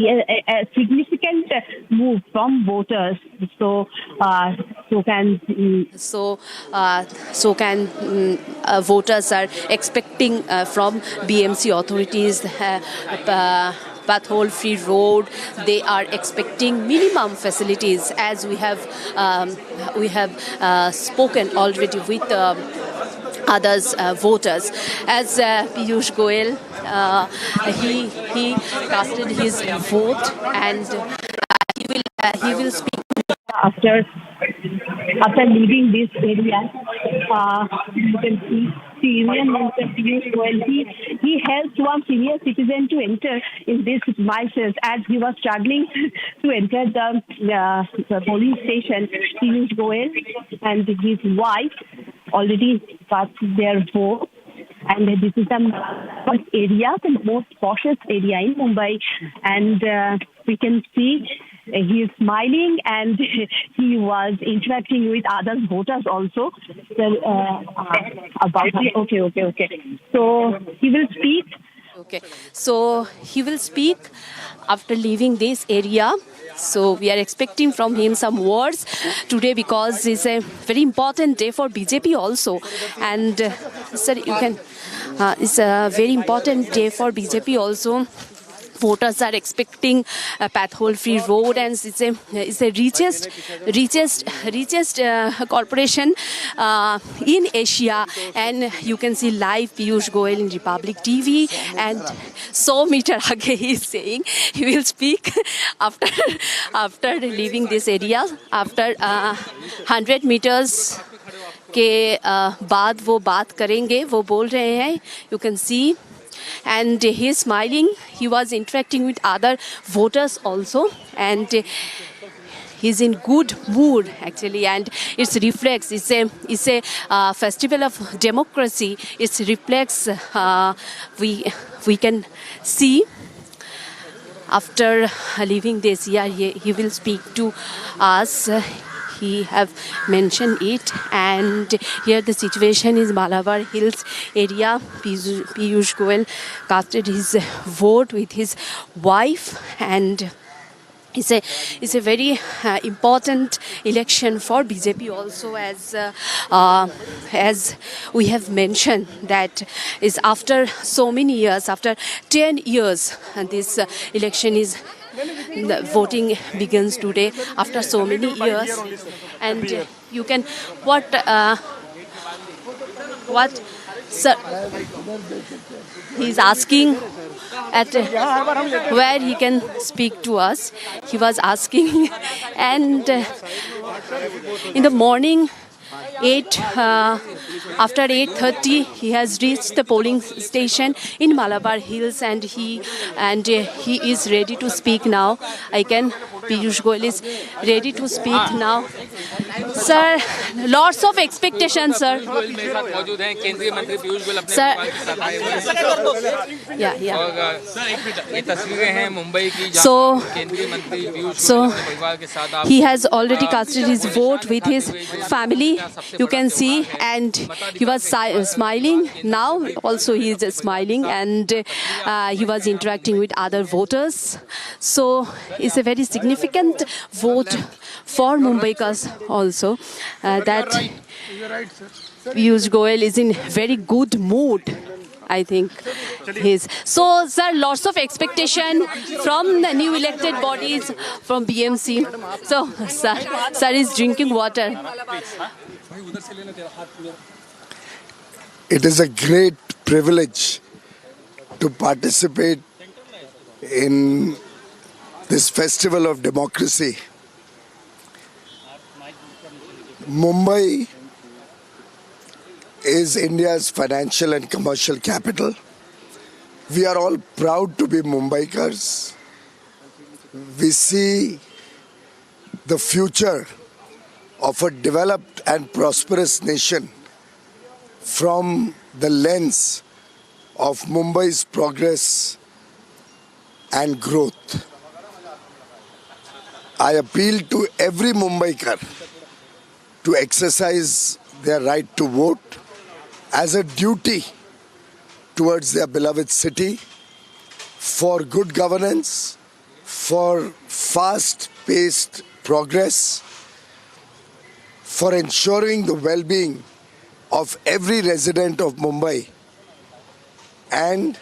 a significant move from voters. So, so can voters are expecting from BMC authorities pathole free road. They are expecting minimum facilities, as we have spoken already with others voters. As Piyush Goyal, he casted his vote, and he will speak. after after leaving this area, you can see Syrian Minister Piyush Goyal. He helped one senior citizen to enter in this vices as he was struggling to enter the polling station. Piyush Goyal and his wife already cast their vote. And this is the area, the most cautious area in Mumbai. And we can see he is smiling, and he was interacting with other voters also. So, okay. So he will speak. Okay, so he will speak after leaving this area. So we are expecting from him some words today, because it's a very important day for BJP also. And sir, you can. It's a very important day for BJP also. Voters are expecting a pathole-free road, and it's a richest corporation in Asia. And you can see live Piyush Goyal in Republic TV, and 100 meters aage he is saying he will speak after leaving this area. After 100 meters के बाद वो बात करेंगे, वो बोल रहे हैं. You can see. And he is smiling. He was interacting with other voters also, and he's in good mood actually. And it reflects. It's a festival of democracy. It reflects. We can see. After leaving this year, he will speak to us. He have mentioned it, and here the situation is Malabar Hills area. Piyush Goyal casted his vote with his wife, and it's a very important election for BJP also, as we have mentioned that is after so many years, after 10 years, this election is. The voting begins today after so many years, and you can what sir, he's asking at where he can speak to us. He was asking, and in the morning. After 8:30, he has reached the polling station in Malabar Hills, and he is ready to speak now. Piyush Goyal is ready to speak now. Sir, lots of expectations, sir. Sir, So he has already casted his vote with his family. You can see, and he was smiling. Now also he is smiling, and he was interacting with other voters. So it's a very significant vote for Mumbaikas also, that Piyush Goyal is in very good mood. I think so, sir. Lots of expectation from the new elected bodies, from BMC. So, sir is drinking water. It is a great privilege to participate in this festival of democracy. Mumbai is India's financial and commercial capital. We are all proud to be Mumbaikars. We see the future of a developed and prosperous nation from the lens of Mumbai's progress and growth. I appeal to every Mumbaikar to exercise their right to vote as a duty towards their beloved city, for good governance, for fast-paced progress, for ensuring the well-being of every resident of Mumbai, and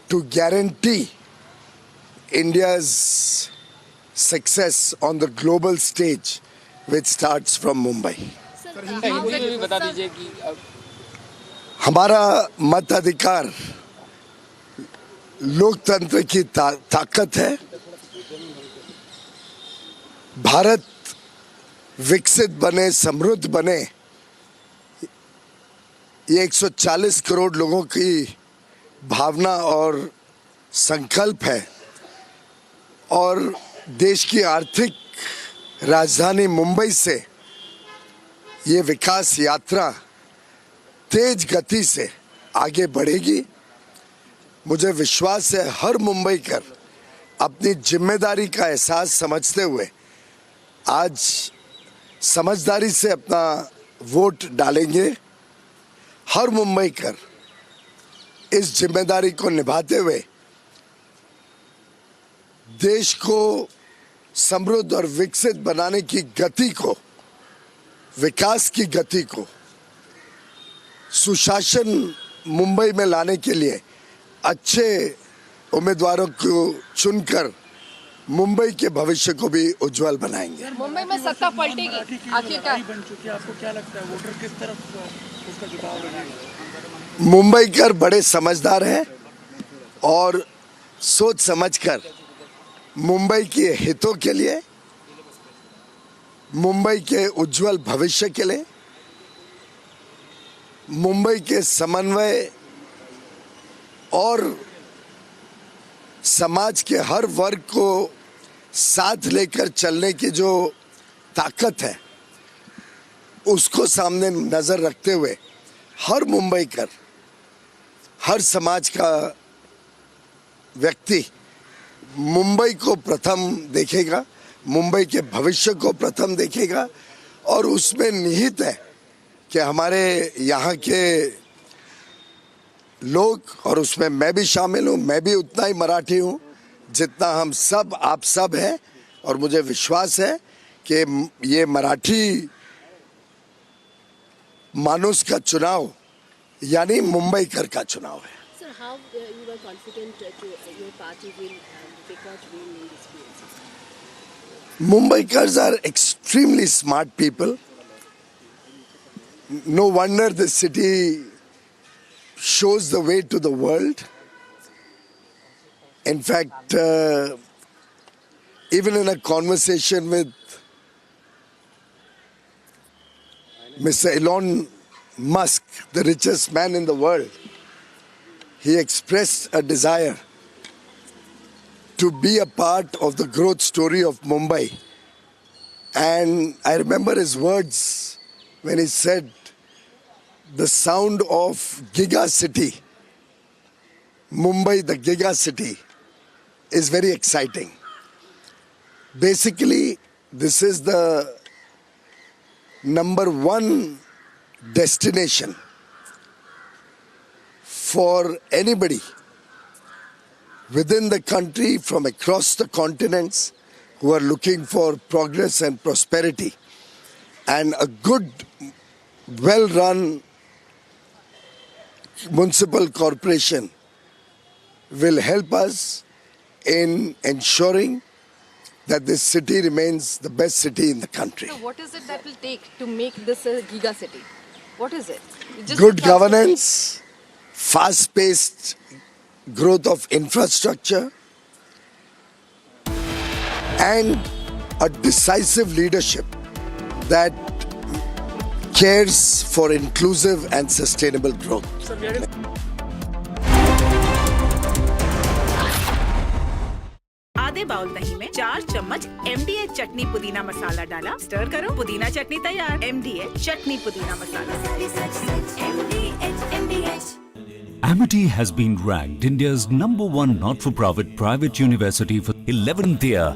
to guarantee India's success on the global stage, which starts from Mumbai. Hindi में भी बता दीजिए कि हमारा मताधिकार लोकतंत्र की ताकत है। भारत विकसित बने, समृद्ध बने, ये 140 करोड़ लोगों की भावना और संकल्प है और देश की आर्थिक राजधानी मुंबई से ये विकास यात्रा तेज गति से आगे बढ़ेगी। मुझे विश्वास है हर मुंबईकर अपनी जिम्मेदारी का एहसास समझते हुए आज समझदारी से अपना वोट डालेंगे। हर मुंबईकर इस जिम्मेदारी को निभाते हुए देश को समृद्ध और विकसित बनाने की गति को, विकास की गति को, सुशासन मुंबई में लाने के लिए अच्छे उम्मीदवारों को चुनकर मुंबई के भविष्य को भी उज्जवल बनाएंगे। मुंबई में सत्ता पलटेगी आखिरकार। बन चुकी है, आपको क्या लगता है वोटर किस तरफ उसका झुकाव रहेगा? मुंबईकर बड़े समझदार हैं और सोच समझकर मुंबई के हितों के लिए, मुंबई के उज्जवल भविष्य के लिए, मुंबई के समन्वय और समाज के हर वर्ग को साथ लेकर चलने की जो ताकत है उसको सामने नजर रखते हुए हर मुंबईकर, हर समाज का व्यक्ति मुंबई को प्रथम देखेगा, मुंबई के भविष्य को प्रथम देखेगा और उसमें निहित है कि हमारे यहाँ के लोग, और उसमें मैं भी शामिल हूँ, मैं भी उतना ही मराठी हूँ जितना हम सब, आप सब हैं, और मुझे विश्वास है कि ये मराठी मानुष का चुनाव यानी मुंबईकर का चुनाव है। Sir, how you were confident your party will take out win in this BMC? Mumbaikars are extremely smart people. No wonder the city shows the way to the world. In fact, even in a conversation with Mr. Elon Musk, the richest man in the world, he expressed a desire to be a part of the growth story of Mumbai. And I remember his words when he said, the sound of Giga City, Mumbai, the Giga City, is very exciting. Basically, this is the number one destination for anybody within the country, from across the continents, who are looking for progress and prosperity. And a good, well-run municipal corporation will help us in ensuring that this city remains the best city in the country. So what is it that will take to make this a giga city? What is it? Just Good to governance, fast-paced growth of infrastructure, and a decisive leadership that cares for inclusive and sustainable growth. आधे bowl दही में 4 चम्मच MDH चटनी पुदीना मसाला डाला, stir करो, पुदीना चटनी तैयार। MDH चटनी पुदीना मसाला। Amity has been ranked India's #1 not-for-profit private university for 11th year,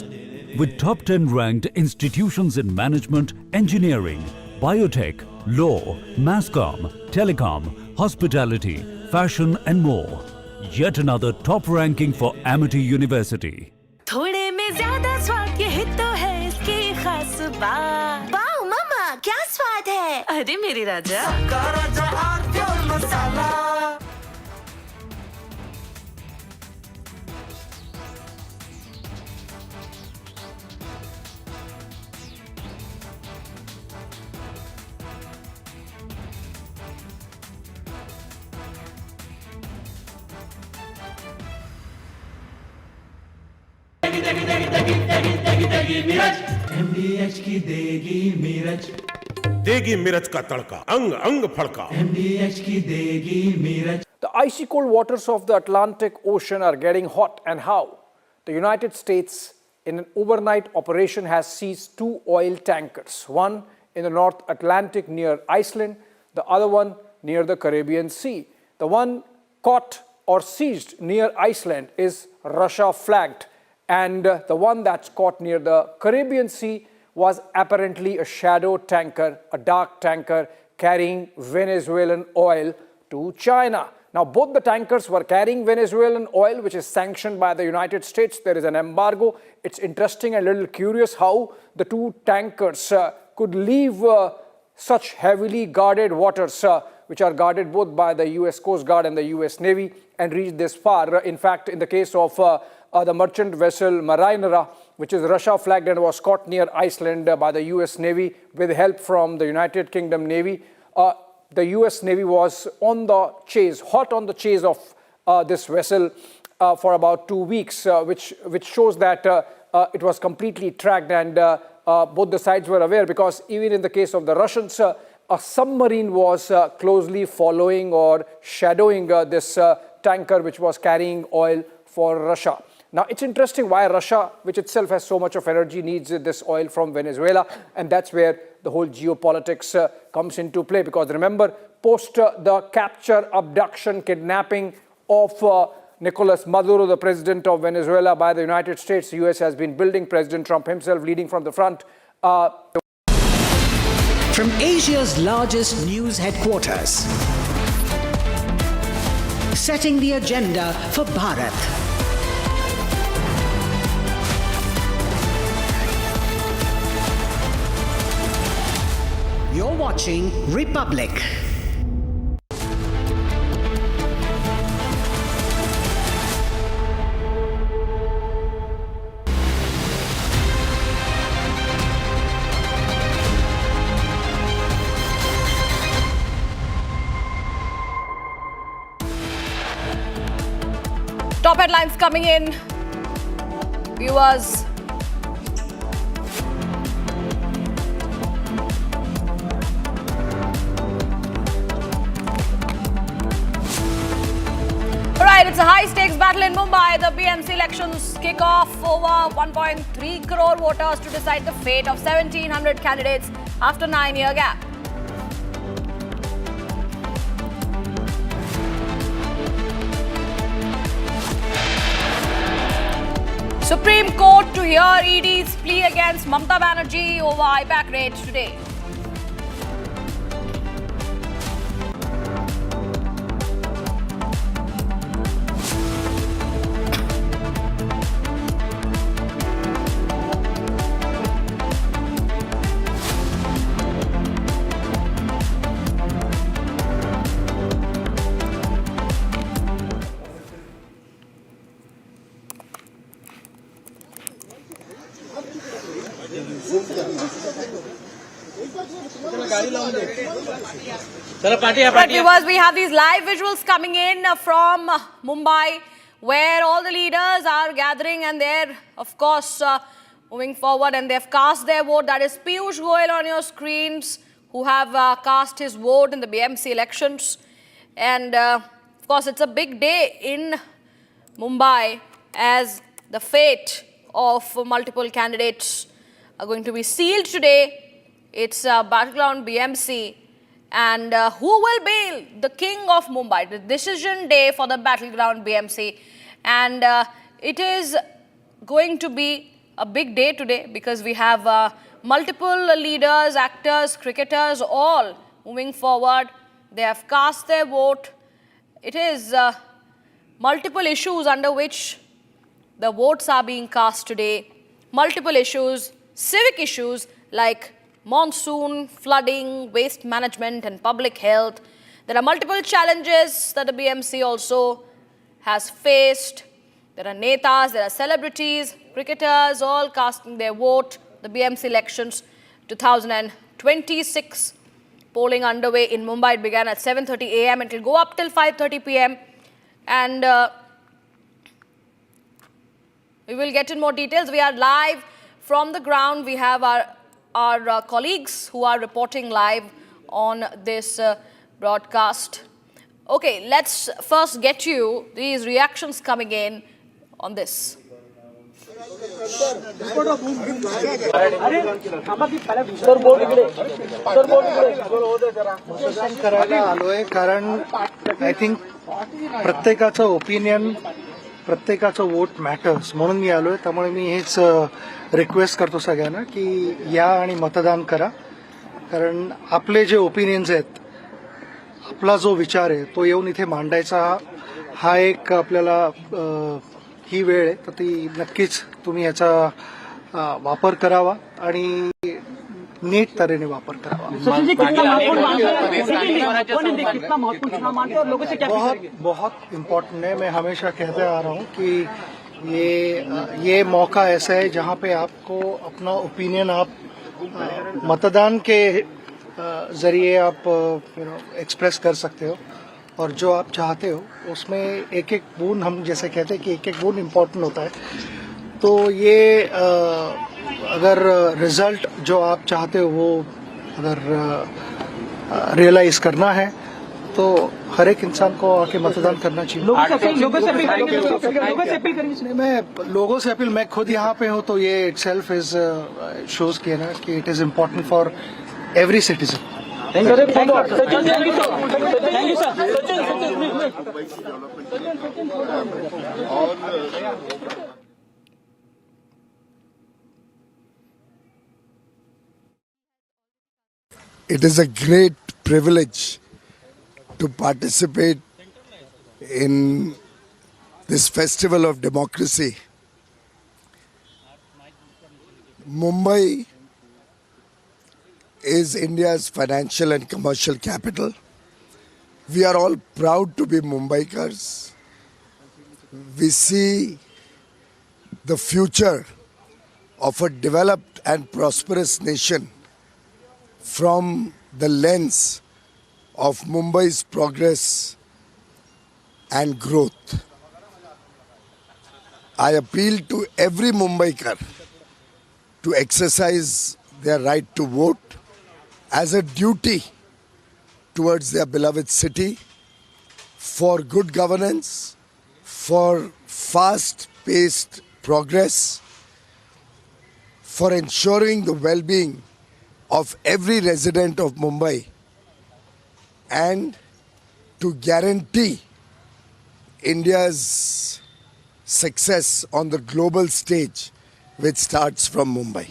with top 10 ranked institutions in management, engineering, biotech, law, mass comm, telecom, hospitality, fashion and more. Yet another top ranking for Amity University. थोड़े स्वाद ये ही तो है इसकी खास बात। Wow मम्मा, क्या स्वाद है? अरे मेरी राजा, MDH की देगी मिर्च, देगी मिर्च का तड़का, अंग अंग फड़का। MDH की देगी मिर्च। The icy cold waters of the Atlantic Ocean are getting hot, and how? The United States, in an overnight operation, has seized 2 oil tankers, one in the North Atlantic near Iceland, the other one near the Caribbean Sea. The one caught or seized near Iceland is Russia flagged, and the one that's caught near the Caribbean Sea was apparently a shadow tanker, a dark tanker carrying Venezuelan oil to China. Now, both the tankers were carrying Venezuelan oil, which is sanctioned by the United States. There is an embargo. It's interesting and a little curious how the 2 tankers could leave such heavily guarded waters, which are guarded both by the US Coast Guard and the US Navy, and reach this far. In fact, in the case of the merchant vessel Marinera, which is Russia flagged and was caught near Iceland by the US Navy with help from the United Kingdom Navy, the US Navy was on the chase, hot on the chase of this vessel for about 2 weeks, which shows that it was completely tracked, and both the sides were aware, because even in the case of the Russians, a submarine was closely following or shadowing this tanker which was carrying oil for Russia. Now, it's interesting why Russia, which itself has so much of energy, needs this oil from Venezuela, and that's where the whole geopolitics comes into play. Because remember, post the capture, abduction, kidnapping of Nicolas Maduro, the president of Venezuela, by the United States, the US has been building, President Trump himself leading from the front. From Asia's largest news headquarters, setting the agenda for Bharat. You're watching Republic. Top headlines coming in. Viewers, it's a high-stakes battle in Mumbai. The BMC elections kick off. Over 1.3 crore voters to decide the fate of 1,700 candidates after 9-year gap. Supreme Court to hear ED's plea against Mamata Banerjee over IPAC raid today. But viewers, we have these live visuals coming in from Mumbai, where all the leaders are gathering, and they're, of course, moving forward, and they've cast their vote. That is Piyush Goyal on your screens, who have cast his vote in the BMC elections. And, of course, it's a big day in Mumbai, as the fate of multiple candidates are going to be sealed today. It's Battleground BMC. And who will be the king of Mumbai? The decision day for the Battleground BMC. And it is going to be a big day today, because we have multiple leaders, actors, cricketers, all moving forward. They have cast their vote. It is multiple issues under which the votes are being cast today. multiple issues, civic issues like monsoon, flooding, waste management and public health. There are multiple challenges that the BMC also has faced. There are netas, there are celebrities, cricketers, all casting their vote. The BMC elections 2026. Polling underway in Mumbai. It began at 7:30 a.m. It will go up till 5:30 p.m. And we will get in more details. We are live from the ground. We have our colleagues who are reporting live on this broadcast. Okay, let's first get you these reactions coming in on this. आलोय कारण I think प्रत्येकाचं opinion प्रत्येकाचं vote matters म्हणून मी आलोय. त्यामुळे मी हेच request करतो सगळ्यांना की या आणि मतदान करा. कारण आपले जे ओपिनियन्स आहेत, आपला जो विचार आहे तो येऊन इथे मांडायचा हा एक आपल्याला ही वेळ आहे. तर ती नक्कीच तुम्ही याचा वापर करावा आणि नीट तऱ्हेने वापर करावा. बहुत इम्पोर्टेंट है. मैं हमेशा कहते आ रहा हूँ कि ये मौका ऐसा है जहाँ पे आपको अपना ओपिनियन आप मतदान के जरिए आप एक्सप्रेस कर सकते हो और जो आप चाहते हो उसमें एक एक बूंद, हम जैसे कहते हैं कि एक एक बूंद इम्पोर्टेंट होता है. तो ये अगर रिजल्ट जो आप चाहते हो वो अगर रियलाइज करना है तो हर एक इंसान को आके मतदान करना चाहिए. लोगों से अपील मैं खुद यहाँ पे हूँ तो ये इटसेल्फ इज शोज किया ना कि it is important for every citizen. It is a great privilege to participate in this festival of democracy. Mumbai is India's financial and commercial capital. We are all proud to be Mumbaikars. We see the future of a developed and prosperous nation from the lens of Mumbai's progress and growth. I appeal to every Mumbaikar to exercise their right to vote as a duty towards their beloved city, for good governance, for fast-paced progress, for ensuring the well-being of every resident of Mumbai, and to guarantee India's success on the global stage, which starts from Mumbai.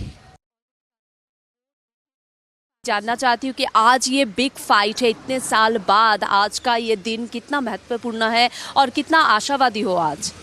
जानना चाहती हूँ कि आज ये big fight है, इतने साल बाद आज का ये दिन कितना महत्वपूर्ण है और कितना आशावादी हो आज?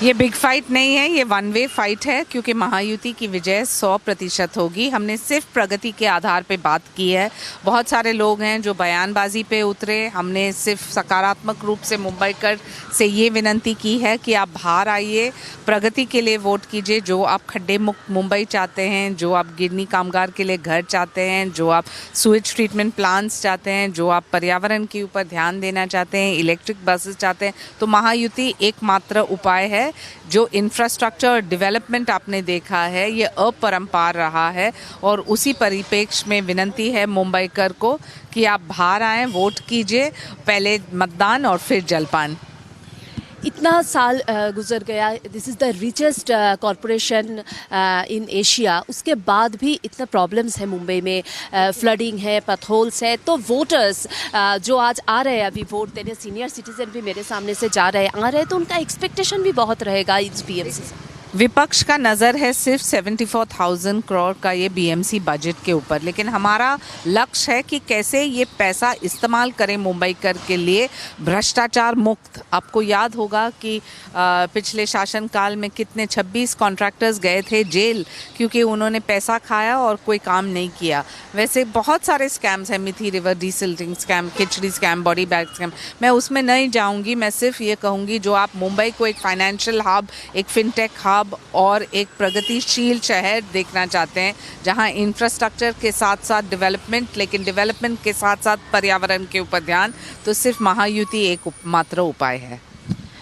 ये बिग फाइट नहीं है, ये वन वे फाइट है क्योंकि महायुति की विजय 100% होगी. हमने सिर्फ प्रगति के आधार पे बात की है. बहुत सारे लोग हैं जो बयानबाजी पे उतरे. हमने सिर्फ सकारात्मक रूप से मुंबईकर से ये विनंती की है कि आप बाहर आइए, प्रगति के लिए वोट कीजिए. जो आप खड्डे मुक्त मुंबई चाहते हैं, जो आप गिरनी कामगार के लिए घर चाहते हैं, जो आप सुएज ट्रीटमेंट प्लांट्स चाहते हैं, जो आप पर्यावरण के ऊपर ध्यान देना चाहते हैं, इलेक्ट्रिक बसेस चाहते हैं, तो महायुति एकमात्र उपाय है. जो इंफ्रास्ट्रक्चर डेवलपमेंट आपने देखा है ये अपरंपार रहा है और उसी परिप्रेक्ष्य में विनंती है मुंबईकर को कि आप बाहर आएं, वोट कीजिए, पहले मतदान और फिर जलपान. इतना साल गुजर गया, this is the richest corporation in Asia, उसके बाद भी इतना प्रॉब्लम्स है मुंबई में, फ्लडिंग है, पथहोल्स है. तो वोटर्स जो आज आ रहे हैं अभी वोट देने, सीनियर सिटीजन भी मेरे सामने से जा रहे हैं, आ रहे हैं, तो उनका एक्सपेक्टेशन भी बहुत रहेगा इस BMC से. विपक्ष का नज़र है सिर्फ 74,000 करोड़ का ये बीएमसी बजट के ऊपर, लेकिन हमारा लक्ष्य है कि कैसे ये पैसा इस्तेमाल करें मुंबईकर के लिए भ्रष्टाचार मुक्त। आपको याद होगा कि पिछले शासनकाल में कितने 26 कॉन्ट्रैक्टर्स गए थे जेल क्योंकि उन्होंने पैसा खाया और कोई काम नहीं किया। वैसे बहुत सारे स्कैम्स हैं, मिथी रिवर डिसिल्टिंग स्कैम, खिचड़ी स्कैम, बॉडी बैग स्कैम, मैं उसमें नहीं जाऊंगी। मैं सिर्फ ये कहूँगी जो आप मुंबई को एक फाइनेंशियल हब, एक फिनटेक हब और एक प्रगतिशील शहर देखना चाहते हैं जहां इंफ्रास्ट्रक्चर के साथ साथ डेवलपमेंट, लेकिन डेवलपमेंट के साथ साथ पर्यावरण के ऊपर ध्यान, तो सिर्फ महायुति एक मात्र उपाय है।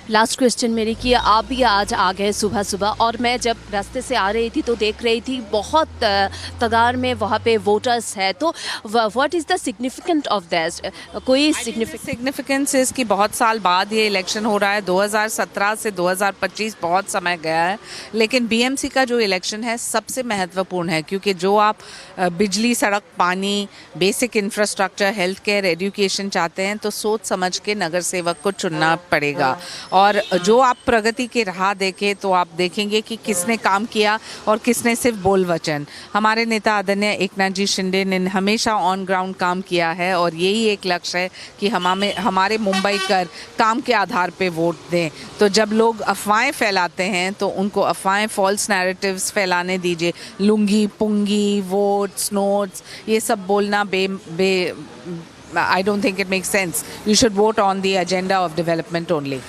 लास्ट क्वेश्चन मेरी कि आप भी आज आ गए सुबह सुबह, और मैं जब रास्ते से आ रही थी तो देख रही थी बहुत तादाद में वहाँ पे वोटर्स है, तो what is the significant of that? कोई सिग्निफिकेंस इसकी बहुत साल बाद ये इलेक्शन हो रहा है। 2017 से 2025 बहुत समय गया है, लेकिन बीएमसी का जो इलेक्शन है सबसे महत्वपूर्ण है क्योंकि जो आप बिजली, सड़क, पानी, basic infrastructure, health care, education चाहते हैं तो सोच समझ के नगर सेवक को चुनना पड़ेगा। और जो आप प्रगति की राह देखें तो आप देखेंगे कि किसने काम किया और किसने सिर्फ बोल वचन। हमारे नेता आदरणीय एकनाथ जी शिंदे ने हमेशा ऑन ग्राउंड काम किया है और यही एक लक्ष्य है कि हमारे मुंबईकर काम के आधार पे वोट दें। तो जब लोग अफवाहें फैलाते हैं तो उनको अफवाहें, फॉल्स नैरेटिव्स फैलाने दीजिए। लुंगी, पुंगी, वोट्स, नोट्स, ये सब बोलना I don't think it makes sense. You should vote on the agenda of development only.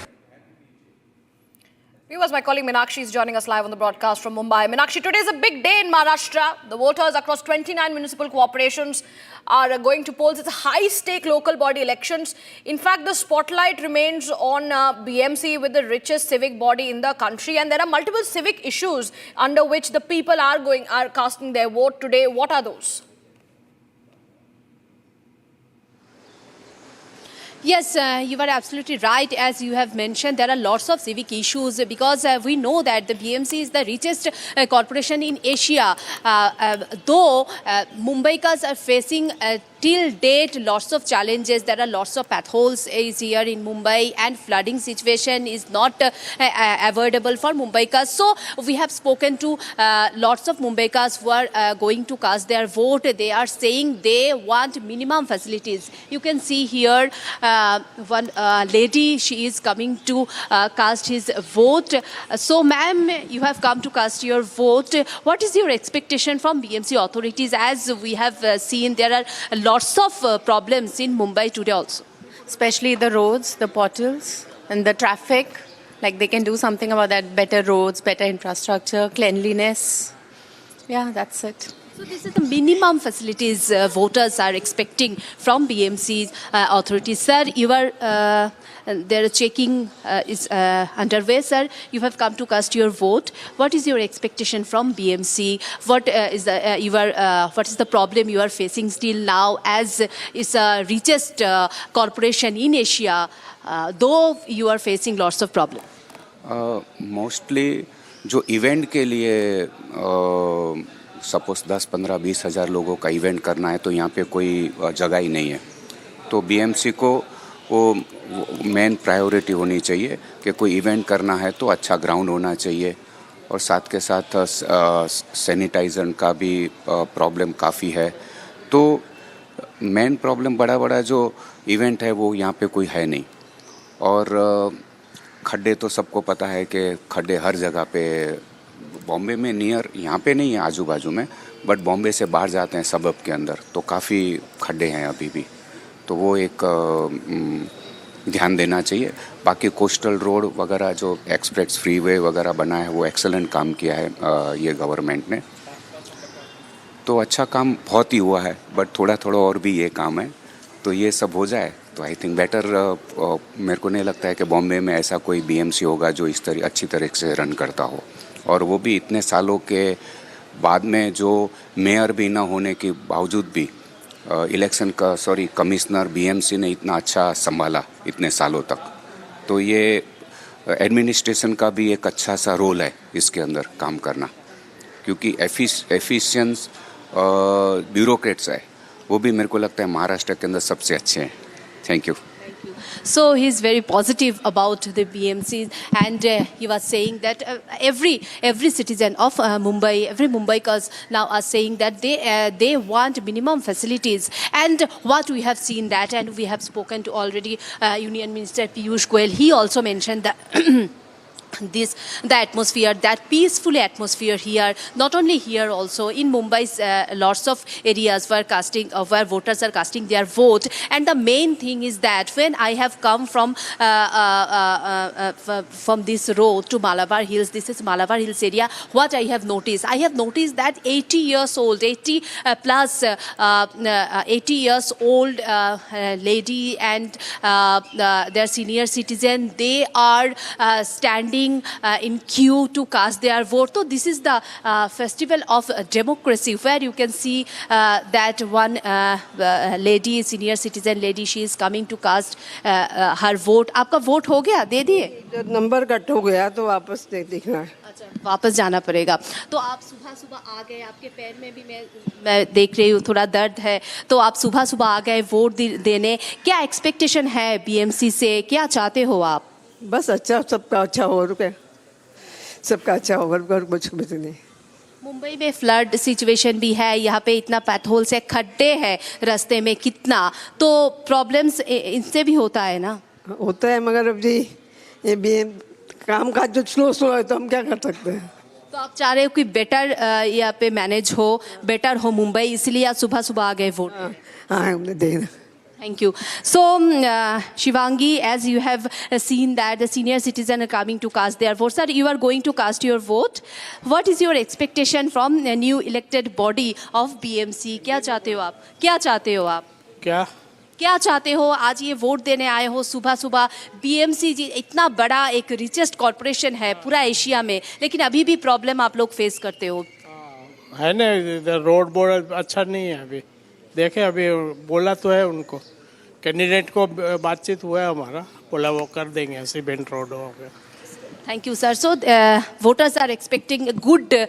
Viewers, my colleague Meenakshi is joining us live on the broadcast from Mumbai. Meenakshi, today is a big day in Maharashtra. The voters across 29 municipal corporations are going to polls. It's a high-stake local body elections. In fact, the spotlight remains on BMC with the richest civic body in the country, and there are multiple civic issues under which the people are casting their vote today. What are those? Yes, you are absolutely right. As you have mentioned, there are lots of civic issues because we know that the BMC is the richest corporation in Asia. Though Mumbaikas are facing till date lots of challenges. There are lots of potholes is here in Mumbai, and flooding situation is not avoidable for Mumbaikas. So we have spoken to lots of Mumbaikas who are going to cast their vote. They are saying they want minimum facilities. You can see here one lady, she is coming to cast his vote. So ma'am, you have come to cast your vote. What is your expectation from BMC authorities? As we have seen, there are lots of problems in Mumbai today also. Especially the roads, the potholes and the traffic. Like they can do something about that. Better roads, better infrastructure, cleanliness. Yeah, that's it. So this is the minimum facilities voters are expecting from BMC's authorities. Sir, you are their checking is underway. Sir, you have come to cast your vote. What is your expectation from BMC? What is the problem you are facing still now, as is a richest corporation in Asia, though you are facing lots of problems? Mostly जो event के लिए suppose 10, 15, 20 हज़ार लोगों का event करना है तो यहाँ पे कोई जगह ही नहीं है, तो बीएमसी को वो मेन प्रायोरिटी होनी चाहिए कि कोई इवेंट करना है तो अच्छा ग्राउंड होना चाहिए, और साथ के साथ सैनिटाइजर का भी प्रॉब्लम काफ़ी है। तो मेन प्रॉब्लम बड़ा जो इवेंट है वो यहाँ पे कोई है नहीं, और खड्डे तो सबको पता है कि खड्डे हर जगह पे बॉम्बे में नियर, यहाँ पे नहीं है आजू बाजू में, बट बॉम्बे से बाहर जाते हैं सबब के अंदर तो काफ़ी खड्डे हैं अभी भी, तो वो एक ध्यान देना चाहिए। बाकी कोस्टल रोड वगैरह जो एक्सप्रेस फ्रीवे वगैरह बना है वो एक्सेलेंट काम किया है ये गवर्नमेंट ने, तो अच्छा काम बहुत ही हुआ है, बट थोड़ा और भी ये काम है, तो ये सब हो जाए तो आई थिंक बेटर। मेरे को नहीं लगता है कि बॉम्बे में ऐसा कोई बीएमसी होगा जो इस तरह अच्छी तरह से रन करता हो, और वो भी इतने सालों के बाद में, जो मेयर भी ना होने के बावजूद भी इलेक्शन का कमिश्नर बीएमसी ने इतना अच्छा संभाला इतने सालों तक, तो ये एडमिनिस्ट्रेशन का भी एक अच्छा सा रोल है इसके अंदर काम करना, क्योंकि एफिशिएंस ब्यूरोक्रेट्स है वो भी मेरे को लगता है महाराष्ट्र के अंदर सबसे अच्छे हैं। Thank you. So he's very positive about the BMC, and he was saying that every citizen of Mumbai, every Mumbaikars now are saying that they want minimum facilities. And what we have seen that, and we have spoken to already Union Minister Piyush Goyal, he also mentioned that the atmosphere, that peaceful atmosphere here, not only here, also in Mumbai's lots of areas where voters are casting their vote. And the main thing is that when I have come from this road to Malabar Hills, this is Malabar Hills area, what I have noticed that 80 years old lady and their senior citizen, they are standing in queue to cast their vote. So this is the festival of democracy, where you can see that one lady, senior citizen lady, she is coming to cast her vote. आपका vote हो गया, दे दिए? Number cut हो गया तो वापस देखना है। अच्छा, वापस जाना पड़ेगा। तो आप सुबह आ गए, आपके पैर में भी मैं देख रही हूँ थोड़ा दर्द है, तो आप सुबह आ गए वोट देने। क्या एक्सपेक्टेशन है BMC से, क्या चाहते हो आप? बस अच्छा, सबका अच्छा हो, रुके सबका अच्छा होगा, कुछ नहीं। मुंबई में फ्लड सिचुएशन भी है, यहाँ पे इतना पैथोल से खड्डे हैं रास्ते में कितना, तो प्रॉब्लम्स इनसे भी होता है ना? होता है, मगर अब जी ये भी काम काज जो स्लो है तो हम क्या कर सकते हैं। तो आप चाह रहे हो कि बेटर यहाँ पे मैनेज हो, बेटर हो मुंबई, इसलिए आप सुबह आ गए वोट? हाँ, हमने देखना। Thank you. So, Shivangi, as you have seen that the senior citizens are coming to cast their vote. Sir, you are going to cast your vote. What is your expectation from the new elected body of BMC? क्या चाहते हो आप? क्या चाहते हो आप? क्या चाहते हो? आज ये वोट देने आए हो सुबह BMC जी इतना बड़ा एक रिचेस्ट कॉर्पोरेशन है पूरा एशिया में, लेकिन अभी भी प्रॉब्लम आप लोग फेस करते हो। है ना, रोड बोर्ड अच्छा नहीं है अभी। देखे अभी बोला तो है उनको, कैंडिडेट को बातचीत हुआ है हमारा, बोला वो कर देंगे सीमेंट रोड हो गया। Thank you, sir. So, voters are expecting good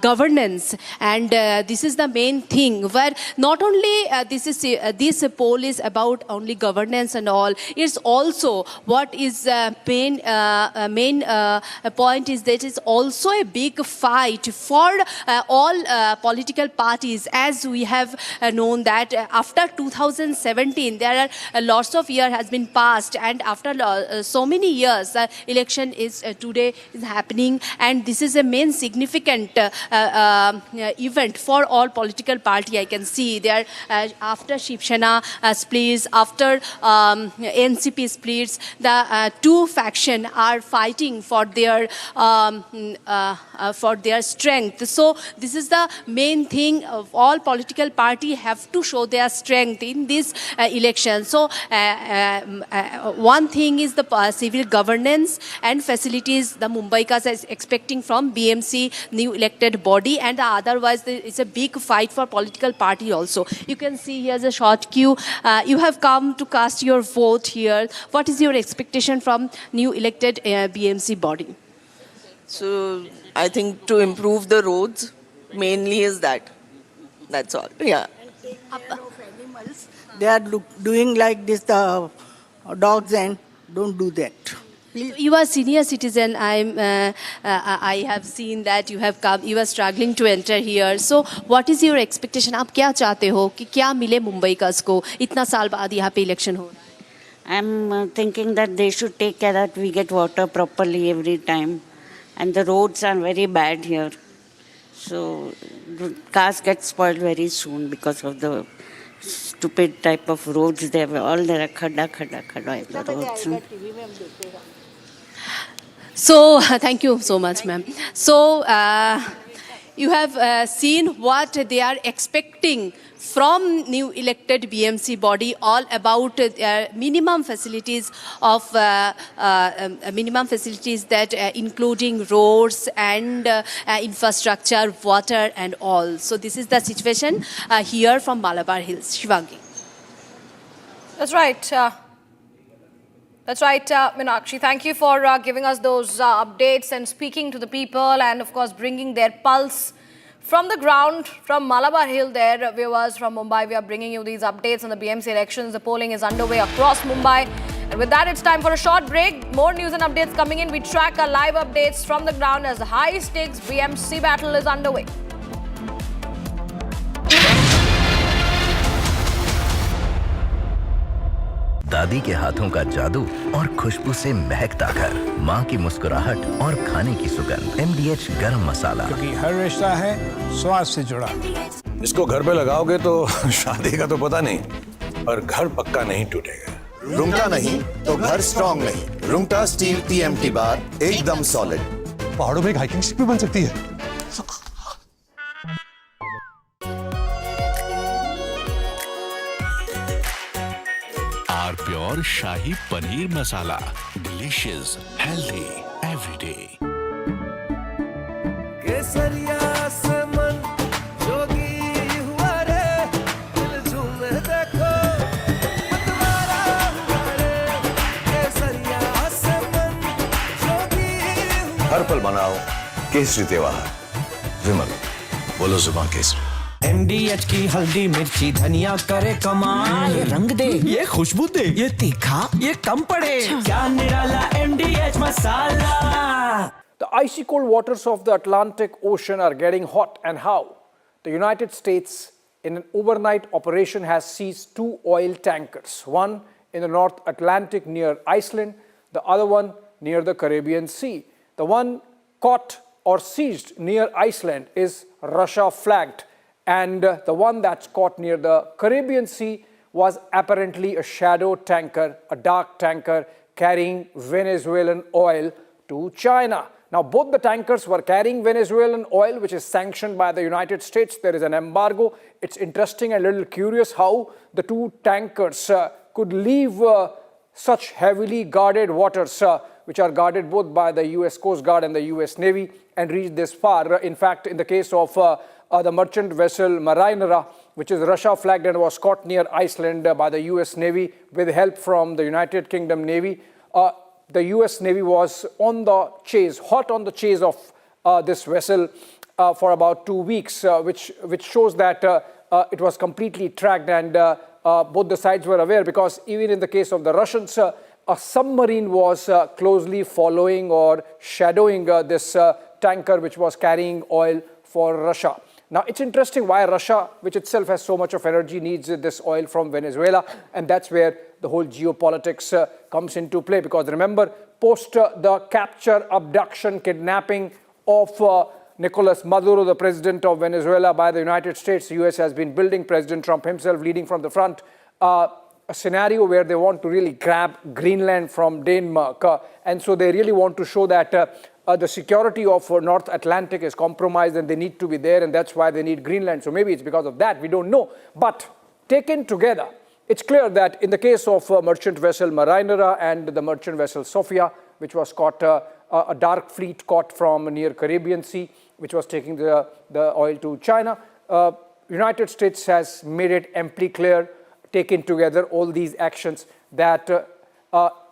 governance, and this is the main thing. Where not only this poll is about only governance and all. It's also what is main point is that it's also a big fight for all political parties. As we have known that after 2017, there are lots of years has been passed, and after so many years, election is today is happening, and this is a main significant event for all political party. I can see there after Shiv Sena splits, after NCP splits, the two factions are fighting for their strength. So this is the main thing of all political party have to show their strength in this election. So one thing is the civil governance and facilities the Mumbaikas is expecting from BMC new elected body, and otherwise it's a big fight for political party also. You can see here's a short queue. You have come to cast your vote here. What is your expectation from new elected BMC body? So I think to improve the roads mainly is that. That's all. Yeah. They are doing like this, the dogs, and don't do that. Please. You are senior citizen. I have seen that you have come. You are struggling to enter here. So, what is your expectation? आप क्या चाहते हो कि क्या मिले मुंबईकर्स को? इतना साल बाद यहाँ पे इलेक्शन हो रहा है. I'm thinking that they should take care that we get water properly every time, and the roads are very bad here. So, the cars get spoiled very soon because of the stupid type of roads. There are khada in the roads. So, thank you so much, ma'am. So, you have seen what they are expecting from new elected BMC body, all about minimum facilities of minimum facilities that including roads and infrastructure, water and all. So this is the situation here from Malabar Hills. Shivangi. That's right. That's right, Meenakshi. Thank you for giving us those updates and speaking to the people, and of course bringing their pulse from the ground, from Malabar Hill there. Viewers from Mumbai, we are bringing you these updates on the BMC elections. The polling is underway across Mumbai. And with that, it's time for a short break. More news and updates coming in. We track our live updates from the ground as the high-stakes BMC battle is underway. दादी के हाथों का जादू और खुशबू से महकता घर, माँ की मुस्कुराहट और खाने की सुगंध। MDH गरम मसाला, क्योंकि हर रिश्ता है स्वाद से जुड़ा। इसको घर पे लगाओगे तो शादी का तो पता नहीं, पर घर पक्का नहीं टूटेगा। रुंगटा नहीं तो घर स्ट्रॉन्ग नहीं। रुंगटा स्टील TMT बार एकदम सॉलिड। पहाड़ों में एक हाइकिंग शिप भी बन सकती है। R pure shahi paneer masala, delicious, healthy, everyday. केसरिया से मन जोगी हुआ रे, दिल झूमे देखो मतवारा हुआ रे। केसरिया से मन जोगी हुआ। हर पल मनाओ केसरी त्योहार। विमल, बोलो जुबान केसरी। MDH की हल्दी मिर्ची धनिया करे कमाल। ये रंग दे, ये खुशबू दे, ये तीखा, ये कम पड़े। क्या निराला MDH masala. The icy cold waters of the Atlantic Ocean are getting hot, and how? The United States, in an overnight operation, has seized 2 oil tankers, one in the North Atlantic near Iceland, the other one near the Caribbean Sea. The one caught or seized near Iceland is Russia flagged, and the one that's caught near the Caribbean Sea was apparently a shadow tanker, a dark tanker carrying Venezuelan oil to China. Now, both the tankers were carrying Venezuelan oil, which is sanctioned by the United States. There is an embargo. It's interesting and a little curious how the 2 tankers could leave such heavily guarded waters, which are guarded both by the US Coast Guard and the US Navy, and reach this far. In fact, in the case of the merchant vessel Marinera, which is Russia flagged and was caught near Iceland by the US Navy with help from the United Kingdom Navy. The US Navy was on the chase, hot on the chase of this vessel for about 2 weeks, which shows that it was completely tracked, and both the sides were aware, because even in the case of the Russians, a submarine was closely following or shadowing this tanker which was carrying oil for Russia. Now, it's interesting why Russia, which itself has so much of energy, needs this oil from Venezuela, and that's where the whole geopolitics comes into play. Because remember, post the capture, abduction, kidnapping of Nicolas Maduro, the president of Venezuela, by the United States, the US has been building, President Trump himself leading from the front, a scenario where they want to really grab Greenland from Denmark. And so they really want to show that the security of North Atlantic is compromised and they need to be there, and that's why they need Greenland. So maybe it's because of that, we don't know. But taken together, it's clear that in the case of merchant vessel Marinera and the merchant vessel Sofia, which was caught, a dark fleet caught from near Caribbean Sea, which was taking the oil to China, United States has made it amply clear, taken together all these actions, that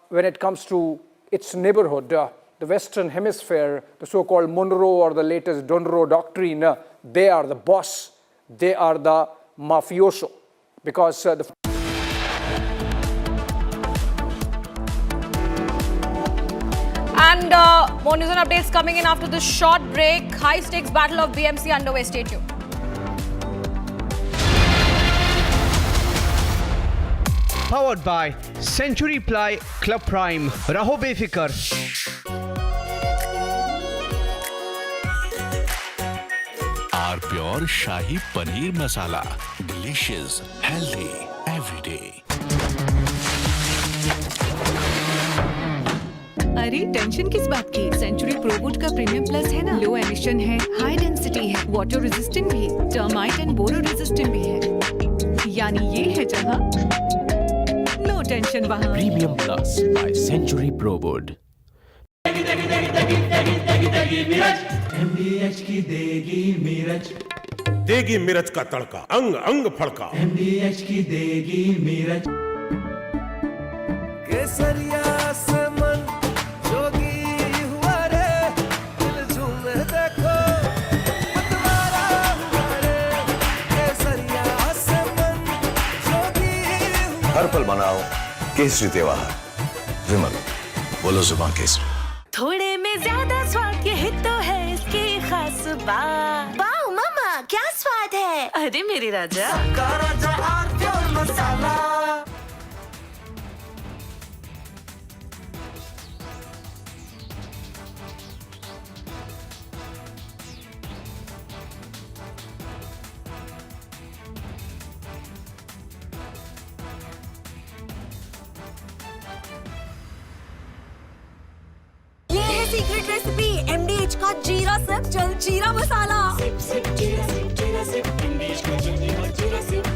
when it comes to its neighborhood, the Western Hemisphere, the so-called Monroe or the latest Donroe doctrine, they are the boss, they are the mafioso, because And more news and updates coming in after this short break. High-stakes battle of BMC underway. Stay tuned. Powered by Century Ply Club Prime. Raho befikar. R pure shahi paneer masala, delicious, healthy, everyday. अरे tension किस बात की? Century प्रोवुड का premium plus है ना, low emission है, high density है, water resistant भी, टर्माइट एंड बोरो रेजिस्टेंट भी है। यानी ये है जहां नो टेंशन वहां। Premium plus by Century Prowood. MDH की देगी मिर्च, देगी मिर्च का तड़का, अंग अंग फड़का। MDH की देगी मिर्च। केसरिया से मन जोगी हुआ रे, दिल झूमे देखो मतवारा हुआ रे। केसरिया से मन जोगी हुआ। हर पल मनाओ केसरी त्योहार। विमल, बोलो जुबान केसरी। थोड़े में ज्यादा स्वाद ये तो है इसकी खास बात। वाओ मामा, क्या स्वाद है? अरे मेरे राजा, राजा और प्योर मसाला। सीक्रेट रेसिपी MDH का जीरा सिप जल जीरा मसाला। सिप सिप जीरा सिप MDH का जल जीरा सिप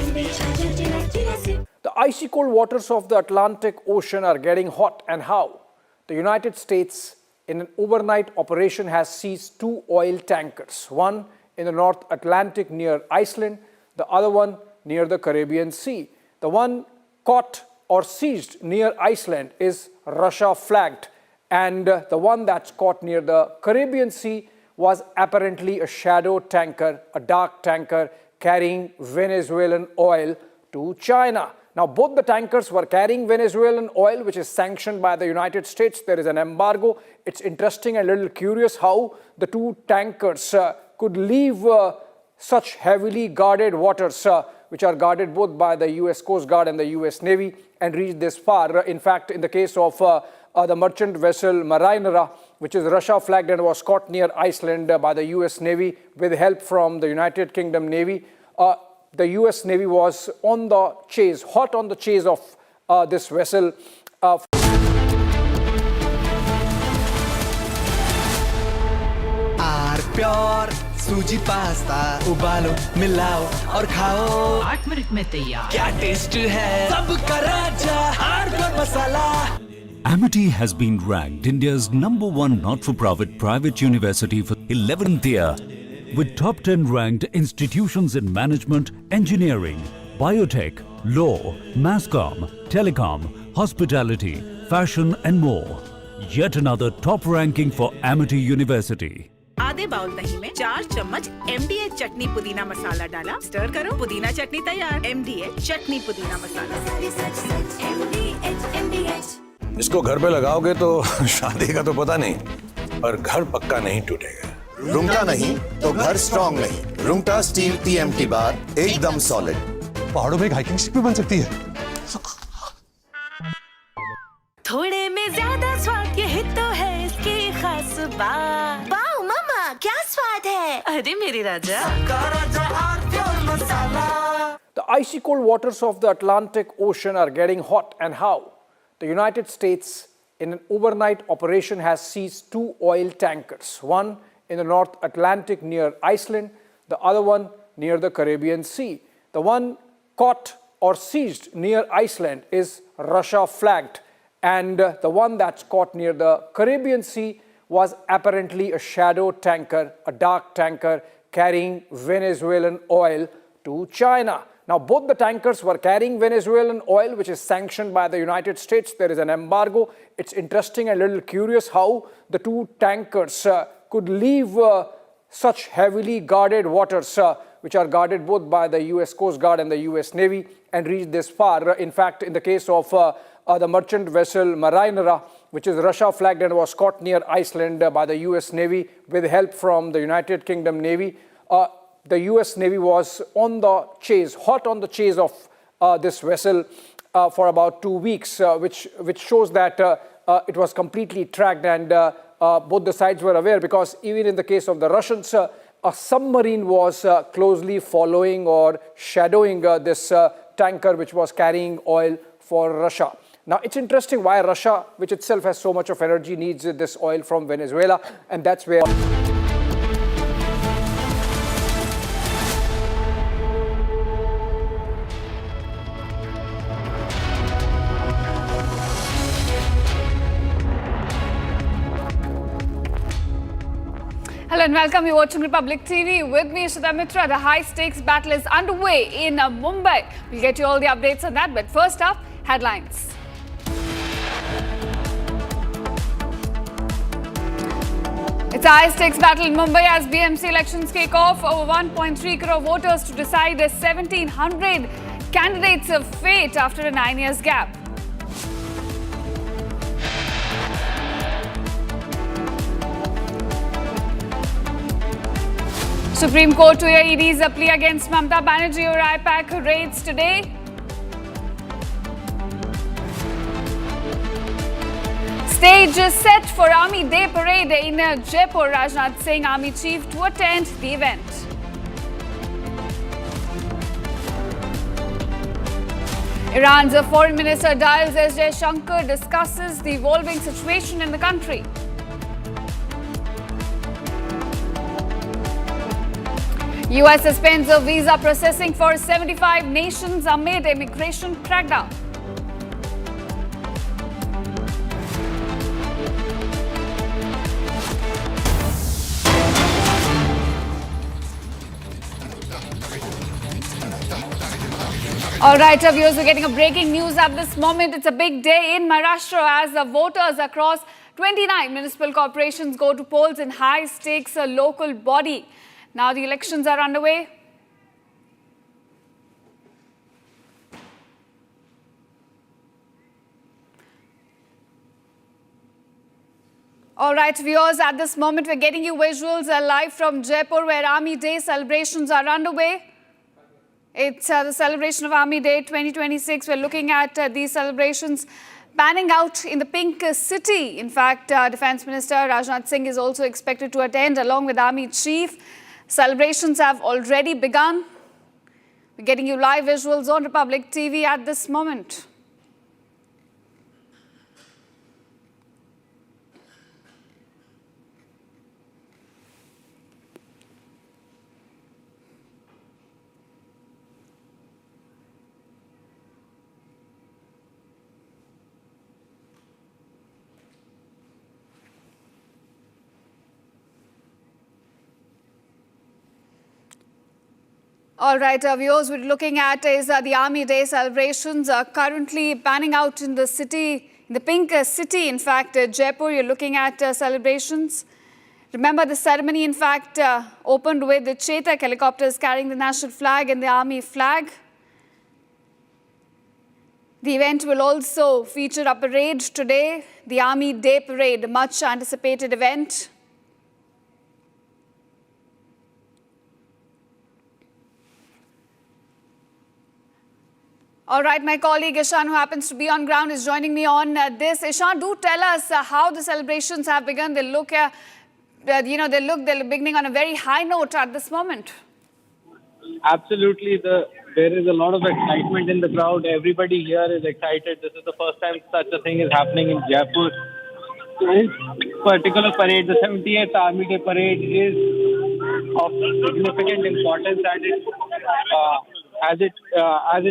MDH का जल जीरा SIP. The icy cold waters of the Atlantic Ocean are getting hot, and how? The United States, in an overnight operation, has seized 2 oil tankers, one in the North Atlantic near Iceland, the other one near the Caribbean Sea. The one caught or seized near Iceland is Russia flagged, and the one that's caught near the Caribbean Sea was apparently a shadow tanker, a dark tanker carrying Venezuelan oil to China. Now, both the tankers were carrying Venezuelan oil, which is sanctioned by the United States. There is an embargo. It's interesting and a little curious how the 2 tankers could leave such heavily guarded waters, which are guarded both by the US Coast Guard and the US Navy, and reach this far. In fact, in the case of the merchant vessel Marinera, which is Russia flagged and was caught near Iceland by the US Navy with help from the United Kingdom Navy, the US Navy was on the chase, hot on the chase of this vessel. Pure सूजी pasta उबालो मिलाओ और खाओ 8 minute में तैयार। क्या taste है सबका राजा R Pure masala. Amity has been ranked India's #1 not-for-profit private university for 11th year, with top 10 ranked institutions in management, engineering, biotech, law, masscom, telecom, hospitality, fashion and more. Yet another top ranking for Amity University. आधे bowl दही में 4 चम्मच MDH चटनी पुदीना मसाला डाला, stir करो, पुदीना चटनी तैयार। MDH चटनी पुदीना मसाला। इसको घर पे लगाओगे तो शादी का तो पता नहीं, पर घर पक्का नहीं टूटेगा। रुंगटा नहीं तो घर स्ट्रॉन्ग नहीं। रुंगटा स्टील TMT बार एकदम सॉलिड। पहाड़ों में एक हाइकिंग शिप भी बन सकती है। थोड़े में ज्यादा स्वाद ये तो है इसकी खास बात। वाओ मामा, क्या स्वाद है? अरे मेरे राजा, राजा और pure masala. The icy cold waters of the Atlantic Ocean are getting hot, and how? The United States, in an overnight operation, has seized 2 oil tankers, one in the North Atlantic near Iceland, the other one near the Caribbean Sea. The one caught or seized near Iceland is Russia flagged, and the one that's caught near the Caribbean Sea was apparently a shadow tanker, a dark tanker carrying Venezuelan oil to China. Now, both the tankers were carrying Venezuelan oil, which is sanctioned by the United States. There is an embargo. It's interesting and a little curious how the 2 tankers could leave such heavily guarded waters, which are guarded both by the US Coast Guard and the US Navy, and reach this far. In fact, in the case of the merchant vessel Marinera, which is Russia flagged and was caught near Iceland by the US Navy with help from the United Kingdom Navy, the US Navy was on the chase, hot on the chase of this vessel for about 2 weeks, which shows that it was completely tracked, and both the sides were aware, because even in the case of the Russians, a submarine was closely following or shadowing this tanker which was carrying oil for Russia. Now, it's interesting why Russia, which itself has so much of energy, needs this oil from Venezuela, and that's where... Hello and welcome. You're watching Republic TV with me, Ishita Mitra. The high-stakes battle is underway in Mumbai. We'll get you all the updates on that. But first up, headlines. It's a high-stakes battle in Mumbai as BMC elections kick off. Over 1.3 crore voters to decide the 1,700 candidates' fate after a 9 years gap. Supreme Court to hear ED's plea against Mamata Banerjee or IPAC raids today. Stage is set for Army Day Parade in Jaipur. Rajnath Singh, Army Chief, to attend the event. Iran's Foreign Minister dials S. Shankar, discusses the evolving situation in the country. US suspends visa processing for 75 nations amid immigration crackdown. All right, viewers, we're getting a breaking news at this moment. It's a big day in Maharashtra as the voters across 29 municipal corporations go to polls in high-stakes local body. Now the elections are underway. All right, viewers, at this moment we're getting you visuals live from Jaipur where Army Day celebrations are underway. It's the celebration of Army Day 2026. We're looking at these celebrations panning out in the Pink City. In fact, Defence Minister Rajnath Singh is also expected to attend along with Army Chief. Celebrations have already begun. We're getting you live visuals on Republic TV at this moment. All right, viewers, we're looking at is the Army Day celebrations currently panning out in the city, in the Pink City. In fact, Jaipur, you're looking at celebrations. Remember, the ceremony, in fact, opened with the Chetak helicopters carrying the national flag and the Army flag. The event will also feature a parade today, the Army Day Parade, a much anticipated event. All right, my colleague Ishan, who happens to be on ground, is joining me on this. Ishan, do tell us how the celebrations have begun. They look, they're beginning on a very high note at this moment. Absolutely, there is a lot of excitement in the crowd. Everybody here is excited. This is the first time such a thing is happening in Jaipur. This particular parade, the 78th Army Day Parade, is of significant importance, and as it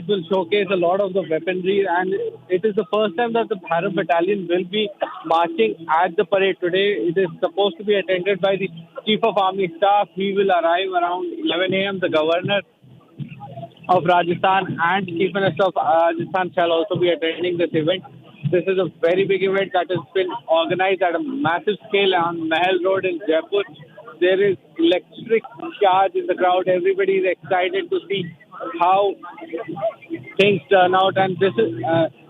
will showcase a lot of the weaponry, and it is the first time that the Bharat Battalion will be marching at the parade today. It is supposed to be attended by the Chief of Army Staff. He will arrive around 11 a.m. The Governor of Rajasthan and Chief Minister of Rajasthan shall also be attending this event. This is a very big event that has been organized at a massive scale on Mahal Road in Jaipur. There is electric charge in the crowd. Everybody is excited to see how things turn out. And this is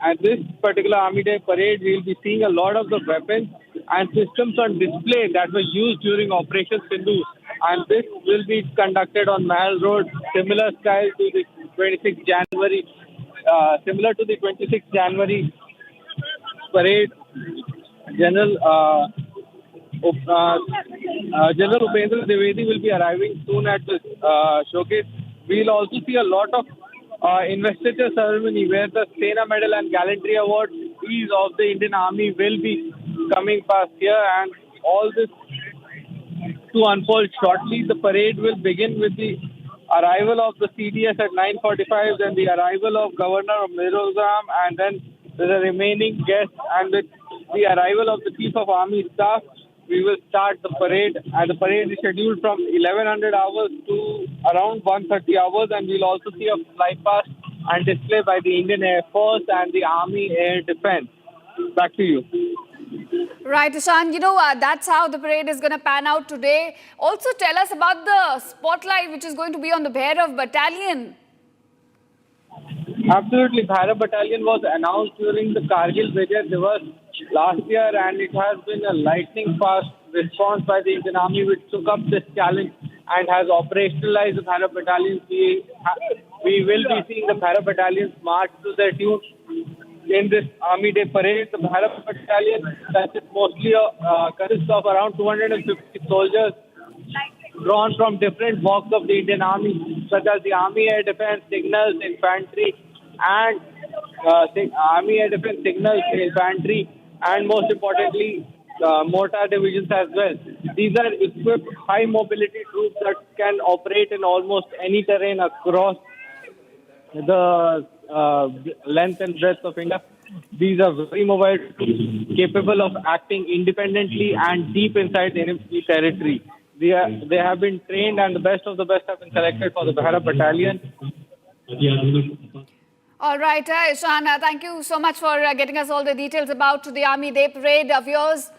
at this particular Army Day Parade, we'll be seeing a lot of the weapons and systems on display that were used during Operation Sindhu. And this will be conducted on Mahal Road, similar style to the 26th January, similar to the 26th January parade. General Upendra Dwivedi will be arriving soon at this showcase. We'll also see a lot of investiture ceremony where the Sena Medal and Gallantry Award of the Indian Army will be coming past here, and all this to unfold shortly. The parade will begin with the arrival of the CDS at 9:45, then the arrival of Governor of Mizoram, and then the remaining guests, and with the arrival of the Chief of Army Staff, we will start the parade. And the parade is scheduled from 1100 hours to around 1:30 hours, and we'll also see a flypast and display by the Indian Air Force and the Army Air Defense. Back to you. Right, Ishan, that's how the parade is going to pan out today. Also tell us about the spotlight which is going to be on the Bhairav Battalion. Absolutely. Bharat Battalion was announced during the Kargil Vijay Divas last year, and it has been a lightning fast response by the Indian Army, which took up this challenge and has operationalized the Bharat battalions. We will be seeing the Bharat battalions march to their tune in this Army Day parade. The Bharat battalion that is mostly consists of around 250 soldiers drawn from different walks of the Indian Army, such as the Army Air Defence, Signals, Infantry, and most importantly, mortar divisions as well. These are equipped high mobility troops that can operate in almost any terrain across the length and breadth of India. These are very mobile troops capable of acting independently and deep inside the enemy territory. They have been trained, and the best of the best have been selected for the Bharat battalion. All right, Ishan, thank you so much for getting us all the details about the Army Day Parade of yours.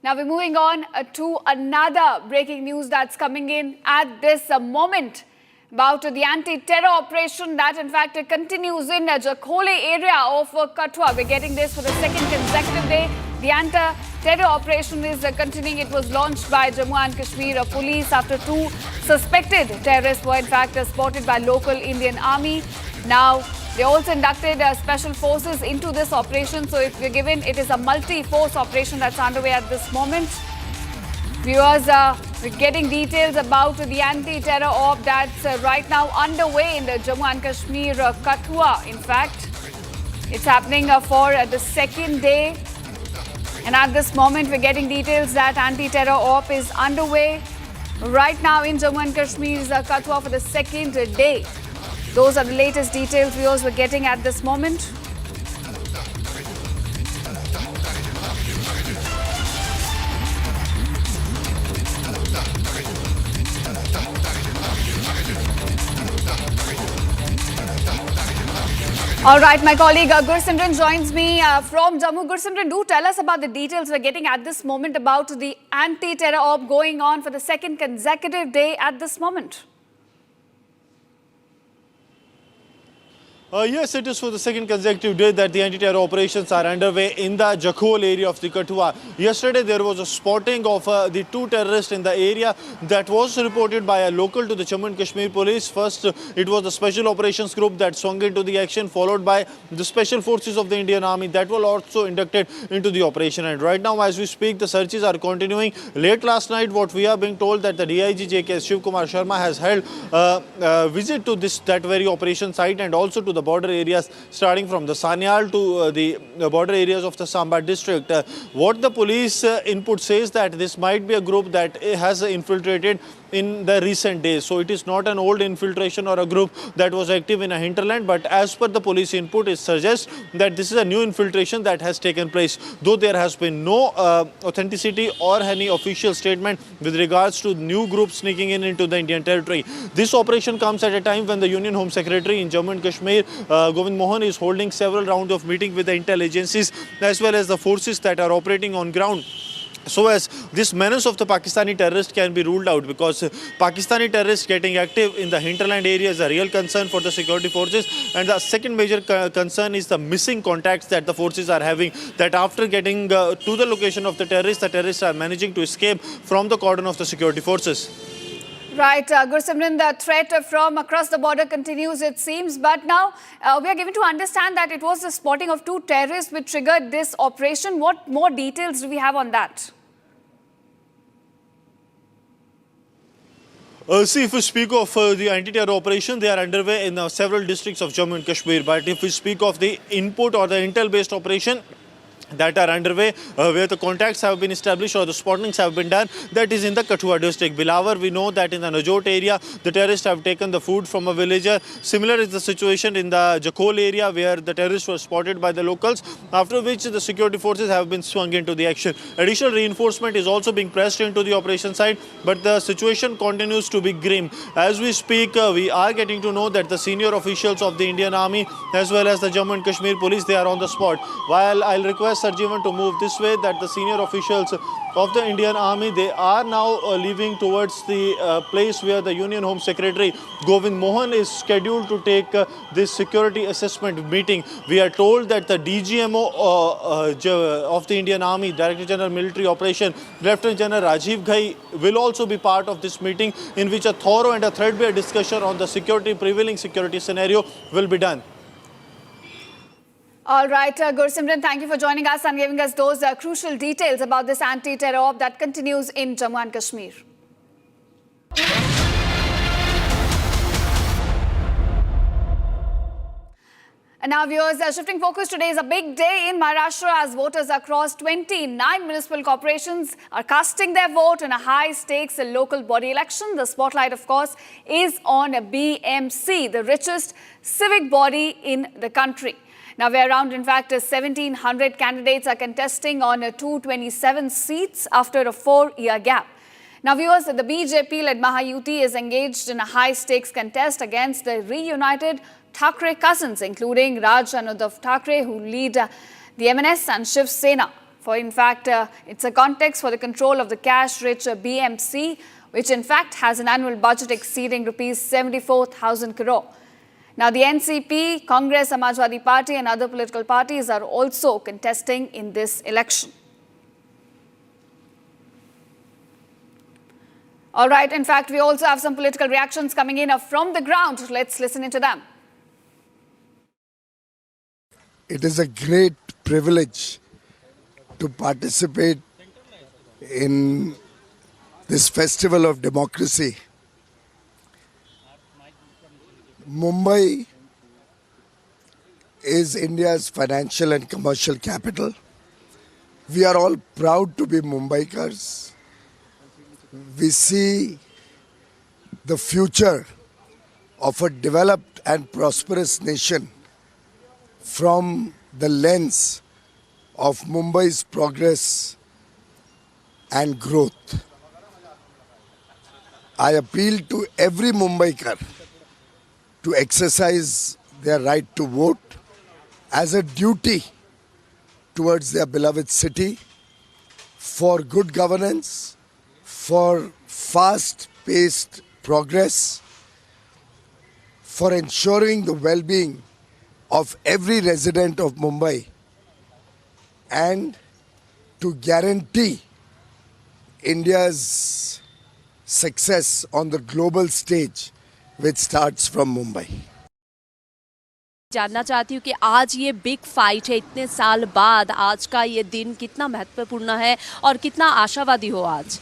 Now we're moving on to another breaking news that's coming in at this moment about the anti-terror operation that in fact continues in the Jakhole area of Kathua. We're getting this for the second consecutive day. The anti-terror operation is continuing. It was launched by Jammu and Kashmir police after 2 suspected terrorists were in fact spotted by local Indian Army. Now, they also inducted special forces into this operation. So if we're given, it is a multi-force operation that's underway at this moment. Viewers, we're getting details about the anti-terror op that's right now underway in the Jammu and Kashmir Kathua. In fact, it's happening for the second day. And at this moment, we're getting details that anti-terror op is underway right now in Jammu and Kashmir's Kathua for the second day. Those are the latest details viewers we're getting at this moment. All right, my colleague Gursimran joins me from Jammu. Gursimran, do tell us about the details we're getting at this moment about the anti-terror op going on for the second consecutive day at this moment. Yes, it is for the second consecutive day that the anti-terror operations are underway in the Jakhole area of the Kathua. Yesterday, there was a spotting of the 2 terrorists in the area that was reported by a local to the Jammu and Kashmir police. First, it was the special operations group that swung into the action, followed by the special forces of the Indian Army that were also inducted into the operation. And right now, as we speak, the searches are continuing. Late last night, what we are being told that the DIG JK Shiv Kumar Sharma has held a visit to that very operation site and also to the border areas starting from the Sanyal to the border areas of the Samba district. What the police input says that this might be a group that has infiltrated in the recent days. So it is not an old infiltration or a group that was active in a hinterland, but as per the police input, it suggests that this is a new infiltration that has taken place, though there has been no authenticity or any official statement with regards to new groups sneaking into the Indian territory. This operation comes at a time when the Union Home Secretary in Jammu and Kashmir, Govind Mohan, is holding several rounds of meetings with the intel agencies as well as the forces that are operating on ground, so as this menace of the Pakistani terrorists can be ruled out, because Pakistani terrorists getting active in the hinterland area is a real concern for the security forces. And the second major concern is the missing contacts that the forces are having, that after getting to the location of the terrorists are managing to escape from the cordon of the security forces. Right, Gursimran, the threat from across the border continues, it seems. But now we are given to understand that it was the spotting of 2 terrorists which triggered this operation. What more details do we have on that? See, if we speak of the anti-terror operation, they are underway in several districts of Jammu and Kashmir. But if we speak of the input or the intel-based operation that are underway, where the contacts have been established or the spottings have been done, that is in the Kathua district. Bilawar, we know that in the Najot area, the terrorists have taken the food from a villager. Similar is the situation in the Jakhole area, where the terrorists were spotted by the locals, after which the security forces have been swung into the action. Additional reinforcement is also being pressed into the operation site, but the situation continues to be grim. As we speak, we are getting to know that the senior officials of the Indian Army as well as the Jammu and Kashmir police, they are on the spot. While I'll request Sarjeevan to move this way, that the senior officials of the Indian Army, they are now leaving towards the place where the Union Home Secretary Govind Mohan is scheduled to take this security assessment meeting. We are told that the DGMO of the Indian Army, Director General Military Operation, Lieutenant General Rajiv Ghai, will also be part of this meeting, in which a thorough and a threadbare discussion on the prevailing security scenario will be done. All right, Gursimran, thank you for joining us and giving us those crucial details about this anti-terror op that continues in Jammu and Kashmir. And now, viewers, shifting focus, today is a big day in Maharashtra as voters across 29 municipal corporations are casting their vote in a high-stakes local body election. The spotlight, of course, is on BMC, the richest civic body in the country. Now, we're around, in fact, 1,700 candidates are contesting on 227 seats after a 4-year gap. Now, viewers, the BJP-led Mahayuti is engaged in a high-stakes contest against the reunited Thackeray cousins, including Raj and Uddhav Thackeray, who lead the MNS and Shiv Sena. In fact, it's a context for the control of the cash-rich BMC, which in fact has an annual budget exceeding rupees 74,000 crore. Now, the NCP, Congress, Samajwadi Party and other political parties are also contesting in this election. All right, in fact, we also have some political reactions coming in from the ground. Let's listen into them. It is a great privilege to participate in this festival of democracy. Mumbai is India's financial and commercial capital. We are all proud to be Mumbaikars. We see the future of a developed and prosperous nation from the lens of Mumbai's progress and growth. I appeal to every Mumbaikar to exercise their right to vote as a duty towards their beloved city, for good governance, for fast-paced progress, for ensuring the well-being of every resident of Mumbai, and to guarantee India's success on the global stage, which starts from Mumbai. जानना चाहती हूँ कि आज ये big fight है, इतने साल बाद आज का ये दिन कितना महत्वपूर्ण है और कितना आशावादी हो आज?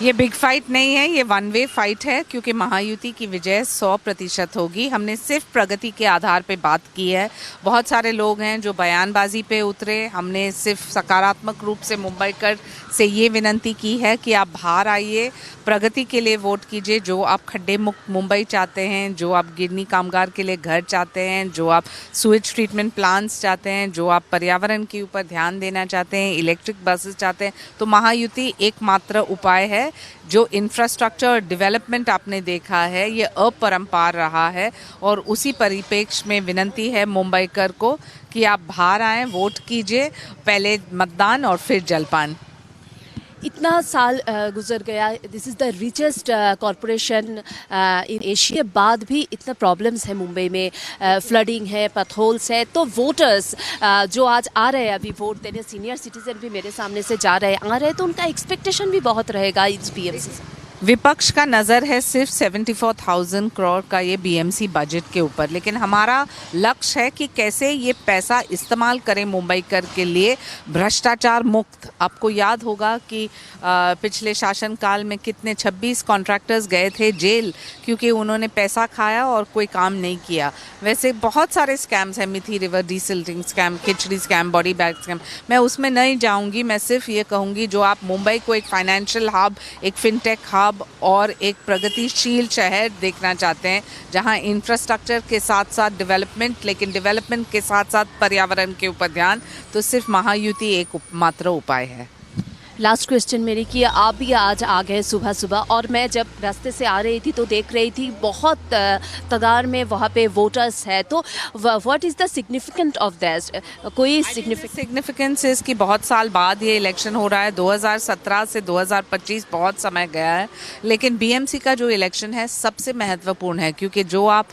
ये बिग फाइट नहीं है, ये वन वे फाइट है, क्योंकि महायुति की विजय 100% होगी। हमने सिर्फ प्रगति के आधार पे बात की है। बहुत सारे लोग हैं जो बयानबाजी पे उतरे। हमने सिर्फ सकारात्मक रूप से मुंबईकर से ये विनंती की है कि आप बाहर आइए, प्रगति के लिए वोट कीजिए। जो आप खड्डे मुक्त मुंबई चाहते हैं, जो आप गिरनी कामगार के लिए घर चाहते हैं, जो आप सुएज ट्रीटमेंट प्लांट्स चाहते हैं, जो आप पर्यावरण के ऊपर ध्यान देना चाहते हैं, इलेक्ट्रिक बसेस चाहते हैं, तो महायुति एकमात्र उपाय है। जो इंफ्रास्ट्रक्चर डेवलपमेंट आपने देखा है, ये अपरंपार रहा है, और उसी परिप्रेक्ष्य में विनंती है मुंबईकर को कि आप बाहर आएँ, वोट कीजिए, पहले मतदान और फिर जलपान। इतना साल गुजर गया, this is the richest corporation in Asia, बाद भी इतना प्रॉब्लम्स है मुंबई में, फ्लडिंग है, पथहोल्स है, तो वोटर्स जो आज आ रहे हैं अभी वोट देने, सीनियर सिटीजन भी मेरे सामने से जा रहे हैं, आ रहे हैं, तो उनका एक्सपेक्टेशन भी बहुत रहेगा इस बीएमसी से। विपक्ष का नज़र है सिर्फ 74,000 करोड़ का ये बीएमसी बजट के ऊपर, लेकिन हमारा लक्ष्य है कि कैसे ये पैसा इस्तेमाल करें मुंबईकर के लिए भ्रष्टाचार मुक्त। आपको याद होगा कि पिछले शासनकाल में कितने 26 कॉन्ट्रैक्टर्स गए थे जेल, क्योंकि उन्होंने पैसा खाया और कोई काम नहीं किया। वैसे बहुत सारे स्कैम्स हैं, मिथी रिवर डीसिल्टिंग स्कैम, खिचड़ी स्कैम, बॉडी बैग स्कैम, मैं उसमें नहीं जाऊँगी। मैं सिर्फ ये कहूँगी, जो आप मुंबई को एक फाइनेंशियल हब, एक फिनटेक हब और एक प्रगतिशील शहर देखना चाहते हैं, जहां इंफ्रास्ट्रक्चर के साथ साथ डेवलपमेंट, लेकिन डेवलपमेंट के साथ साथ पर्यावरण के ऊपर ध्यान, तो सिर्फ महायुति एक मात्र उपाय है। लास्ट क्वेश्चन मेरी कि आप भी आज आ गए सुबह सुबह, और मैं जब रास्ते से आ रही थी तो देख रही थी बहुत तादाद में वहाँ पे वोटर्स है, तो what is the significant of that? कोई सिग्निफिकेंस है इसकी, बहुत साल बाद ये इलेक्शन हो रहा है, 2017 से 2025 बहुत समय गया है, लेकिन बीएमसी का जो इलेक्शन है सबसे महत्वपूर्ण है, क्योंकि जो आप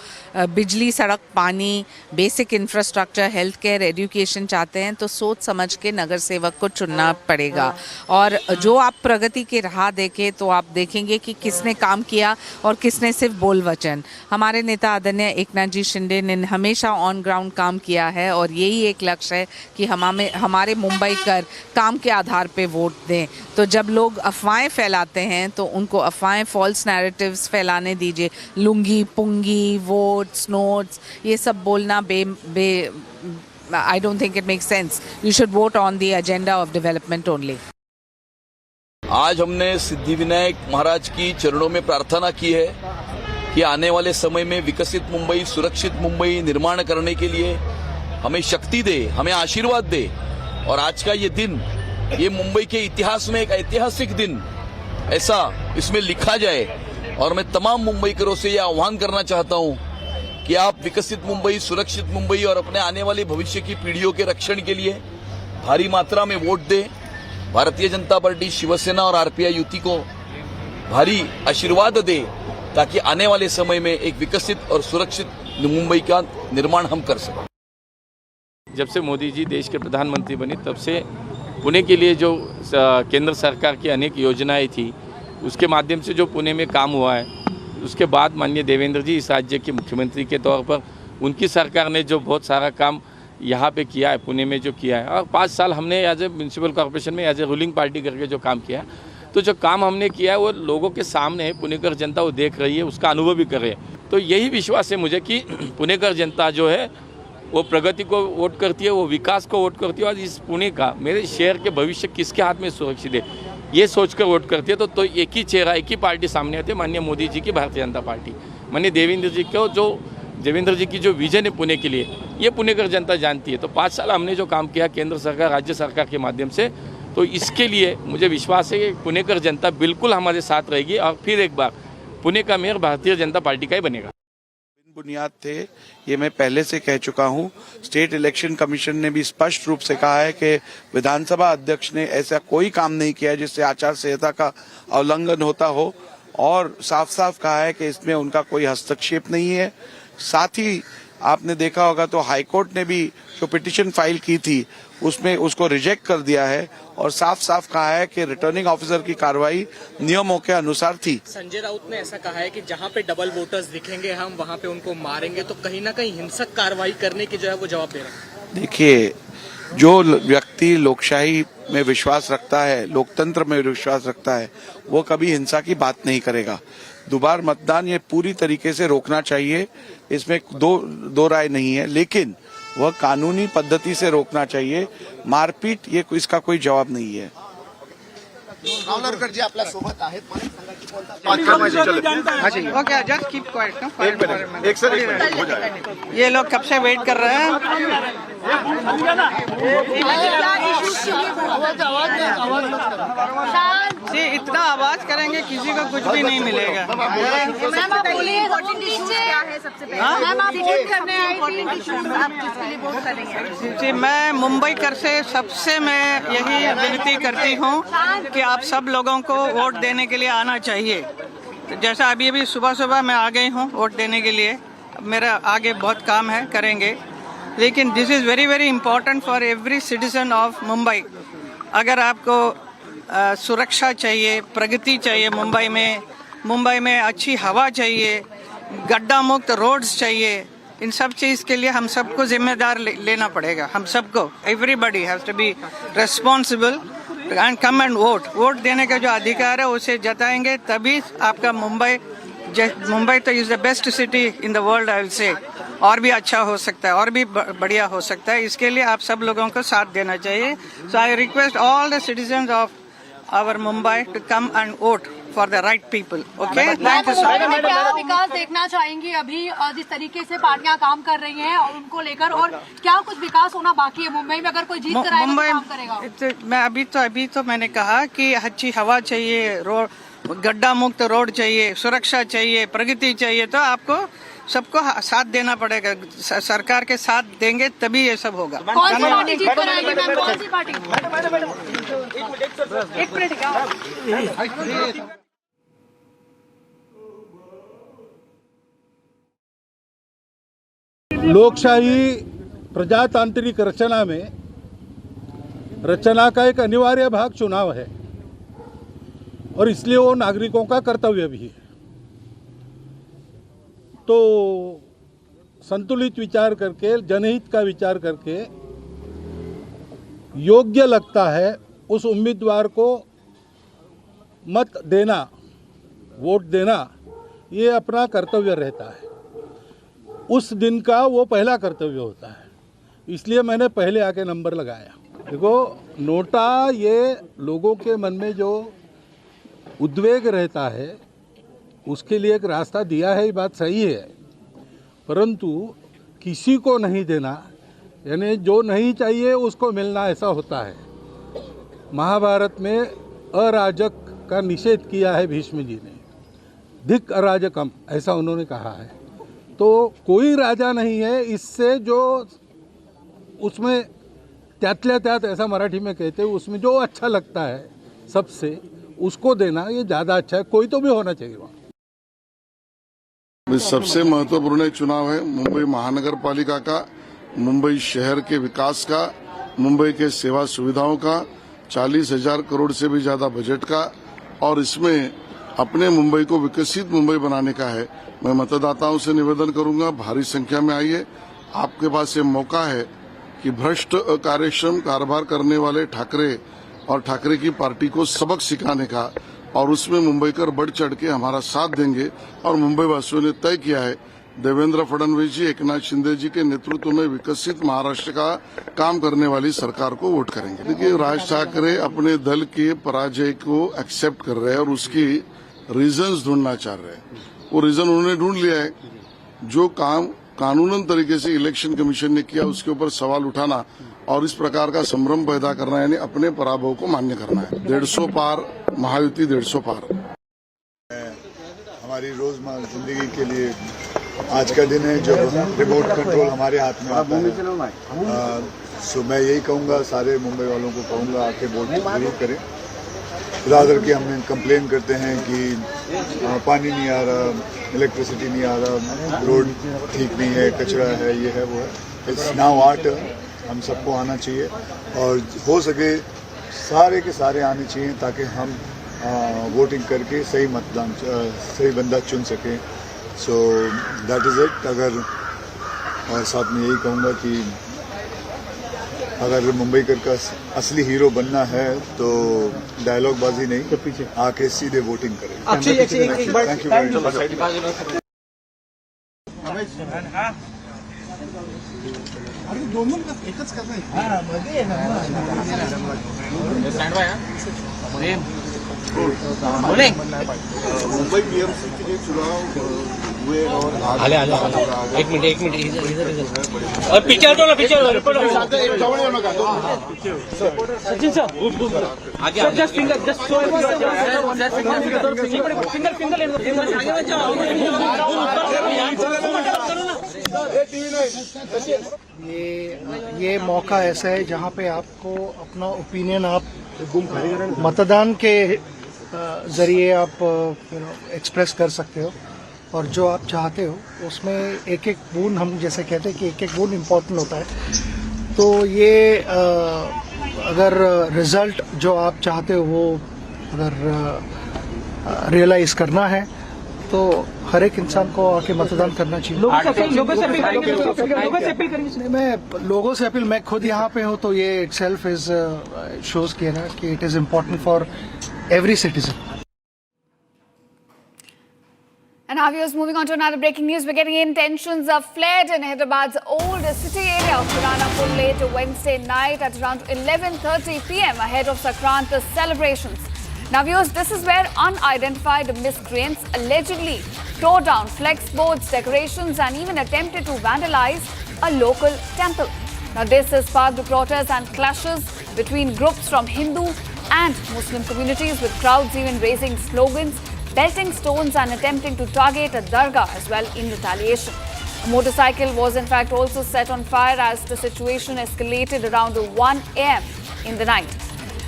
बिजली, सड़क, पानी, basic infrastructure, health care, education चाहते हैं तो सोच समझ के नगर सेवक को चुनना पड़ेगा। और जो आप प्रगति की राह देखें तो आप देखेंगे कि किसने काम किया और किसने सिर्फ बोल वचन। हमारे नेता आदरणीय एकनाथ जी शिंदे ने हमेशा ऑन ग्राउंड काम किया है, और यही एक लक्ष्य है कि हमारे मुंबई कर काम के आधार पे वोट दें। तो जब लोग अफवाहें फैलाते हैं तो उनको अफवाहें, फॉल्स नैरेटिव्स फैलाने दीजिए। लुंगी, पुंगी, वोट्स, नोट्स, ये सब बोलना I don't think it makes sense. You should vote on the agenda of development only. आज हमने सिद्धिविनायक महाराज की चरणों में प्रार्थना की है कि आने वाले समय में विकसित मुंबई, सुरक्षित मुंबई निर्माण करने के लिए हमें शक्ति दे, हमें आशीर्वाद दे। और आज का ये दिन, ये मुंबई के इतिहास में एक ऐतिहासिक दिन ऐसा इसमें लिखा जाए। और मैं तमाम मुंबईकरों से यह आह्वान करना चाहता हूं कि आप विकसित मुंबई, सुरक्षित मुंबई और अपने आने वाले भविष्य की पीढ़ियों के रक्षण के लिए भारी मात्रा में वोट दें। भारतीय जनता पार्टी, शिवसेना और आरपीआई युति को भारी आशीर्वाद दे, ताकि आने वाले समय में एक विकसित और सुरक्षित मुंबई का निर्माण हम कर सकें। जब से मोदी जी देश के प्रधानमंत्री बने तब से पुणे के लिए जो केंद्र सरकार की अनेक योजनाएं थी, उसके माध्यम से जो पुणे में काम हुआ है, उसके बाद माननीय देवेंद्र जी इस राज्य के मुख्यमंत्री के तौर पर उनकी सरकार ने जो बहुत सारा काम यहाँ पे किया है, पुणे में जो किया है, और 5 साल हमने एज ए म्यूनसिपल कॉर्पोरेशन में एज ए रूलिंग पार्टी करके जो काम किया है, तो जो काम हमने किया है वो लोगों के सामने है, पुणेकर जनता वो देख रही है, उसका अनुभव भी कर रही है। तो यही विश्वास है मुझे कि पुणेकर जनता जो है वो प्रगति को वोट करती है, वो विकास को वोट करती है, और इस पुणे का, मेरे शहर के भविष्य किसके हाथ में सुरक्षित है, ये सोचकर वोट करती है। तो एक ही चेहरा, एक ही पार्टी सामने आती है, माननीय मोदी जी की भारतीय जनता पार्टी। माननीय देवेंद्र जी की जो विजन है पुणे के लिए, ये पुणेकर जनता जानती है। तो 5 साल हमने जो काम किया केंद्र सरकार, राज्य सरकार के माध्यम से, तो इसके लिए मुझे विश्वास है कि पुणेकर जनता बिल्कुल हमारे साथ रहेगी, और फिर एक बार पुणे का मेयर भारतीय जनता पार्टी का ही बनेगा। बुनियाद थे, ये मैं पहले से कह चुका हूं। स्टेट इलेक्शन कमीशन ने भी स्पष्ट रूप से कहा है कि विधानसभा अध्यक्ष ने ऐसा कोई काम नहीं किया है जिससे आचार संहिता का उल्लंघन होता हो, और साफ साफ कहा है कि इसमें उनका कोई हस्तक्षेप नहीं है। साथ ही आपने देखा होगा तो हाईकोर्ट ने भी जो पिटीशन फाइल की थी उसमें उसको रिजेक्ट कर दिया है, और साफ साफ कहा है कि रिटर्निंग ऑफिसर की कार्रवाई नियमों के अनुसार थी। संजय राउत ने ऐसा कहा है कि जहां पे डबल वोटर्स दिखेंगे हम वहां पे उनको मारेंगे, तो कहीं ना कहीं हिंसक कार्रवाई करने की जो है वो जवाब दे रहे हैं। देखिए, जो व्यक्ति लोकशाही में विश्वास रखता है, लोकतंत्र में विश्वास रखता है, वो कभी हिंसा की बात नहीं करेगा। दोबारा मतदान ये पूरी तरीके से रोकना चाहिए, इसमें दो राय नहीं है, लेकिन वह कानूनी पद्धति से रोकना चाहिए। मारपीट ये इसका कोई जवाब नहीं है। रावलकर जी आपल्या सोबत आहेत, ओके, जस्ट कीप क्वाइट। ये लोग कब से वेट कर रहे हैं? इतना आवाज करेंगे किसी को कुछ भी नहीं मिलेगा। मैम आप बोलिए वोटिंग इश्यूज क्या है सबसे पहले? मैम आप वोट करने आई थी, इश्यूज आप किसके लिए वोट करेंगे? जी, मैं मुंबई कर से सबसे मैं यही विनती करती हूँ कि आप सब लोगों को वोट देने के लिए आना चाहिए। तो जैसा अभी सुबह सुबह मैं आ गई हूँ वोट देने के लिए, मेरा आगे बहुत काम है, करेंगे, लेकिन this is very very important for every citizen of Mumbai. अगर आपको सुरक्षा चाहिए, प्रगति चाहिए मुंबई में अच्छी हवा चाहिए, गड्ढा मुक्त रोड्स चाहिए, इन सब चीज़ के लिए हम सबको जिम्मेदार लेना पड़ेगा। हम सबको, everybody has to be responsible and come and vote देने का जो अधिकार है उसे जताएंगे, तभी आपका मुंबई तो is the best city in the world, I will say, और भी अच्छा हो सकता है, और भी बढ़िया हो सकता है। इसके लिए आप सब लोगों को साथ देना चाहिए। So I request all the citizens of our Mumbai to come and vote for the right people. Okay? Thank you so much. क्या विकास देखना चाहेंगी अभी जिस तरीके से पार्टियां काम कर रही हैं और उनको लेकर, और क्या कुछ विकास होना बाकी है मुंबई में? अगर कोई जीत कर आएगा तो काम करेगा? मैं अभी तो मैंने कहा कि अच्छी हवा चाहिए, रोड गड्ढा मुक्त रोड चाहिए, सुरक्षा चाहिए, प्रगति चाहिए, तो आपको सबको साथ देना पड़ेगा। सरकार के साथ देंगे तभी ये सब होगा। कौन सी पार्टी जीत कर आएगी मैम? कौन सी पार्टी? एक मिनट क्या? लोकशाही प्रजातांत्रिक रचना में रचना का एक अनिवार्य भाग चुनाव है और इसलिए वो नागरिकों का कर्तव्य भी है। तो संतुलित विचार करके, जनहित का विचार करके योग्य लगता है उस उम्मीदवार को मत देना, वोट देना, ये अपना कर्तव्य रहता है। उस दिन का वो पहला कर्तव्य होता है, इसलिए मैंने पहले आके नंबर लगाया। देखो, नोटा ये लोगों के मन में जो उद्वेग रहता है उसके लिए एक रास्ता दिया है, ये बात सही है, परंतु किसी को नहीं देना, यानी जो नहीं चाहिए उसको मिलना, ऐसा होता है। महाभारत में अराजक का निषेध किया है भीष्म जी ने, धिक अराजकम, ऐसा उन्होंने कहा है। तो कोई राजा नहीं है इससे जो उसमें त्यातल्या त्यात, ऐसा मराठी में कहते हैं, उसमें जो अच्छा लगता है सबसे उसको देना ये ज़्यादा अच्छा है। कोई तो भी होना चाहिए वहाँ। सबसे महत्वपूर्ण चुनाव है मुंबई महानगर पालिका का, मुंबई शहर के विकास का, मुंबई के सेवा सुविधाओं का, 40,000 करोड़ से भी ज्यादा बजट का, और इसमें अपने मुंबई को विकसित मुंबई बनाने का है। मैं मतदाताओं से निवेदन करूंगा, भारी संख्या में आइए। आपके पास ये मौका है कि भ्रष्ट कार्यक्षम कारोबार करने वाले ठाकरे और ठाकरे की पार्टी को सबक सिखाने का, और उसमें मुंबईकर बढ़ चढ़ के हमारा साथ देंगे। और मुंबई वासियों ने तय किया है, देवेंद्र फडणवीस जी, एकनाथ शिंदे जी के नेतृत्व में विकसित महाराष्ट्र का काम करने वाली सरकार को वोट करेंगे। देखिए, राज ठाकरे अपने दल के पराजय को एक्सेप्ट कर रहे हैं और उसकी रीजंस ढूंढना चाह रहे हैं। वो रीजन उन्होंने ढूंढ लिया है। जो काम कानूनन तरीके से इलेक्शन कमीशन ने किया उसके ऊपर सवाल उठाना और इस प्रकार का संभ्रम पैदा करना, यानी अपने पराभव को मान्य करना है। 150 पार, महायुति 150 पार। हमारी रोजमर्रा जिंदगी के लिए आज का दिन है जब रिमोट कंट्रोल हमारे हाथ में आता है। सो मैं यही कहूँगा, सारे मुंबई वालों को कहूँगा, आके वोट जरूर करें। रादर कि हम कंप्लेन करते हैं कि पानी नहीं आ रहा, इलेक्ट्रिसिटी नहीं आ रहा, रोड ठीक नहीं है, कचरा है, ये है, वो है। इट्स नाउ आवर टर्न, हम सबको आना चाहिए और हो सके सारे के सारे आने चाहिए ताकि हम वोटिंग करके सही मतदान, सही बंदा चुन सकें। So that is it. अगर और साथ में यही कहूँगा कि अगर मुंबईकर का असली हीरो बनना है तो डायलॉग बाजी नहीं, तो पीछे आके सीधे वोटिंग करें। Thank you very much. दोनों का एकच करना है। हां, मध्ये आहे ना। स्टँड बाय बोले मुंबई बीएमसी के लिए चुनाव हुए और आले एक मिनट इधर और पीछे हटो ना, पीछे जवळ येऊ नका। सचिन सर आगे जस्ट फिंगर जस्ट ये मौका ऐसा है जहाँ पे आपको अपना ओपिनियन आप मतदान के ज़रिए आप एक्सप्रेस कर सकते हो और जो आप चाहते हो उसमें एक एक बूंद, हम जैसे कहते हैं कि एक एक बूंद इम्पोर्टेंट होता है। तो ये अगर रिज़ल्ट जो आप चाहते हो वो अगर रियलाइज़ करना है तो हर एक इंसान को आके मतदान करना चाहिए। लोगों से अपील मैं खुद यहाँ पे हूँ तो ये इटसेल्फ इज शोज किया ना कि it is important for every citizen. And now viewers, moving on to another breaking news. We're getting in. Tensions are flared in Hyderabad's old city area of Purana Pul late Wednesday night at around 11:30 p.m. ahead of Sankrant celebrations. Now viewers, this is where unidentified miscreants allegedly tore down flex boards, decorations and even attempted to vandalize a local temple. Now this has sparked protests and clashes between groups from Hindu and Muslim communities, with crowds even raising slogans, belting stones and attempting to target a dargah as well in retaliation. A motorcycle was in fact also set on fire as the situation escalated around 1 a.m. in the night.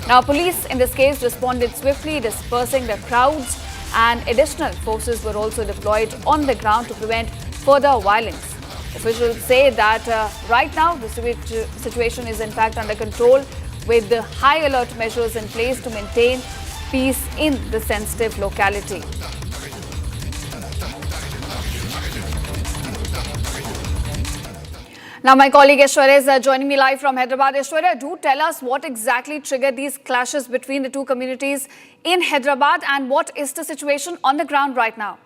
Now police in this case responded swiftly, dispersing the crowds, and additional forces were also deployed on the ground to prevent further violence. Officials say that right now the situation is in fact under control, with the high alert measures in place to maintain peace in the sensitive locality. Now my colleague Aishwarya is joining me live from Hyderabad. Aishwarya, do tell us what exactly triggered these clashes between the two communities in Hyderabad, and what is the situation on the ground right now?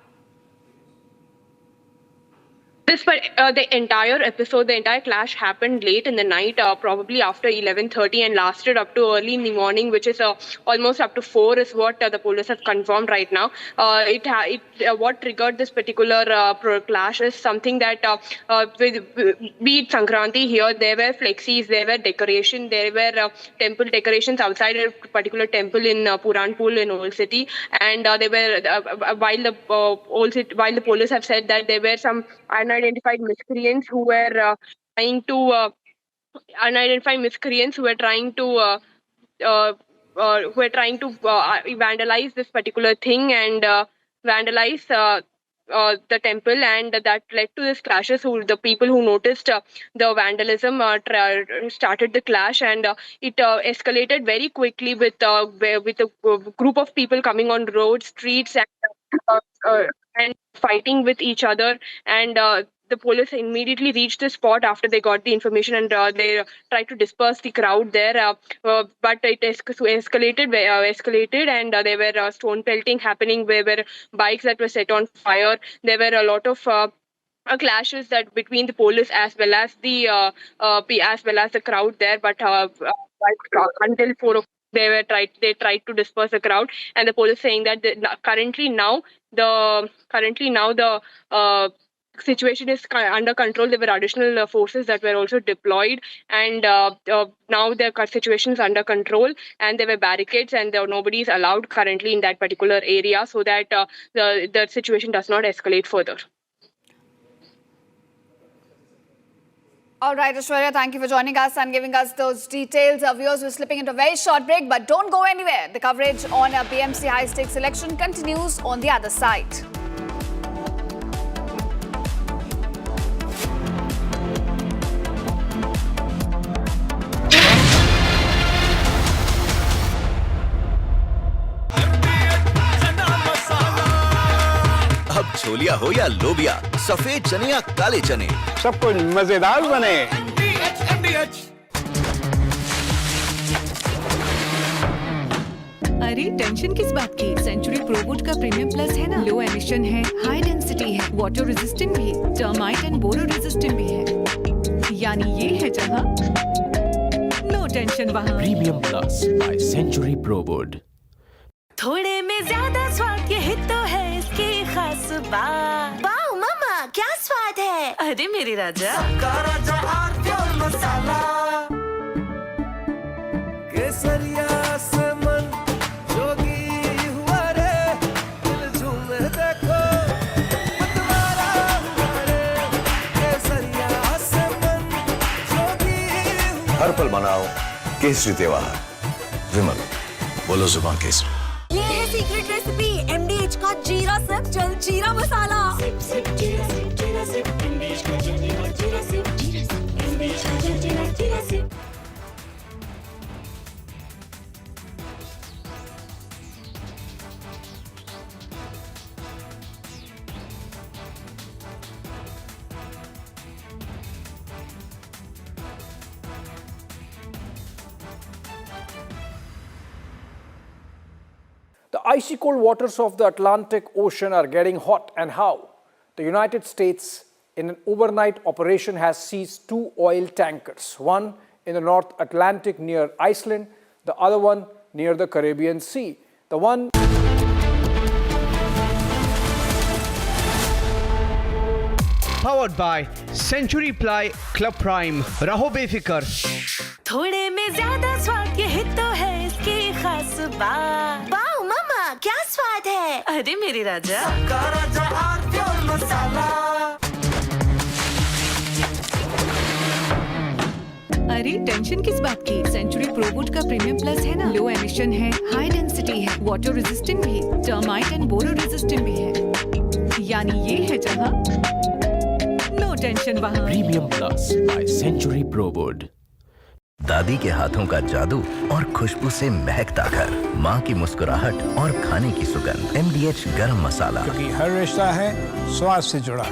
The entire episode, the entire clash happened late in the night, probably after 11:30, and lasted up to early in the morning, which is almost up to 4 is what the police have confirmed right now. What triggered this particular clash is something that be it Sankranti here, there were flexis, there were decoration, there were temple decorations outside a particular temple in Puranpur in Old City, and they were while the police have said that there were some unidentified miscreants who were trying to vandalize this particular thing and vandalize the temple, and that led to this clashes. The people who noticed the vandalism started the clash, and it escalated very quickly with a group of people coming on roads, streets, and fighting with each other. And the police immediately reached the spot after they got the information, and they tried to disperse the crowd there. But it escalated, and there were stone pelting happening. There were bikes that were set on fire. There were a lot of clashes that between the police as well as the crowd there. But until 4 o'clock, they tried to disperse the crowd, and the police saying that currently now the situation is under control. There were additional forces that were also deployed, and now the situation is under control, and there were barricades, and nobody is allowed currently in that particular area, so that the situation does not escalate further. All right, Aishwarya, thank you for joining us and giving us those details. Our viewers, we're slipping into a very short break, but don't go anywhere. The coverage on a BMC high-stakes election continues on the other side. अब छोलिया हो या लोबिया, सफेद चने या काले चने, सब कुछ मजेदार बने। अरे टेंशन किस बात की? सेंचुरी प्रोवुड का प्रीमियम प्लस है ना, लो एमिशन है, हाई डेंसिटी है, वाटर रेजिस्टेंट भी, टर्माइट एंड बोरो रेजिस्टेंट भी है। यानी ये है जहां नो टेंशन वहां। Premium plus by Century Prowood. थोड़े में ज्यादा स्वाद, यही तो है इसकी खास बात। वाओ मामा, क्या स्वाद है? अरे मेरे राजा, राजा और मसाला, केसरिया से मन जोगी हुआ रे, दिल झूमे देखो मतवारा हुआ रे, केसरिया से मन जोगी हुआ। हर पल मनाओ केसरी त्योहार। विमल, बोलो जुबान केसरी। ये है सीक्रेट रेसिपी MDH का जीरा सिप जल जीरा मसाला। सिप सिप जीरा सिप जीरा सिप MDH का जल जीरा सिप MDH का जल जीरा SIP. The icy cold waters of the Atlantic Ocean are getting hot, and how? The United States, in an overnight operation, has seized 2 oil tankers, one in the North Atlantic near Iceland, the other one near the Caribbean Sea. The one Powered by Century Ply Club Prime. रहो बेफिक्र. थोड़े में ज्यादा स्वाद ये तो है इसकी खास बात. वाओ मामा क्या स्वाद है. अरे मेरे राजा मसाला. अरे टेंशन किस बात की. सेंचुरी प्रोवुड का प्रीमियम प्लस है ना. लो एमिशन है, हाई डेंसिटी है, वाटर रेजिस्टेंट भी, टर्माइट एंड बोरो रेजिस्टेंट भी है. यानी ये है जहां नो टेंशन वहां. Premium plus by Century Prowood. दादी के हाथों का जादू और खुशबू से महकता घर, माँ की मुस्कुराहट और खाने की सुगंध. MDH गरम मसाला, क्योंकि हर रिश्ता है स्वाद से जुड़ा.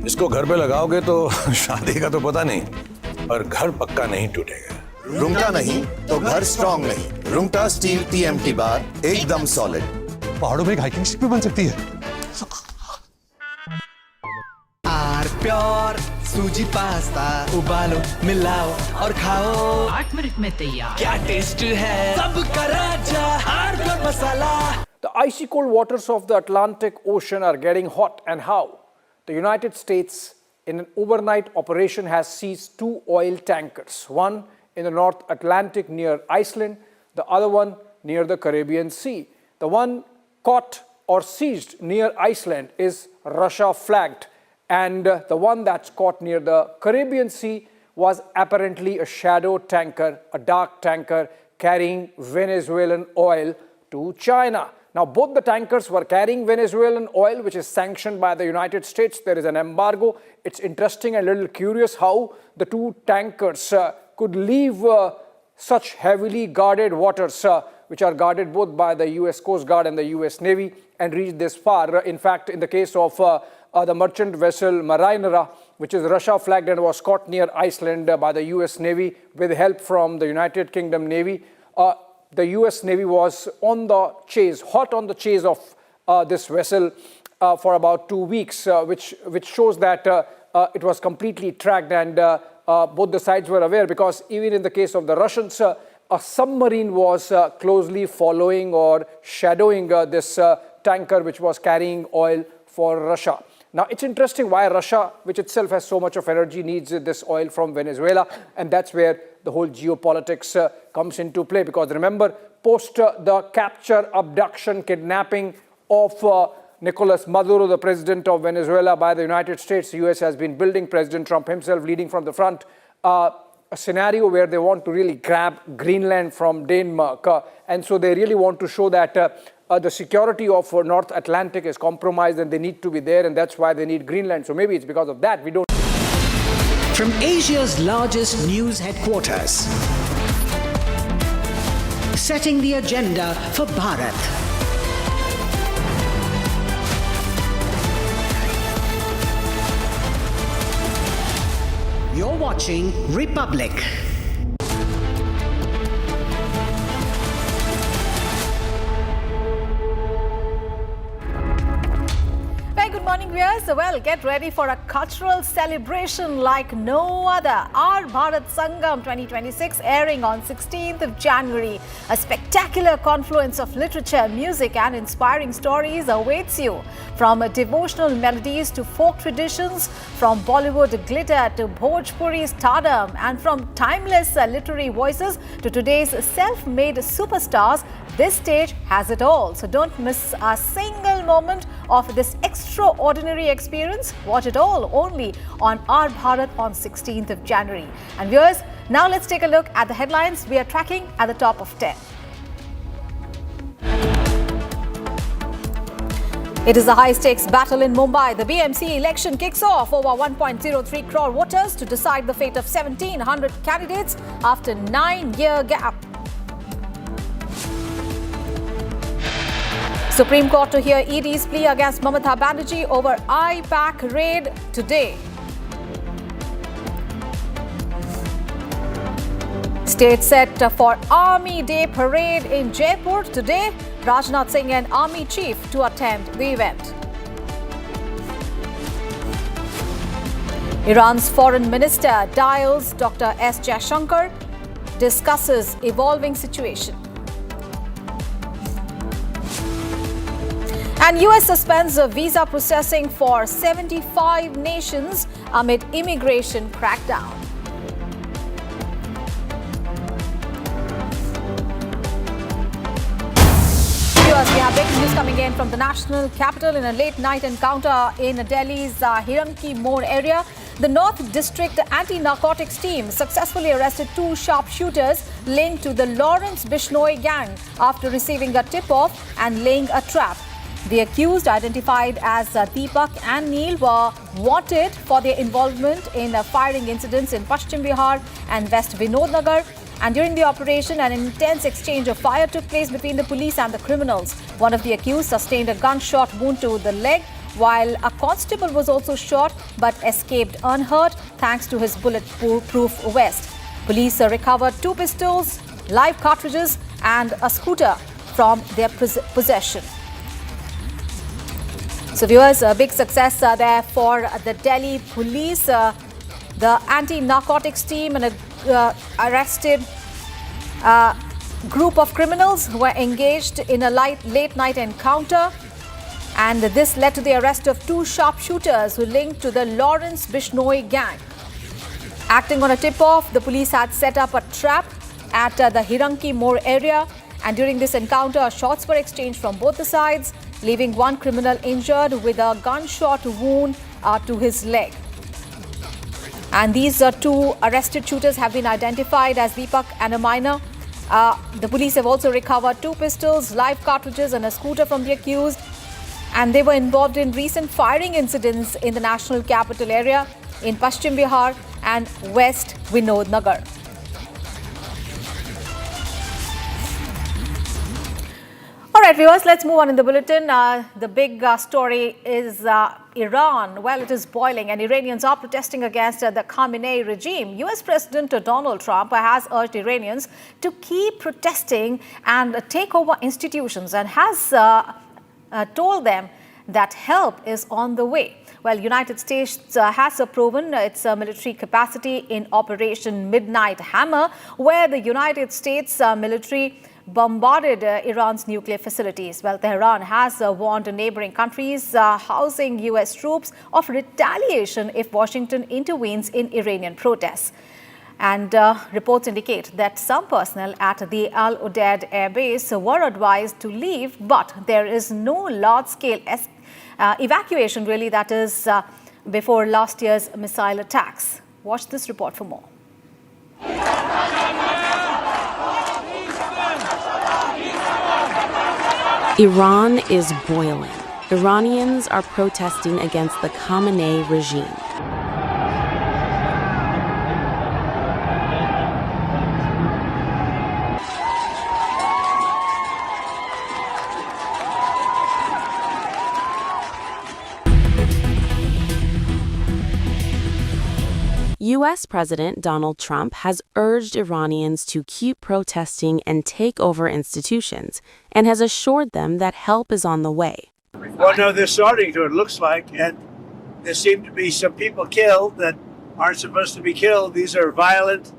इसको घर पे लगाओगे तो शादी का तो पता नहीं, पर घर पक्का नहीं टूटेगा. रुंगटा नहीं तो घर स्ट्रॉन्ग नहीं. रुंगटा स्टील TMT बार एकदम सॉलिड. पहाड़ों में एक हाइकिंग शिप भी बन सकती है. प्योर सूजी पास्ता उबालो, मिलाओ और खाओ. 8 मिनट में तैयार. क्या टेस्ट है सबका राजा R masala. The icy cold waters of the Atlantic Ocean are getting hot, and how? The United States, in an overnight operation, has seized 2 oil tankers, one in the North Atlantic near Iceland, the other one near the Caribbean Sea. The one caught or seized near Iceland is Russia flagged, and the one that's caught near the Caribbean Sea was apparently a shadow tanker, a dark tanker carrying Venezuelan oil to China. Now, both the tankers were carrying Venezuelan oil, which is sanctioned by the United States. There is an embargo. It's interesting and a little curious how the 2 tankers could leave such heavily guarded waters, which are guarded both by the US Coast Guard and the US Navy, and reach this far. In fact, in the case of the merchant vessel Marinera, which is Russia flagged and was caught near Iceland by the US Navy with help from the United Kingdom Navy. The US Navy was on the chase, hot on the chase of this vessel for about 2 weeks, which shows that it was completely tracked, and both the sides were aware, because even in the case of the Russians, a submarine was closely following or shadowing this tanker which was carrying oil for Russia. Now, it's interesting why Russia, which itself has so much of energy, needs this oil from Venezuela, and that's where the whole geopolitics comes into play. Because remember, post the capture, abduction, kidnapping of Nicolas Maduro, the president of Venezuela, by the United States, the US has been building, President Trump himself leading from the front, a scenario where they want to really grab Greenland from Denmark. And so they really want to show that the security of North Atlantic is compromised and they need to be there, and that's why they need Greenland. So maybe it's because of that we don't. From Asia's largest news headquarters, setting the agenda for Bharat. You're watching Republic. Good morning, viewers. Well, get ready for a cultural celebration like no other. Our Bharat Sangam 2026 airing on 16th of January. A spectacular confluence of literature, music and inspiring stories awaits you. From devotional melodies to folk traditions, from Bollywood glitter to Bhojpuri stardom, and from timeless literary voices to today's self-made superstars, this stage has it all. So don't miss a single moment of this extraordinary experience. Watch it all only on Our Bharat on 16th of January. And viewers, now let's take a look at the headlines we are tracking at the top of 10. It is a high-stakes battle in Mumbai. The BMC election kicks off. Over 1.03 crore voters to decide the fate of 1,700 candidates after 9-year gap. Supreme Court to hear ED's plea against Mamata Banerjee over IPAC raid today. State set for Army Day parade in Jaipur today. Rajnath Singh and Army Chief to attend the event. Iran's Foreign Minister dials Dr. S. Jaishankar, discusses evolving situation. And US suspends visa processing for 75 nations amid immigration crackdown. We have breaking news coming in from the national capital. In a late-night encounter in Delhi's Hiranki More area, the North District Anti-Narcotics team successfully arrested two sharpshooters linked to the Lawrence Bishnoi gang after receiving a tip-off and laying a trap. The accused, identified as Deepak and Neil, were wanted for their involvement in firing incidents in Paschim Bihar and West Vinod Nagar. And during the operation, an intense exchange of fire took place between the police and the criminals. One of the accused sustained a gunshot wound to the leg, while a constable was also shot but escaped unhurt thanks to his bulletproof vest. Police recovered 2 pistols, live cartridges and a scooter from their possession. So viewers, a big success there for the Delhi police. The anti-narcotics team and arrested group of criminals who were engaged in a late-night encounter. And this led to the arrest of 2 sharpshooters who linked to the Lawrence Bishnoi gang. Acting on a tip-off, the police had set up a trap at the Hiranki More area. And during this encounter, shots were exchanged from both the sides, leaving one criminal injured with a gunshot wound to his leg. And these 2 arrested shooters have been identified as Deepak and a minor. The police have also recovered 2 pistols, live cartridges and a scooter from the accused. And they were involved in recent firing incidents in the national capital area, in Paschim Bihar and West Vinod Nagar. All right, viewers, let's move on in the bulletin. The big story is Iran. Well, it is boiling and Iranians are protesting against the Khamenei regime. US President Donald Trump has urged Iranians to keep protesting and take over institutions and has told them that help is on the way. Well, United States has proven its military capacity in Operation Midnight Hammer, where the United States military bombarded Iran's nuclear facilities. Well, Tehran has warned neighboring countries housing US troops of retaliation if Washington intervenes in Iranian protests. And reports indicate that some personnel at the Al Udeid Air Base were advised to leave, but there is no large-scale evacuation, really, that is before last year's missile attacks. Watch this report for more. Iran is boiling. Iranians are protesting against the Khamenei regime. U.S. President Donald Trump has urged Iranians to keep protesting and take over institutions, and has assured them that help is on the way. Well, no, they're starting to, it looks like, and there seem to be some people killed that aren't supposed to be killed. These are violent,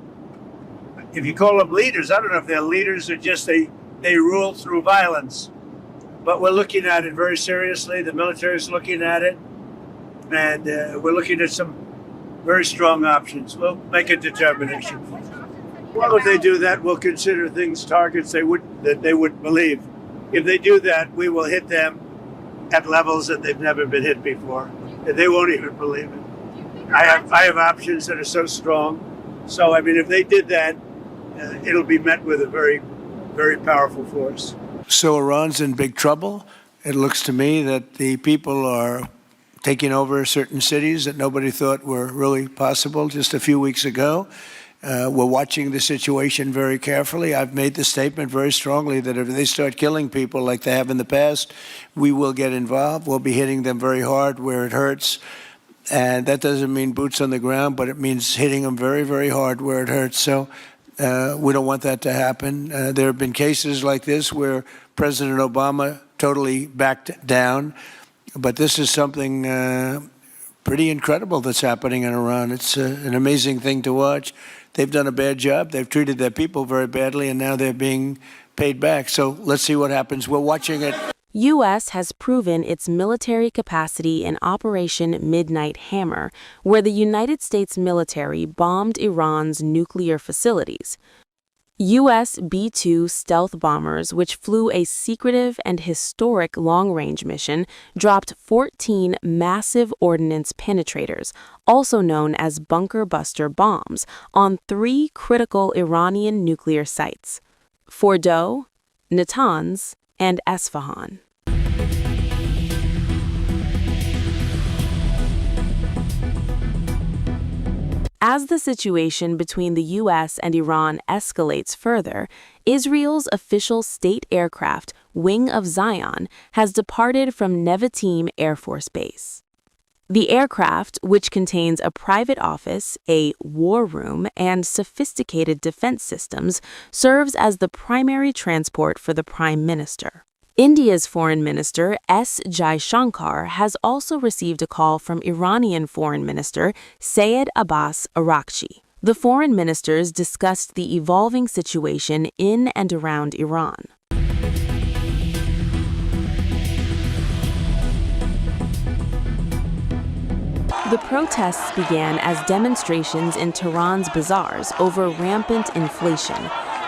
if you call them leaders, I don't know if they're leaders or just they rule through violence. But we're looking at it very seriously. The military is looking at it, and we're looking at some very strong options. We'll make a determination. Well, if they do that, we'll consider things targets that they wouldn't believe. If they do that, we will hit them at levels that they've never been hit before. And they won't even believe it. I have options that are so strong. So, I mean, if they did that, it'll be met with a very, very powerful force. So Iran's in big trouble. It looks to me that the people are taking over certain cities that nobody thought were really possible just a few weeks ago. We're watching the situation very carefully. I've made the statement very strongly that if they start killing people like they have in the past, we will get involved. We'll be hitting them very hard where it hurts. And that doesn't mean boots on the ground, but it means hitting them very, very hard where it hurts. So we don't want that to happen. There have been cases like this where President Obama totally backed down. But this is something pretty incredible that's happening in Iran. It's an amazing thing to watch. They've done a bad job. They've treated their people very badly, and now they're being paid back. So let's see what happens. We're watching it. U.S. has proven its military capacity in Operation Midnight Hammer, where the United States military bombed Iran's nuclear facilities. U.S. B-2 stealth bombers, which flew a secretive and historic long-range mission, dropped 14 massive ordnance penetrators, also known as bunker buster bombs, on 3 critical Iranian nuclear sites: Fordow, Natanz, and Esfahan. As the situation between the U.S. and Iran escalates further, Israel's official state aircraft, Wing of Zion, has departed from Nevatim Air Force Base. The aircraft, which contains a private office, a war room, and sophisticated defense systems, serves as the primary transport for the Prime Minister. India's Foreign Minister S. Jaishankar has also received a call from Iranian Foreign Minister Sayed Abbas Araghchi. The foreign ministers discussed the evolving situation in and around Iran. The protests began as demonstrations in Tehran's bazaars over rampant inflation.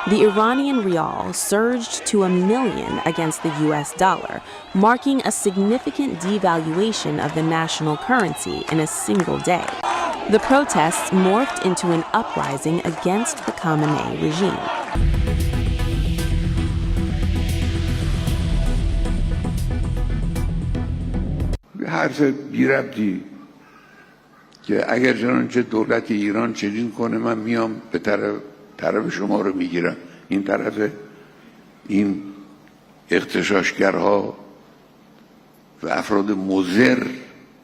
The Iranian rial surged to $1 million against the US dollar, marking a significant devaluation of the national currency in a single day. The protests morphed into an uprising against the Khamenei regime. حرف بی‌ربطی که اگر چنانچه دولت ایران چنین کنه من میام به طرف شما رو میگیرم این طرف این اغتشاشگرها و افراد مضر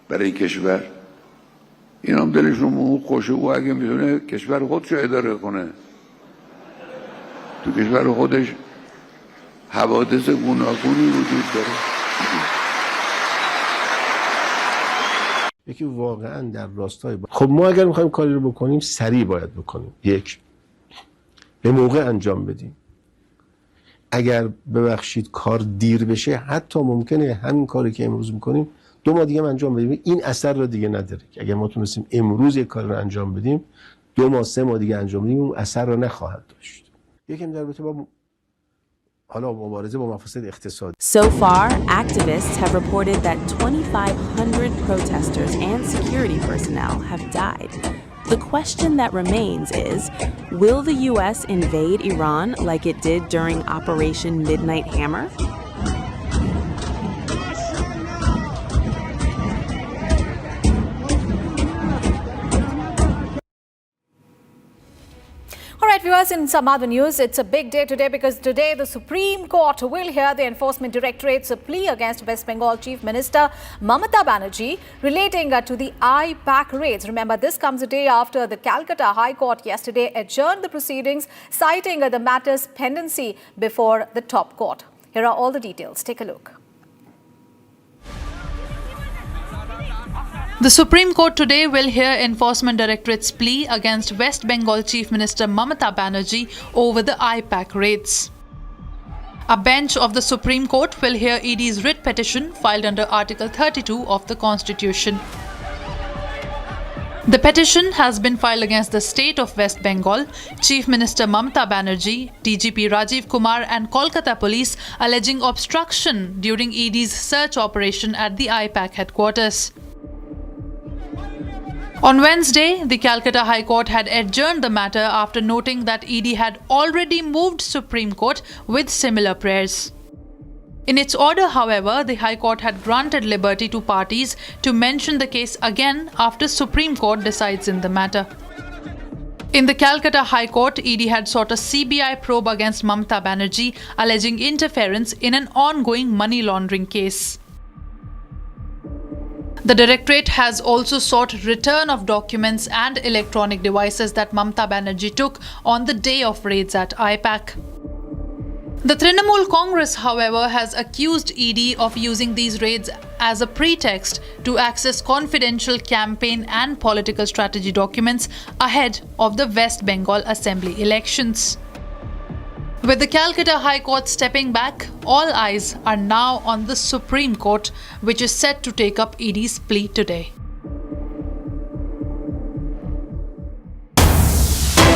برای کشور این هم دلشون خوشه و اگه میتونه کشور خودش رو اداره کنه تو کشور خودش حوادث گوناگونی وجود داره. یکی واقعا در راستای خب ما اگر میخوایم کاری رو بکنیم سریع باید بکنیم. یک، به موقع انجام بدیم. اگر ببخشید کار دیر بشه حتی ممکنه همین کاری که امروز میکنیم 2 ماه دیگه انجام بدیم این اثر رو دیگه نداره. اگر ما تونستیم امروز یک کار رو انجام بدیم 2 ماه 3 ماه دیگه انجام بدیم اون اثر رو نخواهد داشت. یکم در رابطه با حالا مبارزه با مفاسد اقتصادی. So far, activists have reported that 2,500 protesters and security personnel have died. The question that remains is, will the U.S. invade Iran like it did during Operation Midnight Hammer? All right, viewers, in some other news, it's a big day today because today the Supreme Court will hear the Enforcement Directorate's plea against West Bengal Chief Minister Mamata Banerjee relating to the IPAC raids. Remember, this comes a day after the Calcutta High Court yesterday adjourned the proceedings, citing the matter's pendency before the top court. Here are all the details. Take a look. The Supreme Court today will hear Enforcement Directorate's plea against West Bengal Chief Minister Mamata Banerjee over the IPAC raids. A bench of the Supreme Court will hear ED's writ petition filed under Article 32 of the Constitution. The petition has been filed against the state of West Bengal, Chief Minister Mamata Banerjee, DGP Rajiv Kumar and Kolkata Police alleging obstruction during ED's search operation at the IPAC headquarters. On Wednesday, the Calcutta High Court had adjourned the matter after noting that ED had already moved Supreme Court with similar prayers. In its order, however, the High Court had granted liberty to parties to mention the case again after Supreme Court decides in the matter. In the Calcutta High Court, ED had sought a CBI probe against Mamata Banerjee, alleging interference in an ongoing money laundering case. The Directorate has also sought return of documents and electronic devices that Mamata Banerjee took on the day of raids at IPAC. The Trinamool Congress, however, has accused ED of using these raids as a pretext to access confidential campaign and political strategy documents ahead of the West Bengal Assembly elections. With the Calcutta High Court stepping back, all eyes are now on the Supreme Court, which is set to take up ED's plea today. We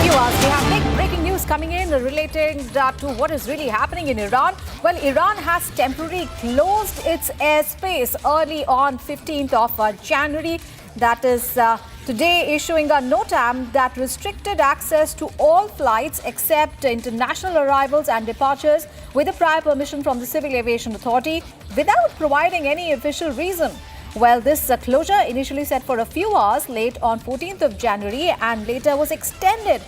have big breaking news coming in relating to what is really happening in Iran. Well, Iran has temporarily closed its airspace early on 15th of January. That is today issuing a NOTAM that restricted access to all flights except international arrivals and departures with a prior permission from the Civil Aviation Authority without providing any official reason. Well, this closure initially set for a few hours late on 14th of January and later was extended.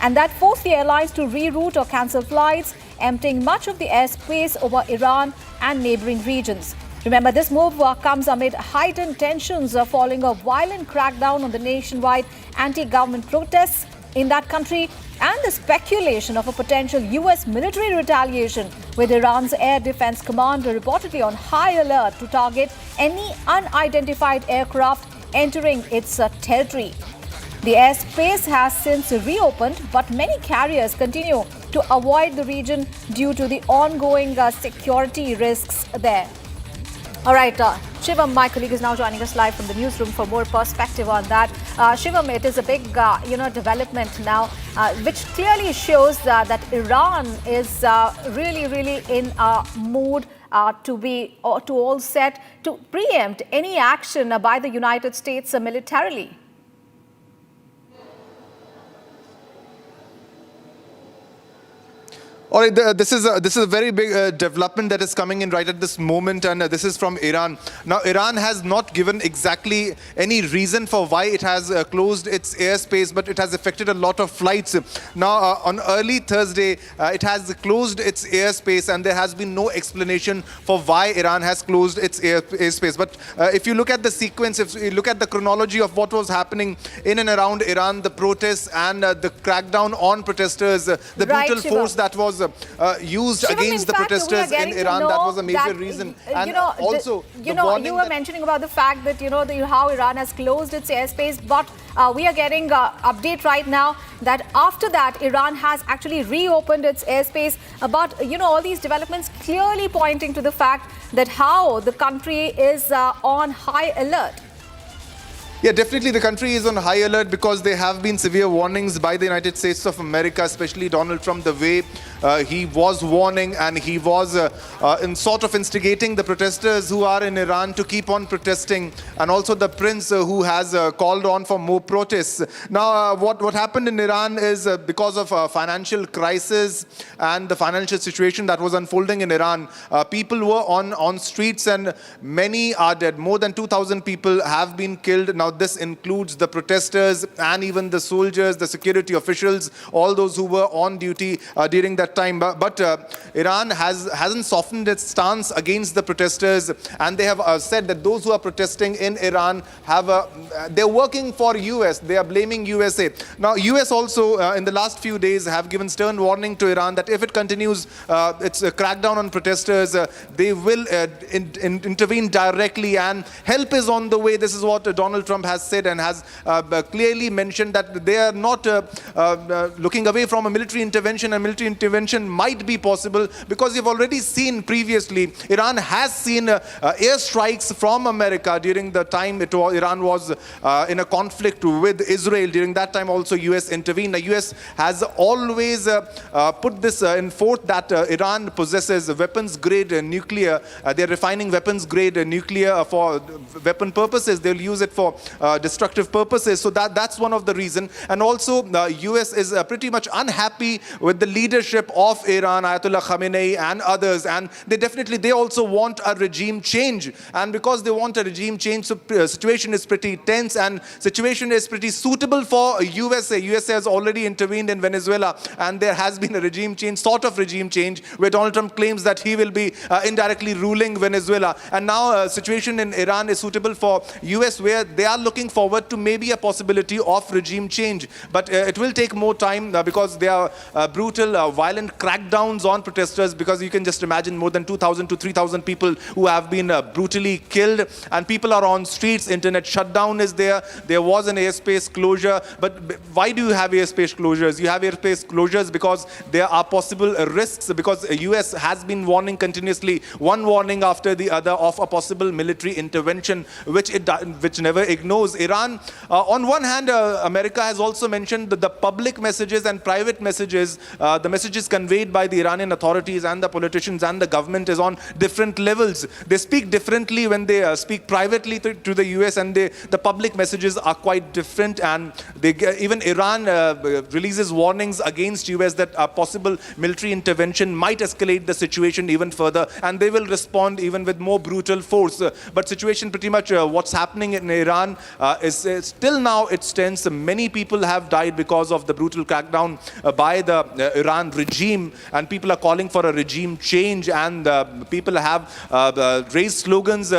And that forced the airlines to reroute or cancel flights, emptying much of the airspace over Iran and neighboring regions. Remember, this move comes amid heightened tensions following a violent crackdown on the nationwide anti-government protests in that country and the speculation of a potential US military retaliation, with Iran's Air Defense Command reportedly on high alert to target any unidentified aircraft entering its territory. The airspace has since reopened, but many carriers continue to avoid the region due to the ongoing security risks there. All right, Shivam, my colleague, is now joining us live from the newsroom for more perspective on that. Shivam, it is a big, development now, which clearly shows that Iran is really in a mood to all set to preempt any action by the United States militarily. All right, this is a very big development that is coming in right at this moment, and this is from Iran. Now, Iran has not given exactly any reason for why it has closed its airspace, but it has affected a lot of flights. Now, on early Thursday, it has closed its airspace, and there has been no explanation for why Iran has closed its airspace. But if you look at the sequence, if you look at the chronology of what was happening in and around Iran, the protests and the crackdown on protesters, the brutal force that was used Shivam, against the protesters in Iran, that was a major reason. And also, you were mentioning about the fact that, how Iran has closed its airspace, but we are getting an update right now that after that, Iran has actually reopened its airspace. But, all these developments clearly pointing to the fact that how the country is on high alert. Yeah, definitely the country is on high alert because there have been severe warnings by the United States of America, especially Donald Trump, the way he was warning and he was sort of instigating the protesters who are in Iran to keep on protesting, and also the prince who has called on for more protests. Now, what happened in Iran is because of a financial crisis and the financial situation that was unfolding in Iran, people were on streets and many are dead. More than 2,000 people have been killed. Now, this includes the protesters and even the soldiers, the security officials, all those who were on duty during that time. But Iran hasn't softened its stance against the protesters, and they have said that those who are protesting in Iran they're working for US. They are blaming USA. Now, US also in the last few days have given stern warning to Iran that if it continues its crackdown on protesters, they will intervene directly, and help is on the way. This is what Donald Trump has said, and has clearly mentioned that they are not looking away from a military intervention. A military intervention might be possible because you've already seen previously, Iran has seen airstrikes from America during the time Iran was in a conflict with Israel. During that time also US intervened. The US has always put this in forth that Iran possesses weapons-grade nuclear. They're refining weapons-grade nuclear for weapon purposes. They'll use it for destructive purposes. So that's one of the reasons. And also the US is pretty much unhappy with the leadership of Iran, Ayatollah Khamenei and others, and they also want a regime change. And because they want a regime change, so situation is pretty tense and situation is pretty suitable for USA. USA has already intervened in Venezuela, and there has been a regime change, sort of regime change, where Donald Trump claims that he will be indirectly ruling Venezuela. And now situation in Iran is suitable for US, where they are looking forward to maybe a possibility of regime change. But it will take more time because they are brutal, violent violent crackdowns on protesters, because you can just imagine more than 2,000 to 3,000 people who have been brutally killed, and people are on streets. Internet shutdown is there. There was an airspace closure. But why do you have airspace closures? You have airspace closures because there are possible risks, because the US has been warning continuously, one warning after the other, of a possible military intervention, which never ignores Iran. On one hand, America has also mentioned that the public messages and private messages, the messages conveyed by the Iranian authorities and the politicians and the government is on different levels. They speak differently when they speak privately to the US, and the public messages are quite different. And even Iran releases warnings against US that a possible military intervention might escalate the situation even further, and they will respond even with more brutal force. But situation pretty much what's happening in Iran is still now it's tense. Many people have died because of the brutal crackdown by the Iran regime, and people are calling for a regime change, and people have raised slogans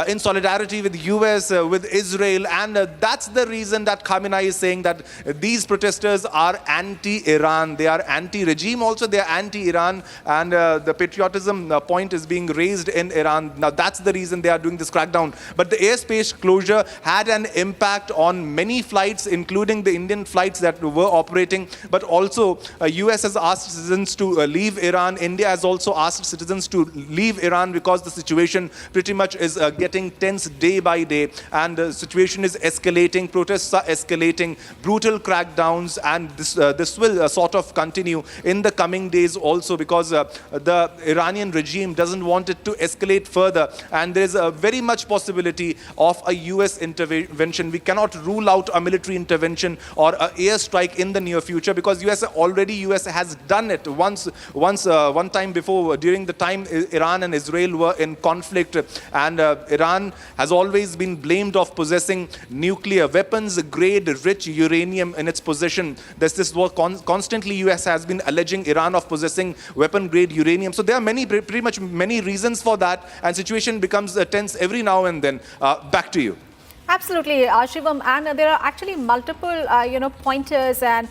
in solidarity with US, with Israel, and that's the reason that Khamenei is saying that these protesters are anti-Iran. They are anti-regime also, they are anti-Iran, and the patriotism point is being raised in Iran. Now that's the reason they are doing this crackdown. But the airspace closure had an impact on many flights, including the Indian flights that were operating, but also US has asked citizens to leave Iran. India has also asked citizens to leave Iran because the situation pretty much is getting tense day by day, and the situation is escalating, protests are escalating, brutal crackdowns, and this will sort of continue in the coming days also, because the Iranian regime doesn't want it to escalate further, and there is a very much possibility of a US intervention. We cannot rule out a military intervention or an airstrike in the near future, because US has done it one time before, during the time Iran and Israel were in conflict, and Iran has always been blamed of possessing nuclear weapons grade rich uranium in its possession. This was constantly US has been alleging Iran of possessing weapon grade uranium. So there are pretty much many reasons for that, and situation becomes tense every now and then. Back to you. Absolutely, Shivam, and there are actually multiple, pointers and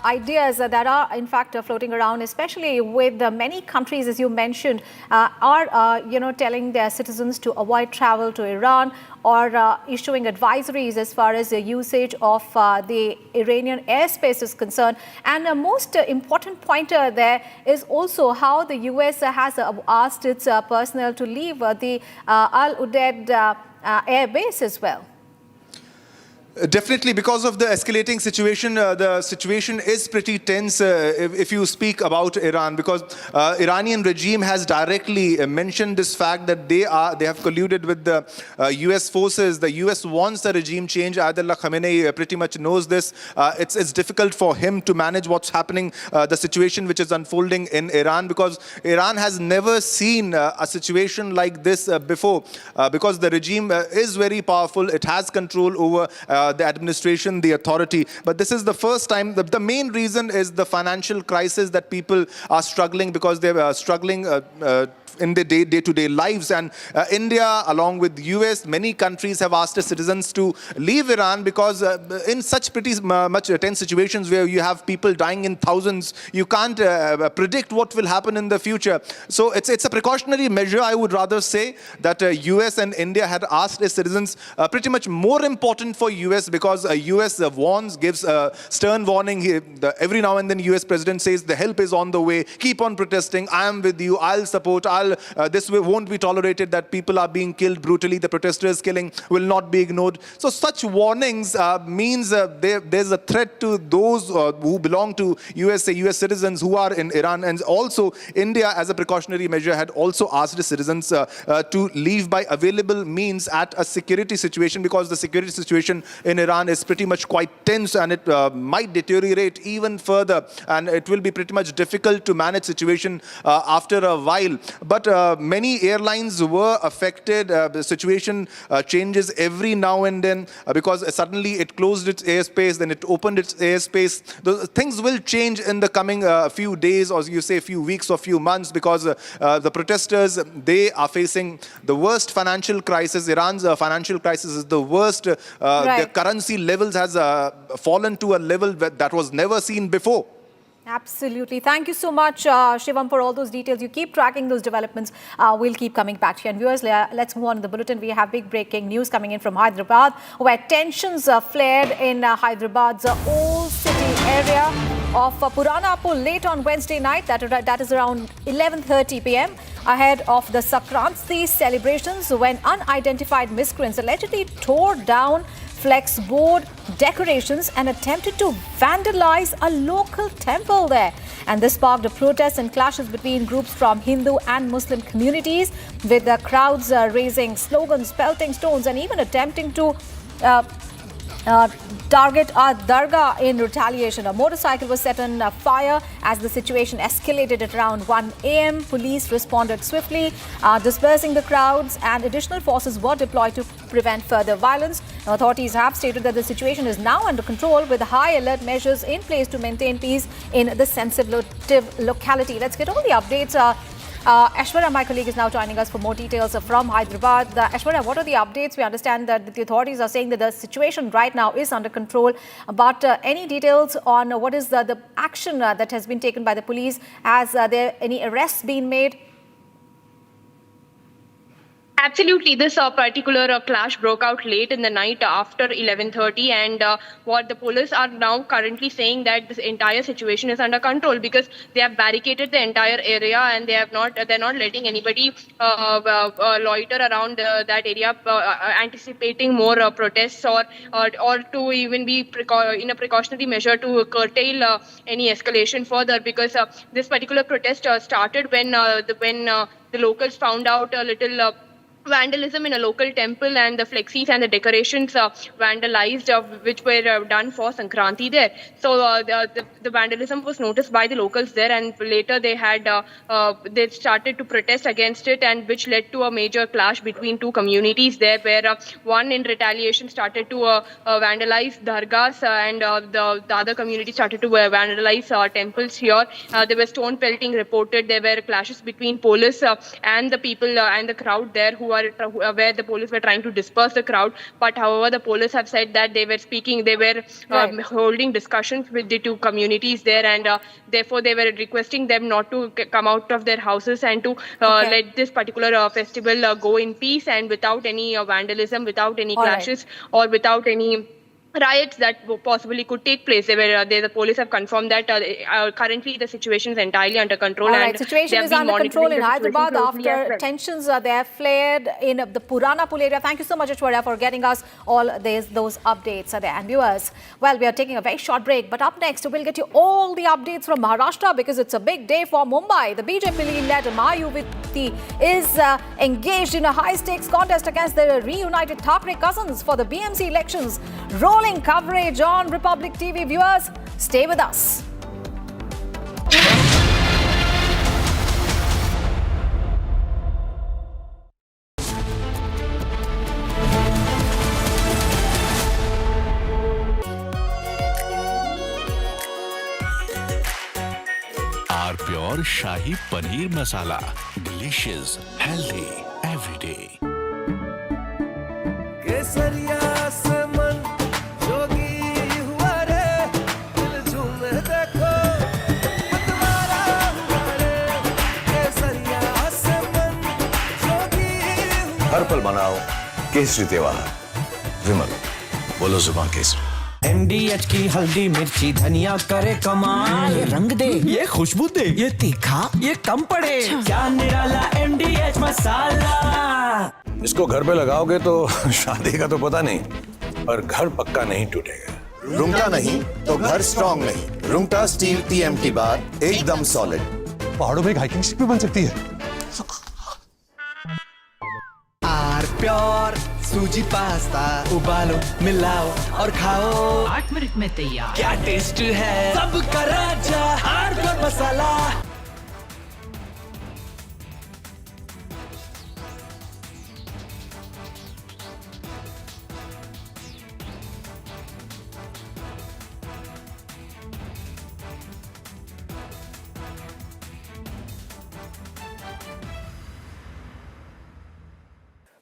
ideas that are in fact floating around, especially with many countries, as you mentioned, are telling their citizens to avoid travel to Iran, or issuing advisories as far as the usage of the Iranian airspace is concerned. And the most important pointer there is also how the US has asked its personnel to leave the Al Udeid air base as well. Definitely, because of the escalating situation, the situation is pretty tense if you speak about Iran, because Iranian regime has directly mentioned this fact that they have colluded with the US forces. The US wants a regime change. Ayatollah Khamenei pretty much knows this. It's difficult for him to manage what's happening, the situation which is unfolding in Iran, because Iran has never seen a situation like this before, because the regime is very powerful. It has control over the administration, the authority. But this is the first time. The main reason is the financial crisis that people are struggling, because they're struggling in their day-to-day lives. And India, along with the US, many countries have asked their citizens to leave Iran, because in such pretty much tense situations where you have people dying in thousands, you can't predict what will happen in the future. So it's a precautionary measure, I would rather say, that US and India had asked its citizens. Pretty much more important for US, because US warns, gives a stern warning. Every now and then US president says the help is on the way, keep on protesting, I am with you, I'll support, this won't be tolerated, that people are being killed brutally, the protesters killing will not be ignored. So such warnings means there's a threat to those who belong to US citizens who are in Iran. And also India, as a precautionary measure, had also asked the citizens to leave by available means at a security situation, because the security situation in Iran is pretty much quite tense, and it might deteriorate even further, and it will be pretty much difficult to manage situation after a while. But many airlines were affected. The situation changes every now and then, because suddenly it closed its airspace, then it opened its airspace. Things will change in the coming few days, or you say few weeks or few months, because the protesters, they are facing the worst financial crisis. Iran's financial crisis is the worst. Right. The currency levels has fallen to a level that was never seen before. Absolutely. Thank you so much, Shivam, for all those details. You keep tracking those developments. We'll keep coming back to you. And viewers, let's move on to the bulletin. We have big breaking news coming in from Hyderabad, where tensions flared in Hyderabad's old city area of Purana Pul late on Wednesday night. That is around 11:30 p.m. ahead of the Sankranti celebrations, when unidentified miscreants allegedly tore down flex board decorations and attempted to vandalize a local temple there. And this sparked a protest and clashes between groups from Hindu and Muslim communities, with the crowds raising slogans, pelting stones, and even attempting to target a dargah in retaliation. A motorcycle was set on fire as the situation escalated at around 1 a.m. Police responded swiftly, dispersing the crowds, and additional forces were deployed to prevent further violence. Now, authorities have stated that the situation is now under control, with high alert measures in place to maintain peace in the sensitive locality. Let's get all the updates. Ashwarya, my colleague, is now joining us for more details from Hyderabad. Ashwarya, what are the updates? We understand that the authorities are saying that the situation right now is under control. But any details on what is the action that has been taken by the police? Has there any arrests been made? Absolutely. This particular clash broke out late in the night after 11:30, and what the police are now currently saying that this entire situation is under control, because they have barricaded the entire area, and they're not letting anybody loiter around that area, anticipating more protests or to even be in a precautionary measure to curtail any escalation further, because this particular protest started when the locals found out a little vandalism in a local temple, and the flexis and the decorations vandalized, which were done for Sankranti there. So the vandalism was noticed by the locals there, and later they started to protest against it, and which led to a major clash between two communities there, where one in retaliation started to vandalize dargahs, and the other community started to vandalize temples here. There were stone pelting reported. There were clashes between police and the people and the crowd there, where the police were trying to disperse the crowd. But however, the police have said that they were holding discussions with the two communities there, and therefore they were requesting them not to come out of their houses, and to let this particular festival go in peace and without any vandalism, without any clashes, or without any riots that possibly could take place. The police have confirmed that currently the situation is entirely under control. And situation is under control in Hyderabad after tensions there flared in the Purana Pul area. Thank you so much, Ashwarya, for getting us all those updates there. And viewers, well, we are taking a very short break, but up next we'll get you all the updates from Maharashtra, because it's a big day for Mumbai. The BJP-led Mayuvati is engaged in a high-stakes contest against the reunited Thackeray cousins for the BMC elections. Rolling coverage on Republic TV. Viewers, stay with us. Our pure Shahi Paneer Masala. Delicious, healthy, every day. हर पल मनाओ केसरी त्योहार। विमल, बोलो जुबान Kesari. MDH की हल्दी मिर्ची धनिया करे कमाल, ये रंग दे, ये खुशबू दे, ये तीखा, ये कम पड़े, क्या निराला MDH मसाला। इसको घर पे लगाओगे तो शादी का तो पता नहीं, पर घर पक्का नहीं टूटेगा। रुंगटा नहीं तो घर स्ट्रॉन्ग नहीं। रुंगटा स्टील TMT बार एकदम सॉलिड। पहाड़ों में एक हाइकिंग स्टिक भी बन सकती है। प्योर सूजी पास्ता उबालो, मिलाओ और खाओ, 8 मिनट में तैयार। क्या टेस्ट है सबका राजा आर्नब मसाला।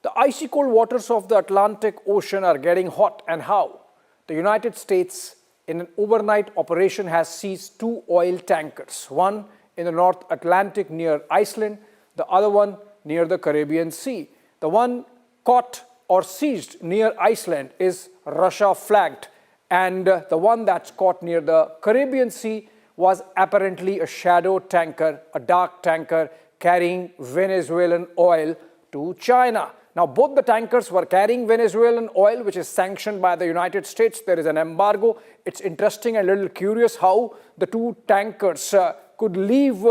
The icy cold waters of the Atlantic Ocean are getting hot, and how? The United States in an overnight operation has seized 2 oil tankers, one in the North Atlantic near Iceland, the other one near the Caribbean Sea. The one caught or seized near Iceland is Russia flagged, and the one that's caught near the Caribbean Sea was apparently a shadow tanker, a dark tanker carrying Venezuelan oil to China. Now, both the tankers were carrying Venezuelan oil, which is sanctioned by the United States. There is an embargo. It's interesting and a little curious how the 2 tankers could leave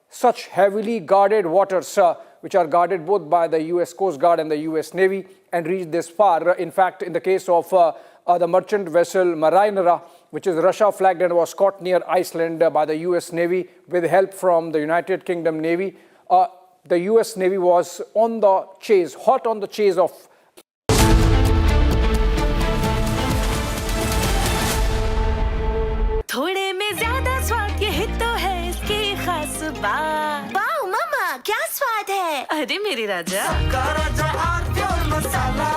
such heavily guarded waters, which are guarded both by the US Coast Guard and the US Navy, and reach this far. In fact, in the case of the merchant vessel Marinera, which is Russia flagged and was caught near Iceland by the US Navy with help from the United Kingdom Navy, the US Navy was on the chase, hot on the chase of थोड़े में ज्यादा स्वाद ये तो है इसकी खास बात। वाओ मामा क्या स्वाद है? अरे मेरे राजा राजा और मसाला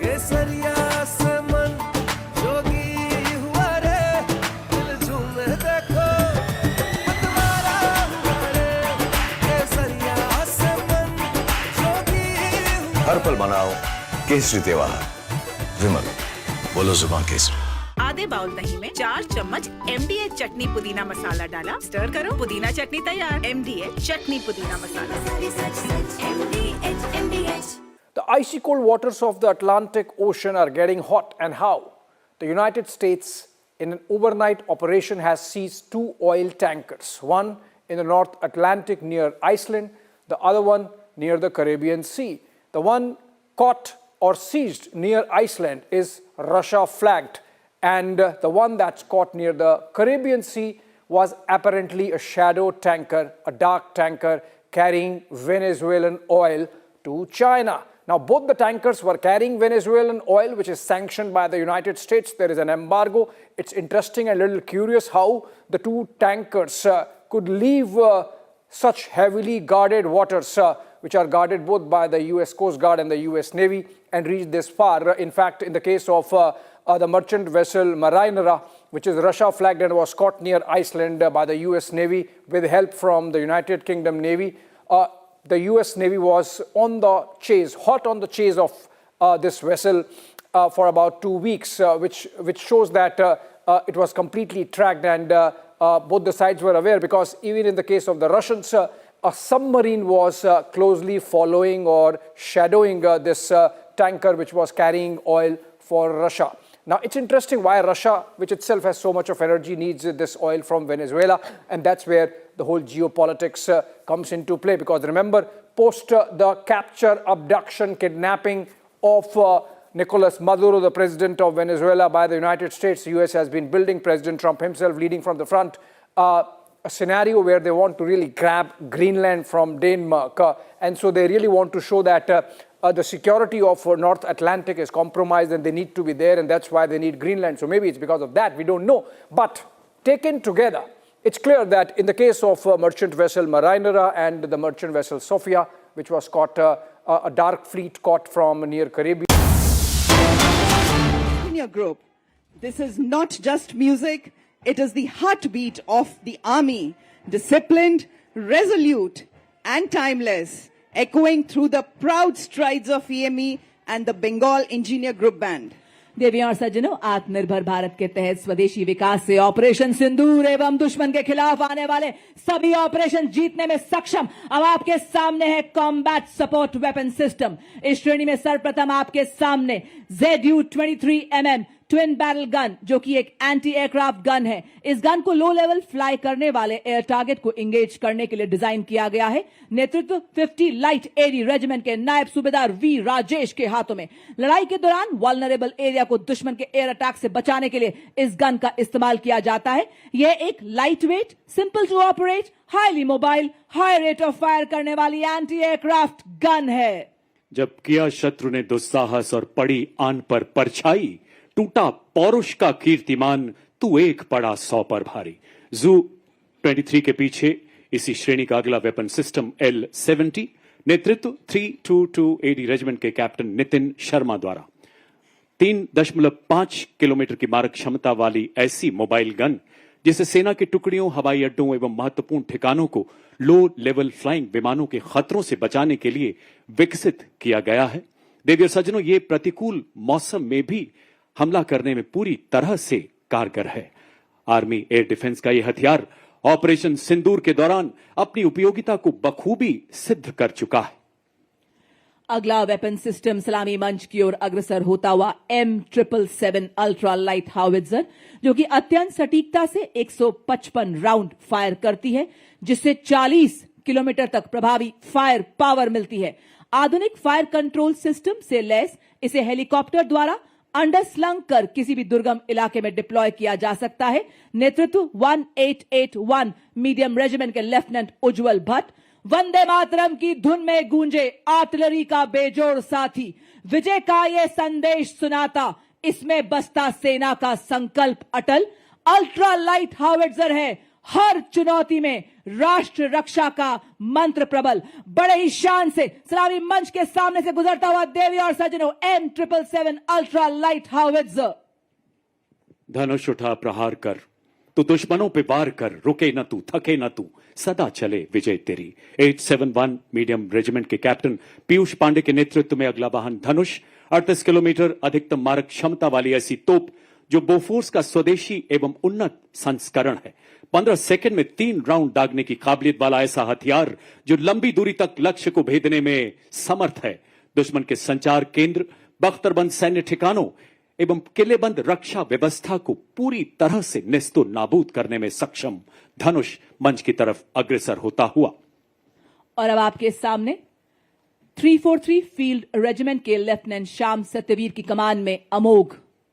केसरिया से मन जोगी हुआ रे दिल झूमे देखो मतवारा हुआ रे केसरिया से मन जोगी हर पल मनाओ केसरी त्योहार। विमल बोलो जुबान केसरी। आधे बाउल दही में 4 चम्मच MDH चटनी पुदीना मसाला डाला, स्टर करो, पुदीना चटनी तैयार। MDH चटनी पुदीना मसाला। The icy cold waters of the Atlantic Ocean are getting hot, and how? The United States, in an overnight operation, has seized 2 oil tankers, one in the North Atlantic near Iceland, the other one near the Caribbean Sea. The one caught or seized near Iceland is Russia flagged, and the one that's caught near the Caribbean Sea was apparently a shadow tanker, a dark tanker carrying Venezuelan oil to China. Now, both the tankers were carrying Venezuelan oil, which is sanctioned by the United States. There is an embargo. It's interesting and a little curious how the 2 tankers could leave such heavily guarded waters, which are guarded both by the US Coast Guard and the US Navy, and reach this far. In fact, in the case of the merchant vessel Marinera, which is Russia flagged and was caught near Iceland by the US Navy with help from the United Kingdom Navy, the US Navy was on the chase, hot on the chase of this vessel for about 2 weeks, which shows that it was completely tracked, and both the sides were aware, because even in the case of the Russians, a submarine was closely following or shadowing this tanker which was carrying oil for Russia. Now, it's interesting why Russia, which itself has so much of energy, needs this oil from Venezuela, and that's where the whole geopolitics comes into play. Because remember, post the capture, abduction, kidnapping of Nicolas Maduro, the president of Venezuela, by the United States, the US has been building, President Trump himself leading from the front, a scenario where they want to really grab Greenland from Denmark. And so they really want to show that the security of North Atlantic is compromised and they need to be there, and that's why they need Greenland. So maybe it's because of that, we don't know. But taken together, it's clear that in the case of merchant vessel Marinera and the merchant vessel Sofia, which was caught, a dark fleet caught from near Caribbean. Senior group, this is not just music, it is the heartbeat of the army, disciplined, resolute, and timeless, echoing through the proud strides of EME and the Bengal Engineer Group Band. देवियों और सज्जनों, आत्मनिर्भर भारत के तहत स्वदेशी विकास से operation सिंदूर एवं दुश्मन के खिलाफ आने वाले सभी ऑपरेशन जीतने में सक्षम अब आपके सामने है कॉम्बैट सपोर्ट वेपन सिस्टम। इस श्रेणी में सर्वप्रथम आपके सामने ZU-23mm ट्विन बैरल गन, जो कि एक एंटी एयरक्राफ्ट गन है। इस गन को लो लेवल फ्लाई करने वाले एयर टारगेट को इंगेज करने के लिए डिजाइन किया गया है। नेतृत्व 50 लाइट एडी रेजिमेंट के नायब सूबेदार वी राजेश के हाथों में। लड़ाई के दौरान वल्नरेबल एरिया को दुश्मन के एयर अटैक से बचाने के लिए इस गन का इस्तेमाल किया जाता है। यह एक light weight, simple to operate, highly mobile, high rate of fire करने वाली एंटी एयरक्राफ्ट गन है। जब किया शत्रु ने दुस्साहस और पड़ी आन पर परछाई, टूटा पौरुष का कीर्तिमान, तू एक पड़ा 100 पर भारी। ZU-23 के पीछे इसी श्रेणी का अगला वेपन सिस्टम L-70, नेतृत्व 322 AD रेजिमेंट के कैप्टन नितिन शर्मा द्वारा। 3.5 किलोमीटर की मारक क्षमता वाली ऐसी मोबाइल गन जिसे सेना की टुकड़ियों, हवाई अड्डों एवं महत्वपूर्ण ठिकानों को लो लेवल फ्लाइंग विमानों के खतरों से बचाने के लिए विकसित किया गया है। देवी और सज्जनों, ये प्रतिकूल मौसम में भी हमला करने में पूरी तरह से कारगर है। आर्मी एयर डिफेंस का यह हथियार ऑपरेशन सिंदूर के दौरान अपनी उपयोगिता को बखूबी सिद्ध कर चुका है। अगला वेपन सिस्टम सलामी मंच की ओर अग्रसर होता हुआ M777 अल्ट्रा लाइट हाउवित्जर, जो कि अत्यंत सटीकता से 155 राउंड फायर करती है, जिससे 40 किलोमीटर तक प्रभावी फायर पावर मिलती है। आधुनिक फायर कंट्रोल सिस्टम से लैस इसे हेलीकॉप्टर द्वारा अंडरस्लंग कर किसी भी दुर्गम इलाके में डिप्लॉय किया जा सकता है। नेतृत्व 1881 मीडियम रेजिमेंट के लेफ्टिनेंट उज्जवल भट्ट। वंदे मातरम की धुन में गूंजे आर्टिलरी का बेजोड़ साथी, विजय का ये संदेश सुनाता, इसमें बसता सेना का संकल्प अटल। अल्ट्रा लाइट हाउवित्जर है हर चुनौती में राष्ट्र रक्षा का मंत्र प्रबल। बड़े ही शान से सलामी मंच के सामने से गुजरता हुआ देवी और सज्जनों M777 अल्ट्रा लाइट हाउवित्जर। धनुष उठा प्रहार कर, तू दुश्मनों पे वार कर, रुके न तू, थके न तू, सदा चले विजय तेरी। 871 मीडियम रेजिमेंट के कैप्टन पीयूष पांडे के नेतृत्व में अगला वाहन धनुष 38 किलोमीटर अधिकतम मारक क्षमता वाली ऐसी तोप जो बोफोर्स का स्वदेशी एवं उन्नत संस्करण है। 15 सेकंड में 3 राउंड दागने की काबिलियत वाला ऐसा हथियार जो लंबी दूरी तक लक्ष्य को भेदने में समर्थ है। दुश्मन के संचार केंद्र, बख्तरबंद सैन्य ठिकानों एवं किलेबंद रक्षा व्यवस्था को पूरी तरह से नेस्तो नाबूद करने में सक्षम धनुष मंच की तरफ अग्रसर होता हुआ। और अब आपके सामने 343 फील्ड रेजिमेंट के लेफ्टिनेंट श्याम सत्यवीर की कमान में अमोघ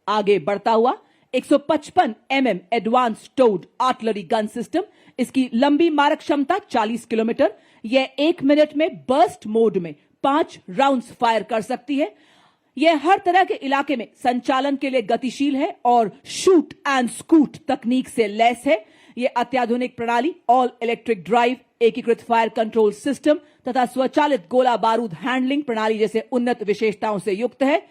आगे बढ़ता हुआ 155 mm advance towed artillery gun system. इसकी लंबी मारक क्षमता 40 किलोमीटर। यह 1 मिनट में बर्स्ट मोड में 5 राउंड्स फायर कर सकती है। यह हर तरह के इलाके में संचालन के लिए गतिशील है और शूट एंड स्कूट तकनीक से लैस है। यह अत्याधुनिक प्रणाली, ऑल इलेक्ट्रिक ड्राइव, एकीकृत फायर कंट्रोल सिस्टम तथा स्वचालित गोला बारूद हैंडलिंग प्रणाली जैसे उन्नत विशेषताओं से युक्त है।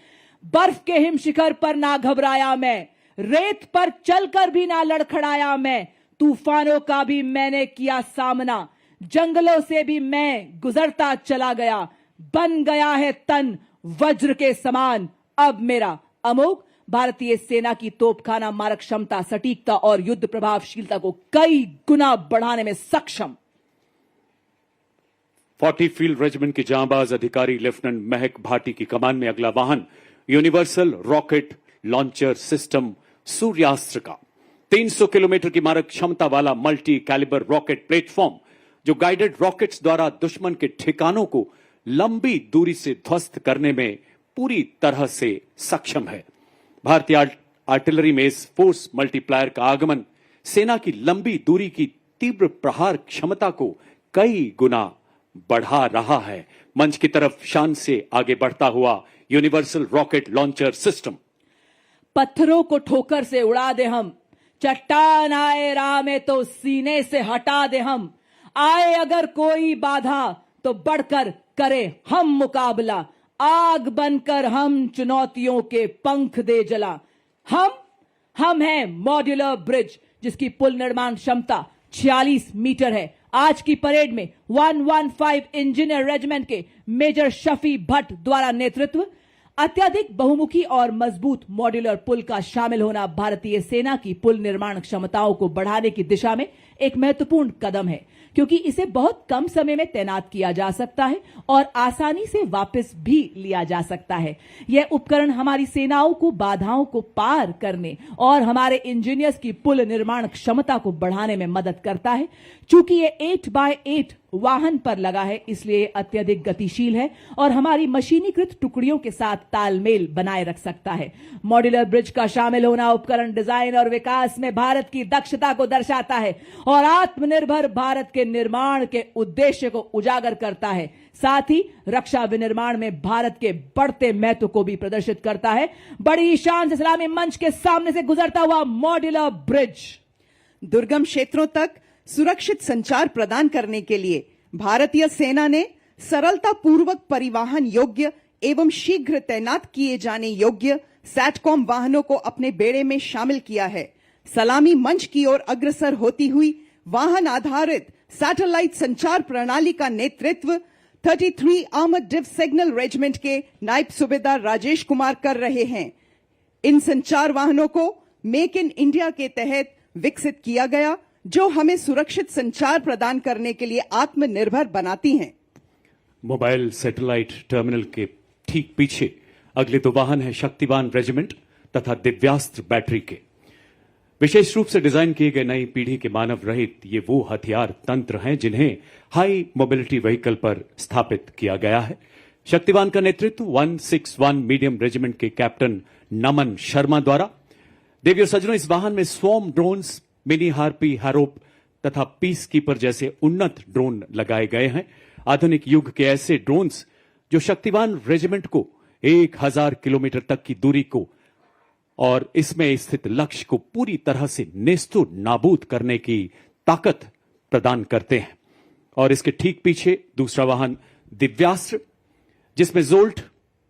बर्फ के हिम शिखर पर ना घबराया मैं, रेत पर चलकर भी ना लड़खड़ाया मैं, तूफानों का भी मैंने किया सामना, जंगलों से भी मैं गुजरता चला गया, बन गया है तन वज्र के समान अब मेरा। अमोघ भारतीय सेना की तोपखाना मारक क्षमता, सटीकता और युद्ध प्रभावशीलता को कई गुना बढ़ाने में सक्षम। 40 फील्ड रेजिमेंट के जांबाज अधिकारी लेफ्टिनेंट महक भाटी की कमान में अगला वाहन यूनिवर्सल रॉकेट लॉन्चर सिस्टम सूर्यास्त्र का 300 किलोमीटर की मारक क्षमता वाला मल्टी कैलिबर रॉकेट प्लेटफॉर्म जो गाइडेड रॉकेट्स द्वारा दुश्मन के ठिकानों को लंबी दूरी से ध्वस्त करने में पूरी तरह से सक्षम है। भारतीय आर्टिलरी में इस फोर्स मल्टीप्लायर का आगमन सेना की लंबी दूरी की तीव्र प्रहार क्षमता को कई गुना बढ़ा रहा है। मंच की तरफ शान से आगे बढ़ता हुआ यूनिवर्सल रॉकेट लॉन्चर सिस्टम। पत्थरों को ठोकर से उड़ा दे हम, चट्टान आए राह में तो सीने से हटा दे हम, आए अगर कोई बाधा तो बढ़कर करे हम मुकाबला, आग बनकर हम चुनौतियों के पंख दे जला। हम हैं मॉड्यूलर ब्रिज जिसकी पुल निर्माण क्षमता 46 मीटर है। आज की परेड में 115 इंजीनियर रेजिमेंट के मेजर शफी भट्ट द्वारा नेतृत्व। अत्यधिक बहुमुखी और मजबूत मॉड्यूलर पुल का शामिल होना भारतीय सेना की पुल निर्माण क्षमताओं को बढ़ाने की दिशा में एक महत्वपूर्ण कदम है, क्योंकि इसे बहुत कम समय में तैनात किया जा सकता है और आसानी से वापस भी लिया जा सकता है। यह उपकरण हमारी सेनाओं को बाधाओं को पार करने और हमारे इंजीनियर्स की पुल निर्माण क्षमता को बढ़ाने में मदद करता है। चूंकि यह 8x8 वाहन पर लगा है, इसलिए अत्यधिक गतिशील है और हमारी मशीनीकृत टुकड़ियों के साथ तालमेल बनाए रख सकता है। मॉड्यूलर ब्रिज का शामिल होना उपकरण डिजाइन और विकास में भारत की दक्षता को दर्शाता है और आत्मनिर्भर भारत के निर्माण के उद्देश्य को उजागर करता है। साथ ही रक्षा विनिर्माण में भारत के बढ़ते महत्व को भी प्रदर्शित करता है। बड़ी शान से सलामी मंच के सामने से गुजरता हुआ मॉड्यूलर ब्रिज दुर्गम क्षेत्रों तक सुरक्षित संचार प्रदान करने के लिए भारतीय सेना ने सरलता पूर्वक परिवहन योग्य एवं शीघ्र तैनात किए जाने योग्य सैटकॉम वाहनों को अपने बेड़े में शामिल किया है। सलामी मंच की ओर अग्रसर होती हुई वाहन आधारित सैटेलाइट संचार प्रणाली का नेतृत्व 33 आर्मर्ड डिव सिग्नल रेजिमेंट के नायब सूबेदार राजेश कुमार कर रहे हैं। इन संचार वाहनों को मेक इन इंडिया के तहत विकसित किया गया, जो हमें सुरक्षित संचार प्रदान करने के लिए आत्मनिर्भर बनाती हैं। मोबाइल सैटेलाइट टर्मिनल के ठीक पीछे अगले दो वाहन है शक्तिवान रेजिमेंट तथा दिव्यास्त्र बैटरी के। विशेष रूप से डिजाइन किए गए नई पीढ़ी के मानव रहित ये वो हथियार तंत्र हैं जिन्हें हाई मोबिलिटी व्हीकल पर स्थापित किया गया है। शक्तिवान का नेतृत्व 161 मीडियम रेजिमेंट के कैप्टन नमन शर्मा द्वारा। देवियों सज्जनों, इस वाहन में स्वॉर्म ड्रोन्स, मिनी हार्पी, हैरोप तथा पीस कीपर जैसे उन्नत ड्रोन लगाए गए हैं। आधुनिक युग के ऐसे ड्रोन्स जो शक्तिवान रेजिमेंट को 1000 किलोमीटर तक की दूरी को और इसमें स्थित लक्ष्य को पूरी तरह से नेस्तु नाबूद करने की ताकत प्रदान करते हैं। और इसके ठीक पीछे दूसरा वाहन दिव्यास्त्र, जिसमें jolt,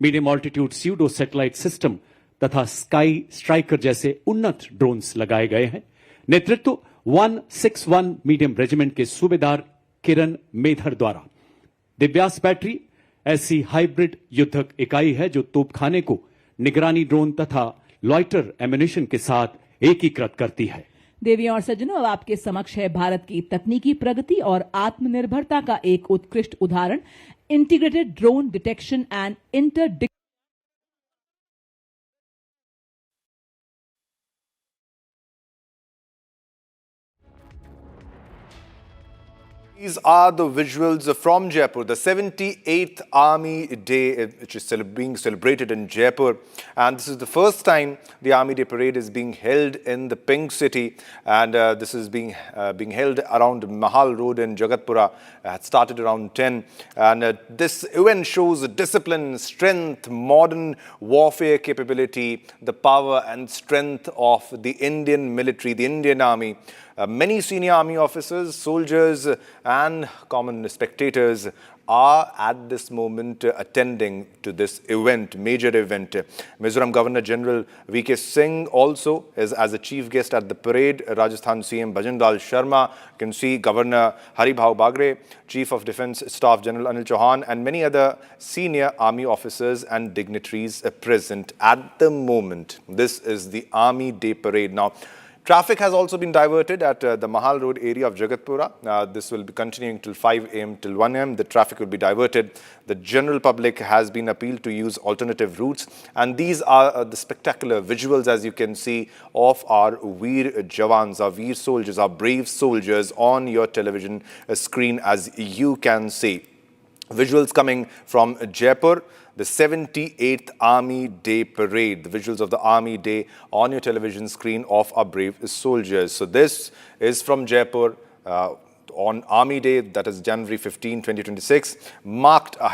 medium altitude pseudo satellite system तथा स्काई स्ट्राइकर जैसे उन्नत ड्रोन्स लगाए गए हैं। नेतृत्व 161 मीडियम रेजिमेंट के सूबेदार किरण मेधर द्वारा। दिव्यास्त्र बैटरी ऐसी हाइब्रिड युद्धक इकाई है जो तोपखाने को निगरानी ड्रोन तथा लॉइटर एम्युनिशन के साथ एकीकृत करती है। देवियों और सज्जनों, अब आपके समक्ष है भारत की तकनीकी प्रगति और आत्मनिर्भरता का एक उत्कृष्ट उदाहरण, integrated drone detection and inter These are the visuals from Jaipur, the 78th Army Day, which is being celebrated in Jaipur. And this is the first time the Army Day Parade is being held in the Pink City. And this is being held around Mahal Road in Jagatpura. It started around 10. And this event shows discipline, strength, modern warfare capability, the power and strength of the Indian military, the Indian Army. Many senior army officers, soldiers and common spectators are at this moment attending to this event, major event. Mizoram Governor General V.K. Singh also is as a chief guest at the parade. Rajasthan CM Bhajanlal Sharma, you can see Governor Haribhau Bagre, Chief of Defence Staff General Anil Chauhan and many other senior army officers and dignitaries present at the moment. This is the Army Day Parade. Now, traffic has also been diverted at the Mahal Road area of Jagatpura. This will be continuing till 5 a.m. till 1 a.m. The traffic will be diverted. The general public has been appealed to use alternative routes. And these are the spectacular visuals, as you can see, of our Veer Jawans, our Veer soldiers, our brave soldiers on your television screen, as you can see. Visuals coming from Jaipur, the 78th Army Day Parade, the visuals of the Army Day on your television screen of our brave soldiers. So this is from Jaipur on Army Day, that is January 15, 2026, marking a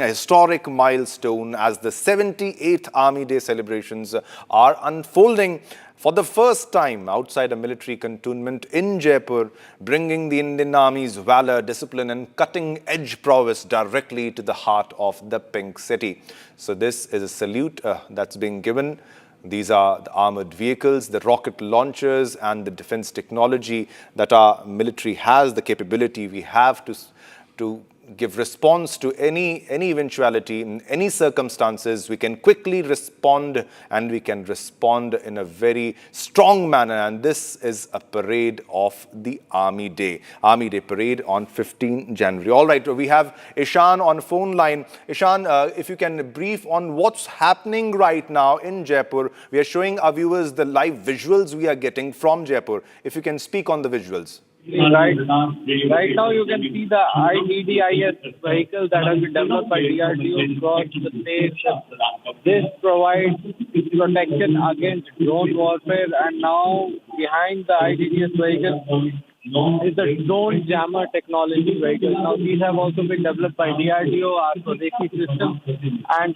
historic milestone as the 78th Army Day celebrations are unfolding for the first time outside a military cantonment in Jaipur, bringing the Indian Army's valor, discipline and cutting-edge prowess directly to the heart of the Pink City. So this is a salute that's being given. These are the armored vehicles, the rocket launchers and the defense technology that our military has, the capability we have to give response to any eventuality, in any circumstances. We can quickly respond and we can respond in a very strong manner. And this is a parade of the Army Day Parade on 15 January. All right, we have Ishan on phone line. Ishan, if you can brief on what's happening right now in Jaipur. We are showing our viewers the live visuals we are getting from Jaipur. If you can speak on the visuals. Right now you can see the IDDIS vehicle that has been developed by DRDO across the state. This provides protection against drone warfare, and now behind the IDDIS vehicle is the drone jammer technology vehicle. Now these have also been developed by DRDO, our Swadeshi system, and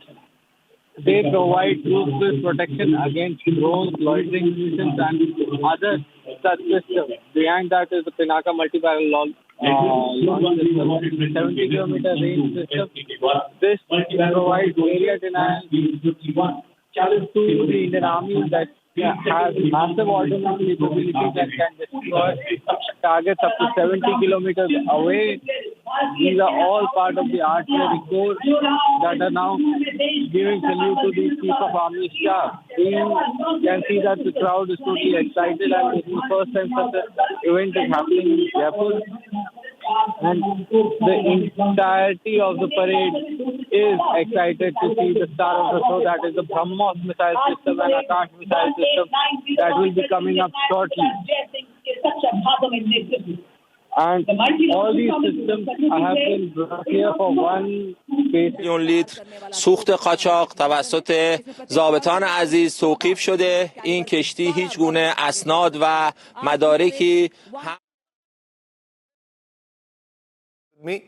they provide ruthless protection against drones, loitering systems and other such systems. Behind that is the Pinaka multi-barrel launch system, 70-kilometer range system. This provides area denial to the Indian Army that has massive ordnance capabilities and can destroy targets up to 70 kilometers away. These are all part of the artillery corps that are now giving salute to the Chief of Army Staff. You can see that the crowd is totally excited, and this is the first time such an event is happening in Jaipur. And the entirety of the parade is excited to see the star of the show, that is the BrahMos missile system and Akash missile system that will be coming up shortly. And all these systems have been brought here for one basic. میلیون لیتر سوخت قاچاق توسط ضابطان عزیز توقیف شده. این کشتی هیچ گونه اسناد و مدارکی me.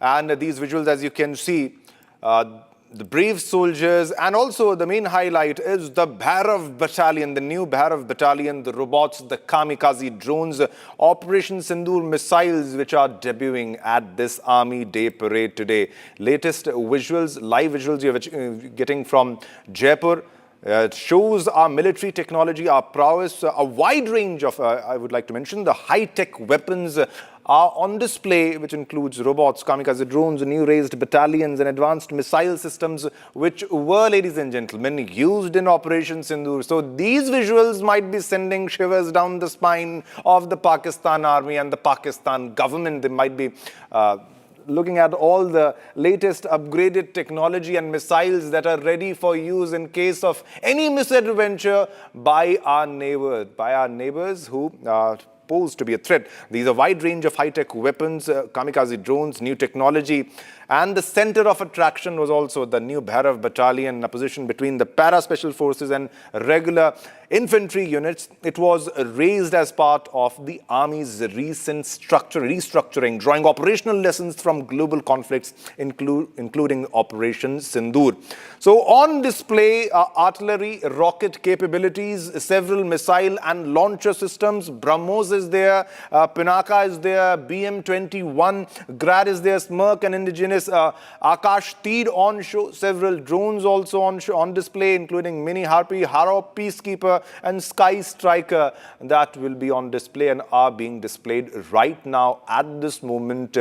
And these visuals, as you can see, the brave soldiers, and also the main highlight is the Bhairav Battalion, the new Bhairav Battalion, the robots, the kamikaze drones, Operation Sindoor missiles, which are debuting at this Army Day Parade today. Latest visuals, live visuals you're getting from Jaipur. It shows our military technology, our prowess, a wide range of, I would like to mention, the high-tech weapons are on display, which includes robots, kamikaze drones, new raised battalions and advanced missile systems, which were, ladies and gentlemen, used in Operation Sindoor. So these visuals might be sending shivers down the spine of the Pakistan Army and the Pakistan government. They might be looking at all the latest upgraded technology and missiles that are ready for use in case of any misadventure by our neighbors who pose to be a threat. These are a wide range of high-tech weapons, kamikaze drones, new technology. And the center of attraction was also the new Bhairav Battalion, a position between the para-special forces and regular infantry units. It was raised as part of the Army's recent restructuring, drawing operational lessons from global conflicts, including Operation Sindoor. So on display are artillery, rocket capabilities, several missile and launcher systems. BrahMos is there, Pinaka is there, BM-21, Grad is there, Smirk and indigenous Akash Teed on show, several drones also on display, including Mini Harpy, Haro Peacekeeper and Sky Striker that will be on display and are being displayed right now at this moment.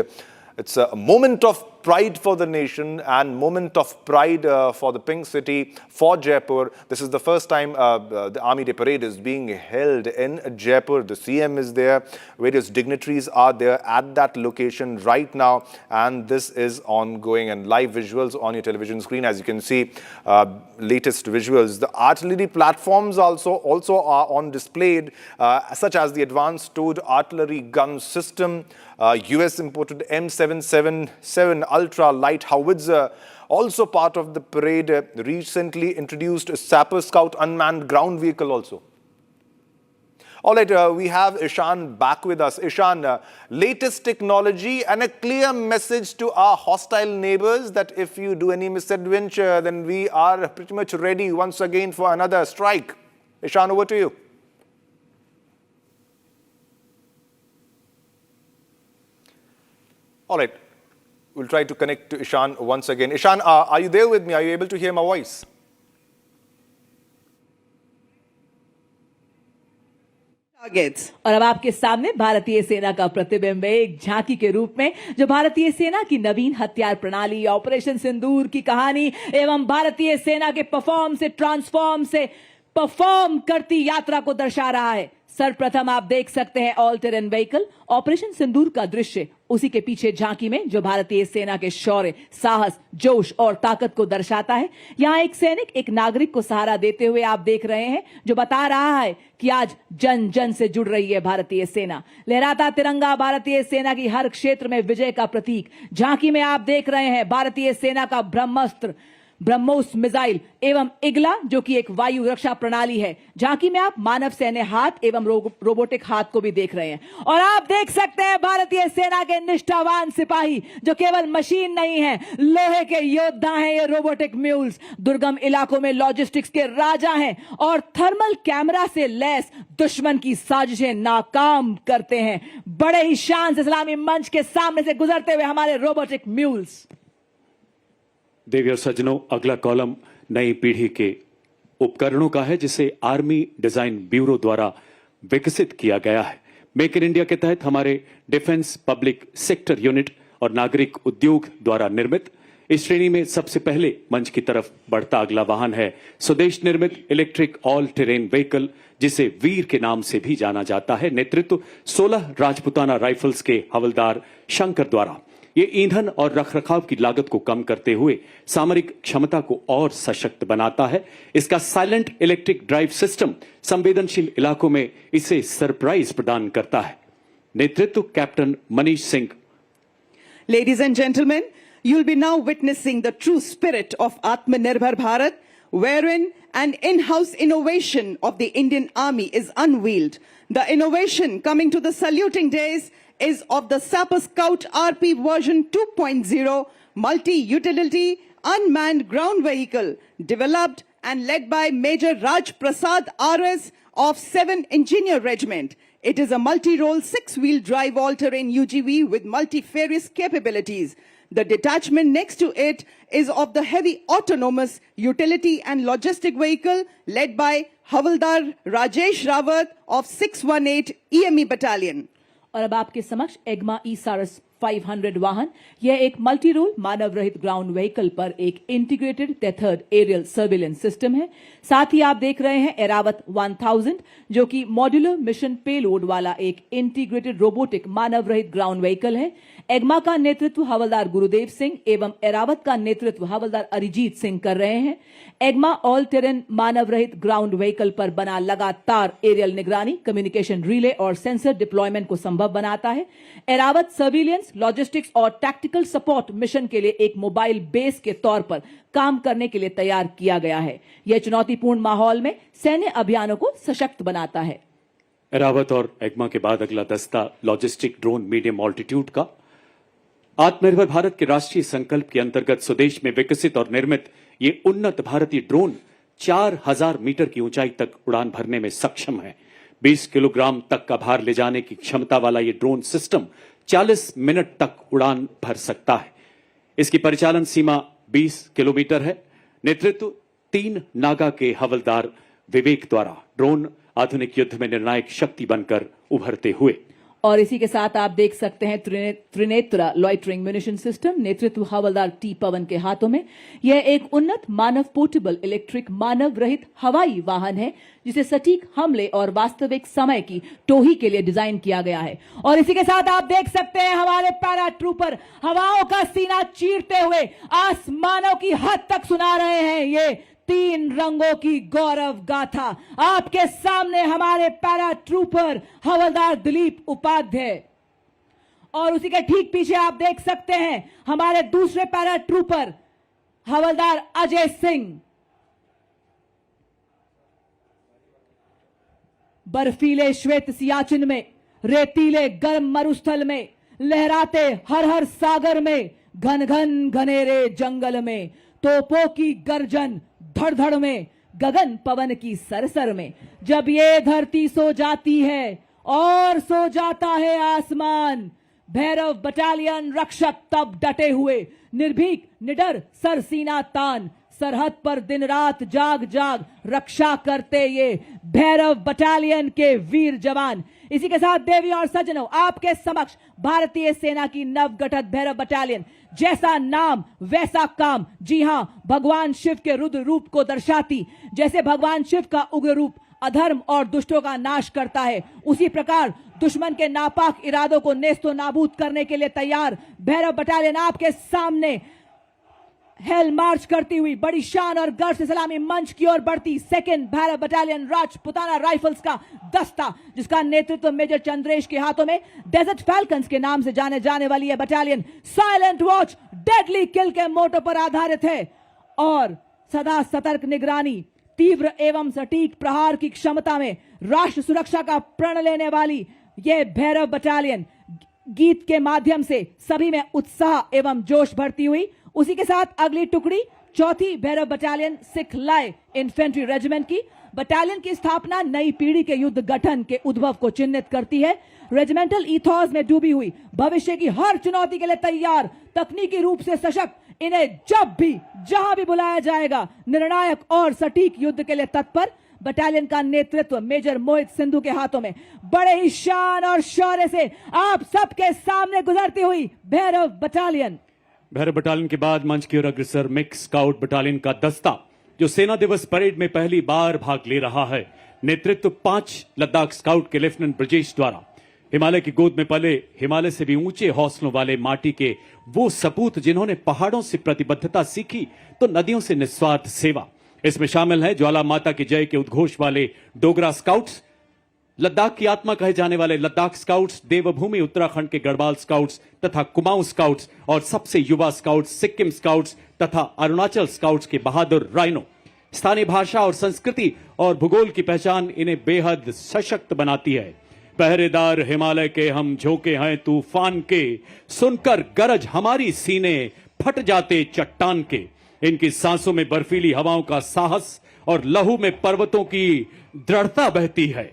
It's a moment of pride for the nation and moment of pride for the Pink City, for Jaipur. This is the first time the Army Day Parade is being held in Jaipur. The CM is there. Various dignitaries are there at that location right now. And this is ongoing, and live visuals on your television screen. As you can see, latest visuals. The artillery platforms also are on display, such as the Advanced Towed Artillery Gun System, US imported M777 ultra light howitzer, also part of the parade. Recently introduced Sapper Scout unmanned ground vehicle also. All right, we have Ishan back with us. Ishan, latest technology and a clear message to our hostile neighbors that if you do any misadventure, then we are pretty much ready once again for another strike. Ishan, over to you. All right, we'll try to connect to Ishan once again. Ishan, are you there with me? Are you able to hear my voice? और अब आपके सामने भारतीय सेना का प्रतिबिंब एक झांकी के रूप में जो भारतीय सेना की नवीन हथियार प्रणाली, ऑपरेशन सिंदूर की कहानी एवं भारतीय सेना के ट्रांसफॉर्म से परफॉर्म करती यात्रा को दर्शा रहा है। सर्वप्रथम आप देख सकते हैं ऑल टेरेन व्हीकल, ऑपरेशन सिंदूर का दृश्य, उसी के पीछे झांकी में जो भारतीय सेना के शौर्य, साहस, जोश और ताकत को दर्शाता है। यहां एक सैनिक एक नागरिक को सहारा देते हुए आप देख रहे हैं, जो बता रहा है कि आज जन जन से जुड़ रही है भारतीय सेना। लहराता तिरंगा भारतीय सेना की हर क्षेत्र में विजय का प्रतीक। झांकी में आप देख रहे हैं भारतीय सेना का ब्रह्मास्त्र, ब्रह्मोस मिसाइल एवं इगला, जो कि एक वायु रक्षा प्रणाली है। झांकी में आप मानव सैन्य हाथ एवं रोबोटिक हाथ को भी देख रहे हैं। और आप देख सकते हैं भारतीय सेना के निष्ठावान सिपाही, जो केवल मशीन नहीं है, लोहे के योद्धा हैं। ये रोबोटिक म्यूल्स दुर्गम इलाकों में लॉजिस्टिक्स के राजा हैं और थर्मल कैमरा से लैस दुश्मन की साजिशें नाकाम करते हैं। बड़े ही शान से सलामी मंच के सामने से गुजरते हुए हमारे रोबोटिक म्यूल्स। देवी और सज्जनों, अगला कॉलम नई पीढ़ी के उपकरणों का है जिसे आर्मी डिजाइन ब्यूरो द्वारा विकसित किया गया है। मेक इन इंडिया के तहत हमारे डिफेंस पब्लिक सेक्टर यूनिट और नागरिक उद्योग द्वारा निर्मित इस श्रेणी में सबसे पहले मंच की तरफ बढ़ता अगला वाहन है स्वदेश निर्मित इलेक्ट्रिक ऑल टेरेन व्हीकल, जिसे वीर के नाम से भी जाना जाता है। नेतृत्व 16 राजपुताना राइफल्स के हवलदार शंकर द्वारा। ये ईंधन और रखरखाव की लागत को कम करते हुए सामरिक क्षमता को और सशक्त बनाता है। इसका साइलेंट इलेक्ट्रिक ड्राइव सिस्टम संवेदनशील इलाकों में इसे सरप्राइज प्रदान करता है। नेतृत्व captain Manish Singh. Ladies and gentlemen, you'll be now witnessing the true spirit of Atmanirbhar Bharat, wherein an in-house innovation of the Indian Army is unveiled. The innovation coming to the saluting days is of the Sapper Scout RP version 2.0 multi-utility unmanned ground vehicle developed and led by Major Raj Prasad RS of 7 Engineer Regiment. It is a multi-role 6-wheel drive all-terrain UGV with multifarious capabilities. The detachment next to it is of the heavy autonomous utility and logistic vehicle led by Havaldar Rajesh Rawat of 618 EME Battalion. और अब आपके समक्ष एग्मा ई-सारस 500 वाहन। यह एक multi role मानव रहित ground vehicle पर एक integrated tethered aerial surveillance system है। साथ ही आप देख रहे हैं एरावत 1000, जो कि मॉड्यूलर मिशन पेलोड वाला एक इंटीग्रेटेड रोबोटिक मानव रहित ग्राउंड व्हीकल है। एग्मा का नेतृत्व हवलदार गुरुदेव सिंह एवं एरावत का नेतृत्व हवलदार अरिजीत सिंह कर रहे हैं। एग्मा ऑल टेरेन मानव रहित ग्राउंड व्हीकल पर बना लगातार एरियल निगरानी, कम्युनिकेशन रिले और सेंसर डिप्लॉयमेंट को संभव बनाता है। एरावत सर्विलियंस, लॉजिस्टिक्स और टैक्टिकल सपोर्ट मिशन के लिए एक मोबाइल बेस के तौर पर काम करने के लिए तैयार किया गया है। यह चुनौतीपूर्ण माहौल में सैन्य अभियानों को सशक्त बनाता है। एरावत और एग्मा के बाद अगला दस्ता लॉजिस्टिक ड्रोन मीडियम ऑल्टीट्यूड का। आत्मनिर्भर भारत के राष्ट्रीय संकल्प के अंतर्गत स्वदेश में विकसित और निर्मित ये उन्नत भारतीय ड्रोन 4000 मीटर की ऊंचाई तक उड़ान भरने में सक्षम है। 20 किलोग्राम तक का भार ले जाने की क्षमता वाला ये ड्रोन सिस्टम 40 मिनट तक उड़ान भर सकता है। इसकी परिचालन सीमा 20 किलोमीटर है। नेतृत्व 3 नागा के हवलदार विवेक द्वारा। ड्रोन आधुनिक युद्ध में निर्णायक शक्ति बनकर उभरते हुए। और इसी के साथ आप देख सकते हैं त्रिनेत्र लॉइटरिंग म्यूनिशन सिस्टम, नेतृत्व हवलदार टी पवन के हाथों में। यह एक उन्नत मानव पोर्टेबल इलेक्ट्रिक मानव रहित हवाई वाहन है, जिसे सटीक हमले और वास्तविक समय की टोही के लिए डिजाइन किया गया है। और इसी के साथ आप देख सकते हैं हमारे पैरा ट्रूपर हवाओं का सीना चीरते हुए आसमानों की हद तक सुना रहे हैं ये 3 रंगों की गौरव गाथा। आपके सामने हमारे पैरा ट्रूपर हवलदार दिलीप उपाध्याय, और उसी के ठीक पीछे आप देख सकते हैं हमारे दूसरे पैरा ट्रूपर हवलदार अजय सिंह। बर्फीले श्वेत सियाचिन में, रेतीले गर्म मरुस्थल में, लहराते हर हर सागर में, घन घन घनेरे जंगल में, तोपों की गर्जन धड़-धड़ में, गगन पवन की सरसर में, जब ये धरती सो जाती है और सो जाता है आसमान, भैरव बटालियन रक्षक तब डटे हुए, निर्भीक निडर सरसीना तान, सरहद पर दिन रात जाग जाग रक्षा करते ये भैरव बटालियन के वीर जवान। इसी के साथ देवी और सज्जनों, आपके समक्ष भारतीय सेना की नवगठित भैरव बटालियन। जैसा नाम वैसा काम। जी हां, भगवान शिव के रुद्र रूप को दर्शाती। जैसे भगवान शिव का उग्र रूप अधर्म और दुष्टों का नाश करता है, उसी प्रकार दुश्मन के नापाक इरादों को नेस्तो नाबूद करने के लिए तैयार भैरव बटालियन आपके सामने हेल मार्च करती हुई बड़ी शान और गर्व से सलामी मंच की ओर बढ़ती second Bhairav battalion Rajputana rifles का दस्ता, जिसका नेतृत्व मेजर चंद्रेश के हाथों में। डेजर्ट फैल्कन्स के नाम से जाने जाने वाली यह बटालियन साइलेंट वॉच, डेडली किल के मोटो पर आधारित है और सदा सतर्क निगरानी, तीव्र एवं सटीक प्रहार की क्षमता में राष्ट्र सुरक्षा का प्रण लेने वाली यह भैरव बटालियन गीत के माध्यम से सभी में उत्साह एवं जोश भरती हुई। उसी के साथ अगली टुकड़ी चौथी भैरव बटालियन सिख लाय इन्फेंट्री रेजिमेंट की। बटालियन की स्थापना नई पीढ़ी के युद्ध गठन के उद्भव को चिन्हित करती है। रेजिमेंटल ईथॉस में डूबी हुई, भविष्य की हर चुनौती के लिए तैयार, तकनीकी रूप से सशक्त, इन्हें जब भी जहां भी बुलाया जाएगा निर्णायक और सटीक युद्ध के लिए तत्पर। बटालियन का नेतृत्व मेजर मोहित सिंधु के हाथों में बड़े ही शान और शौर्य से आप सबके सामने गुजरती हुई भैरव बटालियन। भैरव बटालियन के बाद मंच की ओर अग्रसर मिक्स स्काउट बटालियन का दस्ता, जो सेना दिवस परेड में पहली बार भाग ले रहा है। नेतृत्व 5 लद्दाख स्काउट के लेफ्टिनेंट ब्रजेश द्वारा। हिमालय की गोद में पले, हिमालय से भी ऊंचे हौसलों वाले माटी के वो सपूत जिन्होंने पहाड़ों से प्रतिबद्धता सीखी तो नदियों से निस्वार्थ सेवा। इसमें शामिल है ज्वाला माता की जय के उद्घोष वाले डोगरा स्काउट्स, लद्दाख की आत्मा कहे जाने वाले लद्दाख स्काउट्स, देवभूमि उत्तराखंड के गढ़वाल स्काउट्स तथा कुमाऊं स्काउट्स और सबसे युवा स्काउट्स सिक्किम स्काउट्स तथा अरुणाचल स्काउट्स के बहादुर राइनो। स्थानीय भाषा और संस्कृति और भूगोल की पहचान इन्हें बेहद सशक्त बनाती है। पहरेदार हिमालय के हम झोंके हैं तूफान के, सुनकर गरज हमारी सीने फट जाते चट्टान के। इनकी सांसों में बर्फीली हवाओं का साहस और लहू में पर्वतों की दृढ़ता बहती है।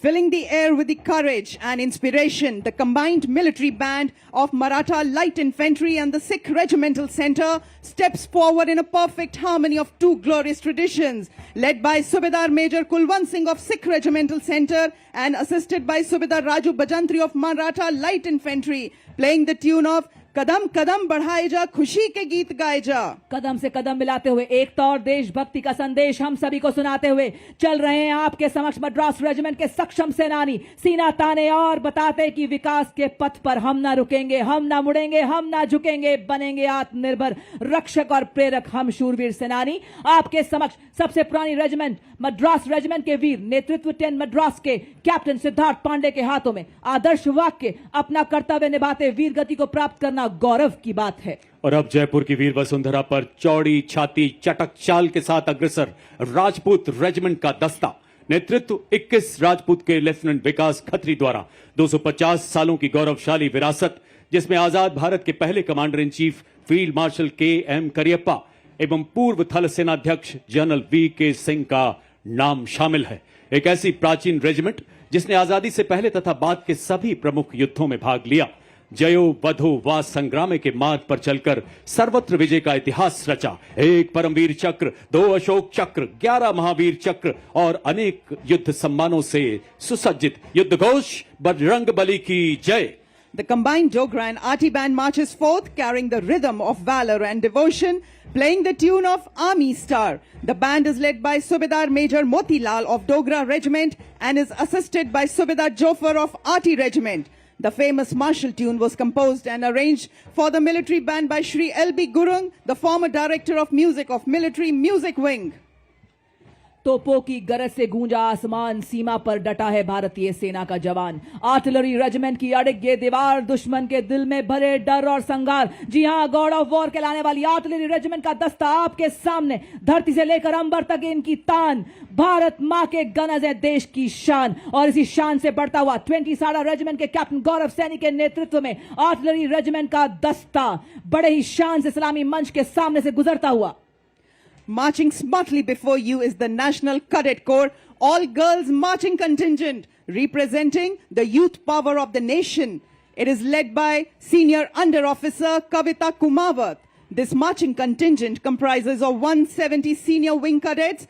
Filling the air with the courage and inspiration, the combined military band of Maratha Light Infantry and the Sikh Regimental Centre steps forward in a perfect harmony of two glorious traditions, led by Subedar Major Kulwant Singh of Sikh Regimental Centre and assisted by Subedar Raju Bajantri of Maratha Light Infantry, playing the tune of कदम कदम बढ़ाए जा, खुशी के गीत गाए जा। कदम से कदम मिलाते हुए एकता और देशभक्ति का संदेश हम सभी को सुनाते हुए चल रहे हैं आपके समक्ष मद्रास रेजिमेंट के सक्षम सेनानी, सीना ताने और बताते कि विकास के पथ पर हम ना रुकेंगे, हम ना मुड़ेंगे, हम ना झुकेंगे, बनेंगे आत्मनिर्भर रक्षक और प्रेरक हम शूरवीर सेनानी। आपके समक्ष सबसे पुरानी रेजिमेंट मद्रास रेजिमेंट के वीर नेतृत्व 10 मद्रास के कैप्टन सिद्धार्थ पांडे के हाथों में आदर्श वाक्य, अपना कर्तव्य निभाते वीर गति को प्राप्त करना गौरव की बात है। और अब जयपुर की वीर वसुंधरा पर चौड़ी छाती चटक चाल के साथ अग्रसर राजपूत रेजिमेंट का दस्ता, नेतृत्व 21 राजपूत के लेफ्टिनेंट विकास खत्री द्वारा। 250 सालों की गौरवशाली विरासत, जिसमें आजाद भारत के पहले commander in chief field marshal KM. Cariappa एवं पूर्व थल सेनाध्यक्ष जनरल वी.के. सिंह का नाम शामिल है। एक ऐसी प्राचीन रेजिमेंट जिसने आजादी से पहले तथा बाद के सभी प्रमुख युद्धों में भाग लिया, जयो वधो वा संग्राम के मार्ग पर चलकर सर्वत्र विजय का इतिहास रचा। 1 परमवीर चक्र, 2 अशोक चक्र, 11 महावीर चक्र और अनेक युद्ध सम्मानों से सुसज्जित युद्ध घोष बजरंग बली की जय। The combined Dogra and Arti band marches forth, carrying the rhythm of valor and devotion, playing the tune of Army Star. The band is led by Subedar Major Motilal of Dogra Regiment and is assisted by Subedar Jofar of Arti Regiment. The famous martial tune was composed and arranged for the military band by Shri L.B. Gurung, the former director of music of Military Music Wing. तोपों की गरज से गूंजा आसमान, सीमा पर डटा है भारतीय सेना का जवान। आर्टिलरी रेजिमेंट की अड़िग ये दीवार, दुश्मन के दिल में भरे डर और संगार। जी हां, गॉड ऑफ वॉर कहलाने वाली आर्टिलरी रेजिमेंट का दस्ता आपके सामने, धरती से लेकर अंबर तक इनकी तान। भारत मां के गनज है देश की शान, और इसी शान से बढ़ता हुआ 20 साड़ा रेजिमेंट के कैप्टन गौरव सैनी के नेतृत्व में आर्टिलरी रेजिमेंट का दस्ता बड़े ही शान से सलामी मंच के सामने से गुजरता हुआ। Marching smartly before you is the National Cadet Corps, all-girls marching contingent, representing the youth power of the nation. It is led by Senior Under Officer Kavita Kumawat. This marching contingent comprises of 170 senior wing cadets,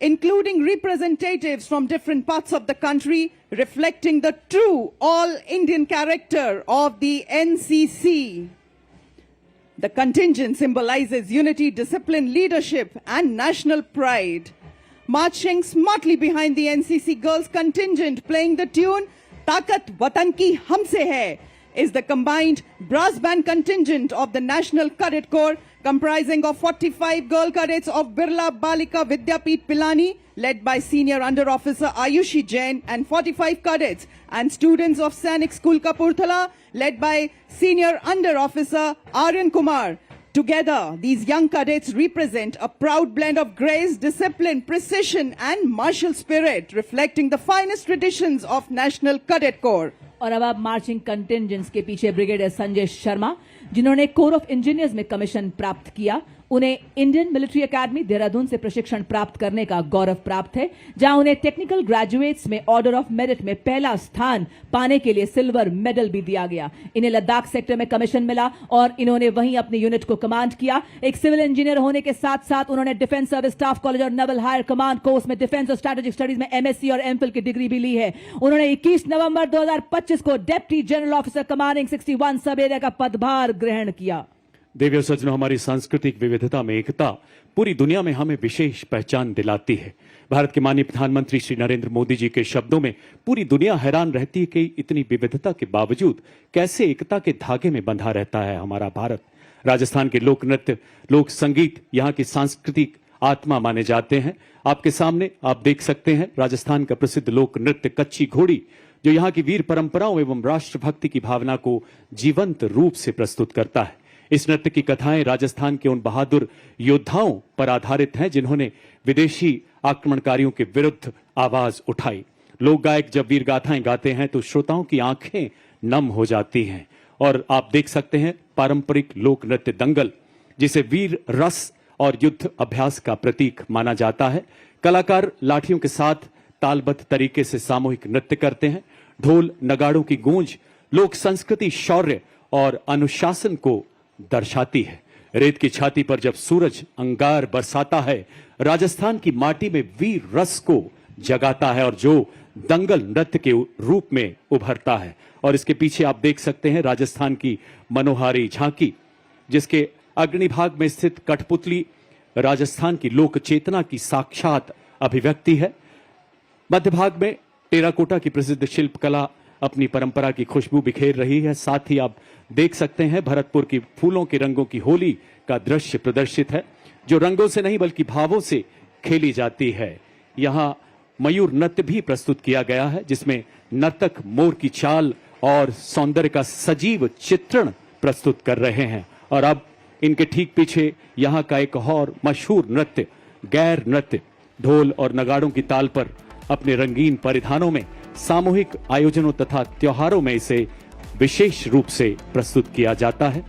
including representatives from different parts of the country, reflecting the true all-Indian character of the NCC. The contingent symbolizes unity, discipline, leadership, and national pride. Marching smartly behind the NCC girls contingent, playing the tune "Taakat Watan Ki Humse Hai," is the combined brass band contingent of the National Cadet Corps, comprising of 45 girl cadets of Birla Balika Vidyapeeth Pilani, led by Senior Under Officer Ayushi Jain, and 45 cadets and students of Sainik School Kapurthala, led by Senior Under Officer Aryan Kumar. Together, these young cadets represent a proud blend of grace, discipline, precision, and martial spirit, reflecting the finest traditions of National Cadet Corps. और अब आप marching कंटिंजेंट्स के पीछे brigadier Sanjay Sharma, जिन्होंने core of engineers में commission प्राप्त किया, उन्हें इंडियन मिलिट्री एकेडमी देहरादून से प्रशिक्षण प्राप्त करने का गौरव प्राप्त है, जहां उन्हें टेक्निकल ग्रेजुएट्स में ऑर्डर ऑफ मेरिट में पहला स्थान पाने के लिए सिल्वर मेडल भी दिया गया। इन्हें लद्दाख सेक्टर में कमीशन मिला और इन्होंने वहीं अपनी यूनिट को कमांड किया। एक सिविल इंजीनियर होने के साथ साथ उन्होंने डिफेंस सर्विस स्टाफ कॉलेज और नेवल हायर कमांड कोर्स में डिफेंस और स्ट्रेटेजिक स्टडीज में एमएससी और एमफिल की डिग्री भी ली है। उन्होंने 21 नवंबर 2025 को डिप्टी जनरल ऑफिसर कमांडिंग 61 सब एरिया का पदभार ग्रहण किया। देवियों सज्जनों, हमारी सांस्कृतिक विविधता में एकता पूरी दुनिया में हमें विशेष पहचान दिलाती है। भारत के माननीय प्रधानमंत्री श्री नरेंद्र मोदी जी के शब्दों में पूरी दुनिया हैरान रहती है कि इतनी विविधता के बावजूद कैसे एकता के धागे में बंधा रहता है हमारा भारत। राजस्थान के लोक नृत्य, लोक संगीत यहाँ की सांस्कृतिक आत्मा माने जाते हैं। आपके सामने आप देख सकते हैं राजस्थान का प्रसिद्ध लोक नृत्य कच्ची घोड़ी, जो यहाँ की वीर परंपराओं एवं राष्ट्रभक्ति की भावना को जीवंत रूप से प्रस्तुत करता है। इस नृत्य की कथाएं राजस्थान के उन बहादुर योद्धाओं पर आधारित हैं जिन्होंने विदेशी आक्रमणकारियों के विरुद्ध आवाज उठाई। लोक गायक जब वीर गाथाएं गाते हैं तो श्रोताओं की आंखें नम हो जाती हैं। और आप देख सकते हैं पारंपरिक लोक नृत्य दंगल, जिसे वीर रस और युद्ध अभ्यास का प्रतीक माना जाता है। कलाकार लाठियों के साथ तालबद्ध तरीके से सामूहिक नृत्य करते हैं। ढोल नगाड़ों की गूंज लोक संस्कृति, शौर्य और अनुशासन को दर्शाती है। रेत की छाती पर जब सूरज अंगार बरसाता है, राजस्थान की माटी में वीर रस को जगाता है और जो दंगल नृत्य के रूप में उभरता है। और इसके पीछे आप देख सकते हैं राजस्थान की मनोहारी झांकी, जिसके अग्रणी भाग में स्थित कठपुतली राजस्थान की लोक चेतना की साक्षात अभिव्यक्ति है। मध्य भाग में टेराकोटा की प्रसिद्ध शिल्पकला अपनी परंपरा की खुशबू बिखेर रही है। साथ ही आप देख सकते हैं भरतपुर की फूलों के रंगों की होली का दृश्य प्रदर्शित है, जो रंगों से नहीं बल्कि भावों से खेली जाती है। यहाँ मयूर नृत्य भी प्रस्तुत किया गया है, जिसमें नर्तक मोर की चाल और सौंदर्य का सजीव चित्रण प्रस्तुत कर रहे हैं। और अब इनके ठीक पीछे यहाँ का एक और मशहूर नृत्य गैर नृत्य, ढोल और नगाड़ों की ताल पर अपने रंगीन परिधानों में सामूहिक आयोजनों तथा त्योहारों में इसे विशेष रूप से प्रस्तुत किया जाता है।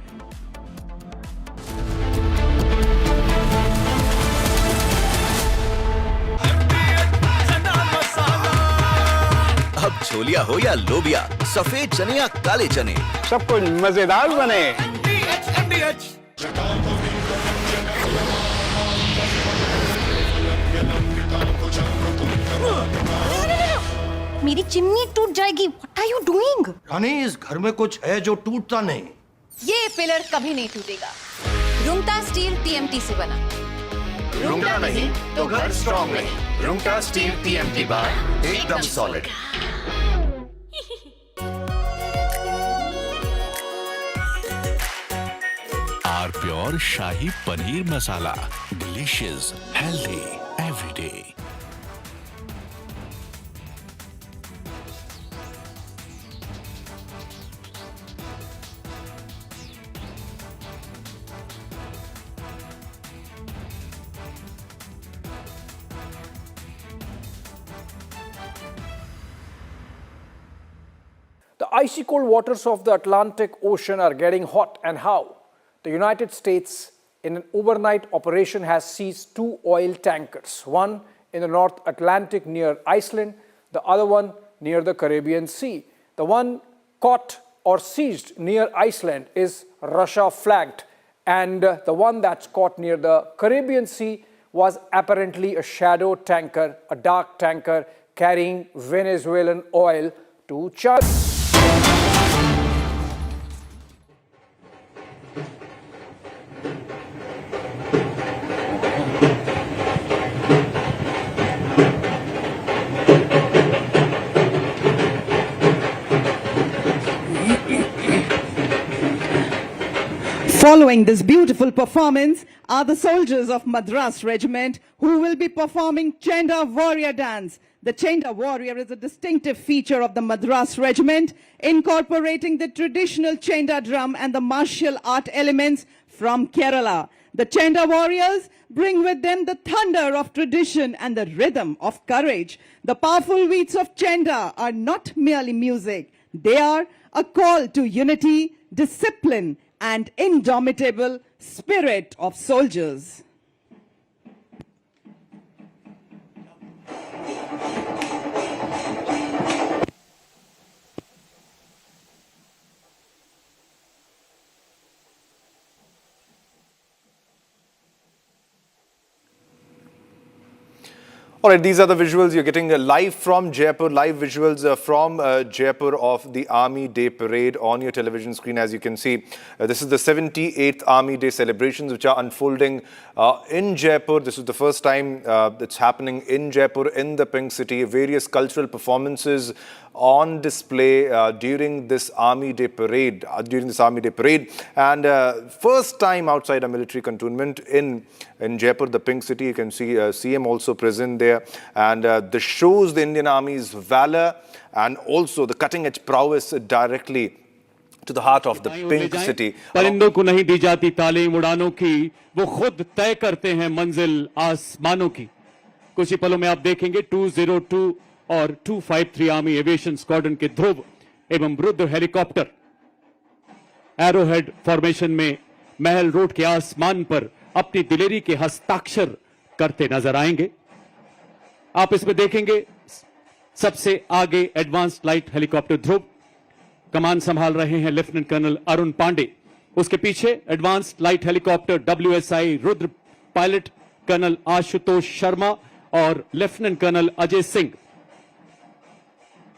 अब छोलिया हो या लोबिया, सफेद चने या काले चने, सब कुछ मजेदार बने। मेरी चिमनी टूट जाएगी। What are you doing? रानी, इस घर में कुछ है जो टूटता नहीं। ये पिलर कभी नहीं टूटेगा। रुंगटा स्टील टीएमटी से बना। रुंगटा नहीं तो घर स्ट्रॉन्ग नहीं। रुंगटा स्टील टीएमटी बार एकदम solid. R pure shahi paneer masala, delicious, healthy everyday. The icy cold waters of the Atlantic Ocean are getting hot, and how? The United States, in an overnight operation, has seized 2 oil tankers, one in the North Atlantic near Iceland, the other one near the Caribbean Sea. The one caught or seized near Iceland is Russia flagged, and the one that's caught near the Caribbean Sea was apparently a shadow tanker, a dark tanker carrying Venezuelan oil to China. Following this beautiful performance are the soldiers of Madras Regiment who will be performing Chenda Warrior Dance. The Chenda Warrior is a distinctive feature of the Madras Regiment, incorporating the traditional Chenda drum and the martial art elements from Kerala. The Chenda Warriors bring with them the thunder of tradition and the rhythm of courage. The powerful beats of Chenda are not merely music. They are a call to unity, discipline, and indomitable spirit of soldiers. All right, these are the visuals you're getting live from Jaipur, live visuals from Jaipur of the Army Day Parade on your television screen. As you can see, this is the 78th Army Day celebrations which are unfolding in Jaipur. This is the first time it's happening in Jaipur, in the Pink City. Various cultural performances on display during this Army Day Parade, and first time outside a military cantonment in Jaipur, the Pink City. You can see CM also present there, and this shows the Indian Army's valor and also the cutting-edge prowess directly to the heart of the Pink City. परिंदों को नहीं दी जाती तालीम उड़ानों की, वो खुद तय करते हैं मंजिल आसमानों की। कुछ ही पलों में आप देखेंगे 202 और 253 आर्मी एविएशन स्क्वाड्रन के ध्रुव एवं रुद्र हेलीकॉप्टर एरोहेड फॉर्मेशन में महल रोड के आसमान पर अपनी दिलेरी के हस्ताक्षर करते नजर आएंगे। आप इसमें देखेंगे सबसे आगे एडवांस्ड लाइट हेलीकॉप्टर ध्रुव, कमान संभाल रहे हैं लेफ्टिनेंट कर्नल अरुण पांडे। उसके पीछे advanced light helicopter WSI Rudra pilot colonel Ashutosh Sharma और लेफ्टिनेंट कर्नल अजय सिंह।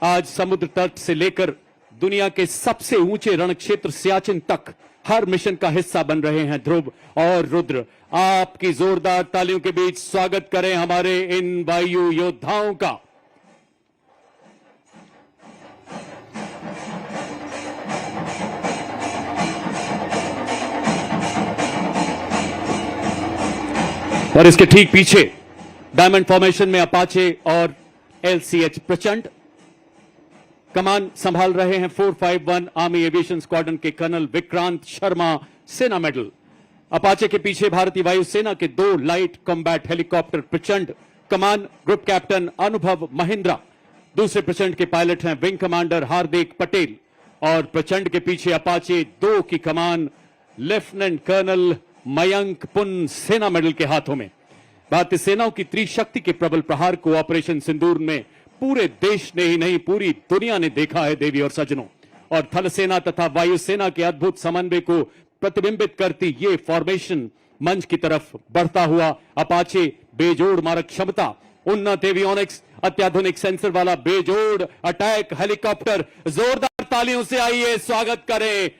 आज समुद्र तट से लेकर दुनिया के सबसे ऊंचे रण क्षेत्र सियाचिन तक हर मिशन का हिस्सा बन रहे हैं ध्रुव और रुद्र। आपकी जोरदार तालियों के बीच स्वागत करें हमारे इन वायु योद्धाओं का। और इसके ठीक पीछे डायमंड फॉर्मेशन में अपाचे और LCH प्रचंड। कमान संभाल रहे हैं 451 आर्मी एविएशन स्क्वाड्रन के कर्नल विक्रांत शर्मा, सेना मेडल। अपाचे के पीछे भारतीय वायुसेना के 2 लाइट कॉम्बैट हेलीकॉप्टर प्रचंड। कमान ग्रुप कैप्टन अनुभव महिंद्रा। दूसरे प्रचंड के पायलट हैं विंग कमांडर हार्दिक पटेल और प्रचंड के पीछे अपाचे 2 की कमान लेफ्टिनेंट कर्नल मयंक पुन, सेना मेडल के हाथों में। भारतीय सेनाओं की त्रिशक्ति के प्रबल प्रहार को ऑपरेशन सिंदूर में पूरे देश ने ही नहीं पूरी दुनिया ने देखा है देवी और सज्जनों। और थल सेना तथा वायुसेना के अद्भुत समन्वय को प्रतिबिंबित करती ये फॉर्मेशन मंच की तरफ बढ़ता हुआ अपाचे बेजोड़ मारक क्षमता, उन्नत एवियोनिक्स, अत्याधुनिक सेंसर वाला बेजोड़ अटैक हेलीकॉप्टर। जोरदार तालियों से आइए स्वागत करें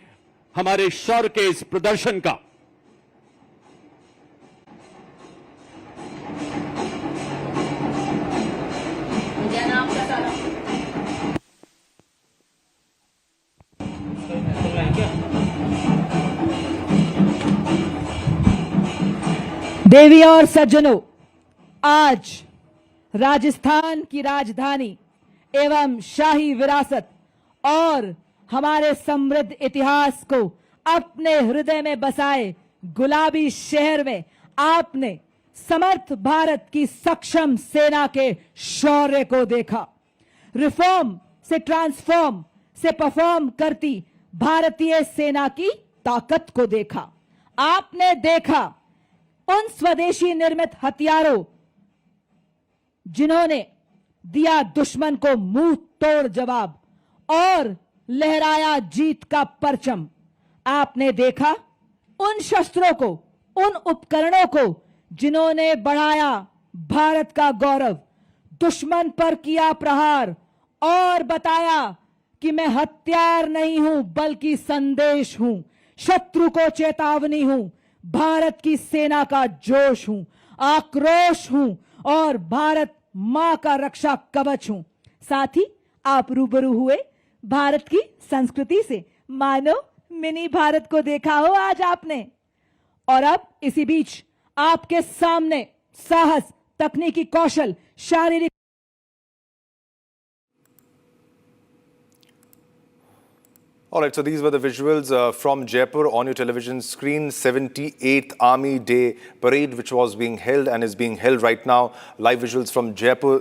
हमारे शौर्य के इस प्रदर्शन का। देवी और सज्जनों, आज राजस्थान की राजधानी एवं शाही विरासत और हमारे समृद्ध इतिहास को अपने हृदय में बसाए गुलाबी शहर में आपने समर्थ भारत की सक्षम सेना के शौर्य को देखा। रिफॉर्म से ट्रांसफॉर्म से परफॉर्म करती भारतीय सेना की ताकत को देखा। आपने देखा उन स्वदेशी निर्मित हथियारों जिन्होंने दिया दुश्मन को मुंह तोड़ जवाब और लहराया जीत का परचम। आपने देखा उन शस्त्रों को, उन उपकरणों को जिन्होंने बढ़ाया भारत का गौरव, दुश्मन पर किया प्रहार और बताया कि मैं हथियार नहीं हूं बल्कि संदेश हूं, शत्रु को चेतावनी हूं, भारत की सेना का जोश हूं, आक्रोश हूं और भारत मां का रक्षा कवच हूं। साथ ही आप रूबरू हुए भारत की संस्कृति से, मानो मिनी भारत को देखा हो आज आपने। और अब इसी बीच आपके सामने साहस, तकनीकी कौशल, शारीरिक All right, so these were the visuals from Jaipur on your television screen. 78th Army Day Parade, which was being held and is being held right now. Live visuals from Jaipur.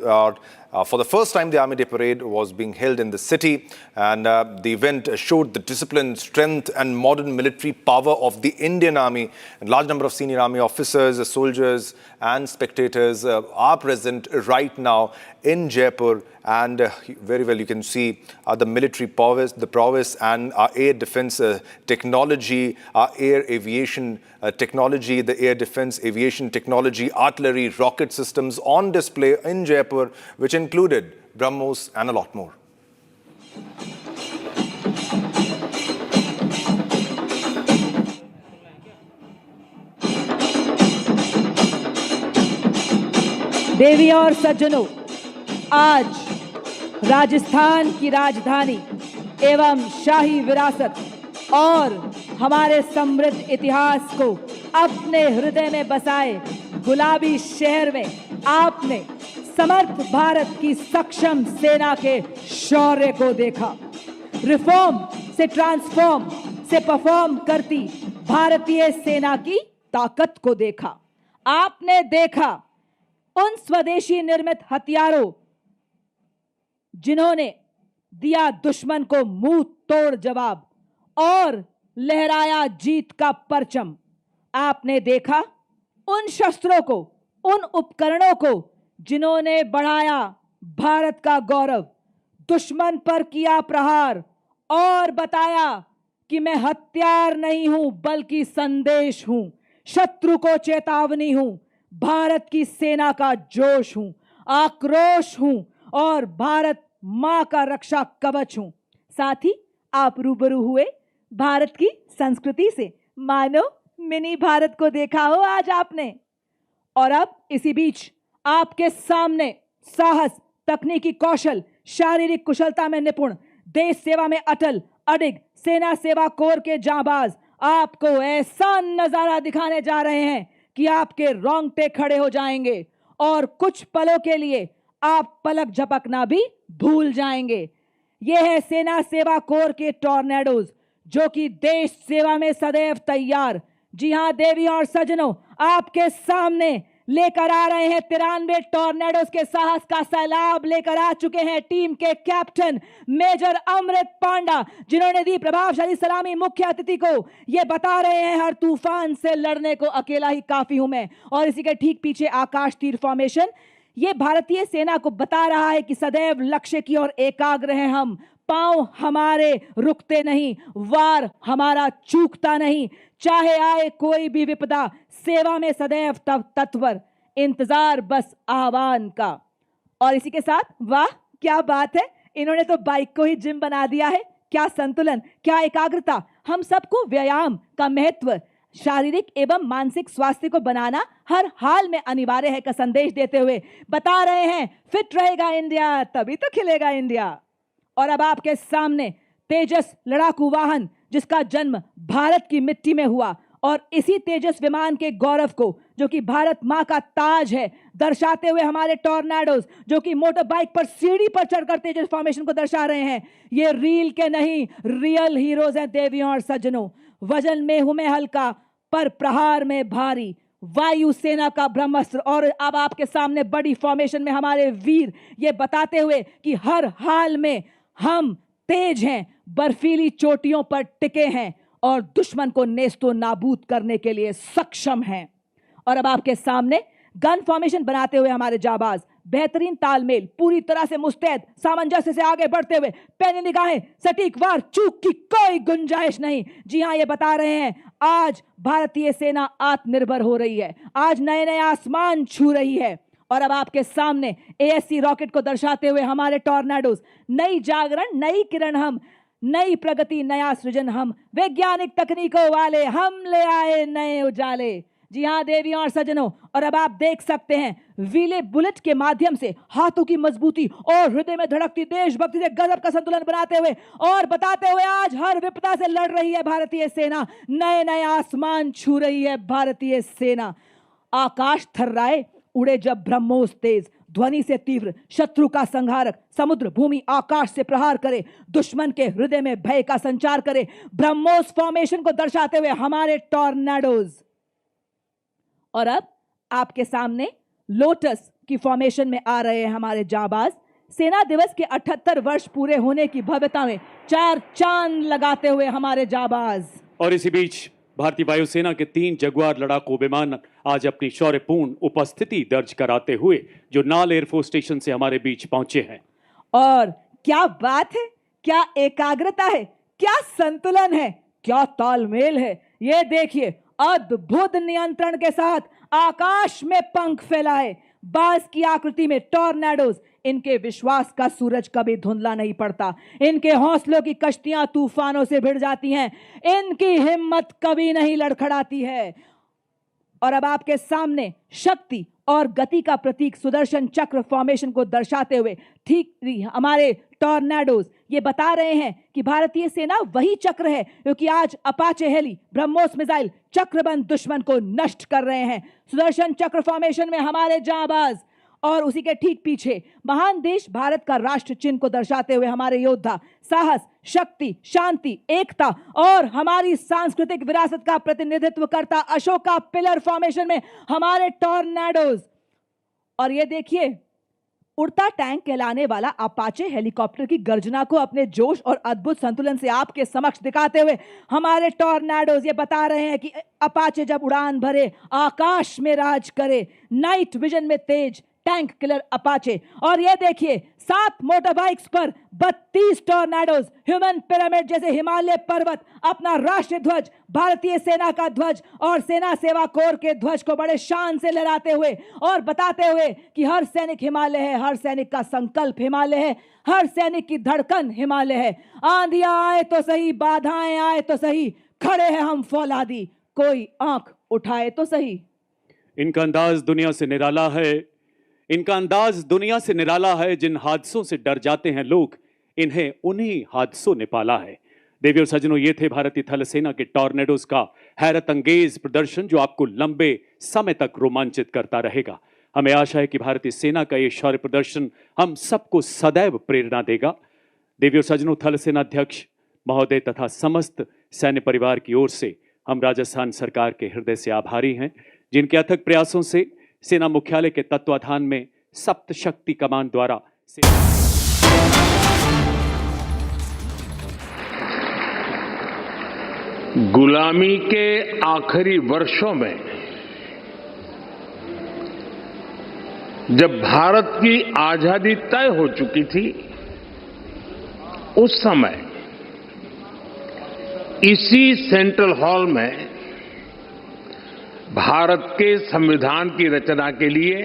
For the first time, the Army Day Parade was being held in the city, and the event showed the discipline, strength and modern military power of the Indian Army. A large number of senior Army officers, soldiers and spectators are present right now in Jaipur, and very well you can see the military prowess and our air defense technology, our air aviation technology, the air defense aviation technology, artillery, rocket systems on display in Jaipur, which included BrahMos and a lot more. देवी और सज्जनों, आज राजस्थान की राजधानी एवं शाही विरासत और हमारे समृद्ध इतिहास को अपने हृदय में बसाए गुलाबी शहर में आपने समर्थ भारत की सक्षम सेना के शौर्य को देखा। रिफॉर्म से ट्रांसफॉर्म से परफॉर्म करती भारतीय सेना की ताकत को देखा। आपने देखा उन स्वदेशी निर्मित हथियारों जिन्होंने दिया दुश्मन को मुंह तोड़ जवाब और लहराया जीत का परचम। आपने देखा उन शस्त्रों को, उन उपकरणों को जिन्होंने बढ़ाया भारत का गौरव, दुश्मन पर किया प्रहार और बताया कि मैं हथियार नहीं हूं बल्कि संदेश हूं, शत्रु को चेतावनी हूं, भारत की सेना का जोश हूं, आक्रोश हूं और भारत मां का रक्षा कवच हूं। साथ ही आप रूबरू हुए भारत की संस्कृति से, मानो मिनी भारत को देखा हो आज आपने। और अब इसी बीच आपके सामने साहस, तकनीकी कौशल, शारीरिक कुशलता में निपुण, देश सेवा में अटल अडिग सेना सेवा कोर के जांबाज आपको ऐसा नजारा दिखाने जा रहे हैं कि आपके रोंगटे खड़े हो जाएंगे और कुछ पलों के लिए आप पलक झपकना भी भूल जाएंगे। यह है सेना सेवा कोर के टॉर्नेडोज जो कि देश सेवा में सदैव तैयार। जी हां देवी और सज्जनों, आपके सामने लेकर आ रहे हैं 93 टॉर्नेडोज के साहस का सैलाब लेकर आ चुके हैं टीम के कैप्टन मेजर अमृत पांडा, जिन्होंने दी प्रभावशाली सलामी मुख्य अतिथि को। ये बता रहे हैं हर तूफान से लड़ने को अकेला ही काफी हूं मैं। और इसी के ठीक पीछे आकाश तीर फॉर्मेशन, ये भारतीय सेना को बता रहा है कि सदैव लक्ष्य की ओर एकाग्र हैं हम, पांव हमारे रुकते नहीं, वार हमारा चूकता नहीं, चाहे आए कोई भी विपदा, सेवा में सदैव तत्पर, इंतजार बस आह्वान का। और इसी के साथ वाह क्या बात है, इन्होंने तो बाइक को ही जिम बना दिया है। क्या संतुलन, क्या एकाग्रता। हम सबको व्यायाम का महत्व, शारीरिक एवं मानसिक स्वास्थ्य को बनाना हर हाल में अनिवार्य है का संदेश देते हुए बता रहे हैं फिट रहेगा इंडिया तभी तो खिलेगा इंडिया। और अब आपके सामने तेजस लड़ाकू वाहन जिसका जन्म भारत की मिट्टी में हुआ और इसी तेजस विमान के गौरव को जो कि भारत मां का ताज है दर्शाते हुए हमारे टॉर्नेडोज जो कि मोटर बाइक पर सीढ़ी पर चढ़कर तेजस फॉर्मेशन को दर्शा रहे हैं। ये रील के नहीं रियल हीरोज हैं देवियों और सज्जनों। वजन में हूं मैं हल्का पर प्रहार में भारी, वायु सेना का ब्रह्मास्त्र। और अब आपके सामने बड़ी फॉर्मेशन में हमारे वीर ये बताते हुए कि हर हाल में हम तेज हैं, बर्फीली चोटियों पर टिके हैं और दुश्मन को नेस्तो नाबूद करने के लिए सक्षम हैं। और अब आपके सामने गन फॉर्मेशन बनाते हुए हमारे जाबाज बेहतरीन तालमेल, पूरी तरह से मुस्तैद, सामंजस्य से आगे बढ़ते हुए, पैनी निगाहें, सटीक वार, चूक की कोई गुंजाइश नहीं। जी हां, ये बता रहे हैं आज भारतीय सेना आत्मनिर्भर हो रही है, आज नए नए आसमान छू रही है। और अब आपके सामने ASC रॉकेट को दर्शाते हुए हमारे टॉर्नेडोज, नई जागरण, नई किरण हम, नई प्रगति, नया सृजन हम, वैज्ञानिक तकनीकों वाले हम ले आए नए उजाले। जी हां देवियों और सज्जनों, और अब आप देख सकते हैं व्हीले बुलेट के माध्यम से हाथों की मजबूती और हृदय में धड़कती देशभक्ति से गजब का संतुलन बनाते हुए और बताते हुए आज हर विपदा से लड़ रही है भारतीय सेना, नए नए आसमान छू रही है भारतीय सेना। आकाश थर्राए उड़े जब ब्रह्मोस तेज, ध्वनि से तीव्र, शत्रु का संहारक, समुद्र भूमि आकाश से प्रहार करे, दुश्मन के हृदय में भय का संचार करे, ब्रह्मोस फॉर्मेशन को दर्शाते हुए हमारे टॉर्नेडोज। और अब आपके सामने लोटस की फॉर्मेशन में आ रहे हैं हमारे जाबाज सेना दिवस के 78 वर्ष पूरे होने की भव्यता में 4 चांद लगाते हुए हमारे जाबाज। और इसी बीच भारतीय वायुसेना के 3 जगुआर लड़ाकू विमान आज अपनी शौर्यपूर्ण उपस्थिति दर्ज कराते हुए जो नाल एयरफोर्स स्टेशन से हमारे बीच पहुंचे हैं। और क्या बात है, क्या एकाग्रता है, क्या संतुलन है, क्या तालमेल है। ये देखिए, अद्भुत नियंत्रण के साथ आकाश में पंख फैलाए, बाज की आकृति में टॉर्नेडोज। इनके विश्वास का सूरज कभी धुंधला नहीं पड़ता, इनके हौसलों की कश्तियां तूफानों से भिड़ जाती हैं, इनकी हिम्मत कभी नहीं लड़खड़ाती है। और अब आपके सामने शक्ति और गति का प्रतीक सुदर्शन चक्र फॉर्मेशन को दर्शाते हुए ठीक हमारे टॉर्नेडोज ये बता रहे हैं कि भारतीय सेना वही चक्र है क्योंकि आज अपाचे हेली ब्रह्मोस मिसाइल चक्रबंद दुश्मन को नष्ट कर रहे हैं। सुदर्शन चक्र फॉर्मेशन में हमारे जांबाज और उसी के ठीक पीछे महान देश भारत का राष्ट्र चिन्ह को दर्शाते हुए हमारे योद्धा साहस, शक्ति, शांति, एकता और हमारी सांस्कृतिक विरासत का प्रतिनिधित्व करता अशोका पिलर फॉर्मेशन में हमारे टॉर्नेडोज। और ये देखिए, उड़ता टैंक कहलाने वाला अपाचे हेलीकॉप्टर की गर्जना को अपने जोश और अद्भुत संतुलन से आपके समक्ष दिखाते हुए हमारे टॉर्नेडोज ये बता रहे हैं कि अपाचे जब उड़ान भरे आकाश में राज करे, नाइट विजन में तेज टैंक किलर अपाचे। और ये देखिए, 7 मोटर बाइक्स पर 32 टॉर्नेडोज ह्यूमन पिरामिड जैसे हिमालय पर्वत अपना राष्ट्रीय ध्वज, भारतीय सेना का ध्वज और सेना सेवा कोर के ध्वज को बड़े शान से लहराते हुए और बताते हुए कि हर सैनिक हिमालय है, हर सैनिक का संकल्प हिमालय है, हर सैनिक की धड़कन हिमालय है। आंधियां आए तो सही, बाधाएं आए तो सही, खड़े हैं हम फौलादी, कोई आंख उठाए तो सही। इनका अंदाज दुनिया से निराला है, इनका अंदाज दुनिया से निराला है। जिन हादसों से डर जाते हैं लोग, इन्हें उन्हीं हादसों ने पाला है। देवी और सज्जनों, ये थे भारतीय थल सेना के टॉर्नेडोज का हैरत अंगेज प्रदर्शन जो आपको लंबे समय तक रोमांचित करता रहेगा। हमें आशा है कि भारतीय सेना का ये शौर्य प्रदर्शन हम सबको सदैव प्रेरणा देगा। देवी और सज्जनों, थल सेना अध्यक्ष महोदय तथा समस्त सैन्य परिवार की ओर से हम राजस्थान सरकार के हृदय से आभारी हैं, जिनके अथक प्रयासों से सेना मुख्यालय के तत्वाधान में सप्त शक्ति कमान द्वारा गुलामी के आखिरी वर्षों में जब भारत की आजादी तय हो चुकी थी, उस समय इसी सेंट्रल हॉल में भारत के संविधान की रचना के लिए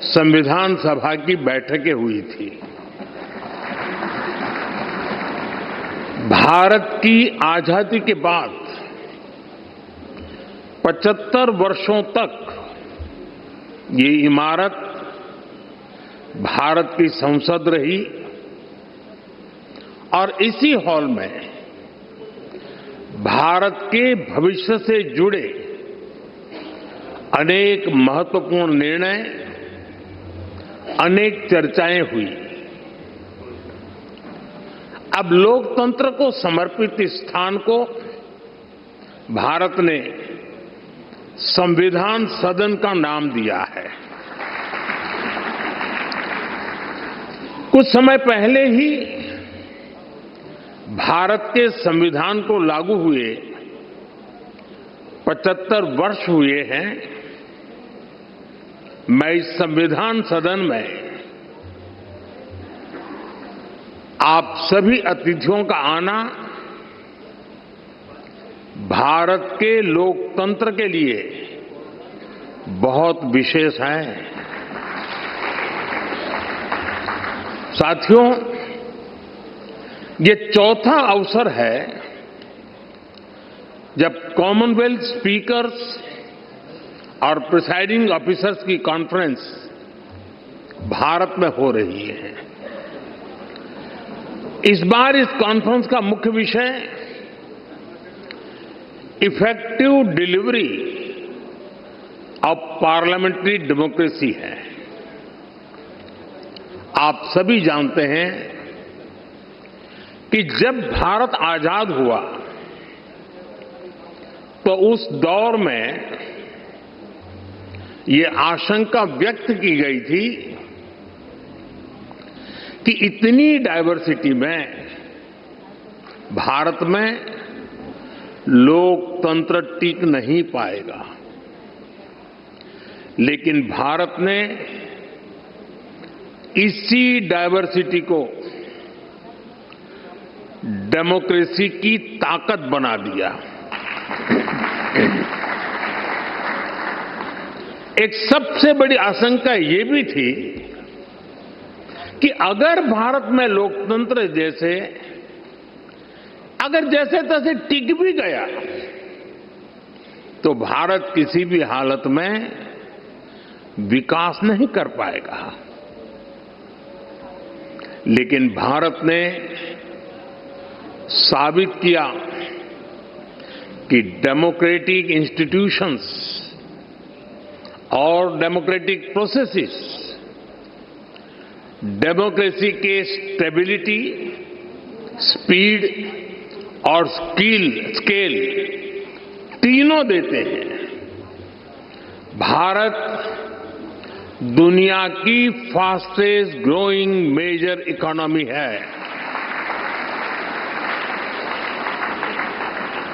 संविधान सभा की बैठकें हुई थी। भारत की आजादी के बाद 75 वर्षों तक ये इमारत भारत की संसद रही और इसी हॉल में भारत के भविष्य से जुड़े अनेक महत्वपूर्ण निर्णय, अनेक चर्चाएं हुई। अब लोकतंत्र को समर्पित इस स्थान को भारत ने संविधान सदन का नाम दिया है। कुछ समय पहले ही भारत के संविधान को लागू हुए 75 वर्ष हुए हैं। मैं इस संविधान सदन में आप सभी अतिथियों का आना भारत के लोकतंत्र के लिए बहुत विशेष है। साथियों, ये चौथा अवसर है जब कॉमनवेल्थ स्पीकर्स और प्रिसाइडिंग ऑफिसर्स की कॉन्फ्रेंस भारत में हो रही है। इस बार इस कॉन्फ्रेंस का मुख्य विषय effective delivery of parliamentary democracy है। आप सभी जानते हैं कि जब भारत आजाद हुआ तो उस दौर में ये आशंका व्यक्त की गई थी कि इतनी डाइवर्सिटी में भारत में लोकतंत्र टिक नहीं पाएगा। लेकिन भारत ने इसी डाइवर्सिटी को डेमोक्रेसी की ताकत बना दिया। एक सबसे बड़ी आशंका ये भी थी कि अगर भारत में लोकतंत्र अगर जैसे तैसे टिक भी गया तो भारत किसी भी हालत में विकास नहीं कर पाएगा। लेकिन भारत ने साबित किया कि डेमोक्रेटिक इंस्टीट्यूशंस और डेमोक्रेटिक प्रोसेसेस डेमोक्रेसी के स्टेबिलिटी, स्पीड और स्केल तीनों देते हैं। भारत दुनिया की फास्टेस्ट ग्रोइंग मेजर इकोनॉमी है।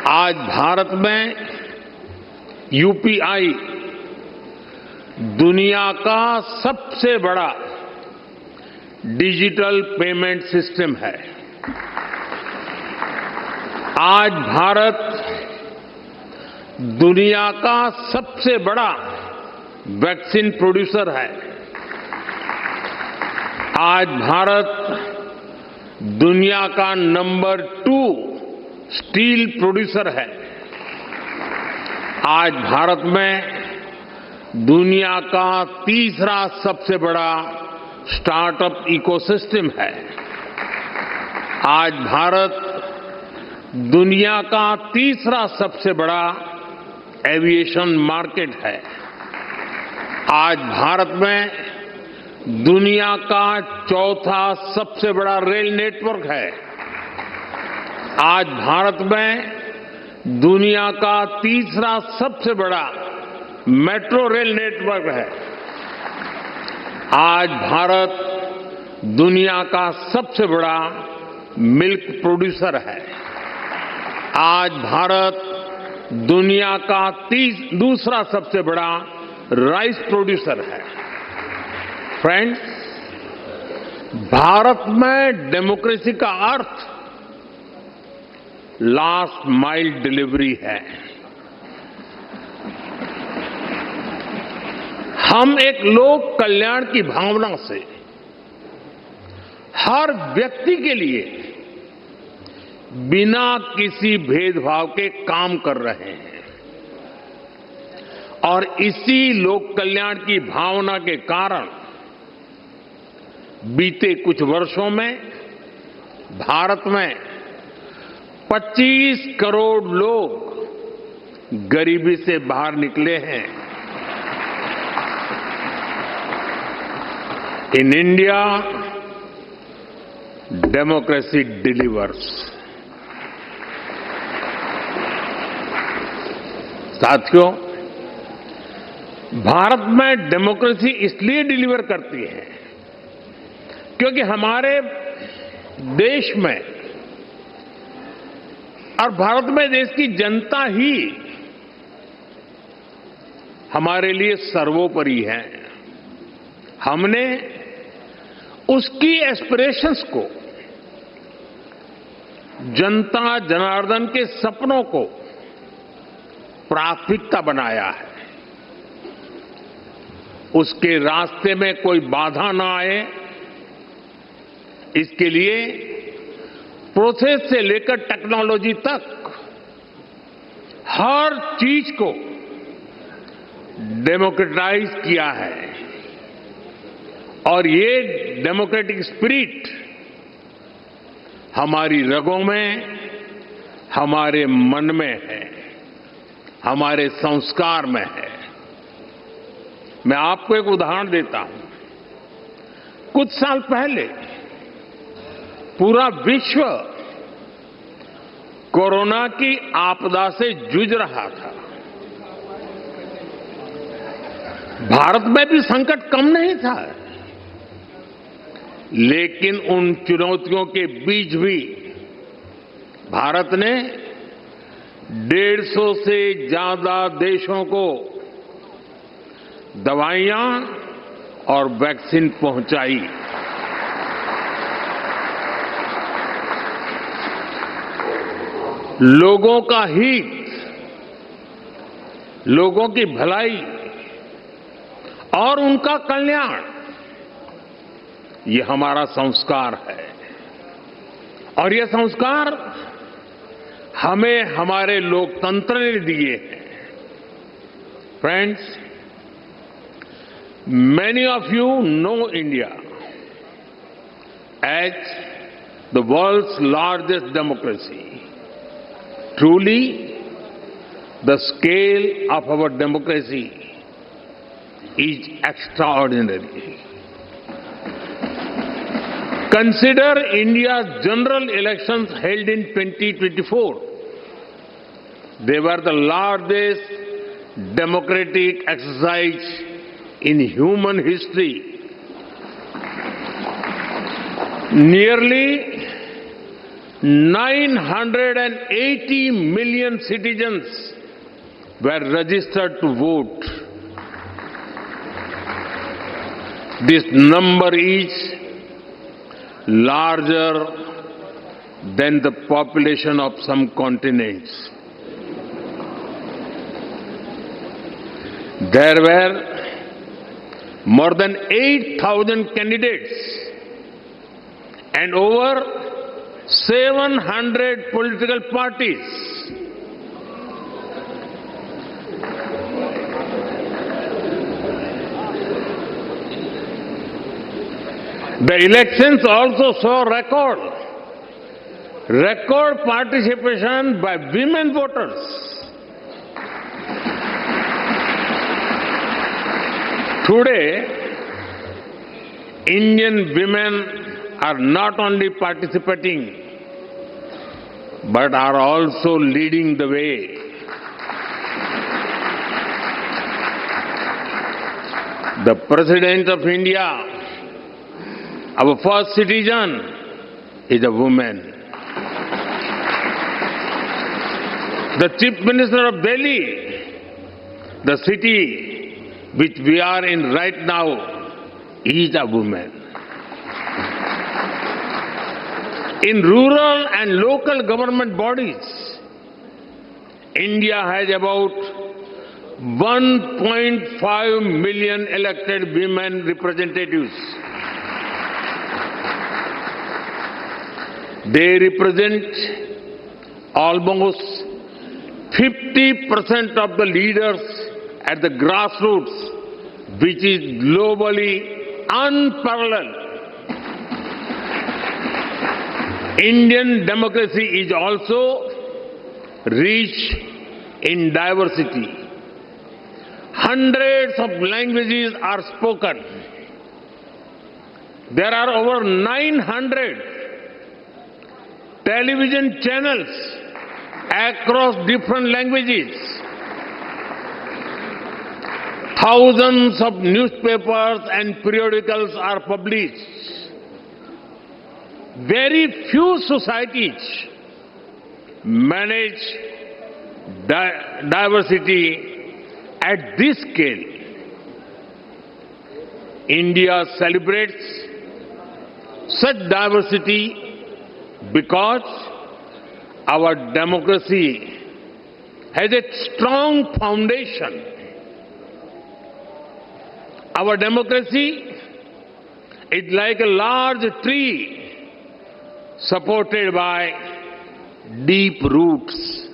आज भारत में यूपीआई दुनिया का सबसे बड़ा डिजिटल पेमेंट सिस्टम है। आज भारत दुनिया का सबसे बड़ा वैक्सीन प्रोड्यूसर है। आज भारत दुनिया का नंबर 2 स्टील प्रोड्यूसर है। आज भारत में दुनिया का तीसरा सबसे बड़ा स्टार्टअप इकोसिस्टम है। आज भारत दुनिया का तीसरा सबसे बड़ा एविएशन मार्केट है। आज भारत में दुनिया का चौथा सबसे बड़ा रेल नेटवर्क है। आज भारत में दुनिया का तीसरा सबसे बड़ा मेट्रो रेल नेटवर्क है। आज भारत दुनिया का सबसे बड़ा मिल्क प्रोड्यूसर है। आज भारत दुनिया का दूसरा सबसे बड़ा राइस प्रोड्यूसर है। फ्रेंड्स, भारत में डेमोक्रेसी का अर्थ लास्ट माइल डिलीवरी है। हम एक लोक कल्याण की भावना से हर व्यक्ति के लिए बिना किसी भेदभाव के काम कर रहे हैं और इसी लोक कल्याण की भावना के कारण बीते कुछ वर्षों में भारत में 25 करोड़ लोग गरीबी से बाहर निकले हैं। In India democracy delivers. साथियों, भारत में डेमोक्रेसी इसलिए डिलीवर करती है क्योंकि हमारे देश में और भारत में देश की जनता ही हमारे लिए सर्वोपरि है। हमने उसकी एस्पिरेशंस को, जनता जनार्दन के सपनों को प्राथमिकता बनाया है। उसके रास्ते में कोई बाधा ना आए, इसके लिए प्रोसेस से लेकर टेक्नोलॉजी तक हर चीज को डेमोक्रेटाइज किया है और ये डेमोक्रेटिक स्पिरिट हमारी रगों में, हमारे मन में है, हमारे संस्कार में है। मैं आपको एक उदाहरण देता हूं। कुछ साल पहले पूरा विश्व कोरोना की आपदा से जूझ रहा था। भारत में भी संकट कम नहीं था, लेकिन उन चुनौतियों के बीच भी भारत ने 150 से ज्यादा देशों को दवाइयां और वैक्सीन पहुंचाई। लोगों का हित, लोगों की भलाई और उनका कल्याण, ये हमारा संस्कार है और ये संस्कार हमें हमारे लोकतंत्र ने दिए हैं। Friends, many of you know India as the world's largest democracy. Truly, the scale of our democracy is extraordinary. Consider India's general elections held in 2024. They were the largest democratic exercise in human history. Nearly 980 million citizens were registered to vote. This number is larger than the population of some continents. There were more than 8,000 candidates and over 700 political parties. The elections also saw record participation by women voters. Today, Indian women are not only participating but are also leading the way. The President of India, our first citizen, is a woman. The Chief Minister of Delhi, the city which we are in right now, is a woman. In rural and local government bodies, India has about 1.5 million elected women representatives. They represent almost 50% of the leaders at the grassroots, which is globally unparalleled. Indian democracy is also rich in diversity. Hundreds of languages are spoken. There are over 900 television channels across different languages. Thousands of newspapers and periodicals are published. Very few societies manage diversity at this scale. India celebrates such diversity because our democracy has a strong foundation. Our democracy is like a large tree supported by deep roots.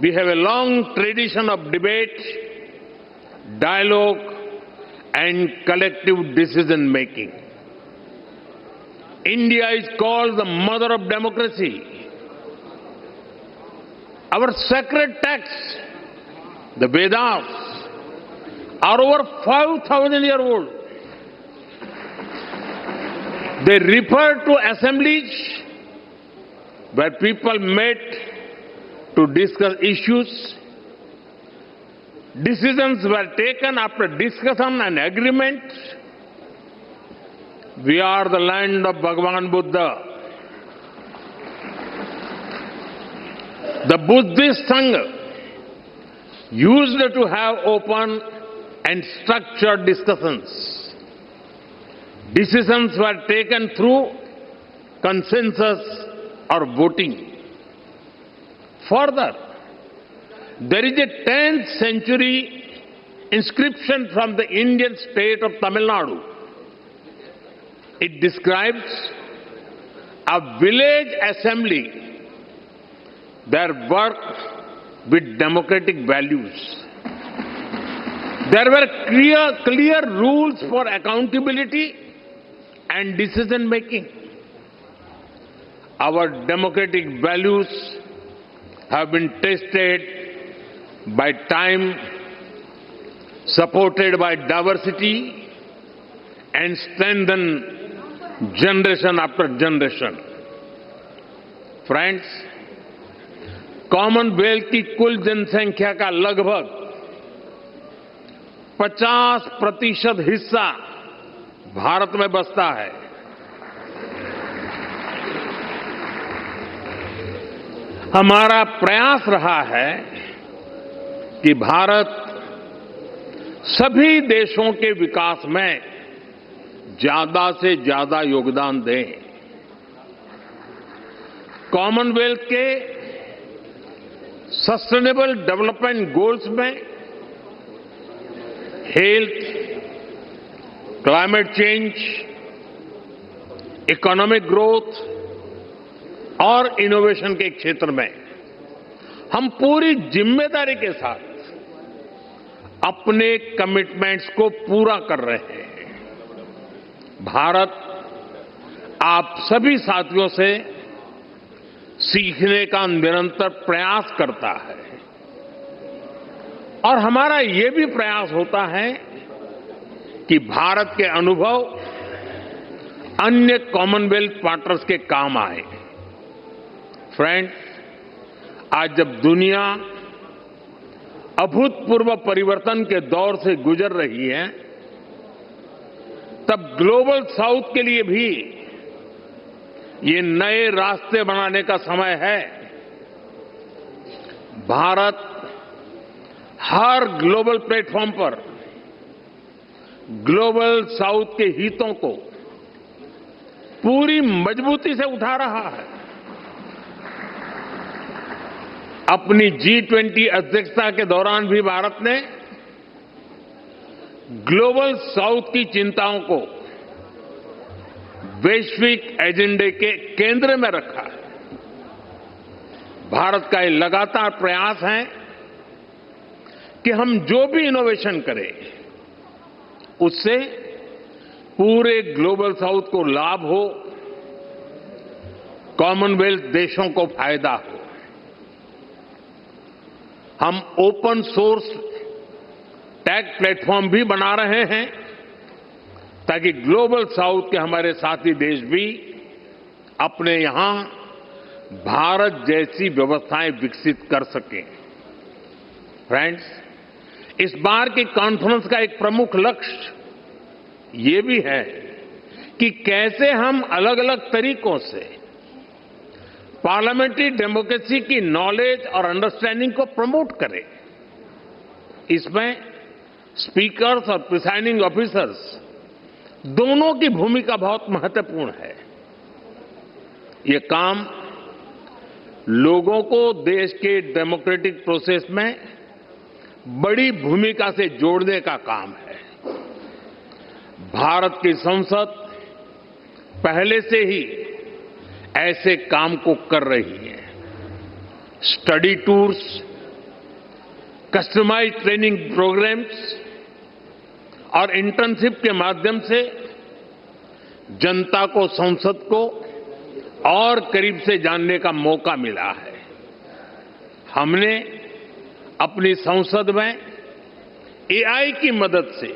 We have a long tradition of debate, dialogue, and collective decision making. India is called the mother of democracy. Our sacred texts, the Vedas, are over 5,000 years old. They refer to assemblies where people met to discuss issues. Decisions were taken after discussion and agreement. We are the land of Bhagwan Buddha. The Buddhist Sangha used to have open and structured discussions. Decisions were taken through consensus or voting. Further, there is a 10th century inscription from the Indian state of Tamil Nadu. It describes a village assembly that worked with democratic values. There were clear rules for accountability and decision making. Our democratic values have been tested by time, supported by diversity, and strengthened generation after generation. Friends, Commonwealth की कुल जनसंख्या का लगभग 50% हिस्सा भारत में बसता है। हमारा प्रयास रहा है कि भारत सभी देशों के विकास में ज्यादा से ज्यादा योगदान दे। कॉमनवेल्थ के सस्टेनेबल डेवलपमेंट गोल्स में health, climate change, economic growth और इनोवेशन के क्षेत्र में हम पूरी जिम्मेदारी के साथ अपने कमिटमेंट्स को पूरा कर रहे हैं। भारत आप सभी साथियों से सीखने का निरंतर प्रयास करता है और हमारा ये भी प्रयास होता है कि भारत के अनुभव अन्य कॉमनवेल्थ पार्टनर्स के काम आए। फ्रेंड्स, आज जब दुनिया अभूतपूर्व परिवर्तन के दौर से गुजर रही है, तब ग्लोबल साउथ के लिए भी ये नए रास्ते बनाने का समय है। भारत हर ग्लोबल प्लेटफॉर्म पर ग्लोबल साउथ के हितों को पूरी मजबूती से उठा रहा है। अपनी G20 अध्यक्षता के दौरान भी भारत ने ग्लोबल साउथ की चिंताओं को वैश्विक एजेंडे के केंद्र में रखा है। भारत का ये लगातार प्रयास है कि हम जो भी इनोवेशन करें उससे पूरे ग्लोबल साउथ को लाभ हो, कॉमनवेल्थ देशों को फायदा हो। हम ओपन सोर्स टेक प्लेटफॉर्म भी बना रहे हैं ताकि ग्लोबल साउथ के हमारे साथी देश भी अपने यहां भारत जैसी व्यवस्थाएं विकसित कर सकें। फ्रेंड्स, इस बार की कॉन्फ्रेंस का एक प्रमुख लक्ष्य ये भी है कि कैसे हम अलग अलग तरीकों से पार्लियामेंट्री डेमोक्रेसी की नॉलेज और अंडरस्टैंडिंग को प्रमोट करें। इसमें स्पीकर्स और प्रिसाइडिंग ऑफिसर्स दोनों की भूमिका बहुत महत्वपूर्ण है। ये काम लोगों को देश के डेमोक्रेटिक प्रोसेस में बड़ी भूमिका से जोड़ने का काम है। भारत की संसद पहले से ही ऐसे काम को कर रही है। Study tours, customised training programmes और इंटर्नशिप के माध्यम से जनता को संसद को और करीब से जानने का मौका मिला है। हमने अपनी संसद में एआई की मदद से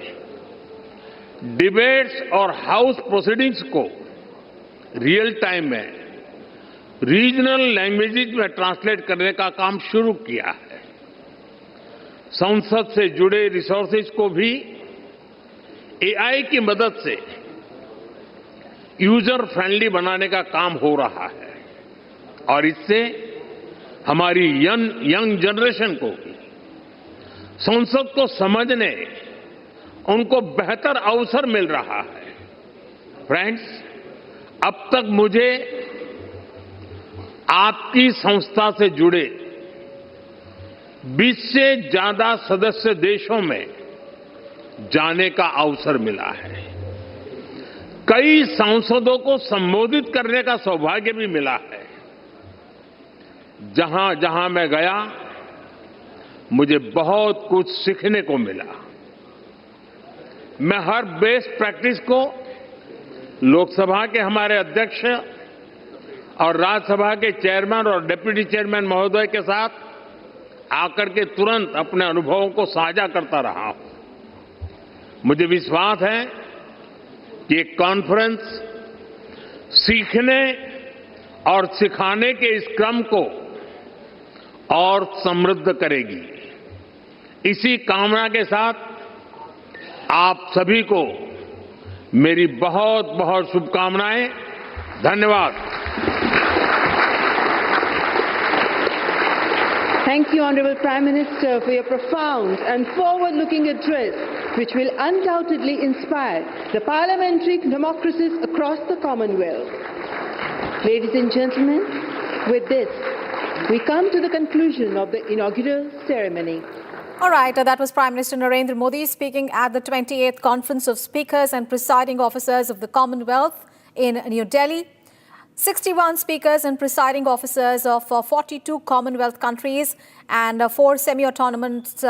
डिबेट्स और हाउस प्रोसीडिंग्स को रियल टाइम में रीजनल लैंग्वेजेज में ट्रांसलेट करने का काम शुरू किया है। संसद से जुड़े रिसोर्सेज को भी एआई की मदद से यूजर फ्रेंडली बनाने का काम हो रहा है और इससे हमारी यंग जनरेशन को संसद को समझने, उनको बेहतर अवसर मिल रहा है। फ्रेंड्स, अब तक मुझे आपकी संस्था से जुड़े 20 से ज्यादा सदस्य देशों में जाने का अवसर मिला है। कई सांसदों को संबोधित करने का सौभाग्य भी मिला है। जहां जहां मैं गया, मुझे बहुत कुछ सीखने को मिला। मैं हर बेस्ट प्रैक्टिस को लोकसभा के हमारे अध्यक्ष और राज्यसभा के चेयरमैन और डिप्टी चेयरमैन महोदय के साथ आकर के तुरंत अपने अनुभवों को साझा करता रहा हूं। मुझे विश्वास है कि ये कॉन्फ्रेंस सीखने और सिखाने के इस क्रम को और समृद्ध करेगी। इसी कामना के साथ आप सभी को मेरी बहुत बहुत शुभकामनाएं। धन्यवाद। Thank you, Honorable Prime Minister, for your profound and forward-looking address, which will undoubtedly inspire the parliamentary democracies across the Commonwealth. Ladies and gentlemen, with this, we come to the conclusion of the inaugural ceremony. All right, that was Prime Minister Narendra Modi speaking at the 28th Conference of Speakers and Presiding Officers of the Commonwealth in New Delhi. 61 speakers and presiding officers of 42 Commonwealth countries and 4 semi-autonomous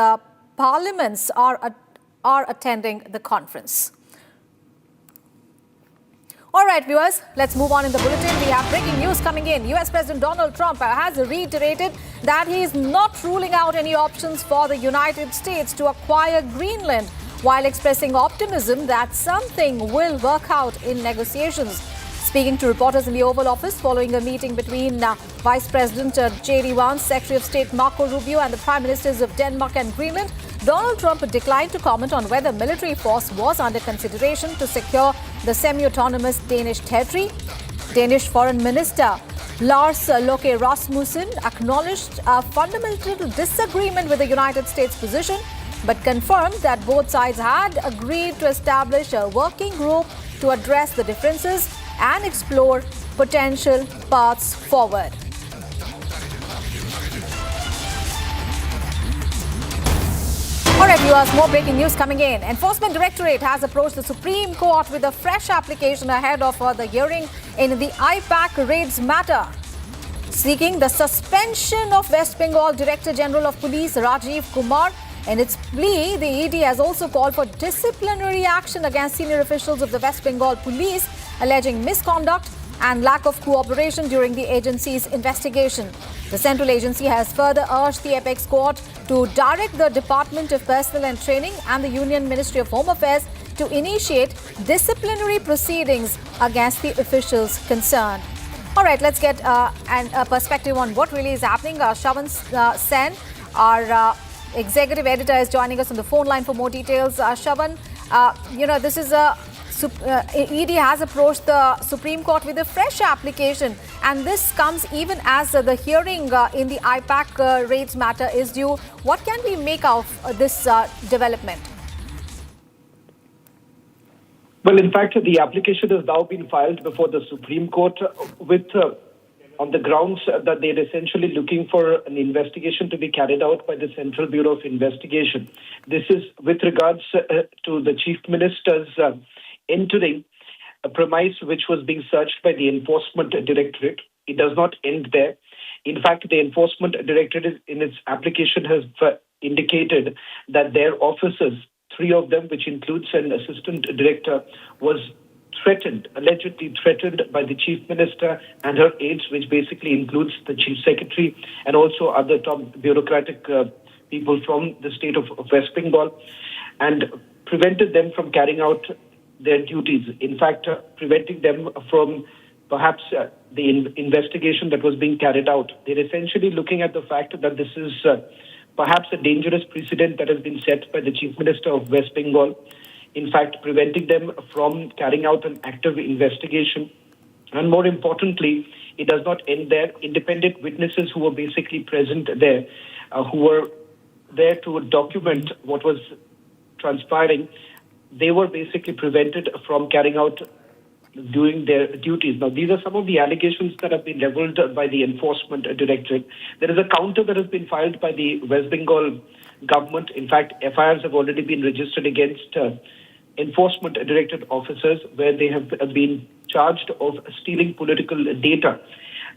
parliaments are attending the conference. All right, viewers, let's move on in the bulletin. We have breaking news coming in. US President Donald Trump has reiterated that he is not ruling out any options for the United States to acquire Greenland, while expressing optimism that something will work out in negotiations. Speaking to reporters in the Oval Office following a meeting between Vice President J.D. Vance, Secretary of State Marco Rubio and the Prime Ministers of Denmark and Greenland, Donald Trump declined to comment on whether military force was under consideration to secure the semi-autonomous Danish territory. Danish Foreign Minister Lars Løkke Rasmussen acknowledged a fundamental disagreement with the United States position, but confirmed that both sides had agreed to establish a working group to address the differences and explore potential paths forward. All right, viewers, more breaking news coming in. Enforcement Directorate has approached the Supreme Court with a fresh application ahead of the hearing in the IPAC raids matter, seeking the suspension of West Bengal Director General of Police Rajiv Kumar. In its plea, the ED has also called for disciplinary action against senior officials of the West Bengal Police, alleging misconduct and lack of cooperation during the agency's investigation. The central agency has further urged the Apex Court to direct the Department of Personnel and Training and the Union Ministry of Home Affairs to initiate disciplinary proceedings against the officials concerned. All right, let's get a perspective on what really is happening. Shravan Sen, our executive editor, is joining us on the phone line for more details. Shravan, this is ED has approached the Supreme Court with a fresh application, and this comes even as the hearing in the IPAC raids matter is due. What can we make of this development? Well, in fact, the application has now been filed before the Supreme Court with on the grounds that they're essentially looking for an investigation to be carried out by the Central Bureau of Investigation. This is with regards to the Chief Minister's entering a premise which was being searched by the Enforcement Directorate. It does not end there. In fact, the Enforcement Directorate in its application has indicated that their officers, 3 of them, which includes an assistant director, was allegedly threatened by the Chief Minister and her aides, which basically includes the Chief Secretary and also other top bureaucratic people from the state of West Bengal, and prevented them from carrying out their duties. In fact, preventing them from perhaps the investigation that was being carried out. They're essentially looking at the fact that this is perhaps a dangerous precedent that has been set by the Chief Minister of West Bengal. in fact, preventing them from carrying out an active investigation. And more importantly, it does not end there. Independent witnesses who were basically present there, who were there to document what was transpiring, they were basically prevented from carrying out doing their duties. Now, these are some of the allegations that have been leveled by the Enforcement Directorate. There is a counter that has been filed by the West Bengal government. In fact, FIRs have already been registered against Enforcement Directorate officers where they have been charged of stealing political data.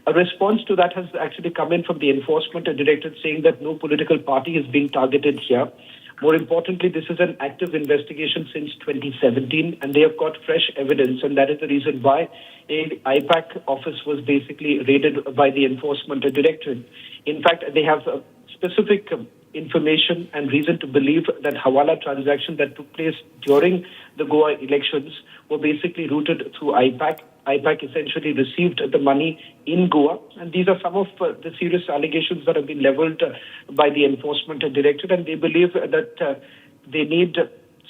A response to that has actually come in from the Enforcement Directorate saying that no political party is being targeted here. More importantly, this is an active investigation since 2017, and they have got fresh evidence, and that is the reason why an IPAC office was basically raided by the Enforcement Directorate. In fact, they have specific information and reason to believe that Hawala transactions that took place during the Goa elections were basically routed through IPAC. IPAC essentially received the money in Goa, and these are some of the serious allegations that have been leveled by the Enforcement Directorate, and they believe that they need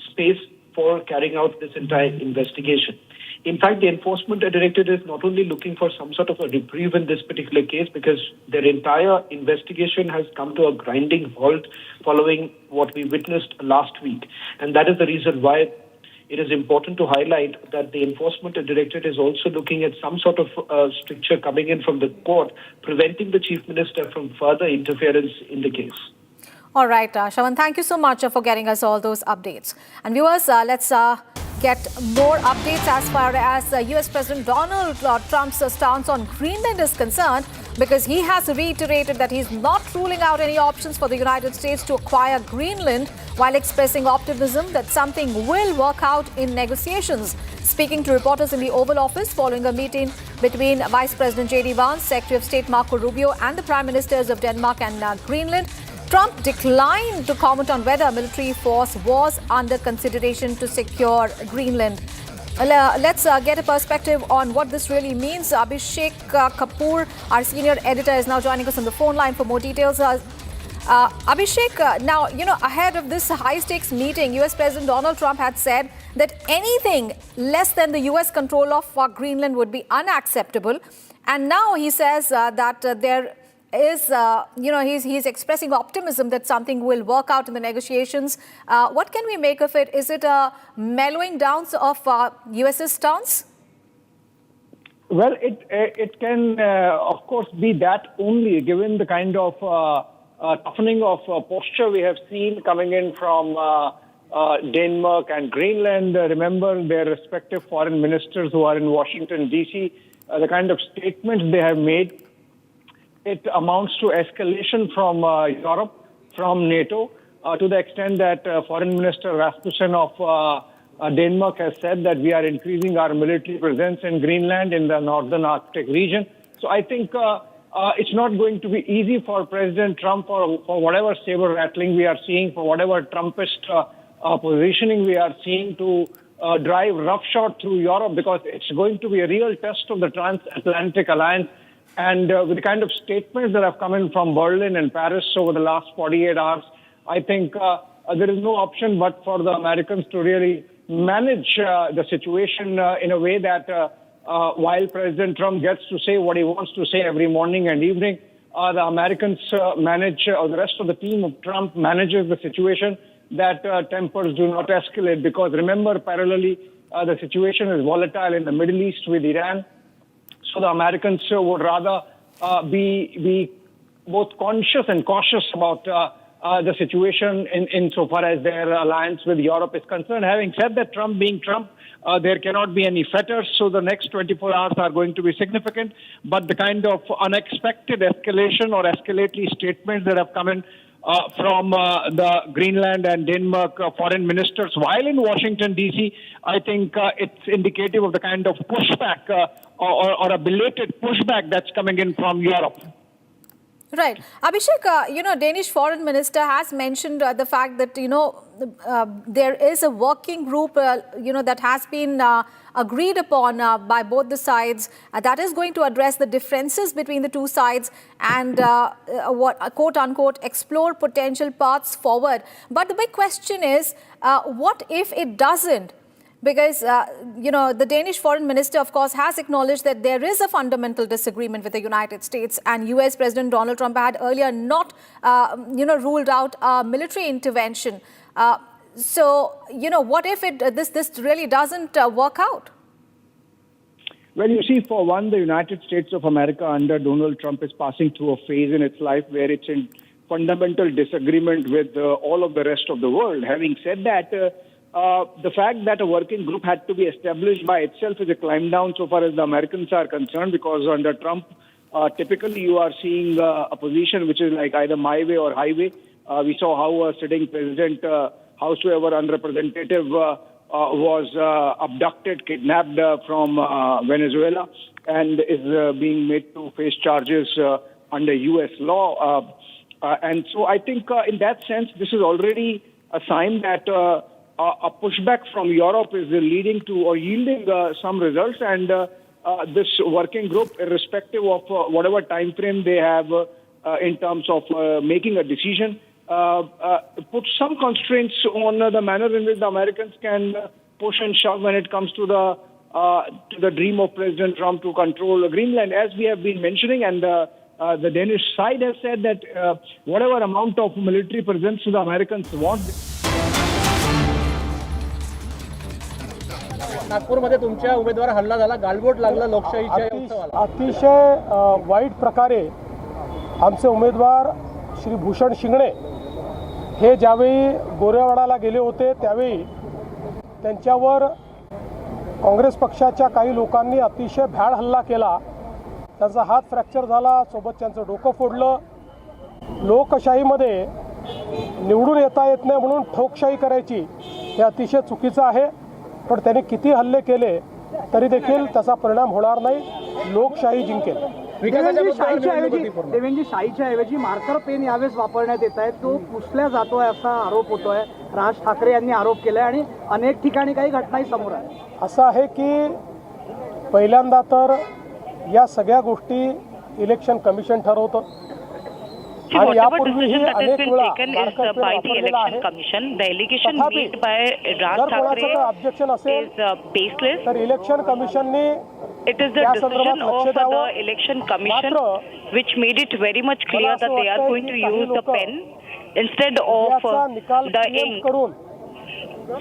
space for carrying out this entire investigation. In fact, the Enforcement Directorate is not only looking for some sort of a reprieve in this particular case, because their entire investigation has come to a grinding halt following what we witnessed last week, and that is the reason why it is important to highlight that the Enforcement Directorate is also looking at some sort of stricture coming in from the court, preventing the Chief Minister from further interference in the case. All right, Shravan, thank you so much for getting us all those updates. And viewers, let's get more updates as far as US President Donald Trump's stance on Greenland is concerned, because he has reiterated that he's not ruling out any options for the United States to acquire Greenland, while expressing optimism that something will work out in negotiations. Speaking to reporters in the Oval Office following a meeting between Vice President J.D. Vance, Secretary of State Marco Rubio and the Prime Ministers of Denmark and Greenland, Trump declined to comment on whether military force was under consideration to secure Greenland. Let's get a perspective on what this really means. Abhishek Kapoor, our senior editor, is now joining us on the phone line for more details. Abhishek, now, ahead of this high-stakes meeting, US President Donald Trump had said that anything less than the US control of Greenland would be unacceptable. And now he says that there is, he's expressing optimism that something will work out in the negotiations. What can we make of it? Is it a mellowing down of US's stance? Well, it can, of course, be that only, given the kind of toughening of posture we have seen coming in from Denmark and Greenland. Remember their respective foreign ministers who are in Washington, D.C., the kind of statements they have made. It amounts to escalation from Europe, from NATO, to the extent that Foreign Minister Rasmussen of Denmark has said that we are increasing our military presence in Greenland, in the northern Arctic region. So I think it's not going to be easy for President Trump, for whatever saber rattling we are seeing, for whatever Trumpist positioning we are seeing, to drive roughshod through Europe, because it's going to be a real test of the transatlantic alliance. And with the kind of statements that have come in from Berlin and Paris over the last 48 hours, I think there is no option but for the Americans to really manage the situation in a way that while President Trump gets to say what he wants to say every morning and evening, the Americans manage, or the rest of the team of Trump manages the situation, that tempers do not escalate. Because remember, parallelly, the situation is volatile in the Middle East with Iran. So the Americans would rather be both conscious and cautious about the situation insofar as their alliance with Europe is concerned. Having said that, Trump being Trump, there cannot be any fetters, so the next 24 hours are going to be significant. But the kind of unexpected escalation or escalatory statements that have come in from the Greenland and Denmark foreign ministers while in Washington, D.C., I think it's indicative of the kind of pushback or a belated pushback that's coming in from Europe. Right. Abhishek, Danish foreign minister has mentioned the fact that, there is a working group, that has been agreed upon by both the sides that is going to address the differences between the two sides and what quote unquote explore potential paths forward. But the big question is, what if it doesn't? Because, the Danish foreign minister, of course, has acknowledged that there is a fundamental disagreement with the United States, and US President Donald Trump had earlier not, ruled out a military intervention. So, what if this really doesn't work out? Well, you see, for one, the United States of America under Donald Trump is passing through a phase in its life where it's in fundamental disagreement with all of the rest of the world. Having said that, the fact that a working group had to be established by itself is a climb down so far as the Americans are concerned, because under Trump, typically you are seeing a position which is like either my way or highway. We saw how a sitting president, howsoever unrepresentative, was abducted, kidnapped from Venezuela, and is being made to face charges under U.S. law. And so I think in that sense, this is already a sign that a pushback from Europe is leading to or yielding some results, and this working group, irrespective of whatever time frame they have in terms of making a decision, put some constraints on the manner in which the Americans can push and shove when it comes to the dream of President Trump to control Greenland, as we have been mentioning. And the Danish side has said that whatever amount of military presence the Americans want. नागपूरमध्ये तुमच्या उमेदवार हल्ला झाला, गालबोट लागला लोकशाहीच्या उत्सवाला. अतिशय वाईट प्रकारे आमचे उमेदवार श्री भूषण शिंगणे हे ज्यावेळी गोरेवाडाला गेले होते त्यावेळी त्यांच्यावर काँग्रेस पक्षाच्या काही लोकांनी अतिशय भ्याड हल्ला केला. त्यांचा हात फ्रॅक्चर झाला, सोबत त्यांचं डोकं फोडलं. लोकशाहीमध्ये निवडून येता येत नाही म्हणून ठोकशाही करायची हे अतिशय चुकीचं आहे. पण त्यांनी किती हल्ले केले तरी देखील त्याचा परिणाम होणार नाही, लोकशाही जिंकेल. देवेंद्रजी, शाईच्या ऐवजी मार्कर पेन यावेळेस वापरण्यात येत आहे, तो पुसल्या जातोय असा आरोप होतोय. राज ठाकरे यांनी आरोप केलाय आणि अनेक ठिकाणी काही घटनाही समोर आहे. असं आहे की पहिल्यांदा तर या सगळ्या गोष्टी इलेक्शन कमिशन ठरवतं आणि यापूर्वीही अनेक वेळा मार्कर पेन वापरलेला आहे. तथापि जर कोणाचं ऑब्जेक्शन असेल तर election कमिशनने It is the decision of the election commission which made it very much clear that they are going to use the pen instead of the ink.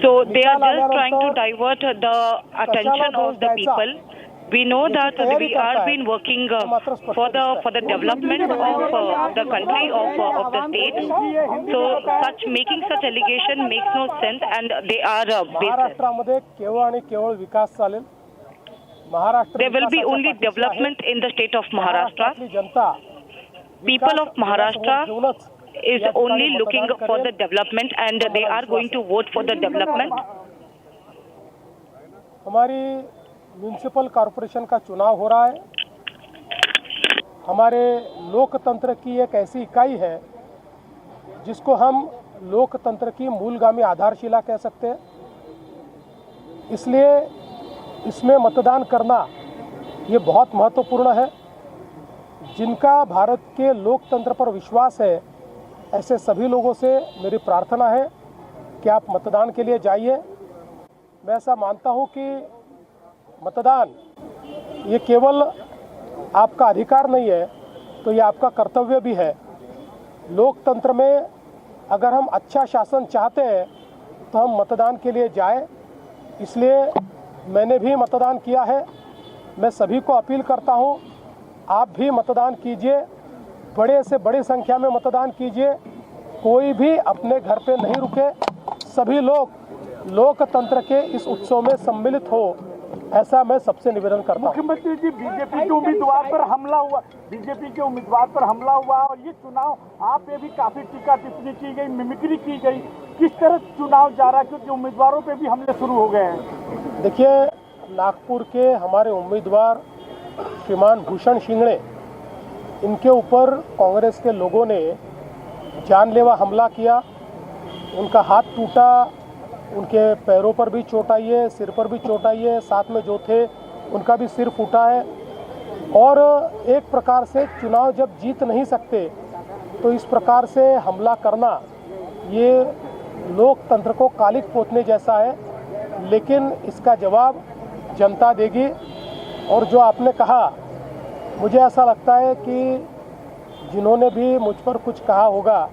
So they are just trying to divert the attention of the people. We know that we are been working for the development of the country, of the state. So making such allegation makes no sense, and they are baseless. महाराष्ट्रामध्ये केवळ आणि केवळ विकास चालेल. There will be only development in the state of Maharashtra. People of Maharashtra is only looking for the development, and they are going to vote for the development. हमारी municipal corporation का चुनाव हो रहा है. हमारे लोकतंत्र की एक ऐसी इकाई है जिसको हम लोकतंत्र की मूलगामी आधारशिला कह सकते हैं. इसलिए इसमें मतदान करना ये बहुत महत्वपूर्ण है. जिनका भारत के लोकतंत्र पर विश्वास है, ऐसे सभी लोगों से मेरी प्रार्थना है कि आप मतदान के लिए जाइए. मैं ऐसा मानता हूँ कि मतदान ये केवल आपका अधिकार नहीं है, तो ये आपका कर्तव्य भी है. लोकतंत्र में अगर हम अच्छा शासन चाहते हैं तो हम मतदान के लिए जाएं. इसलिए मैंने भी मतदान किया है. मैं सभी को अपील करता हूं, आप भी मतदान कीजिए. बड़े से बड़ी संख्या में मतदान कीजिए. कोई भी अपने घर पे नहीं रुके. सभी लोग लोकतंत्र के इस उत्सव में सम्मिलित हो, ऐसा मैं सबसे निवेदन करता हूं. मुख्यमंत्री जी, बीजेपी के उम्मीदवार पर हमला हुआ और ये चुनाव आप पे भी काफी टीका टिप्पणी की गई, मिमिक्री की गई. किस तरह चुनाव जा रहा है, क्योंकि उम्मीदवारों पे भी हमले शुरू हो गए हैं. देखिए, नागपुर के हमारे उम्मीदवार श्रीमान भूषण शिंगणे इनके ऊपर कांग्रेस के लोगों ने जानलेवा हमला किया, उनका हाथ टूटा, उनके पैरों पर भी चोट आई है, सिर पर भी चोट आई है, साथ में जो थे उनका भी सिर फूटा है। और एक प्रकार से चुनाव जब जीत नहीं सकते तो इस प्रकार से हमला करना ये लोकतंत्र को कालिक पोतने जैसा है, लेकिन इसका जवाब जनता देगी। और जो आपने कहा, मुझे ऐसा लगता है कि जिन्होंने भी मुझ पर कुछ कहा होगा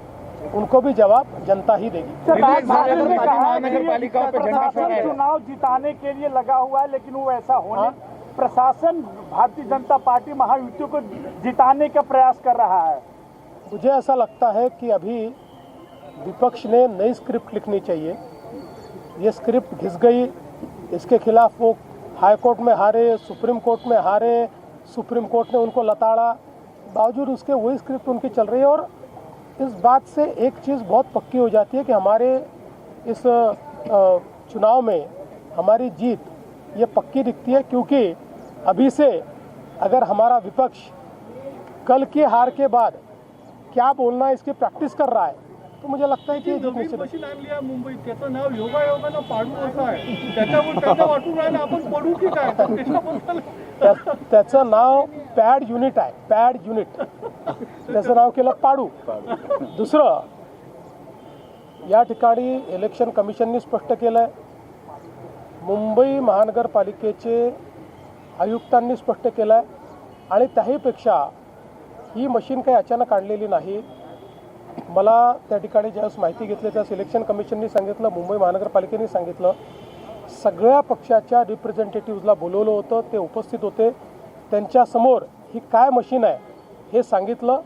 उनको भी जवाब जनता ही देगी। चुनाव जिताने के लिए लगा हुआ है, लेकिन वो ऐसा होने प्रशासन भारतीय जनता पार्टी महायुति को जिताने का प्रयास कर रहा है। मुझे ऐसा लगता है कि अभी विपक्ष ने नई स्क्रिप्ट लिखनी चाहिए। ये स्क्रिप्ट घिस गई, इसके खिलाफ वो हाई कोर्ट में हारे, सुप्रीम कोर्ट में हारे, सुप्रीम कोर्ट ने उनको लताड़ा, बावजूद उसके वही स्क्रिप्ट उनकी चल रही है। और इस बात से एक चीज़ बहुत पक्की हो जाती है कि हमारे इस चुनाव में हमारी जीत ये पक्की दिखती है, क्योंकि अभी से अगर हमारा विपक्ष कल की हार के बाद क्या बोलना है इसकी प्रॅक्टिस कर रहा है तो मुझे लगता है की मशीन आणली आहे मुंबईत, त्याचं नाव योगायोगानं पाडू असं आहे, त्याच्यावर वाटून राहिलं आपण पडू की काय, त्याचं नाव पॅड युनिट आहे, पॅड युनिट, त्याचं नाव केलं पाडू। दुसरं, या ठिकाणी इलेक्शन कमिशननी स्पष्ट केलं आहे, मुंबई महानगरपालिकेचे आयुक्तांनी स्पष्ट केलं आहे, आणि त्याहीपेक्षा ही मशीन काही अचानक आणलेली नाही। मला त्या ठिकाणी ज्यावेळेस माहिती घेतली त्यावेळेस इलेक्शन कमिशननी सांगितलं, मुंबई महानगरपालिकेने सांगितलं, सगळ्या पक्षाच्या रिप्रेझेंटेटिव्हजला बोलवलं होतं, ते उपस्थित होते, त्यांच्यासमोर ही काय मशीन आहे हे सांगितलं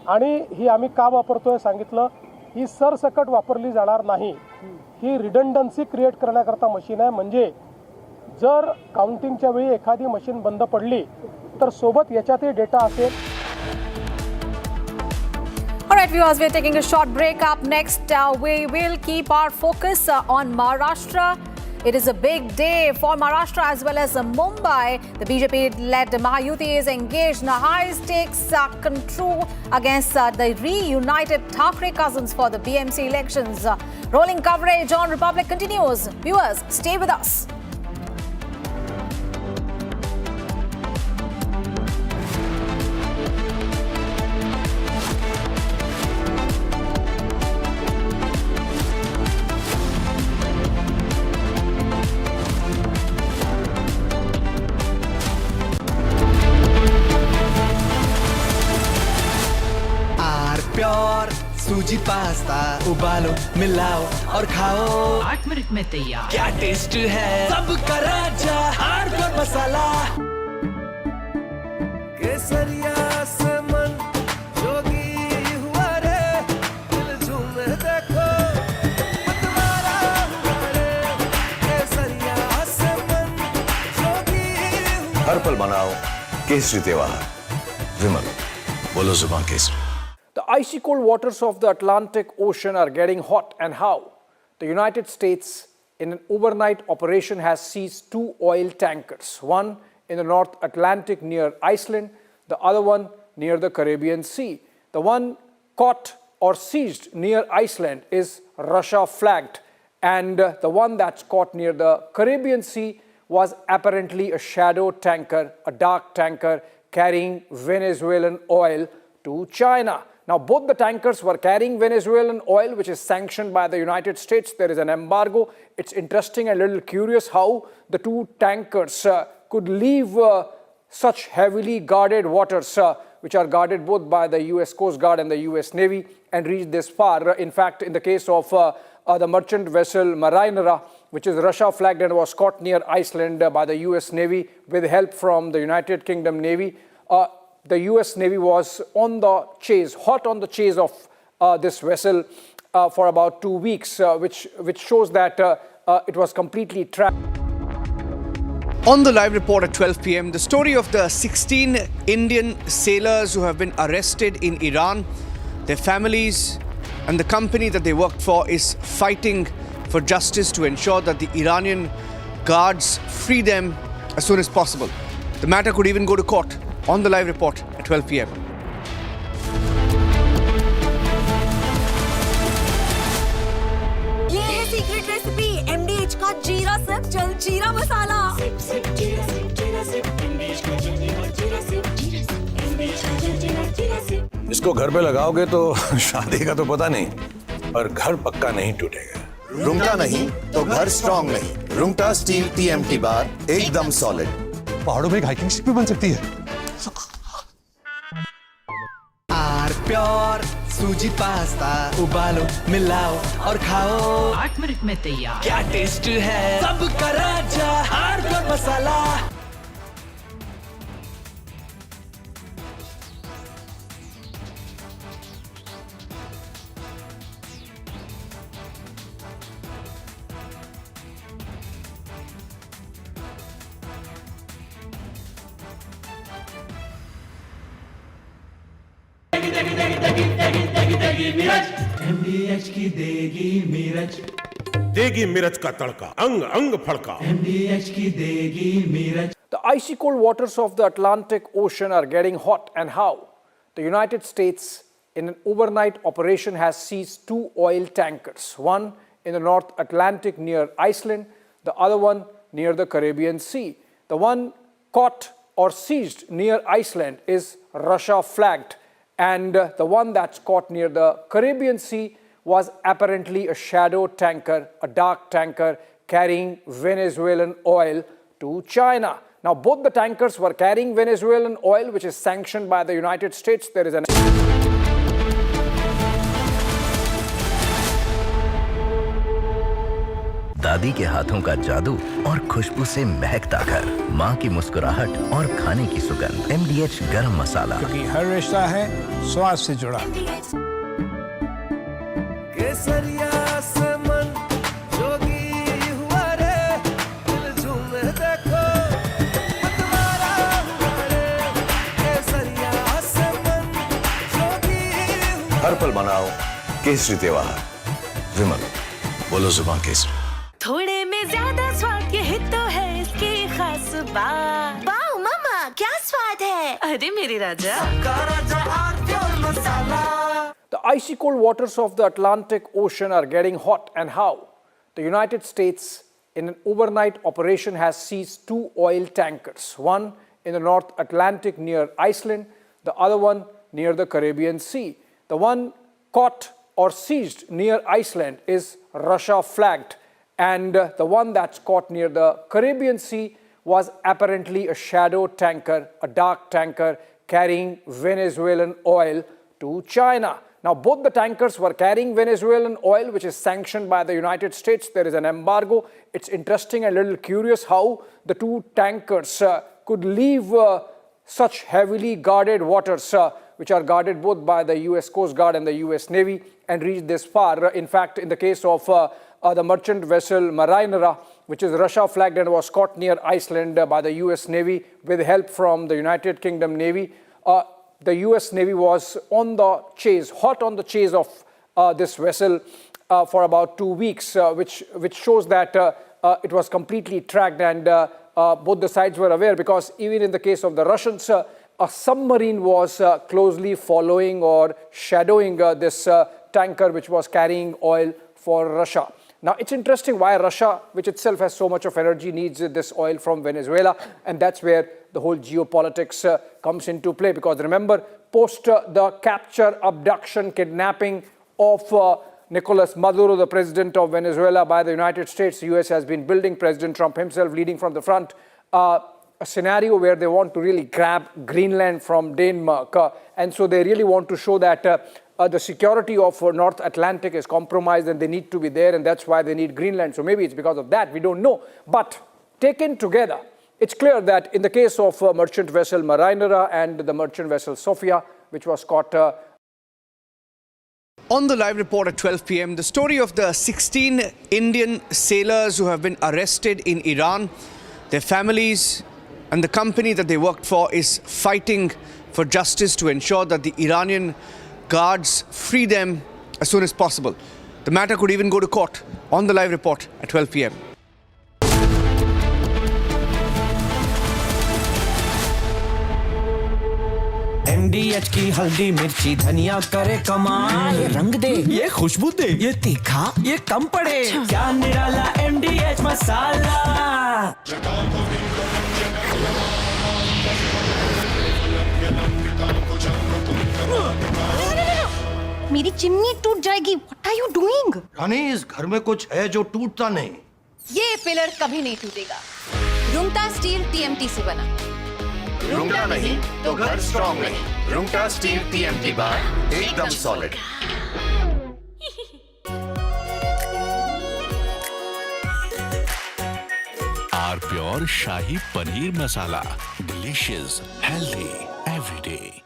आणि ही आम्ही का वापरतोय सांगितलं। ही सरसकट वापरली जाणार नाही, ही रिडंडन्सी क्रिएट करण्याकरता मशीन आहे, म्हणजे जर काउंटिंगच्या वेळी एखादी मशीन बंद पडली तर सोबत याच्यातही डेटा असेल। All right, viewers, we're taking a short break. Up next, we will keep our focus on Maharashtra. It is a big day for Maharashtra as well as Mumbai. The BJP-led Mahayuti is engaged in a high-stakes control against the reunited Thackeray cousins for the BMC elections. Rolling coverage on Republic continues. Viewers, stay with us. सूजी pasta उबालो, मिलाओ और खाओ, 8 minute में तैयार। क्या taste है, सबका राजा हार्डवेयर मसाला। केसरिया से मन जोगी हुआ रे, दिल झूमे देखो मतवारा हुआ रे, केसरिया से मन जोगी। हर पल मनाओ केसरी त्योहार। विमल, बोलो जुबान Kesari. The icy cold waters of the Atlantic Ocean are getting hot, and how? The United States, in an overnight operation, has seized 2 oil tankers, one in the North Atlantic near Iceland, the other one near the Caribbean Sea. The one caught or seized near Iceland is Russia flagged, and the one that's caught near the Caribbean Sea was apparently a shadow tanker, a dark tanker carrying Venezuelan oil to China. Now, both the tankers were carrying Venezuelan oil, which is sanctioned by the United States. There is an embargo. It's interesting and a little curious how the 2 tankers could leave such heavily guarded waters, which are guarded both by the US Coast Guard and the US Navy, and reach this far. In fact, in the case of the merchant vessel Marinera, which is Russia flagged and was caught near Iceland by the US Navy with help from the United Kingdom Navy, the US Navy was on the chase, hot on the chase of this vessel for about 2 weeks, which shows that it was completely trapped. On the live report at 12 p.m., the story of the 16 Indian sailors who have been arrested in Iran, their families and the company that they worked for is fighting for justice to ensure that the Iranian guards free them as soon as possible. The matter could even go to court. on the live report at 12 p.m. ये है secret recipe MDH का जीरा सिर्फ जल जीरा मसाला। इसको घर पे लगाओगे तो शादी का तो पता नहीं, पर घर पक्का नहीं टूटेगा। रुंगटा नहीं तो घर स्ट्रॉन्ग नहीं। रुंगटा स्टील TMT बार एकदम सॉलिड। पहाड़ों में एक हाइकिंग शिप भी बन सकती है। आर प्योर सूजी पास्ता उबालो मिलाओ और खाओ 8 मिनट में तैयार। क्या टेस्ट है सबका राजा आर प्योर मसाला। MDH की देगी मिर्च, देगी मिर्च का तड़का, अंग अंग फड़का। MDH की देगी मिर्च। The icy cold waters of the Atlantic Ocean are getting hot, and how? The United States, in an overnight operation, has seized 2 oil tankers, one in the North Atlantic near Iceland, the other one near the Caribbean Sea. The one caught or seized near Iceland is Russia flagged, and the one that's caught near the Caribbean Sea was apparently a shadow tanker, a dark tanker carrying Venezuelan oil to China. Now, both the tankers were carrying Venezuelan oil, which is sanctioned by the United States. There is an दादी के हाथों का जादू और खुशबू से महकता घर, माँ की मुस्कुराहट और खाने की सुगंध। MDH गरम मसाला, क्योंकि हर रिश्ता है स्वाद से जुड़ा। केसरिया से मन जोगी हुआ रे, दिल झूमे देखो मतवारा हुआ रे। केसरिया से मन जोगी हुआ। हर पल मनाओ केसरी त्योहार। विमल, बोलो जुबान केसरी। थोड़े में ज्यादा स्वाद, यही तो है इसकी खास बात। वाओ मामा, क्या स्वाद है। अरे मेरे राजा, The icy cold waters of the Atlantic Ocean are getting hot, and how? The United States, in an overnight operation, has seized 2 oil tankers, one in the North Atlantic near Iceland, the other one near the Caribbean Sea. The one caught or seized near Iceland is Russia flagged, and the one that's caught near the Caribbean Sea was apparently a shadow tanker, a dark tanker carrying Venezuelan oil to China. Now, both the tankers were carrying Venezuelan oil, which is sanctioned by the United States. There is an embargo. It's interesting and a little curious how the 2 tankers could leave such heavily guarded waters, which are guarded both by the US Coast Guard and the US Navy, and reach this far. In fact, in the case of the merchant vessel Marinera, which is Russia flagged and was caught near Iceland by the US Navy with help from the United Kingdom Navy, the US Navy was on the chase, hot on the chase of this vessel for about 2 weeks, which shows that it was completely tracked, and both the sides were aware, because even in the case of the Russians, a submarine was closely following or shadowing this tanker which was carrying oil for Russia. Now, it's interesting why Russia, which itself has so much of energy, needs this oil from Venezuela, and that's where the whole geopolitics comes into play. Because remember, post the capture, abduction, kidnapping of Nicolas Maduro, the president of Venezuela, by the United States, the US has been building, President Trump himself leading from the front, a scenario where they want to really grab Greenland from Denmark. And so they really want to show that the security of North Atlantic is compromised and they need to be there, and that's why they need Greenland. So maybe it's because of that, we don't know. But taken together, it's clear that in the case of merchant vessel Marinera and the merchant vessel Sofia, which was caught on the live report at 12 p.m, the story of the 16 Indian sailors who have been arrested in Iran, their families and the company that they worked for is fighting for justice to ensure that the Iranian guards free them as soon as possible. The matter could even go to court. On the live report at 12 p.m. MDH की हल्दी मिर्ची धनिया करे कमाल, ये रंग दे, ये खुशबू दे, ये तीखा, ये कम पड़े, क्या निराला MDH मसाला। मेरी चिमनी टूट जाएगी। What are you doing? रानी, इस घर में कुछ है जो टूटता नहीं। ये पिलर कभी नहीं टूटेगा। रुंगटा स्टील TMT से बना। रुंगटा नहीं तो घर स्ट्रॉन्ग नहीं। रुंगटा स्टील TMT बार एकदम solid. R pure shahi paneer masala, delicious, healthy everyday.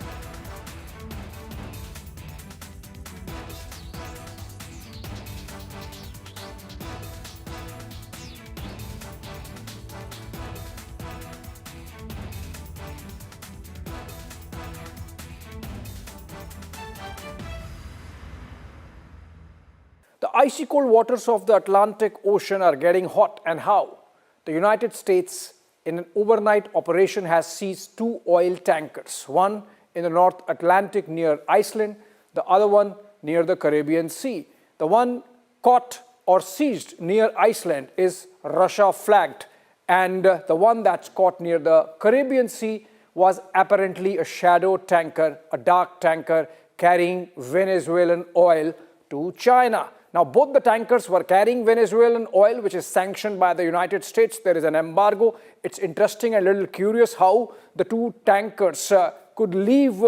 The icy cold waters of the Atlantic Ocean are getting hot, and how? The United States, in an overnight operation, has seized 2 oil tankers, one in the North Atlantic near Iceland, the other one near the Caribbean Sea. The one caught or seized near Iceland is Russia flagged, and the one that's caught near the Caribbean Sea was apparently a shadow tanker, a dark tanker carrying Venezuelan oil to China. Now, both the tankers were carrying Venezuelan oil, which is sanctioned by the United States. There is an embargo. It's interesting and a little curious how the 2 tankers could leave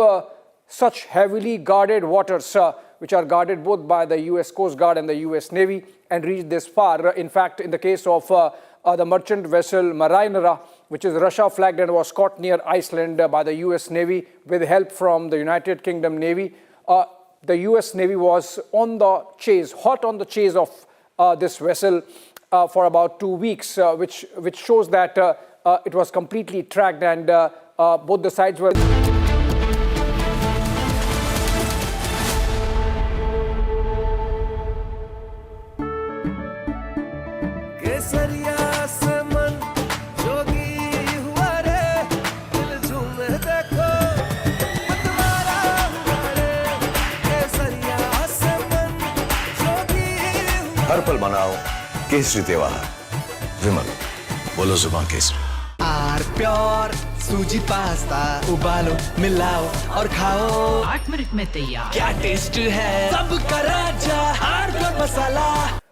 such heavily guarded waters, which are guarded both by the US Coast Guard and the US Navy, and reach this far. In fact, in the case of the merchant vessel Marinera, which is Russia flagged and was caught near Iceland by the US Navy with help from the United Kingdom Navy, the US Navy was on the chase, hot on the chase of this vessel for about 2 weeks, which shows that it was completely tracked, and both the sides were... हर पल मनाओ केसरी त्योहार। विमल, बोलो जुबान केसरी। R pure सूजी pasta उबालो, मिलाओ और खाओ, 8 मिनट में तैयार, क्या टेस्ट है, सबका राजा R Pure masala.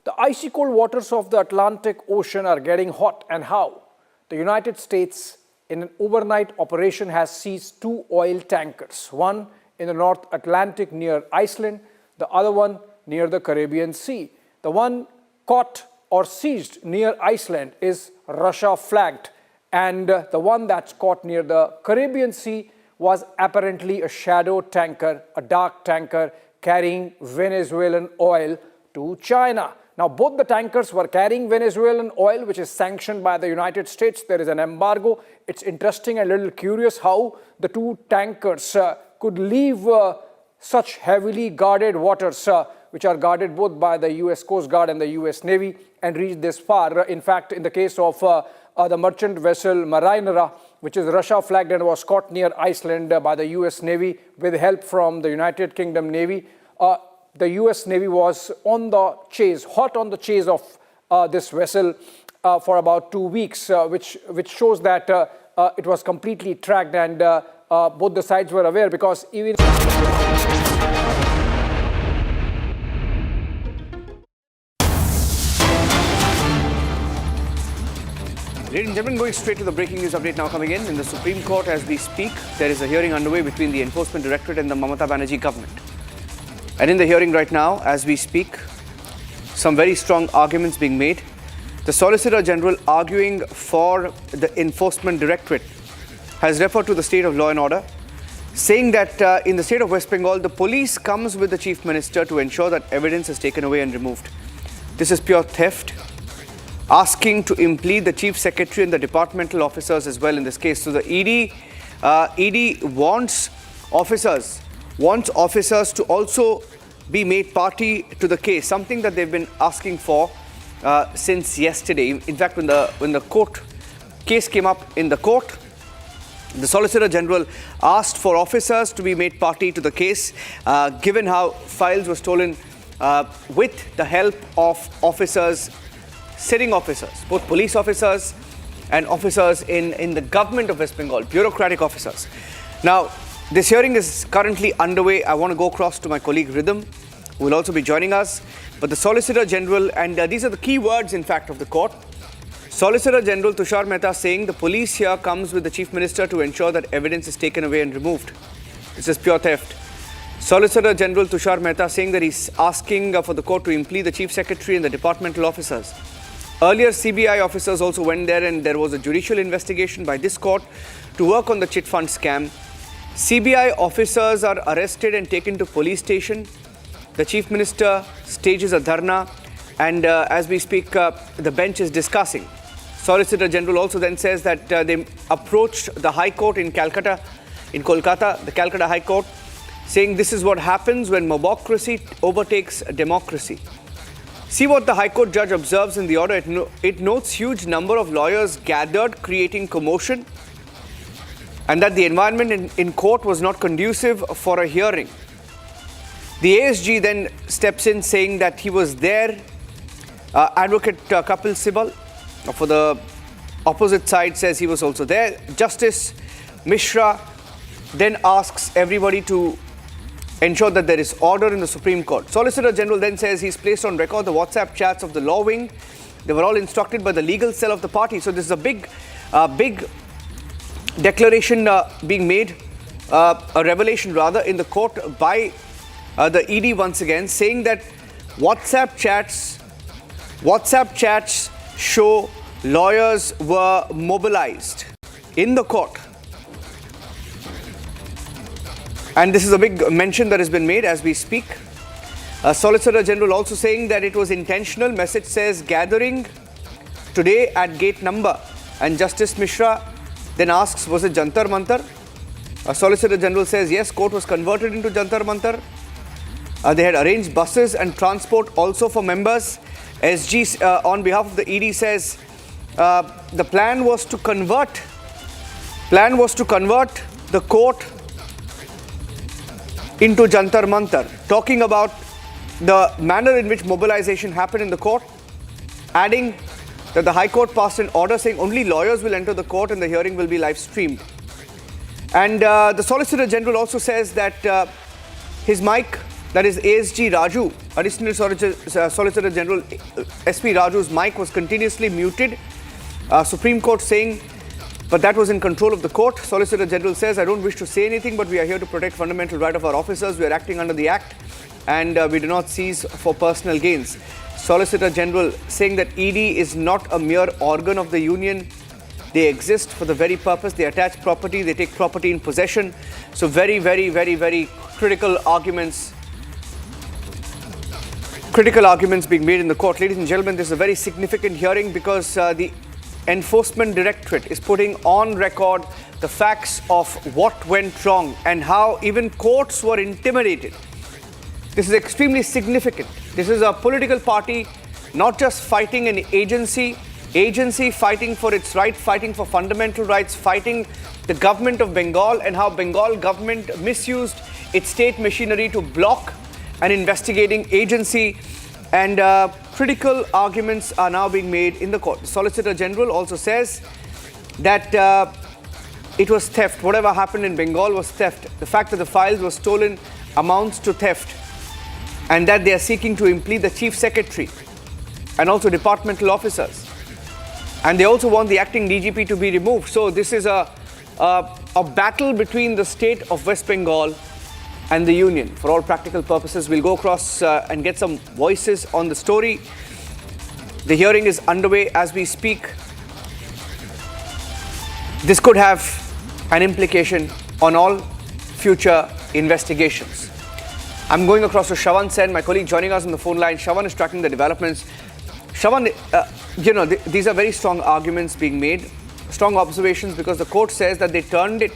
The icy cold waters of the Atlantic Ocean are getting hot, and how? The United States, in an overnight operation, has seized 2 oil tankers, one in the North Atlantic near Iceland, the other one near the Caribbean Sea. The one caught or seized near Iceland is Russia flagged, and the one that's caught near the Caribbean Sea was apparently a shadow tanker, a dark tanker carrying Venezuelan oil to China. Now, both the tankers were carrying Venezuelan oil, which is sanctioned by the United States. There is an embargo. It's interesting and a little curious how the 2 tankers could leave such heavily guarded waters, which are guarded both by the US Coast Guard and the US Navy, and reach this far. In fact, in the case of the merchant vessel Marinera, which is Russia flagged and was caught near Iceland by the US Navy with help from the United Kingdom Navy, the US Navy was on the chase, hot on the chase of this vessel for about 2 weeks, which shows that it was completely tracked, and both the sides were aware, because even... Ladies and gentlemen, going straight to the breaking news update now coming in the Supreme Court as we speak. There is a hearing underway between the Enforcement Directorate and the Mamata Banerjee government. And in the hearing right now, as we speak, some very strong arguments being made. The Solicitor General arguing for the Enforcement Directorate has referred to the state of law and order, saying that in the state of West Bengal, the police comes with the Chief Minister to ensure that evidence is taken away and removed. This is pure theft, asking to implead the Chief Secretary and the departmental officers as well in this case. So the ED wants officers to also be made party to the case, something that they've been asking for since yesterday. In fact, when the court case came up in the court, The Solicitor General asked for officers to be made party to the case, given how files were stolen with the help of officers, sitting officers, both police officers and officers in the government of West Bengal, bureaucratic officers. Now, this hearing is currently underway. I want to go across to my colleague Rhythm, who will also be joining us. But the Solicitor General, and these are the key words, in fact, of the court. Solicitor General Tushar Mehta saying the police here comes with the Chief Minister to ensure that evidence is taken away and removed. This is pure theft. Solicitor General Tushar Mehta saying that he's asking for the court to implede the Chief Secretary and the departmental officers. Earlier, CBI officers also went there, and there was a judicial investigation by this court to work on the chit fund scam. CBI officers are arrested and taken to police station. The Chief Minister stages a dharna, and as we speak, the bench is discussing. Solicitor General also then says that they approached the High Court in Kolkata, the Calcutta High Court, saying this is what happens when mobocracy overtakes democracy. See what the High Court judge observes in the order. It notes huge number of lawyers gathered, creating commotion, and that the environment in court was not conducive for a hearing. The ASG then steps in saying that he was there. Advocate Kapil Sibal for the opposite side says he was also there. Justice Mishra then asks everybody to ensure that there is order in the Supreme Court. Solicitor General then says he's placed on record the WhatsApp chats of the law wing. They were all instructed by the legal cell of the party. So this is a big declaration being made, a revelation rather, in the court by the ED once again, saying that WhatsApp chats show lawyers were mobilized in the court. And this is a big mention that has been made as we speak. Solicitor General also saying that it was intentional. Message says gathering today at gate number. And Justice Mishra then asks, was it Jantar Mantar? Solicitor General says yes, court was converted into Jantar Mantar. They had arranged buses and transport also for members. SG on behalf of the ED says the plan was to convert the court into Jantar Mantar, talking about the manner in which mobilization happened in the court, adding that the High Court passed an order saying only lawyers will enter the court and the hearing will be live streamed. And the Solicitor General also says that his mic, that is ASG Raju, Additional Solicitor General SP Raju's mic was continuously muted. Supreme Court saying, but that was in control of the court. Solicitor General says, I don't wish to say anything, but we are here to protect fundamental right of our officers. We are acting under the Act, and we do not seize for personal gains. Solicitor General saying that ED is not a mere organ of the union. They exist for the very purpose. They attach property. They take property in possession. So very, very, very, very critical arguments being made in the court. Ladies and gentlemen, this is a very significant hearing because the Enforcement Directorate is putting on record the facts of what went wrong and how even courts were intimidated. This is extremely significant. This is a political party not just fighting an agency fighting for its right, fighting for fundamental rights, fighting the government of Bengal, and how Bengal government misused its state machinery to block an investigating agency. And critical arguments are now being made in the court. The Solicitor General also says that it was theft. Whatever happened in Bengal was theft. The fact that the files were stolen amounts to theft, and that they are seeking to impede the Chief Secretary and also departmental officers. And they also want the acting DGP to be removed. So this is a battle between the state of West Bengal and the union. For all practical purposes, we'll go across and get some voices on the story. The hearing is underway as we speak. This could have an implication on all future investigations. I'm going across to Shravan Sen, my colleague joining us on the phone line. Shravan is tracking the developments. Shravan, these are very strong arguments being made, strong observations, because the court says that they turned it,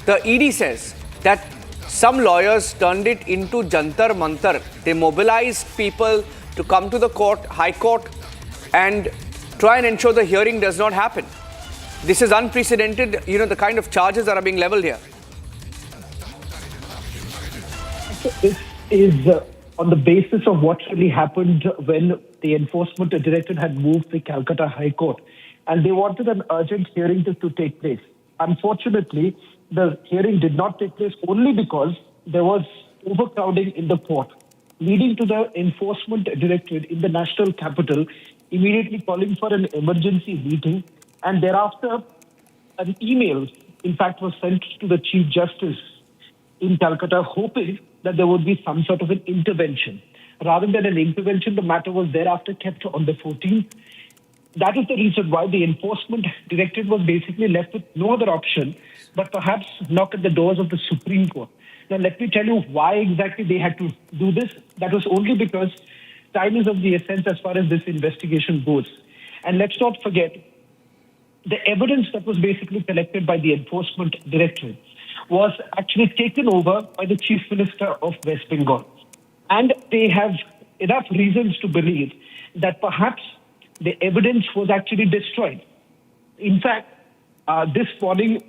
the ED says that some lawyers turned it into Jantar Mantar. They mobilized people to come to the court, High Court, and try and ensure the hearing does not happen. This is unprecedented, the kind of charges that are being leveled here. This is on the basis of what really happened when the enforcement directorate had moved the Calcutta High Court, and they wanted an urgent hearing to take place. Unfortunately, the hearing did not take place only because there was overcrowding in the court, leading to the enforcement directorate in the national capital immediately calling for an emergency meeting, and thereafter an email, in fact, was sent to the Chief Justice in Calcutta, hoping that there would be some sort of an intervention. Rather than an intervention, the matter was thereafter kept on the 14th. That is the reason why the enforcement directorate was basically left with no other option but perhaps knock at the doors of the Supreme Court. Now, let me tell you why exactly they had to do this. That was only because time is of the essence as far as this investigation goes. And let's not forget, the evidence that was basically collected by the enforcement directorate was actually taken over by the Chief Minister of West Bengal. And they have enough reasons to believe that perhaps the evidence was actually destroyed. In fact, this morning,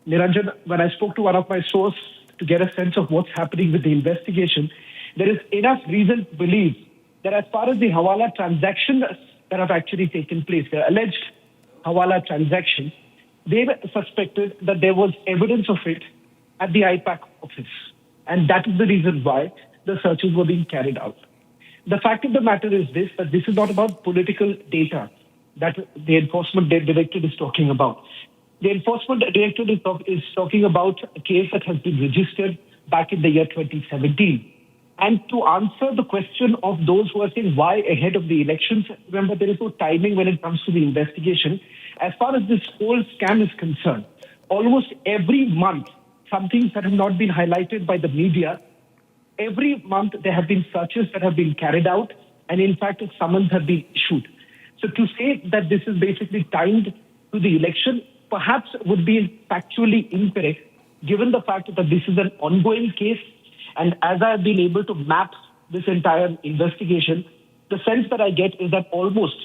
Niranjan, when I spoke to one of my sources to get a sense of what's happening with the investigation, there is enough reason to believe that as far as the Hawala transactions that have actually taken place, the alleged Hawala transaction, they suspected that there was evidence of it at the IPAC office. And that is the reason why the searches were being carried out. The fact of the matter is this, that this is not about political data that the enforcement directorate is talking about. The enforcement directorate is talking about a case that has been registered back in the year 2017. And to answer the question of those who are saying why ahead of the elections, remember there is no timing when it comes to the investigation. As far as this whole scam is concerned, almost every month, some things that have not been highlighted by the media, every month there have been searches that have been carried out, and in fact summons have been issued. So to say that this is basically timed to the election perhaps would be factually incorrect, given the fact that this is an ongoing case. And as I have been able to map this entire investigation, the sense that I get is that almost,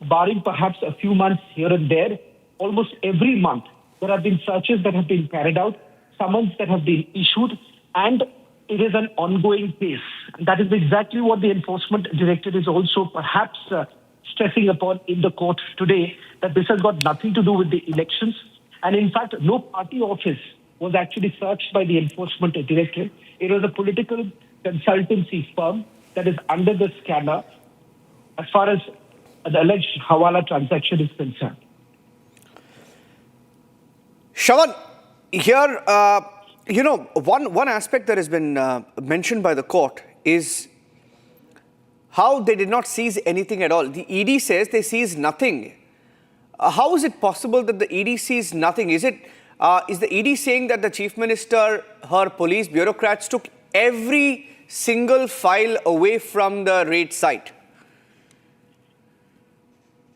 barring perhaps a few months here and there, almost every month there have been searches that have been carried out, summons that have been issued, and it is an ongoing case. That is exactly what the enforcement directorate is also perhaps stressing upon in the court today, that this has got nothing to do with the elections. And in fact, no party office was actually searched by the enforcement directorate. It was a political consultancy firm that is under the scanner as far as the alleged Hawala transaction is concerned. Shravan, here, one aspect that has been mentioned by the court is how they did not seize anything at all. The ED says they seized nothing. How is it possible that the ED seized nothing? Is the ED saying that the Chief Minister, her police bureaucrats took every single file away from the raid site?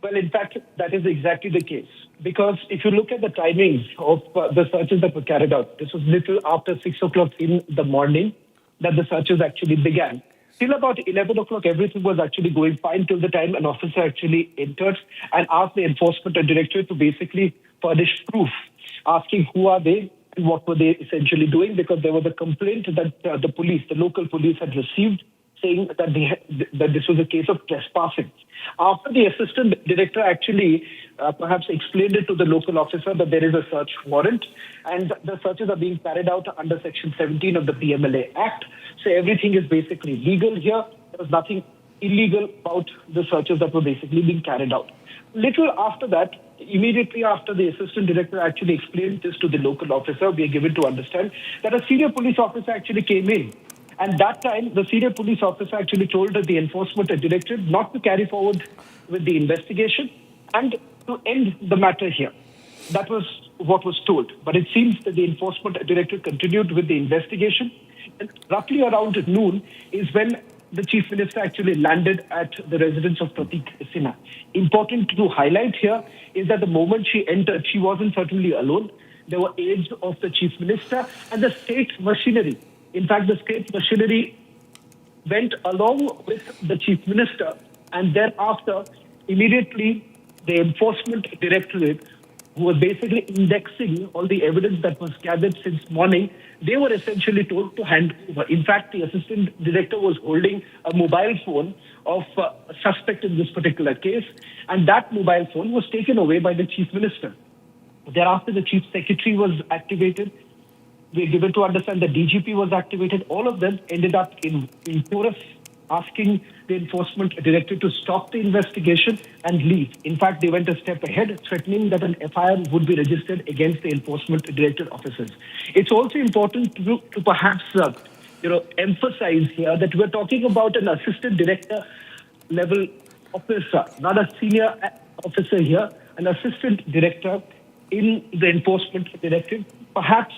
Well, in fact, that is exactly the case. Because if you look at the timings of the searches that were carried out, this was little after 6 o'clock in the morning that the searches actually began. Till about 11 o'clock, everything was actually going fine till the time an officer actually entered and asked the enforcement directorate to basically furnish proof, asking who are they and what were they essentially doing, because there was a complaint that the local police had received, saying that this was a case of trespassing. After the assistant director actually perhaps explained it to the local officer that there is a search warrant and the searches are being carried out under Section 17 of the PMLA Act. So everything is basically legal here. There was nothing illegal about the searches that were basically being carried out. Little after that, immediately after the assistant director actually explained this to the local officer, we are given to understand that a senior police officer actually came in. And that time, the senior police officer actually told the enforcement directorate not to carry forward with the investigation and to end the matter here. That was what was told. But it seems that the enforcement directorate continued with the investigation. And roughly around noon is when the Chief Minister actually landed at the residence of Pratik Sinha. Important to highlight here is that the moment she entered, she wasn't certainly alone. There were aides of the Chief Minister and the state machinery. In fact, the state machinery went along with the Chief Minister, and thereafter, immediately, the enforcement directorate who was basically indexing all the evidence that was gathered since morning, they were essentially told to hand over. In fact, the assistant director was holding a mobile phone of a suspect in this particular case, and that mobile phone was taken away by the chief minister. Thereafter, the chief secretary was activated. We're given to understand the DGP was activated. All of them ended up in chorus asking the enforcement director to stop the investigation and leave. In fact, they went a step ahead, threatening that an FIR would be registered against the enforcement director officers. It's also important to perhaps emphasize here that we're talking about an assistant director level officer, not a senior officer here, an assistant director in the enforcement directorate, perhaps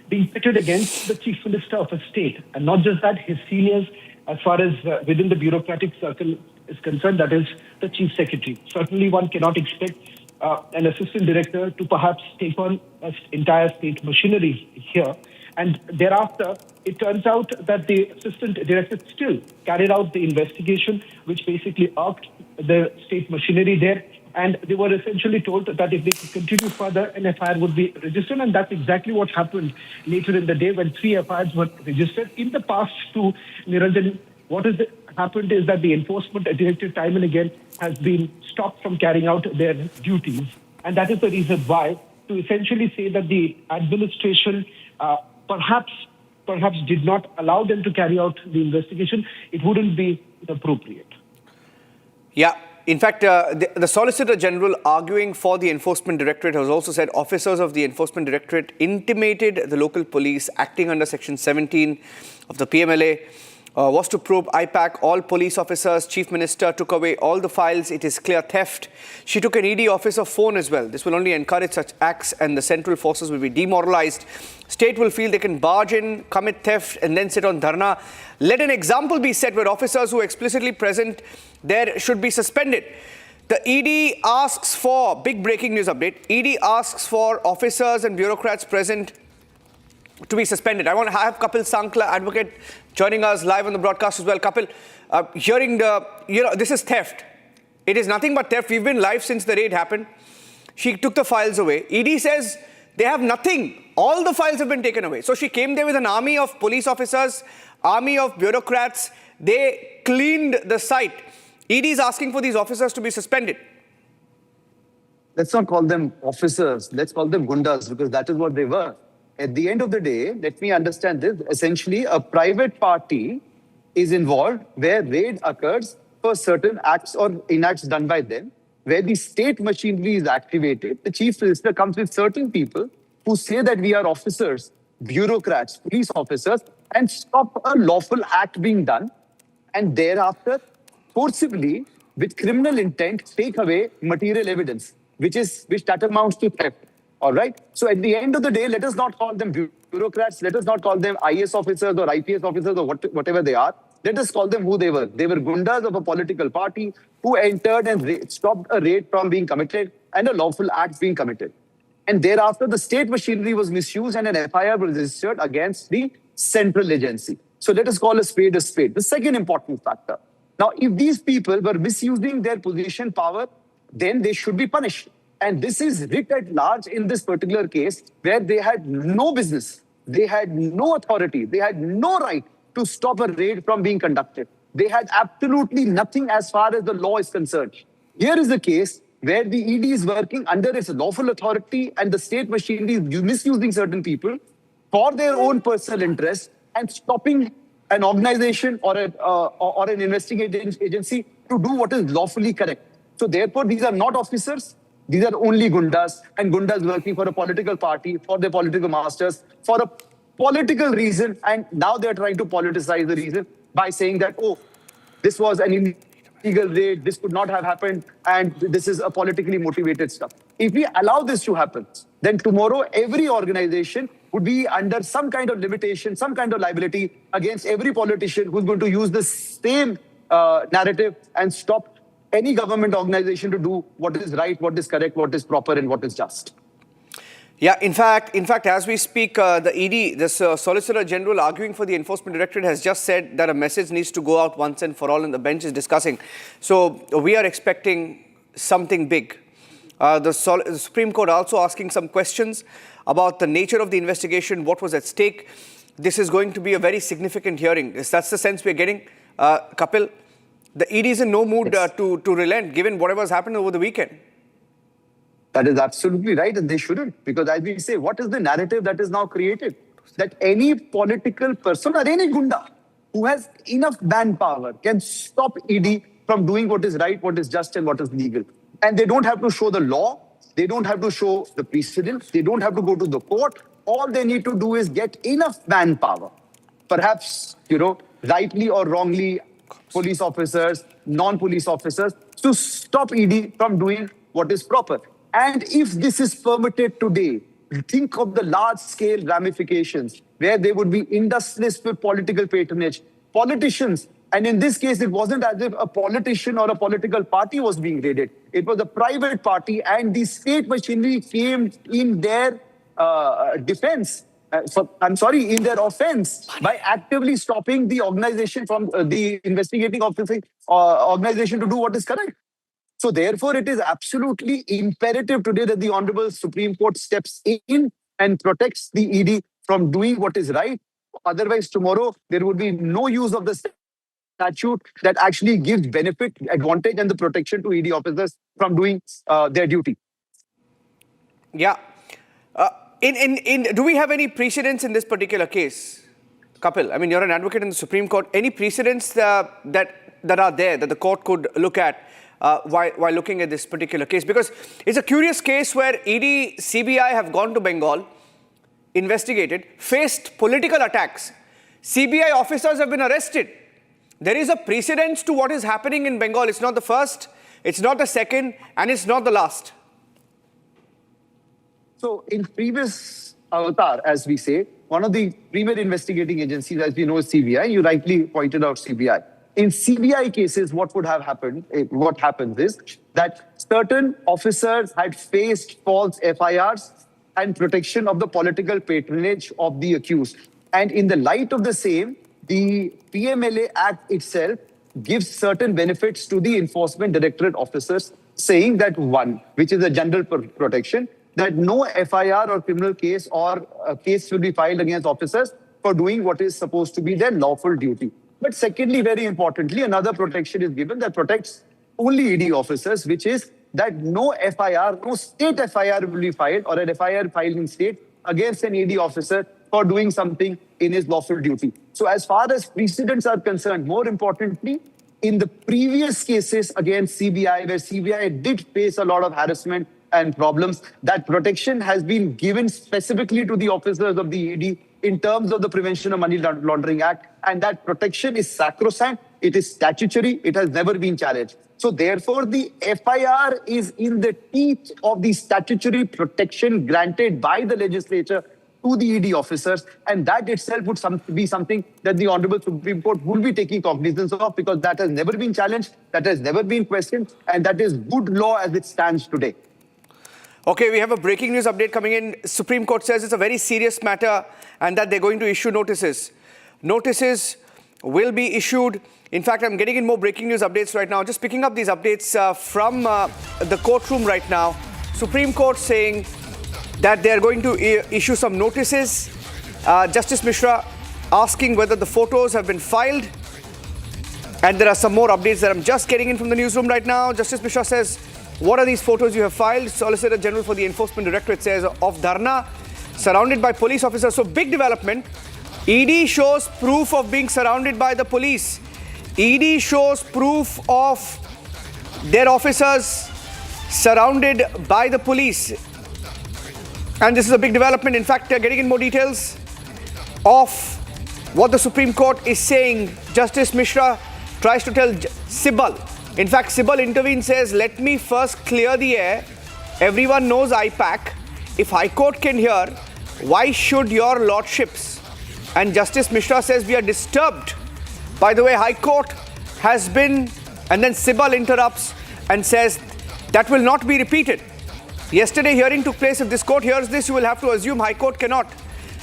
being pitted against the chief minister of a state. And not just that, his seniors, as far as within the bureaucratic circle is concerned, that is the chief secretary. Certainly one cannot expect an assistant director to perhaps take on an entire state machinery here. And thereafter, it turns out that the assistant director still carried out the investigation, which basically irked the state machinery there. And they were essentially told that if they could continue further, an FIR would be registered. And that's exactly what happened later in the day when 3 FIRs were registered. In the past, too, Niranjan, what has happened is that the enforcement directorate time and again has been stopped from carrying out their duties. And that is the reason why, to essentially say that the administration perhaps did not allow them to carry out the investigation, it wouldn't be appropriate. Yeah. In fact, the Solicitor General arguing for the Enforcement Directorate has also said officers of the Enforcement Directorate intimated the local police acting under Section 17 of the PMLA was to probe IPAC. All police officers, Chief Minister took away all the files. It is clear theft. She took an ED officer phone as well. This will only encourage such acts and the central forces will be demoralized. State will feel they can barge in, commit theft and then sit on dharna. Let an example be set where officers who are explicitly present there should be suspended. The ED asks for, big breaking news update, ED asks for officers and bureaucrats present to be suspended. I want to have Kapil Sankla, advocate, joining us live on the broadcast as well. Kapil, hearing this is theft. It is nothing but theft. We've been live since the raid happened. She took the files away. ED says they have nothing. All the files have been taken away. So she came there with an army of police officers, army of bureaucrats. They cleaned the site. ED is asking for these officers to be suspended. Let's not call them officers. Let's call them gundas, because that is what they were. At the end of the day, let me understand this. Essentially, a private party is involved where raid occurs for certain acts or inacts done by them, where the state machinery is activated. The chief minister comes with certain people who say that we are officers, bureaucrats, police officers, and stop a lawful act being done. And thereafter, forcibly, with criminal intent, take away material evidence, which amounts to theft. All right. So at the end of the day, let us not call them bureaucrats. Let us not call them IS officers or IPS officers or whatever they are. Let us call them who they were. They were gundas of a political party who entered and stopped a raid from being committed and a lawful act being committed. And thereafter, the state machinery was misused and an FIR was registered against the central agency. So let us call a spade a spade. The second important factor. Now, if these people were misusing their position power, then they should be punished. And this is writ at large in this particular case where they had no business, they had no authority, they had no right to stop a raid from being conducted. They had absolutely nothing as far as the law is concerned. Here is the case where the ED is working under its lawful authority and the state machinery is misusing certain people for their own personal interest and stopping an organization or an investigating agency to do what is lawfully correct. So therefore, these are not officers. These are only gundas, and gundas working for a political party, for their political masters, for a political reason. And now they're trying to politicize the reason by saying that, oh, this was an illegal raid, this could not have happened, and this is a politically motivated stuff. If we allow this to happen, then tomorrow every organization would be under some kind of limitation, some kind of liability against every politician who's going to use the same narrative and stop any government organization to do what is right, what is correct, what is proper, and what is just. Yeah, in fact, as we speak, the ED, this Solicitor General arguing for the Enforcement Directorate has just said that a message needs to go out once and for all, and the bench is discussing. So we are expecting something big. The Supreme Court also asking some questions about the nature of the investigation, what was at stake. This is going to be a very significant hearing. That's the sense we're getting, Kapil. The ED is in no mood to relent, given whatever has happened over the weekend. That is absolutely right, and they shouldn't. Because as we say, what is the narrative that is now created? That any political person or any gunda who has enough manpower can stop ED from doing what is right, what is just, and what is legal. And they don't have to show the law. They don't have to show the precedent. They don't have to go to the court. All they need to do is get enough manpower. Perhaps, rightly or wrongly, police officers, non-police officers, to stop ED from doing what is proper. And if this is permitted today, think of the large-scale ramifications where there would be industrialists with political patronage, politicians. And in this case, it wasn't as if a politician or a political party was being raided. It was a private party, and the state machinery came in their defense. In their offense by actively stopping the organization from the investigating organization to do what is correct. So therefore, it is absolutely imperative today that the Honorable Supreme Court steps in and protects the ED from doing what is right. Otherwise, tomorrow, there would be no use of the statute that actually gives benefit, advantage, and the protection to ED officers from doing their duty. Yeah. Do we have any precedents in this particular case, Kapil? I mean, you're an advocate in the Supreme Court. Any precedents that are there that the court could look at while looking at this particular case? Because it's a curious case where ED, CBI have gone to Bengal, investigated, faced political attacks. CBI officers have been arrested. There is a precedence to what is happening in Bengal. It's not the first, it's not the second, and it's not the last. So in previous avatar, as we say, one of the premier investigating agencies, as we know, is CBI. You rightly pointed out CBI. In CBI cases, what would have happened, what happens is that certain officers had faced false FIRs and protection of the political patronage of the accused. And in the light of the same, the PMLA Act itself gives certain benefits to the Enforcement Directorate officers, saying that one, which is a general protection, that no FIR or criminal case or a case will be filed against officers for doing what is supposed to be their lawful duty. But secondly, very importantly, another protection is given that protects only ED officers, which is that no FIR, no state FIR will be filed or an FIR filed in state against an ED officer for doing something in his lawful duty. So as far as precedents are concerned, more importantly, in the previous cases against CBI, where CBI did face a lot of harassment and problems, that protection has been given specifically to the officers of the ED in terms of the Prevention of Money Laundering Act. And that protection is sacrosanct. It is statutory. It has never been challenged. So therefore, the FIR is in the teeth of the statutory protection granted by the legislature to the ED officers. And that itself would be something that the Honorable Supreme Court will be taking cognizance of, because that has never been challenged, that has never been questioned, and that is good law as it stands today. Okay, we have a breaking news update coming in. Supreme Court says it's a very serious matter and that they're going to issue notices. Notices will be issued. In fact, I'm getting in more breaking news updates right now. Just picking up these updates from the courtroom right now. Supreme Court saying that they're going to issue some notices. Justice Mishra asking whether the photos have been filed. And there are some more updates that I'm just getting in from the newsroom right now. Justice Mishra says, what are these photos you have filed? Solicitor General for the Enforcement Directorate says of Dharna, surrounded by police officers. So big development. ED shows proof of being surrounded by the police. ED shows proof of their officers surrounded by the police. And this is a big development. In fact, getting in more details of what the Supreme Court is saying. Justice Mishra tries to tell Sibal. In fact, Sibal intervenes, says, let me first clear the air. Everyone knows IPAC. If High Court can hear, why should your lordships? And Justice Mishra says, we are disturbed by the way High Court has been. And then Sibal interrupts and says, that will not be repeated. Yesterday, hearing took place. If this court hears this, you will have to assume High Court cannot.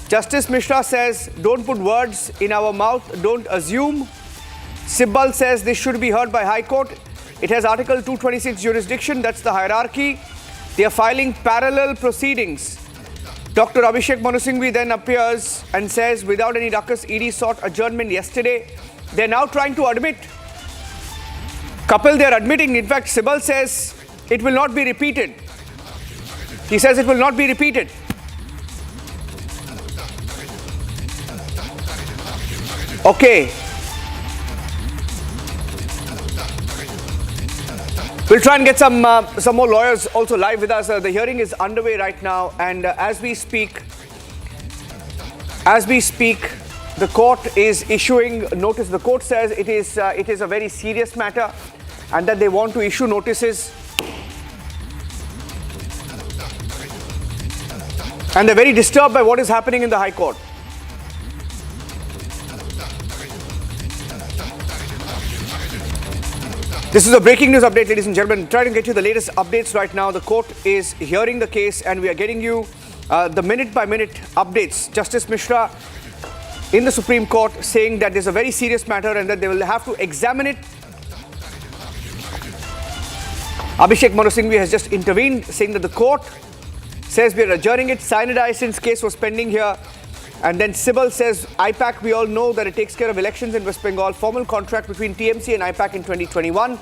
Justice Mishra says, don't put words in our mouth, don't assume. Sibal says this should be heard by High Court. It has Article 226 jurisdiction, that's the hierarchy. They are filing parallel proceedings. Dr. Abhishek Manu Singhvi then appears and says, without any ruckus, ED sought adjournment yesterday. They're now trying to admit. Kapil, they're admitting. In fact, Sibal says it will not be repeated. He says it will not be repeated. Okay. We'll try and get some more lawyers also live with us. The hearing is underway right now, and as we speak, the court is issuing notice. The court says it is a very serious matter, and that they want to issue notices. And they're very disturbed by what is happening in the High Court. This is a breaking news update, ladies and gentlemen. Trying to get you the latest updates right now. The court is hearing the case, and we are getting you the minute-by-minute updates. Justice Mishra in the Supreme Court saying that there's a very serious matter and that they will have to examine it. Abhishek Manu Singhvi has just intervened, saying that the court says we are adjourning it. Cyanide since case was pending here. And then Sibal says, IPAC, we all know that it takes care of elections in West Bengal. Formal contract between TMC and IPAC in 2021.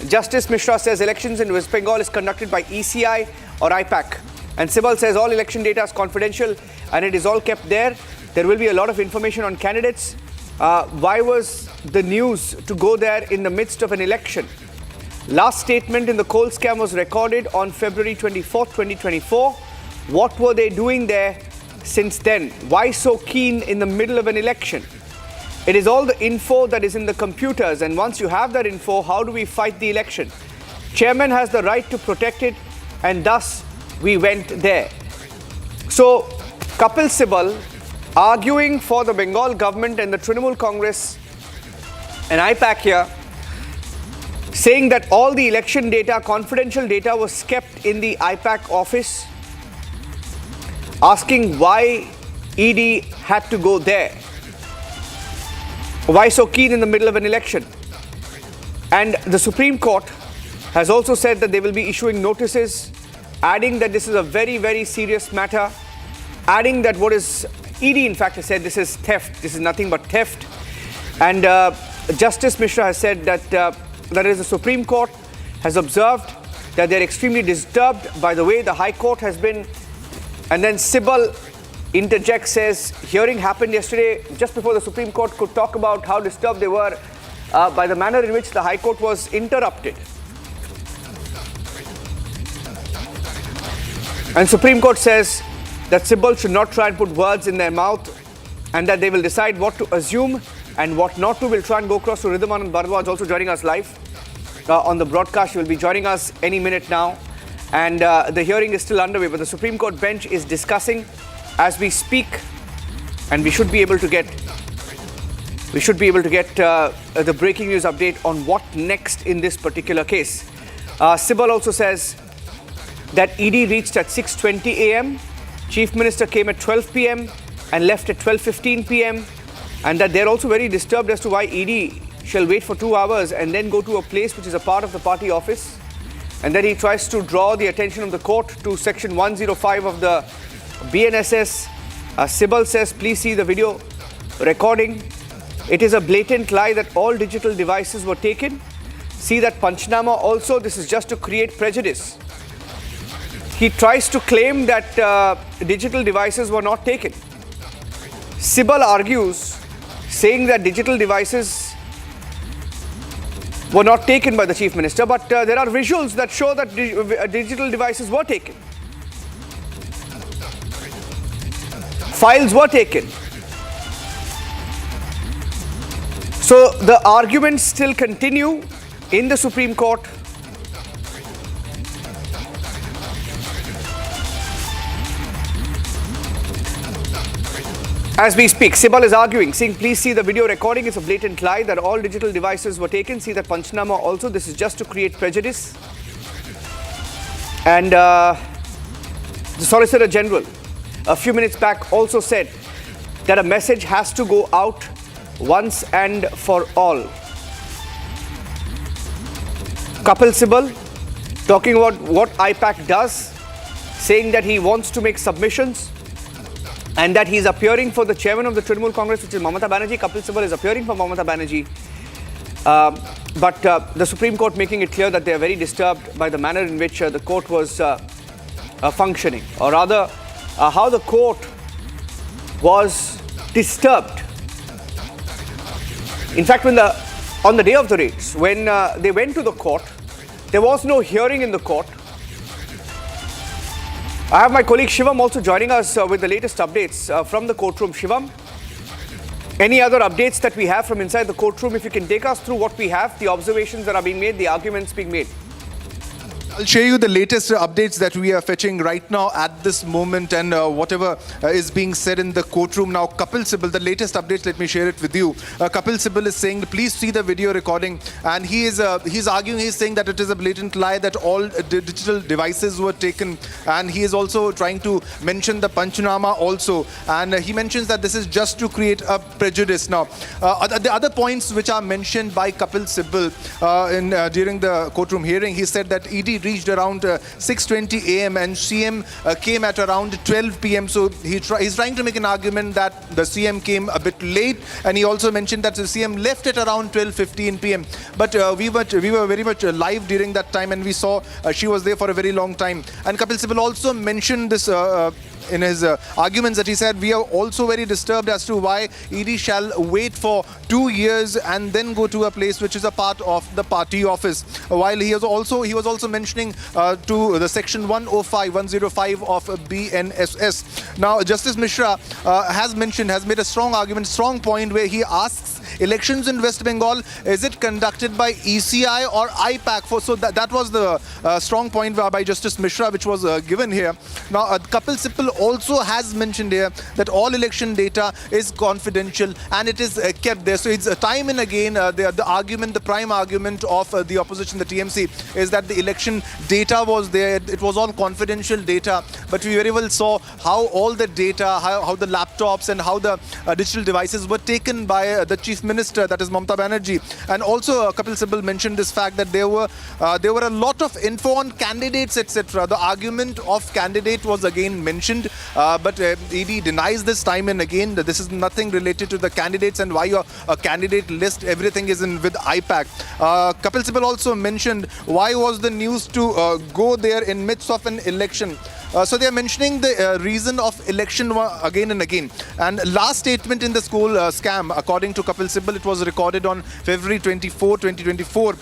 Justice Mishra says elections in West Bengal is conducted by ECI or IPAC. And Sibal says all election data is confidential and it is all kept there. There will be a lot of information on candidates. Why was the news to go there in the midst of an election? Last statement in the coal scam was recorded on February 24th, 2024. What were they doing there since then? Why so keen in the middle of an election? It is all the info that is in the computers, and once you have that info, how do we fight the election? Chairman has the right to protect it, and thus we went there. So Kapil Sibal arguing for the Bengal government and the Trinamool Congress and IPAC here, saying that all the election data, confidential data, was kept in the IPAC office, asking why ED had to go there. Why so keen in the middle of an election? And the Supreme Court has also said that they will be issuing notices, adding that this is a very, very serious matter, adding that what is ED in fact has said this is theft, this is nothing but theft. And Justice Mishra has said that the Supreme Court has observed that they're extremely disturbed by the way the High Court has been. And then Sibal interjects, says, hearing happened yesterday just before the Supreme Court could talk about how disturbed they were by the manner in which the High Court was interrupted. And Supreme Court says that Sibal should not try and put words in their mouth and that they will decide what to assume and what not to. We'll try and go across to Ridhaman Bharadwaj, also joining us live on the broadcast. She will be joining us any minute now. And the hearing is still underway, but the Supreme Court bench is discussing as we speak, and we should be able to get the breaking news update on what next in this particular case. Sibal also says that ED reached at 6:20 a.m. Chief Minister came at 12 p.m. and left at 12:15 p.m. and that they're also very disturbed as to why ED shall wait for 2 hours and then go to a place which is a part of the party office. And then he tries to draw the attention of the court to section 105 of the BNSS. Sibal says, please see the video recording. It is a blatant lie that all digital devices were taken. See that Panchnama also, this is just to create prejudice. He tries to claim that digital devices were not taken. Sibal argues, saying that digital devices were not taken by the Chief Minister, but there are visuals that show that digital devices were taken. Files were taken. So the arguments still continue in the Supreme Court. As we speak, Sibal is arguing, saying, please see the video recording. It's a blatant lie that all digital devices were taken. See that Panchnama also. This is just to create prejudice. And the Solicitor General, a few minutes back, also said that a message has to go out once and for all. Kapil Sibal talking about what IPAC does, saying that he wants to make submissions and that he's appearing for the chairman of the Trinamool Congress, which is Mamata Banerjee. Kapil Sibal is appearing for Mamata Banerjee. But the Supreme Court making it clear that they are very disturbed by the manner in which the court was functioning, or rather how the court was disturbed. In fact, on the day of the raids, when they went to the court, there was no hearing in the court. I have my colleague Shivam also joining us with the latest updates from the courtroom. Shivam, any other updates that we have from inside the courtroom? If you can take us through what we have, the observations that are being made, the arguments being made. I'll share you the latest updates that we are fetching right now at this moment, and whatever is being said in the courtroom now. Kapil Sibal, the latest updates, let me share it with you. Kapil Sibal is saying, please see the video recording, and he's arguing, he's saying that it is a blatant lie that all digital devices were taken, and he is also trying to mention the Panchnama also, and he mentions that this is just to create a prejudice. Now, the other points which are mentioned by Kapil Sibal during the courtroom hearing, he said that ED reached around 6:20 a.m. and CM came at around 12 p.m. So he's trying to make an argument that the CM came a bit late, and he also mentioned that the CM left at around 12:15 p.m. But we were very much live during that time, and we saw she was there for a very long time. And Kapil Sibal also mentioned this in his arguments, that he said we are also very disturbed as to why ED shall wait for 2 years and then go to a place which is a part of the party office. While he was also mentioning to the section 105 of BNSS. Now, Justice Mishra has made a strong argument, strong point, where he asks, elections in West Bengal, is it conducted by ECI or IPAC? So that was the strong point by Justice Mishra, which was given here. Now, Kapil Sibal also has mentioned here that all election data is confidential and it is kept there. So it's time and again the argument, the prime argument of the opposition, the TMC, is that the election data was there. It was all confidential data, but we very well saw how all the data, how the laptops and how the digital devices were taken by the Chief Minister, that is Mamata Banerjee. And also Kapil Sibal mentioned this fact that there were a lot of info on candidates, etc. The argument of candidate was again mentioned, but ED denies this time and again that this is nothing related to the candidates, and why your candidate list, everything is in with IPAC. Kapil Sibal also mentioned why was the news to go there in midst of an election. So they are mentioning the reason of election again and again. And last statement in the school scam, according to Kapil Sibal, it was recorded on February 24, 2024.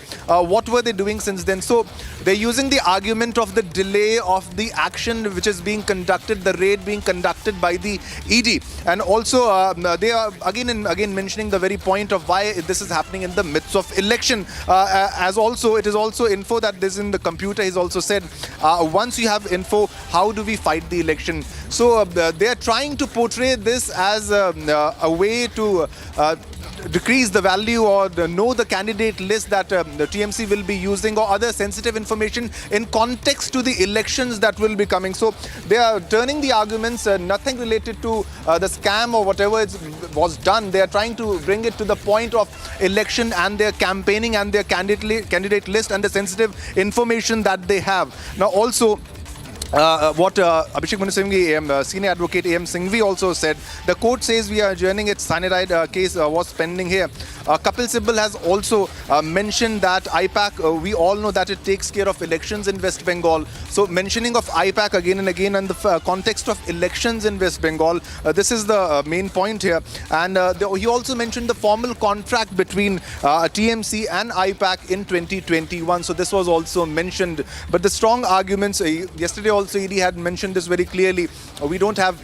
What were they doing since then? So they're using the argument of the delay of the action which is being conducted, the raid being conducted by the ED. And also they are again and again mentioning the very point of why this is happening in the midst of election. As also, it is also info that is in the computer. He's also said, once you have info, how do we fight the election? So they are trying to portray this as a way to decrease the value or know the candidate list that the TMC will be using, or other sensitive information in context to the elections that will be coming. So they are turning the arguments, nothing related to the scam or whatever was done. They are trying to bring it to the point of election and their campaigning and their candidate list and the sensitive information that they have. Now also, what Abhishek Manu Singhvi, senior advocate A.M. Singhvi also said, the court says we are adjourning its cyanide case was pending here. Kapil Sibal has also mentioned that IPAC, we all know that it takes care of elections in West Bengal. So mentioning of IPAC again and again in the context of elections in West Bengal, this is the main point here. And he also mentioned the formal contract between TMC and IPAC in 2021. So this was also mentioned. But the strong arguments, yesterday also ED had mentioned this very clearly. We don't have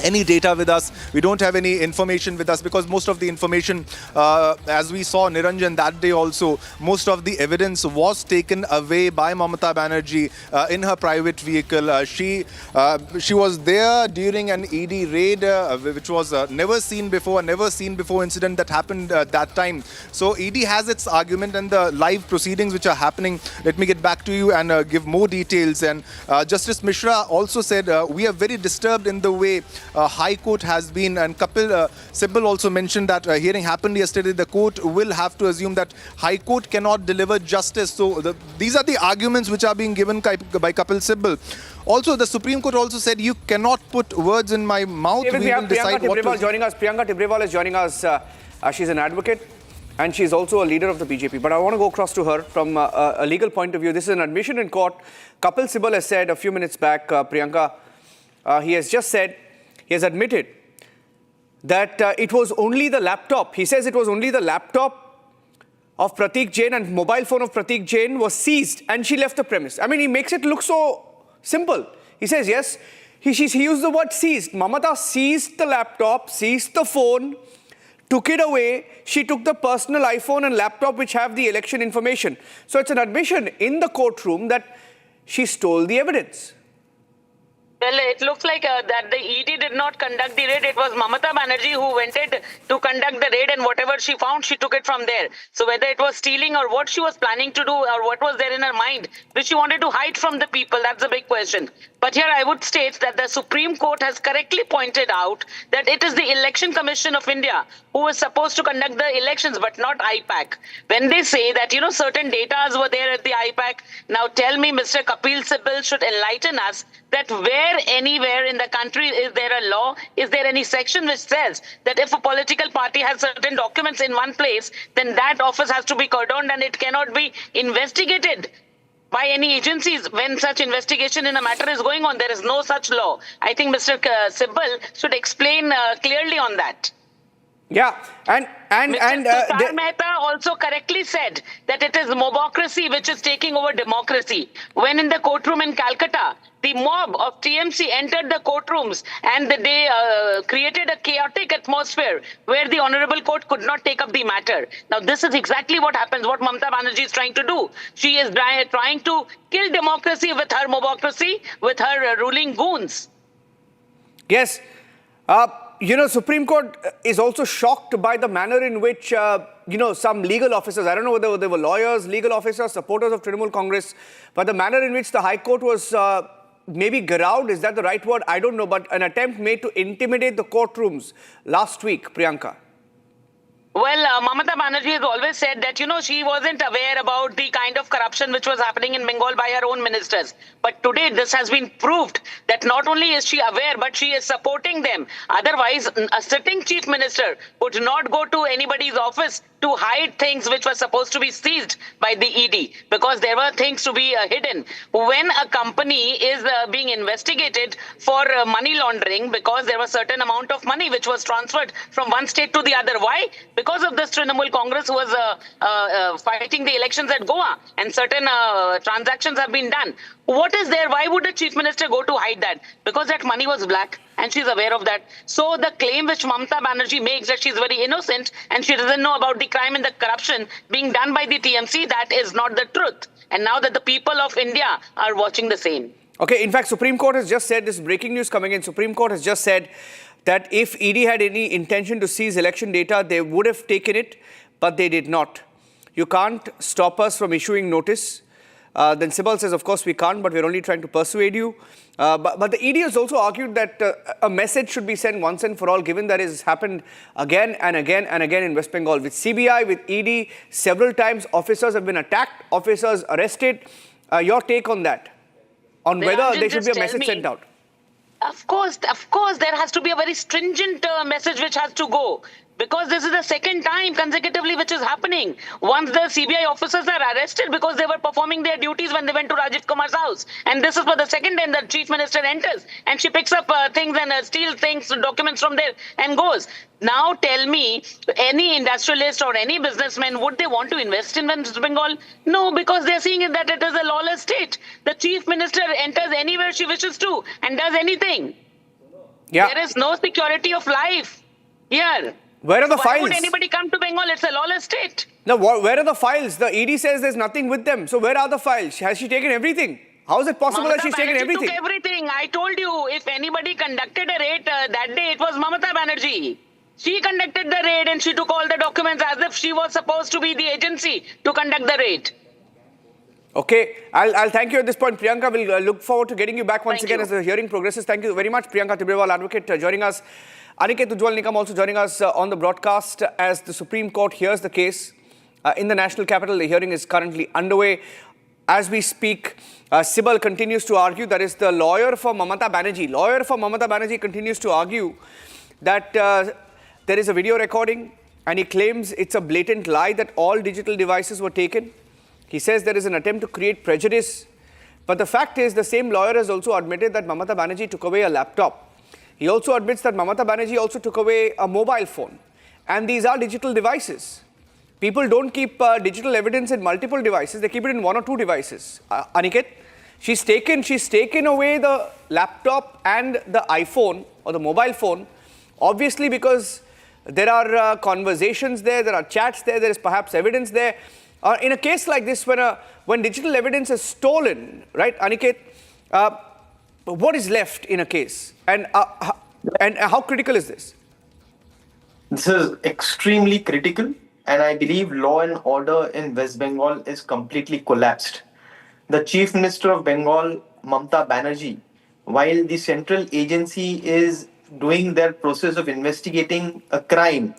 any data with us, we don't have any information with us, because most of the information, as we saw Niranjan that day also, most of the evidence was taken away by Mamata Banerjee in her private vehicle. She was there during an ED raid, which was never seen before incident that happened that time. So ED has its argument, and the live proceedings which are happening, let me get back to you and give more details. And Justice Mishra also said, we are very disturbed in the way High Court has been, and Kapil Sibal also mentioned that hearing happened yesterday. The court will have to assume that High Court cannot deliver justice. So these are the arguments which are being given by Kapil Sibal. Also, the Supreme Court also said you cannot put words in my mouth. Even we have Priyanka Tibrewal joining us. Priyanka Tibrewal is joining us. She's an advocate and she's also a leader of the BJP. But I want to go across to her from a legal point of view. This is an admission in court. Kapil Sibal has said a few minutes back, Priyanka, he has just said, he has admitted that it was only the laptop. He says it was only the laptop of Pratik Jain and mobile phone of Pratik Jain was seized and she left the premise. I mean, he makes it look so simple. He says, yes, he used the word seized. Mamata seized the laptop, seized the phone, took it away. She took the personal iPhone and laptop which have the election information. So it's an admission in the courtroom that she stole the evidence. Well, it looks like that the ED did not conduct the raid. It was Mamata Banerjee who went to conduct the raid, and whatever she found, she took it from there. So whether it was stealing or what she was planning to do or what was there in her mind, which she wanted to hide from the people, that's a big question. But here I would state that the Supreme Court has correctly pointed out that it is the Election Commission of India who is supposed to conduct the elections, but not IPAC. When they say that, certain data were there at the IPAC, now tell me Mr. Kapil Sibal should enlighten us that where anywhere in the country is there a law, is there any section which says that if a political party has certain documents in one place, then that office has to be cordoned and it cannot be investigated by any agencies when such investigation in a matter is going on. There is no such law. I think Mr. Sibal should explain clearly on that. Yeah, and Tushar Mehta also correctly said that it is mobocracy which is taking over democracy. When in the courtroom in Calcutta, the mob of TMC entered the courtrooms and they created a chaotic atmosphere where the Honorable Court could not take up the matter. Now, this is exactly what happens, what Mamata Banerjee is trying to do. She is trying to kill democracy with her mobocracy, with her ruling goons. Yes. Supreme Court is also shocked by the manner in which, some legal officers, I don't know whether they were lawyers, legal officers, supporters of Trinamool Congress, but the manner in which the High Court was maybe garrowed, is that the right word? I don't know, but an attempt made to intimidate the courtrooms last week, Priyanka. Well, Mamata Banerjee has always said that, she wasn't aware about the kind of corruption which was happening in Bengal by her own ministers. But today, this has been proved that not only is she aware, but she is supporting them. Otherwise, a sitting chief minister would not go to anybody's office to hide things which were supposed to be seized by the ED because there were things to be hidden. When a company is being investigated for money laundering because there was certain amount of money which was transferred from one state to the other. Why? Because of this Trinamool Congress who was fighting the elections at Goa and certain transactions have been done. What is there? Why would a chief minister go to hide that? Because that money was black and she's aware of that. So the claim which Mamata Banerjee makes that she's very innocent and she doesn't know about the crime and the corruption being done by the TMC, that is not the truth. And now that the people of India are watching the same. Okay, in fact, Supreme Court has just said, this breaking news coming in, Supreme Court has just said that if ED had any intention to seize election data, they would have taken it, but they did not. You can't stop us from issuing notice. Then Sibal says, of course we can't, but we're only trying to persuade you. But the ED has also argued that a message should be sent once and for all, given that it has happened again and again and again in West Bengal. With CBI, with ED, several times officers have been attacked, officers arrested. Your take on that? On whether there should be a message sent out? Of course, there has to be a very stringent message which has to go. Because this is the second time consecutively which is happening. Once the CBI officers are arrested because they were performing their duties when they went to Rajiv Kumar's house. And this is for the second time that chief minister enters. And she picks up things and steals things, documents from there and goes. Now tell me, any industrialist or any businessman, would they want to invest in West Bengal? No, because they're seeing that it is a lawless state. The chief minister enters anywhere she wishes to and does anything. Yeah. There is no security of life here. Where are the files? Why would anybody come to Bengal? It's a lawless state. No, where are the files? The ED says there's nothing with them. So where are the files? Has she taken everything? How is it possible that she's taken everything? Took everything. I told you, if anybody conducted a raid that day, it was Mamata Banerjee. She conducted the raid and she took all the documents as if she was supposed to be the agency to conduct the raid. Okay, I'll thank you at this point. Priyanka, we'll look forward to getting you back once again as the hearing progresses. Thank you very much, Priyanka Tibrewal, advocate, joining us. Aniket Ujjwal Nikam also joining us on the broadcast as the Supreme Court hears the case in the national capital. The hearing is currently underway. As we speak, Sibal continues to argue, that is the lawyer for Mamata Banerjee continues to argue that there is a video recording and he claims it's a blatant lie that all digital devices were taken. He says there is an attempt to create prejudice. But the fact is, the same lawyer has also admitted that Mamata Banerjee took away a laptop. He also admits that Mamata Banerjee also took away a mobile phone. And these are digital devices. People don't keep digital evidence in multiple devices. They keep it in one or two devices. Aniket, she's taken away the laptop and the iPhone or the mobile phone, obviously because there are conversations there, there are chats there, there is perhaps evidence there. In a case like this, when digital evidence is stolen, right, Aniket, what is left in a case? And how critical is this? This is extremely critical, and I believe law and order in West Bengal is completely collapsed. The Chief Minister of Bengal, Mamata Banerjee, while the central agency is doing their process of investigating a crime,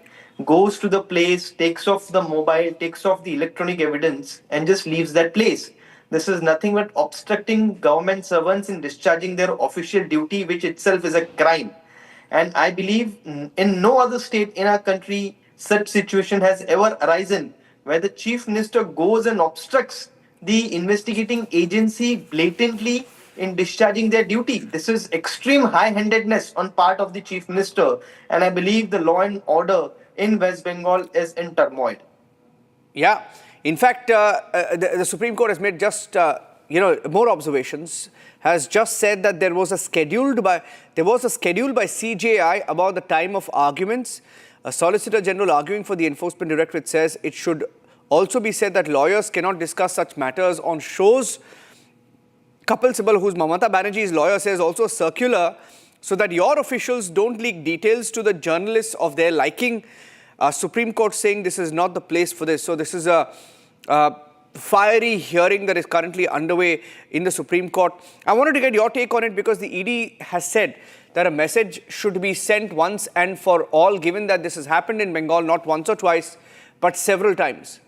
goes to the place, takes off the mobile, takes off the electronic evidence, and just leaves that place. This is nothing but obstructing government servants in discharging their official duty, which itself is a crime. And I believe in no other state in our country such situation has ever arisen, where the Chief Minister goes and obstructs the investigating agency blatantly in discharging their duty. This is extreme high-handedness on part of the Chief Minister, and I believe the law and order in West Bengal is in turmoil. Yeah. In fact, the Supreme Court has made just more observations. Has just said that there was a schedule by CJI about the time of arguments. A Solicitor General arguing for the Enforcement Directorate says it should also be said that lawyers cannot discuss such matters on shows. Kapil Sibal, who's Mamata Banerjee's lawyer, says also a circular so that your officials don't leak details to the journalists of their liking. Supreme Court saying this is not the place for this. So this is a fiery hearing that is currently underway in the Supreme Court. I wanted to get your take on it because the ED has said that a message should be sent once and for all, given that this has happened in Bengal not once or twice, but several times.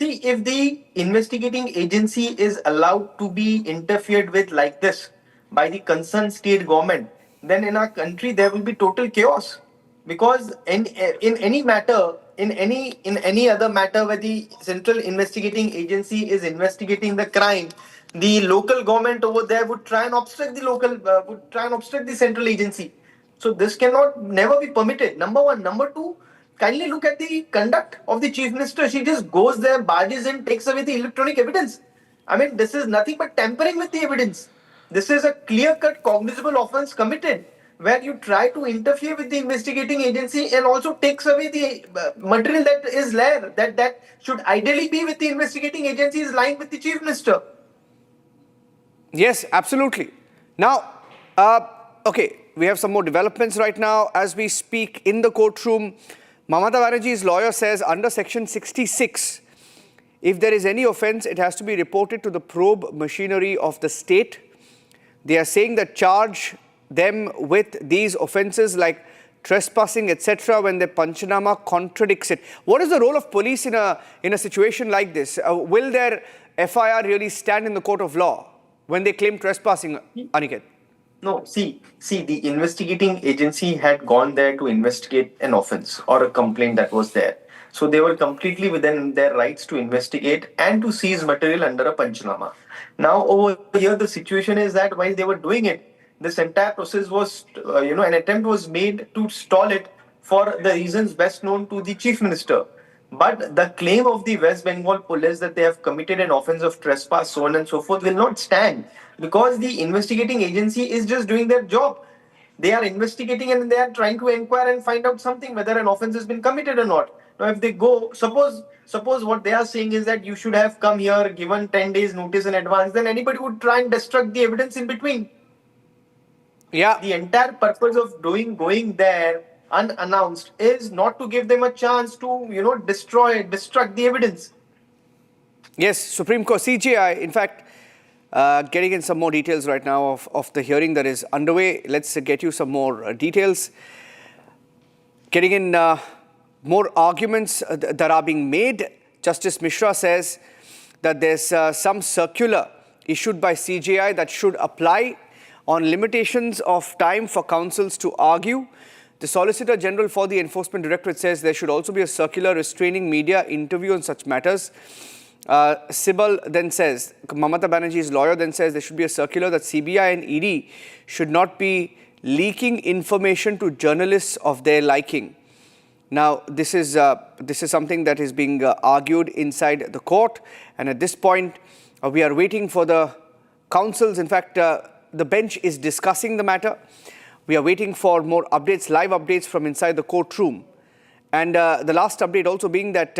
See, if the investigating agency is allowed to be interfered with like this by the concerned state government, then in our country there will be total chaos. Because in any matter, in any other matter where the central investigating agency is investigating the crime, the local government over there would try and obstruct the central agency. So this cannot never be permitted. Number one. Number two, kindly look at the conduct of the Chief Minister. She just goes there, barges in, takes away the electronic evidence. I mean, this is nothing but tampering with the evidence. This is a clear-cut cognizable offense committed, where you try to interfere with the investigating agency and also takes away the material that is there, that should ideally be with the investigating agency, is lying with the Chief Minister. Yes, absolutely. Now, okay, we have some more developments right now. As we speak in the courtroom, Mamata Banerjee's lawyer says under Section 66, if there is any offense, it has to be reported to the probe machinery of the state. They are saying that charge them with these offences like trespassing, etc., when their Panchanama contradicts it. What is the role of police in a situation like this? Will their FIR really stand in the court of law when they claim trespassing, Aniket? No, see, the investigating agency had gone there to investigate an offense or a complaint that was there. So they were completely within their rights to investigate and to seize material under a Panchanama. Now, over here, the situation is that while they were doing it, this entire process was, an attempt was made to stall it for the reasons best known to the Chief Minister. But the claim of the West Bengal police that they have committed an offense of trespass, so on and so forth, will not stand, because the investigating agency is just doing their job. They are investigating and they are trying to inquire and find out something, whether an offense has been committed or not. Now, if they go, suppose what they are saying is that you should have come here, given 10 days notice in advance, then anybody would try and destruct the evidence in between. Yeah. The entire purpose of going there unannounced is not to give them a chance to, destruct the evidence. Yes, Supreme Court, CJI, in fact, getting in some more details right now of the hearing that is underway. Let's get you some more details. Getting in more arguments that are being made. Justice Mishra says that there's some circular issued by CJI that should apply on limitations of time for counsels to argue. The Solicitor General for the Enforcement Directorate says there should also be a circular restraining media interview on such matters. Sibal then says, Mamata Banerjee's lawyer then says there should be a circular that CBI and ED should not be leaking information to journalists of their liking. Now, this is something that is being argued inside the court, and at this point, we are waiting for the counsels. In fact, the bench is discussing the matter. We are waiting for more updates, live updates from inside the courtroom. And the last update also being that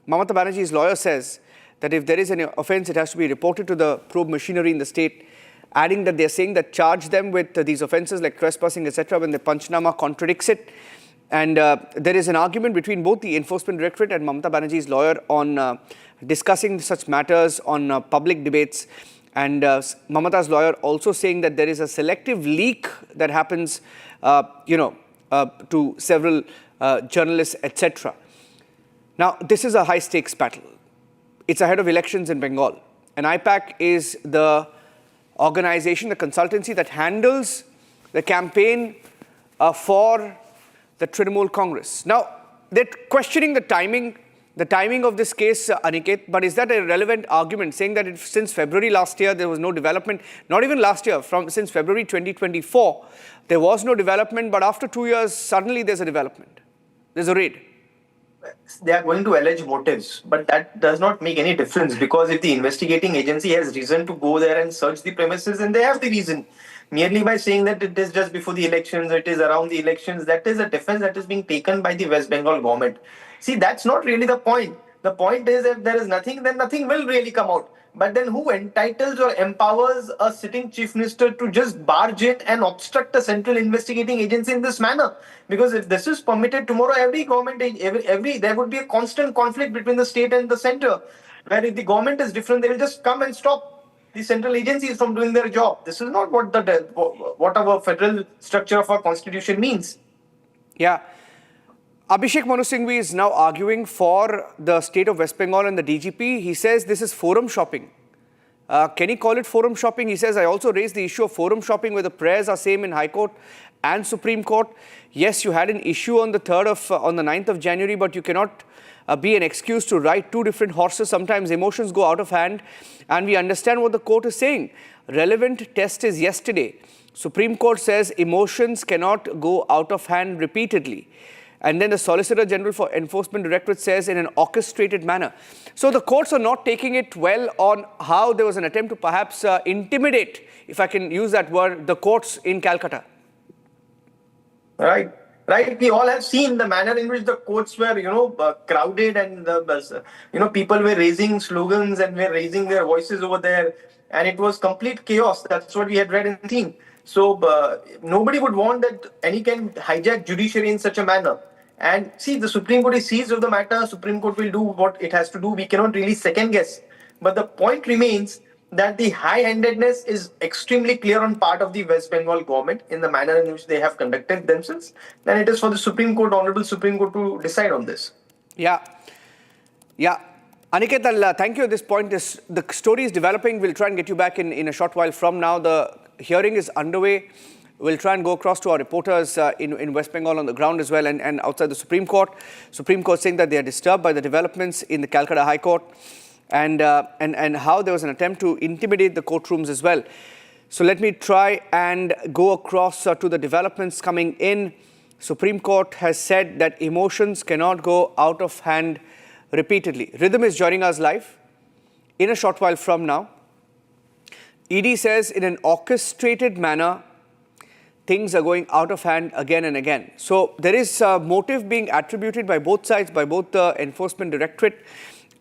Mamata Banerjee's lawyer says that if there is an offence, it has to be reported to the probe machinery in the state, adding that they're saying that charge them with these offences like trespassing, etc., when the Panchnama contradicts it. And there is an argument between both the Enforcement Directorate and Mamata Banerjee's lawyer on discussing such matters on public debates. And Mamata's lawyer also saying that there is a selective leak that happens, to several journalists, etc. Now, this is a high-stakes battle. It's ahead of elections in Bengal. And IPAC is the organization, the consultancy that handles the campaign for the Trinamool Congress. Now, they're questioning the timing of this case, Aniket, but is that a relevant argument, saying that since February last year, there was no development, not even last year, since February 2024, there was no development, but after 2 years, suddenly there's a development. There's a raid. They are going to allege motives, but that does not make any difference, because if the investigating agency has reason to go there and search the premises, then they have the reason. Merely by saying that it is just before the elections, it is around the elections, that is a defense that is being taken by the West Bengal government. See, that's not really the point. The point is, if there is nothing, then nothing will really come out. But then who entitles or empowers a sitting chief minister to just barge in and obstruct a central investigating agency in this manner? Because if this is permitted, tomorrow every government, there would be a constant conflict between the state and the center, where if the government is different, they will just come and stop the central agencies from doing their job. This is not what our federal structure of our constitution means. Yeah. Abhishek Manu Singhvi is now arguing for the state of West Bengal and the DGP. He says this is forum shopping. Can he call it forum shopping? He says, I also raised the issue of forum shopping where the prayers are same in High Court and Supreme Court. Yes, you had an issue on the 9th of January, but you cannot be an excuse to ride two different horses. Sometimes emotions go out of hand, and we understand what the court is saying. Relevant test is yesterday. Supreme Court says emotions cannot go out of hand repeatedly. And then the Solicitor General for Enforcement Directorate says in an orchestrated manner. So the courts are not taking it well on how there was an attempt to perhaps intimidate, if I can use that word, the courts in Calcutta. Right. We all have seen the manner in which the courts were, crowded, and people were raising slogans and were raising their voices over there, and it was complete chaos. That's what we had read and seen. So nobody would want that any can hijack judiciary in such a manner. And see, the Supreme Court is seized of the matter. Supreme Court will do what it has to do. We cannot really second guess. But the point remains that the high-handedness is extremely clear on part of the West Bengal government in the manner in which they have conducted themselves. And it is for the Supreme Court, Honorable Supreme Court, to decide on this. Yeah. Aniket, thank you at this point. The story is developing. We'll try and get you back in a short while from now. The hearing is underway. We'll try and go across to our reporters in West Bengal on the ground as well, and outside the Supreme Court. Supreme Court saying that they are disturbed by the developments in the Calcutta High Court and how there was an attempt to intimidate the courtrooms as well. So let me try and go across to the developments coming in. Supreme Court has said that emotions cannot go out of hand repeatedly. Rhythm is joining us live in a short while from now. ED says in an orchestrated manner, things are going out of hand again and again. So there is a motive being attributed by both sides, by both the Enforcement Directorate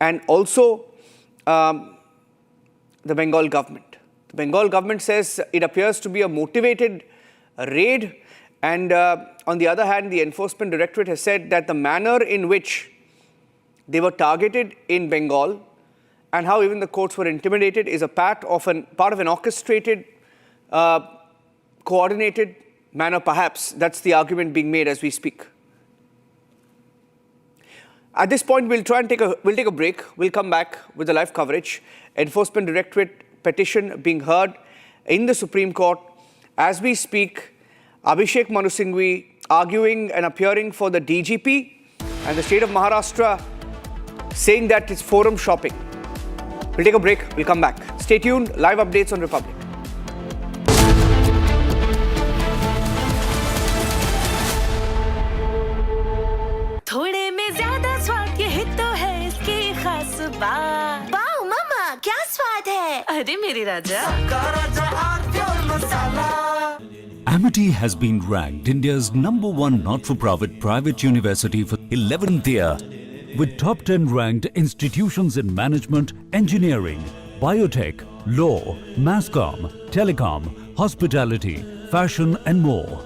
and also the Bengal government. The Bengal government says it appears to be a motivated raid, and on the other hand, the Enforcement Directorate has said that the manner in which they were targeted in Bengal and how even the courts were intimidated is a part of an orchestrated, coordinated manner, perhaps. That's the argument being made as we speak. At this point, we'll take a break. We'll come back with the live coverage. Enforcement Directorate petition being heard in the Supreme Court. As we speak, Abhishek Manu Singhvi arguing and appearing for the DGP, and the state of Maharashtra saying that it's forum shopping. We'll take a break. We'll come back. Stay tuned. Live updates on Republic. थोड़े में ज्यादा स्वाद ये तो है इसकी खास बात। वाओ मामा क्या स्वाद है? अरे मेरे राजा। Amity has been ranked India's #1 not-for-profit private university for 11th year, with top 10 ranked institutions in management, engineering, biotech, law, masscom, telecom, hospitality, fashion and more.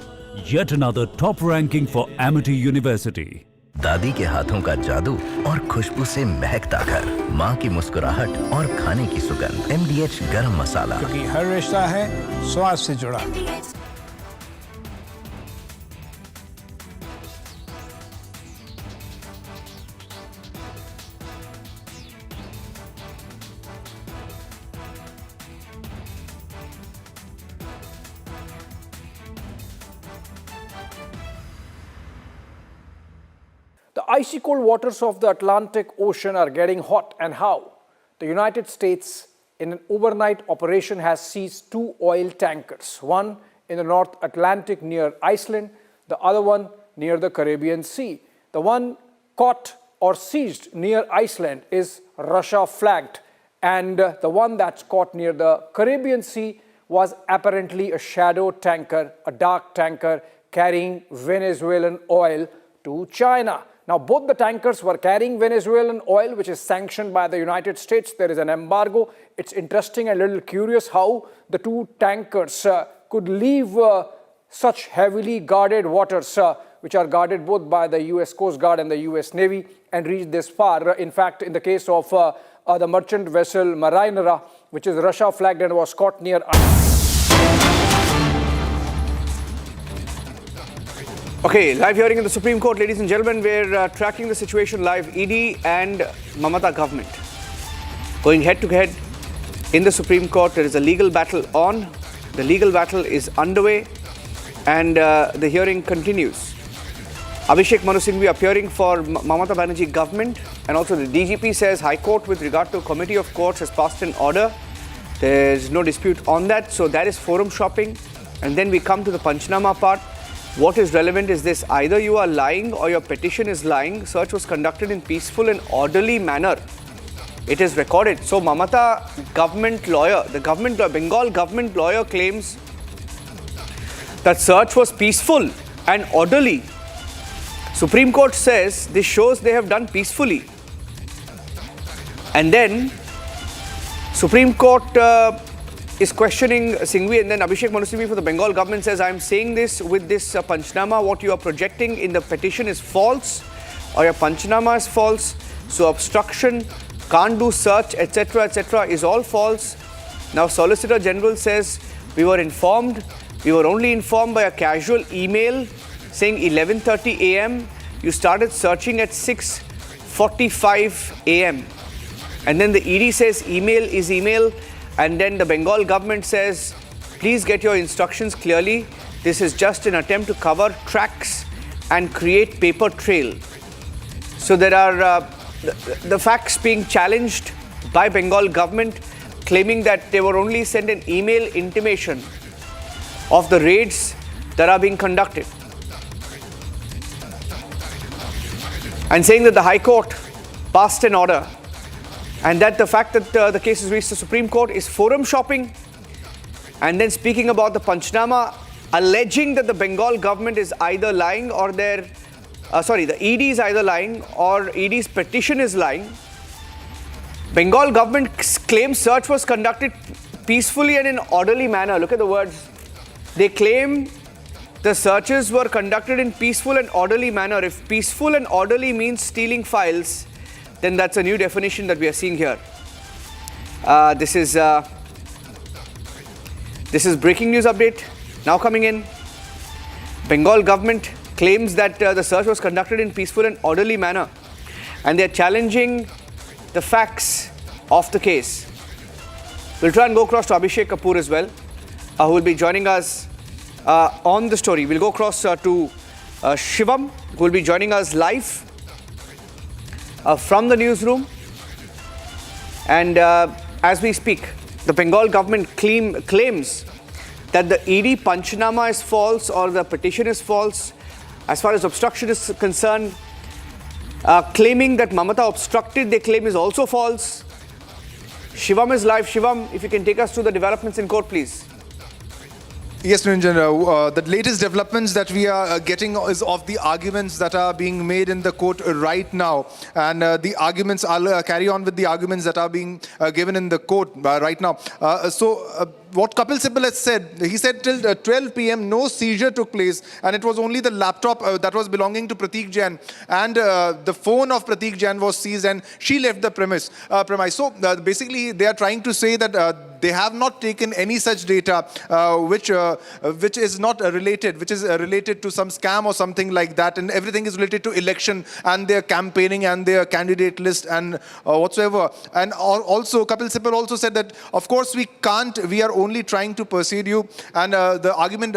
Yet another top ranking for Amity University. दादी के हाथों का जादू और खुशबू से महकता घर, माँ की मुस्कुराहट और खाने की सुगंध। MDH गरम मसाला, क्योंकि हर रिश्ता है स्वाद से जुड़ा। The icy cold waters of the Atlantic Ocean are getting hot, and how? The United States, in an overnight operation, has seized 2 oil tankers, one in the North Atlantic near Iceland, the other one near the Caribbean Sea. The one caught or seized near Iceland is Russia flagged, and the one that's caught near the Caribbean Sea was apparently a shadow tanker, a dark tanker carrying Venezuelan oil to China. Now, both the tankers were carrying Venezuelan oil, which is sanctioned by the United States. There is an embargo. It's interesting and a little curious how the 2 tankers could leave such heavily guarded waters, which are guarded both by the US Coast Guard and the US Navy, and reach this far. In fact, in the case of the merchant vessel Marinera, which is Russia flagged and was caught near... Okay, live hearing in the Supreme Court, ladies and gentlemen. We're tracking the situation live. ED and Mamata government going head to head in the Supreme Court. There is a legal battle on. The legal battle is underway, and the hearing continues. Abhishek Manu Singhvi appearing for Mamata Banerjee government, and also the DGP says High Court with regard to Committee of Courts has passed an order. There's no dispute on that, so that is forum shopping. And then we come to the Panchnama part. What is relevant is this: either you are lying or your petition is lying. Search was conducted in peaceful and orderly manner. It is recorded. So Mamata government lawyer, Bengal government lawyer claims that search was peaceful and orderly. Supreme Court says this shows they have done peacefully. And then Supreme Court is questioning Singhvi, and then Abhishek Manu Singhvi for the Bengal government says, I am saying this with this Panchnama, what you are projecting in the petition is false, or your Panchnama is false, so obstruction, can't do search, etc., is all false. Now Solicitor General says, we were only informed by a casual email saying 11:30 a.m. You started searching at 6:45 a.m. And then the ED says email is email. And then the Bengal government says, please get your instructions clearly. This is just an attempt to cover tracks and create paper trail. So there are the facts being challenged by Bengal government, claiming that they were only sent an email intimation of the raids that are being conducted. And saying that the High Court passed an order, and that the fact that the case has reached the Supreme Court is forum shopping. And then speaking about the Panchnama, alleging that the Bengal government is either lying or the ED is either lying or ED's petition is lying. Bengal government claims search was conducted peacefully and in orderly manner. Look at the words. They claim the searches were conducted in peaceful and orderly manner. If peaceful and orderly means stealing files, then that's a new definition that we are seeing here. This is breaking news update now coming in. Bengal government claims that the search was conducted in peaceful and orderly manner, and they are challenging the facts of the case. We'll try and go across to Abhishek Kapoor as well, who will be joining us on the story. We'll go across to Shivam, who will be joining us live from the newsroom. And as we speak, the Bengal government claims that the ED Panchanama is false or the petition is false. As far as obstruction is concerned, claiming that Mamata obstructed, they claim is also false. Shivam is live. Shivam, if you can take us through the developments in court, please. Yes, Niranjan, the latest developments that we are getting is of the arguments that are being made in the court right now. And the arguments, I'll carry on with the arguments that are being given in the court right now. What Kapil Sibal has said, he said till 12 p.m. no seizure took place, and it was only the laptop that was belonging to Prateek Jain, and the phone of Prateek Jain was seized, and she left the premise. So basically, they are trying to say that they have not taken any such data which is not related, which is related to some scam or something like that, and everything is related to election and their campaigning and their candidate list and whatsoever. And also, Kapil Sibal also said that, of course, we are only trying to persuade you. And the argument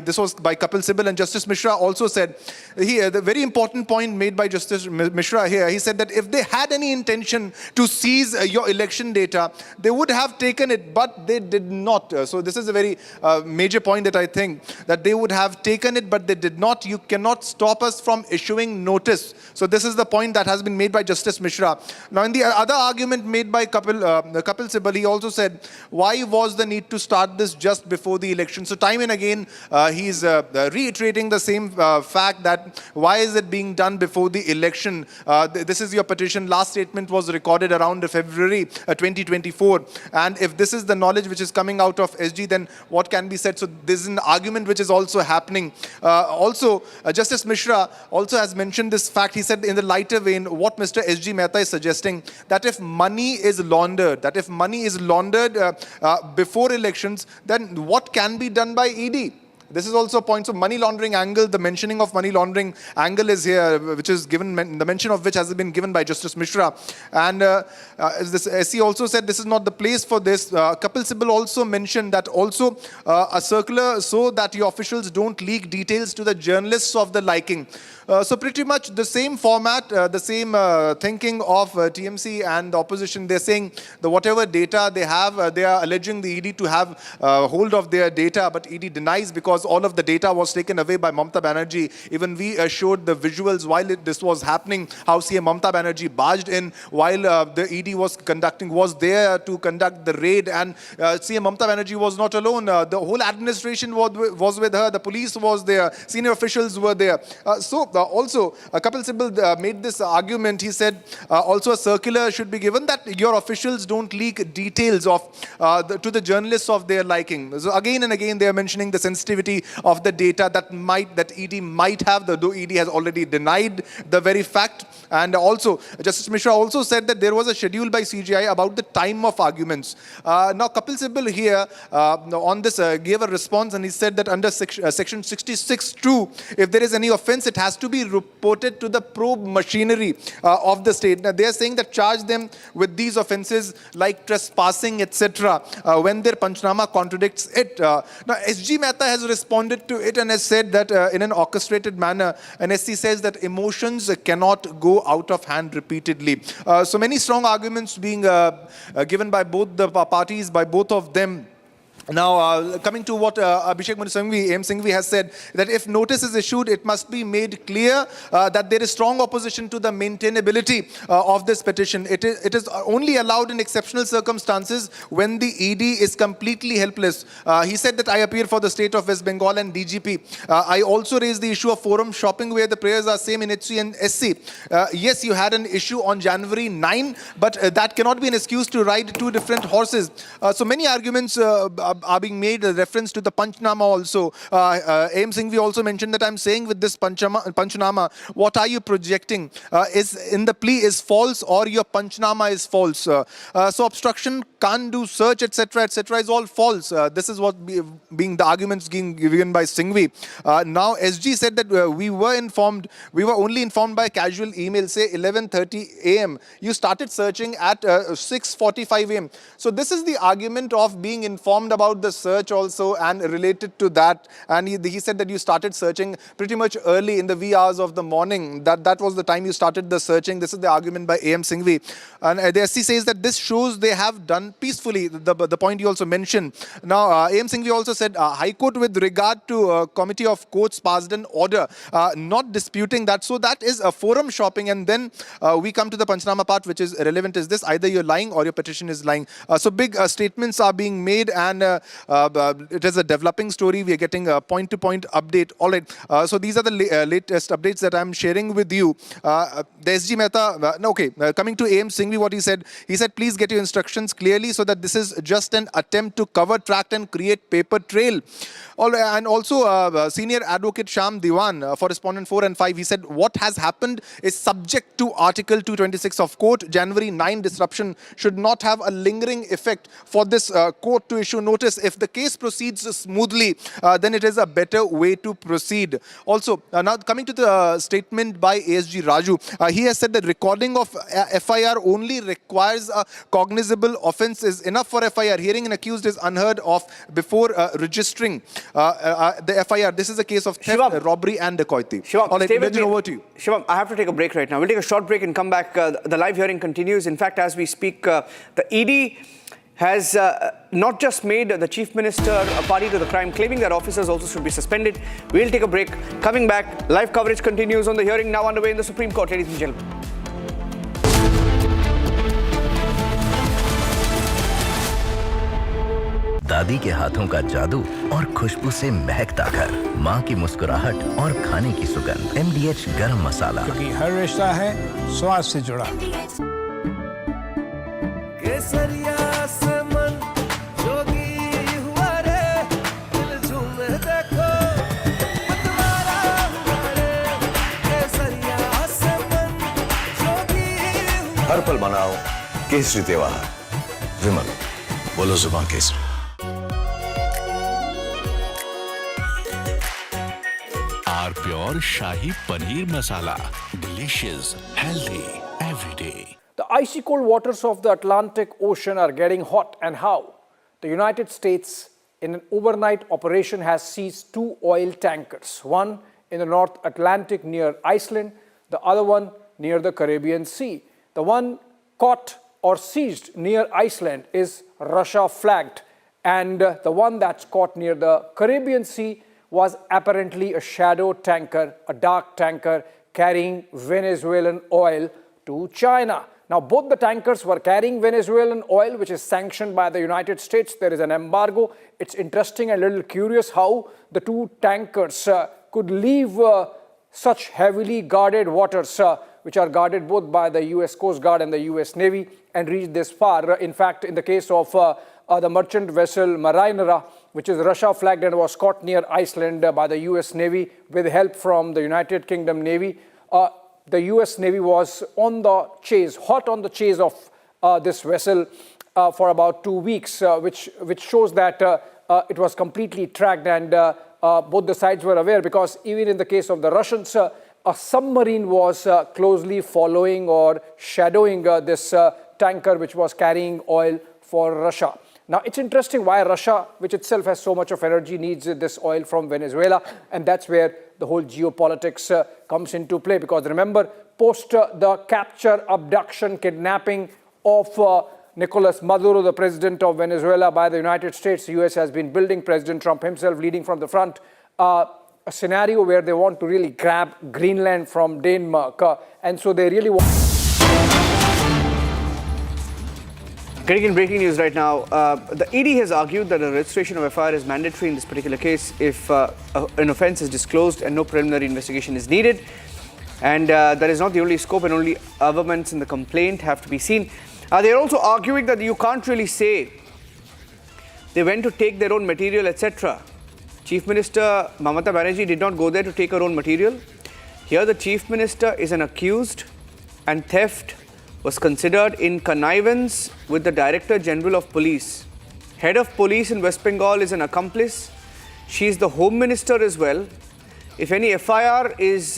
this was by Kapil Sibal, and Justice Mishra also said, the very important point made by Justice Mishra here, he said that if they had any intention to seize your election data, they would have taken it, but they did not. So this is a very major point that I think, that they would have taken it, but they did not. You cannot stop us from issuing notice. So this is the point that has been made by Justice Mishra. Now, in the other argument made by Kapil Sibal, he also said, why was the need to start this just before the election? So time and again, he's reiterating the same fact that why is it being done before the election? This is your petition. Last statement was recorded around February 2024. And if this is the knowledge which is coming out of SG, then what can be said? So this is an argument which is also happening. Justice Mishra also has mentioned this fact. He said in the lighter vein, what Mr. SG Mehta is suggesting, that if money is laundered, before elections, then what can be done by ED? This is also a point. So money laundering angle, the mentioning of money laundering angle is here, which is given, the mention of which has been given by Justice Mishra. And as this SC also said, this is not the place for this. Kapil Sibal also mentioned that also a circular so that your officials don't leak details to the journalists of the liking. So pretty much the same format, the same thinking of TMC and the opposition. They're saying that whatever data they have, they are alleging the ED to have hold of their data, but ED denies because all of the data was taken away by Mamata Banerjee. Even we showed the visuals while this was happening, how CM Mamata Banerjee barged in while the ED was there to conduct the raid, and CM Mamata Banerjee was not alone. The whole administration was with her, the police was there, senior officials were there. Also, Kapil Sibal made this argument. He said also a circular should be given that your officials don't leak details of to the journalists of their liking. So again and again they are mentioning the sensitivity of the data that ED might have, though ED has already denied the very fact. And also, Justice Mishra also said that there was a schedule by CGI about the time of arguments. Now, Kapil Sibal here on this gave a response, and he said that under section 66(2), if there is any offense, it has to be reported to the probe machinery of the state. Now, they are saying that charge them with these offenses like trespassing, etc., when their Panchnama contradicts it. Now, SG Mehta has responded to it and has said that in an orchestrated manner, and SC says that emotions cannot go out of hand repeatedly. So many strong arguments being given by both the parties, by both of them. Now, coming to what Abhishek Manu Singhvi has said, that if notice is issued, it must be made clear that there is strong opposition to the maintainability of this petition. It is only allowed in exceptional circumstances when the ED is completely helpless. He said that I appear for the state of West Bengal and DGP. I also raised the issue of forum shopping where the prayers are same in HC and SC. Yes, you had an issue on January 9, but that cannot be an excuse to ride two different horses. So many arguments are being made a reference to the Panchnama also. AM Singhvi also mentioned that I'm saying with this Panchnama, what are you projecting? Is in the plea is false or your Panchnama is false? So obstruction, can't do search, etc., is all false. This is what being the arguments being given by Singhvi. Now SG said that we were only informed by casual email, say 11:30 a.m. You started searching at 6:45 a.m. So this is the argument of being informed about the search also and related to that. And he said that you started searching pretty much early in the wee hours of the morning. That was the time you started the searching. This is the argument by AM Singhvi. And the SC says that this shows they have done peacefully, the point you also mentioned. Now, AM Singhvi also said High Court with regard to Committee of Courts passed an order not disputing that. So that is a forum shopping. And then we come to the Panchnama part, which is relevant is this: either you're lying or your petition is lying. So big statements are being made, and it is a developing story. We are getting a point-to-point update. All right. So these are the latest updates that I'm sharing with you. The SG Mehta, coming to AM Singhvi, what he said, please get your instructions clearly so that this is just an attempt to cover, track and create paper trail. All right. And also senior advocate Sham Diwan for respondent 4 and 5, he said what has happened is subject to Article 226 of court. January 9 disruption should not have a lingering effect for this court to issue notice. If the case proceeds smoothly, then it is a better way to proceed. Also, now coming to the statement by ASG Raju, he has said that recording of FIR only requires a cognizable offence is enough for FIR. Hearing an accused is unheard of before registering the FIR. This is a case of theft, Shivam, robbery and dacoity. Shivam, all right, stay with me. over to you. Shivam, I have to take a break right now. We'll take a short break and come back. The live hearing continues. In fact, as we speak, the ED has not just made the Chief Minister a party to the crime, claiming that officers also should be suspended. We'll take a break. Coming back, live coverage continues on the hearing now underway in the Supreme Court, ladies and gentlemen. दादी के हाथों का जादू और खुशबू से महकता घर, माँ की मुस्कुराहट और खाने की सुगंध। MDH गरम मसाला, क्योंकि हर रिश्ता है स्वाद से जुड़ा। केसरिया से मन जोगी हुआ रे, दिल झूमे देखो मतवारा हुआ रे। केसरिया से मन जोगी हुआ। हर पल बनाओ केसरी त्योहार। विमल, बोलो जुबान Kesari. Pure Shahi Paneer Masala. Delicious, healthy, every day. The icy cold waters of the Atlantic Ocean are getting hot, and how? The United States, in an overnight operation, has seized 2 oil tankers. One in the North Atlantic near Iceland, the other one near the Caribbean Sea. The one caught or seized near Iceland is Russia flagged, and the one that's caught near the Caribbean Sea was apparently a shadow tanker, a dark tanker carrying Venezuelan oil to China. Now, both the tankers were carrying Venezuelan oil, which is sanctioned by the United States. There is an embargo. It's interesting and a little curious how the 2 tankers could leave such heavily guarded waters, which are guarded both by the US Coast Guard and the US Navy, and reach this far. In fact, in the case of the merchant vessel Marinera, which is Russia flagged and was caught near Iceland by the US Navy with help from the United Kingdom Navy. The US Navy was on the chase, hot on the chase of this vessel for about 2 weeks, which shows that it was completely tracked, and both the sides were aware, because even in the case of the Russians, a submarine was closely following or shadowing this tanker which was carrying oil for Russia. Now, it's interesting why Russia, which itself has so much of energy, needs this oil from Venezuela, and that's where the whole geopolitics comes into play. Because remember, post the capture, abduction, kidnapping of Nicolas Maduro, the president of Venezuela, by the United States, the US has been building, President Trump himself leading from the front, a scenario where they want to really grab Greenland from Denmark, and so they really want... Getting in breaking news right now, the ED has argued that a registration of FIR is mandatory in this particular case if an offence is disclosed and no preliminary investigation is needed. And that is not the only scope, and only averments in the complaint have to be seen. They are also arguing that you can't really say they went to take their own material, etc. Chief Minister Mamata Banerjee did not go there to take her own material. Here the Chief Minister is an accused, and theft was considered in connivance with the Director General of Police. Head of Police in West Bengal is an accomplice. She is the Home Minister as well. If any FIR is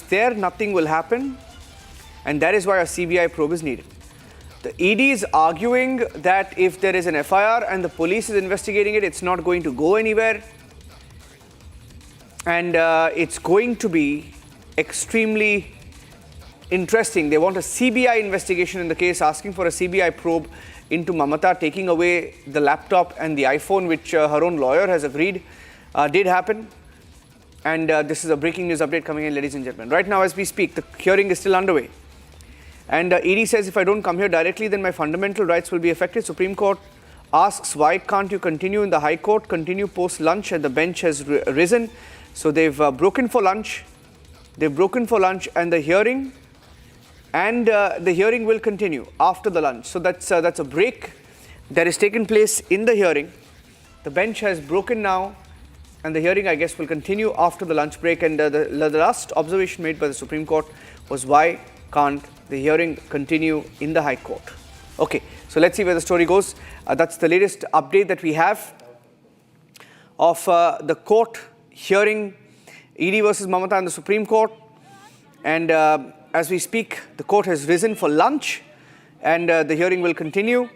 there, nothing will happen, and that is why a CBI probe is needed. The ED is arguing that if there is an FIR and the police is investigating it, it's not going to go anywhere, and it's going to be extremely interesting. They want a CBI investigation in the case, asking for a CBI probe into Mamata taking away the laptop and the iPhone, which her own lawyer has agreed did happen. And this is a breaking news update coming in, ladies and gentlemen. Right now, as we speak, the hearing is still underway. And ED says, if I don't come here directly, then my fundamental rights will be affected. Supreme Court asks, why can't you continue in the High Court, continue post-lunch, and the bench has risen. So they've broken for lunch. They've broken for lunch and the hearing will continue after the lunch. So that's a break that has taken place in the hearing. The bench has broken now, and the hearing, I guess, will continue after the lunch break. And the last observation made by the Supreme Court was, why can't the hearing continue in the High Court? Okay, so let's see where the story goes. That's the latest update that we have of the court hearing, ED versus Mamata in the Supreme Court. And as we speak, the court has risen for lunch, and the hearing will continue.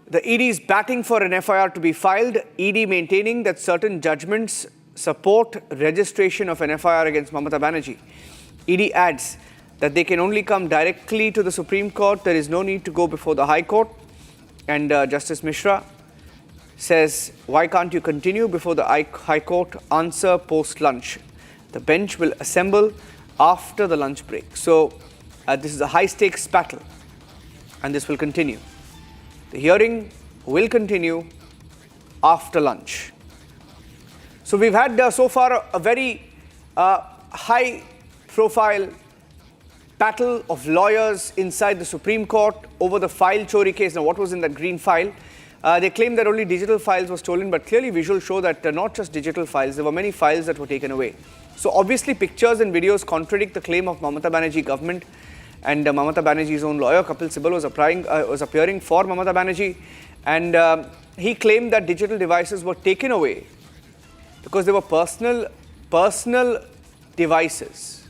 The ED is batting for an FIR to be filed, ED maintaining that certain judgments support registration of an FIR against Mamata Banerjee. ED adds that they can only come directly to the Supreme Court. There is no need to go before the High Court. And Justice Mishra says, why can't you continue before the High Court? Answer post-lunch. The bench will assemble after the lunch break. So this is a high-stakes battle, and this will continue. The hearing will continue after lunch. So we've had so far a very high-profile battle of lawyers inside the Supreme Court over the file chori case. Now, what was in that green file? They claim that only digital files were stolen, but clearly visuals show that not just digital files, there were many files that were taken away. So obviously pictures and videos contradict the claim of Mamata Banerjee government, and Mamata Banerjee's own lawyer, Kapil Sibal, was appearing for Mamata Banerjee, and he claimed that digital devices were taken away because they were personal devices.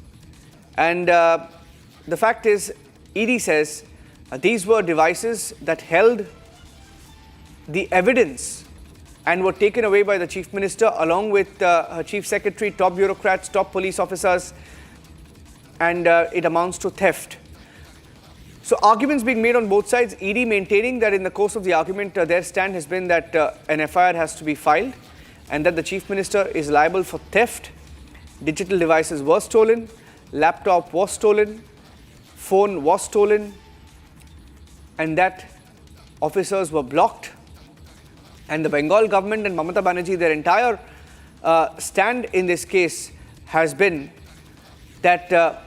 And the fact is, ED says these were devices that held the evidence and were taken away by the Chief Minister along with her Chief Secretary, top bureaucrats, top police officers, and it amounts to theft. So arguments being made on both sides, ED maintaining that in the course of the argument, their stand has been that an FIR has to be filed and that the Chief Minister is liable for theft. Digital devices were stolen, laptop was stolen, phone was stolen, and that officers were blocked. And the Bengal government and Mamata Banerjee, their entire stand in this case has been that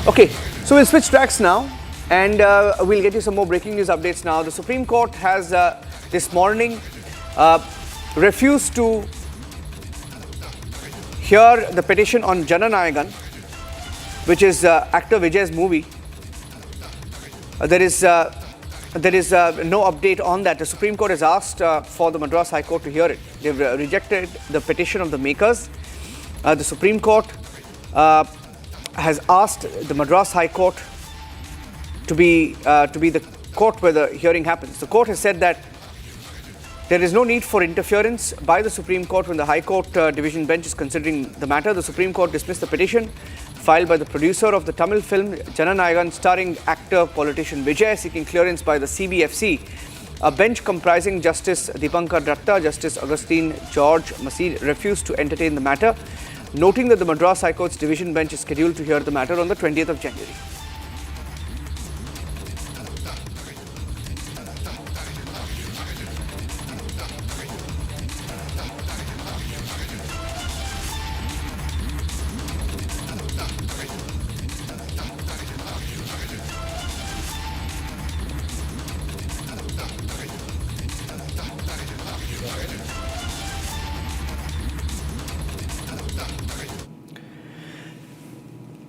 okay, so we'll switch tracks now, and we'll get you some more breaking news updates now. The Supreme Court has this morning refused to hear the petition on Jananayagan, which is actor Vijay's movie. There is no update on that. The Supreme Court has asked for the Madras High Court to hear it. They've rejected the petition of the makers. The Supreme Court has asked the Madras High Court to be the court where the hearing happens. The court has said that there is no need for interference by the Supreme Court when the High Court Division Bench is considering the matter. The Supreme Court dismissed the petition filed by the producer of the Tamil film Jananayagan, starring actor politician Vijay, seeking clearance by the CBFC. A bench comprising Justice Dipankar Datta, Justice Augustine George Masid refused to entertain the matter, noting that the Madras High Court's Division Bench is scheduled to hear the matter on the 20th of January.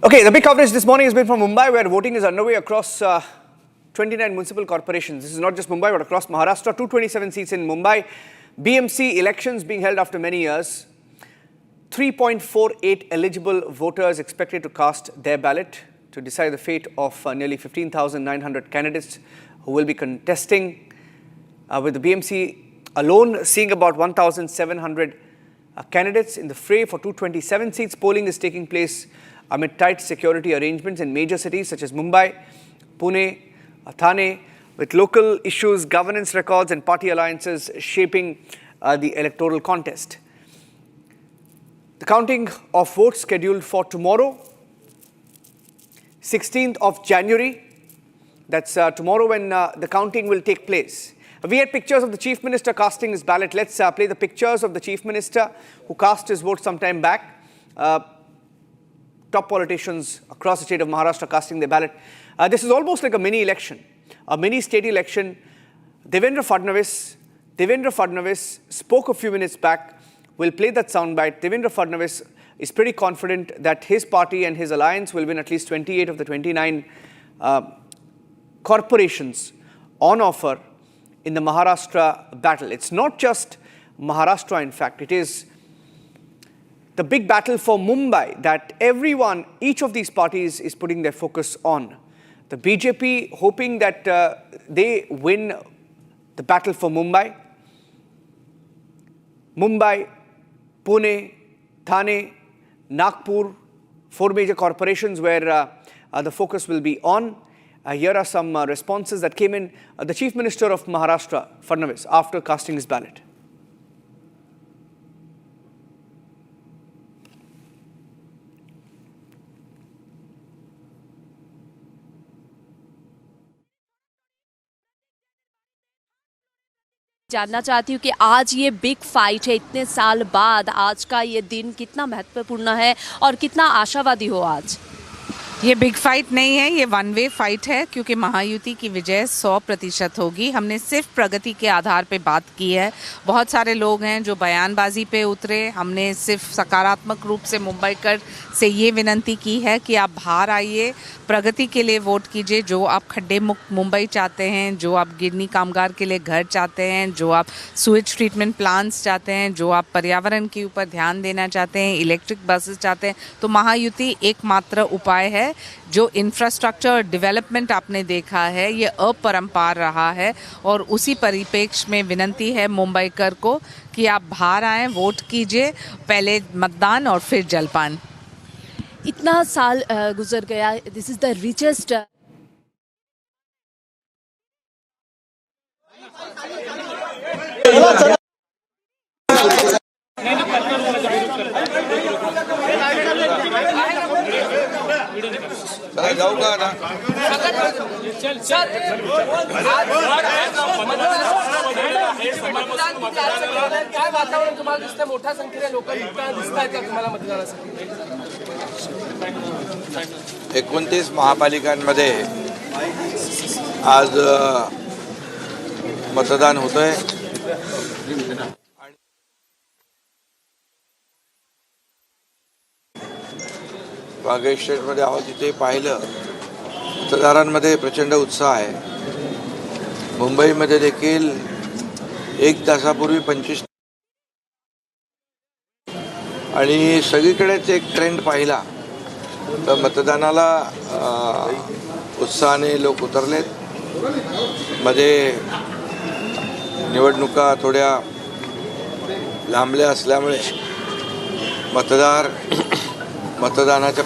Okay, the big coverage this morning has been from Mumbai, where voting is underway across 29 municipal corporations. This is not just Mumbai, but across Maharashtra. 227 seats in Mumbai. BMC elections being held after many years. 3.48 eligible voters expected to cast their ballot to decide the fate of nearly 15,900 candidates who will be contesting, with the BMC alone seeing about 1,700 candidates in the fray for 227 seats. Polling is taking place amid tight security arrangements in major cities such as Mumbai, Pune, Thane, with local issues, governance records and party alliances shaping the electoral contest. The counting of votes scheduled for tomorrow, 16th of January. That's tomorrow when the counting will take place. We had pictures of the Chief Minister casting his ballot. Let's play the pictures of the Chief Minister who cast his vote some time back. Top politicians across the state of Maharashtra casting their ballot. This is almost like a mini election, a mini state election. Devendra Fadnavis spoke a few minutes back. We'll play that soundbite. Devendra Fadnavis is pretty confident that his party and his alliance will win at least 28 of the 29 corporations on offer in the Maharashtra battle. It's not just Maharashtra, in fact. It is the big battle for Mumbai that each of these parties is putting their focus on. The BJP hoping that they win the battle for Mumbai. Mumbai, Pune, Thane, Nagpur, 4 major corporations where the focus will be on. Here are some responses that came in. The Chief Minister of Maharashtra, Fadnavis, after casting his ballot. जानना चाहती हूँ कि आज ये big fight है, इतने साल बाद आज का ये दिन कितना महत्वपूर्ण है और कितना आशावादी हो आज? ये बिग फाइट नहीं है, ये वन वे फाइट है, क्योंकि महायुति की विजय 100% होगी। हमने सिर्फ प्रगति के आधार पे बात की है। बहुत सारे लोग हैं जो बयानबाजी पे उतरे। हमने सिर्फ सकारात्मक रूप से मुंबईकर से ये विनंती की है कि आप बाहर आइए, प्रगति के लिए वोट कीजिए। जो आप खड्डे मुक्त मुंबई चाहते हैं, जो आप गिरनी कामगार के लिए घर चाहते हैं, जो आप सुएज ट्रीटमेंट प्लांट्स चाहते हैं, जो आप पर्यावरण के ऊपर ध्यान देना चाहते हैं, इलेक्ट्रिक बसेस चाहते हैं, तो महायुति एकमात्र उपाय है। जो इंफ्रास्ट्रक्चर डेवलपमेंट आपने देखा है, ये अपरंपार रहा है और उसी परिप्रेक्ष्य में विनंती है मुंबईकर को कि आप बाहर आएँ, वोट कीजिए, पहले मतदान और फिर जलपान। इतना साल गुजर गया, दिस इज द रिचेस्ट जाऊंगा ना काय वातावरण तुम्हाला दिसतंय? मोठ्या संख्येने लोक दिसतायत का तुम्हाला मतदानासाठी? 29 महापालिकांमध्ये आज मतदान होतंय। बागेत स्टेटमध्ये आहोत, तिथे पाहिलं मतदारांमध्ये प्रचंड उत्साह आहे। मुंबईमध्ये देखील 1 तासापूर्वी 25 आणि सगळीकडेच एक ट्रेंड पाहिला तर मतदानाला उत्साहाने लोक उतरलेत। मध्ये निवडणुका थोड्या लांबल्या असल्यामुळे मतदानाच्या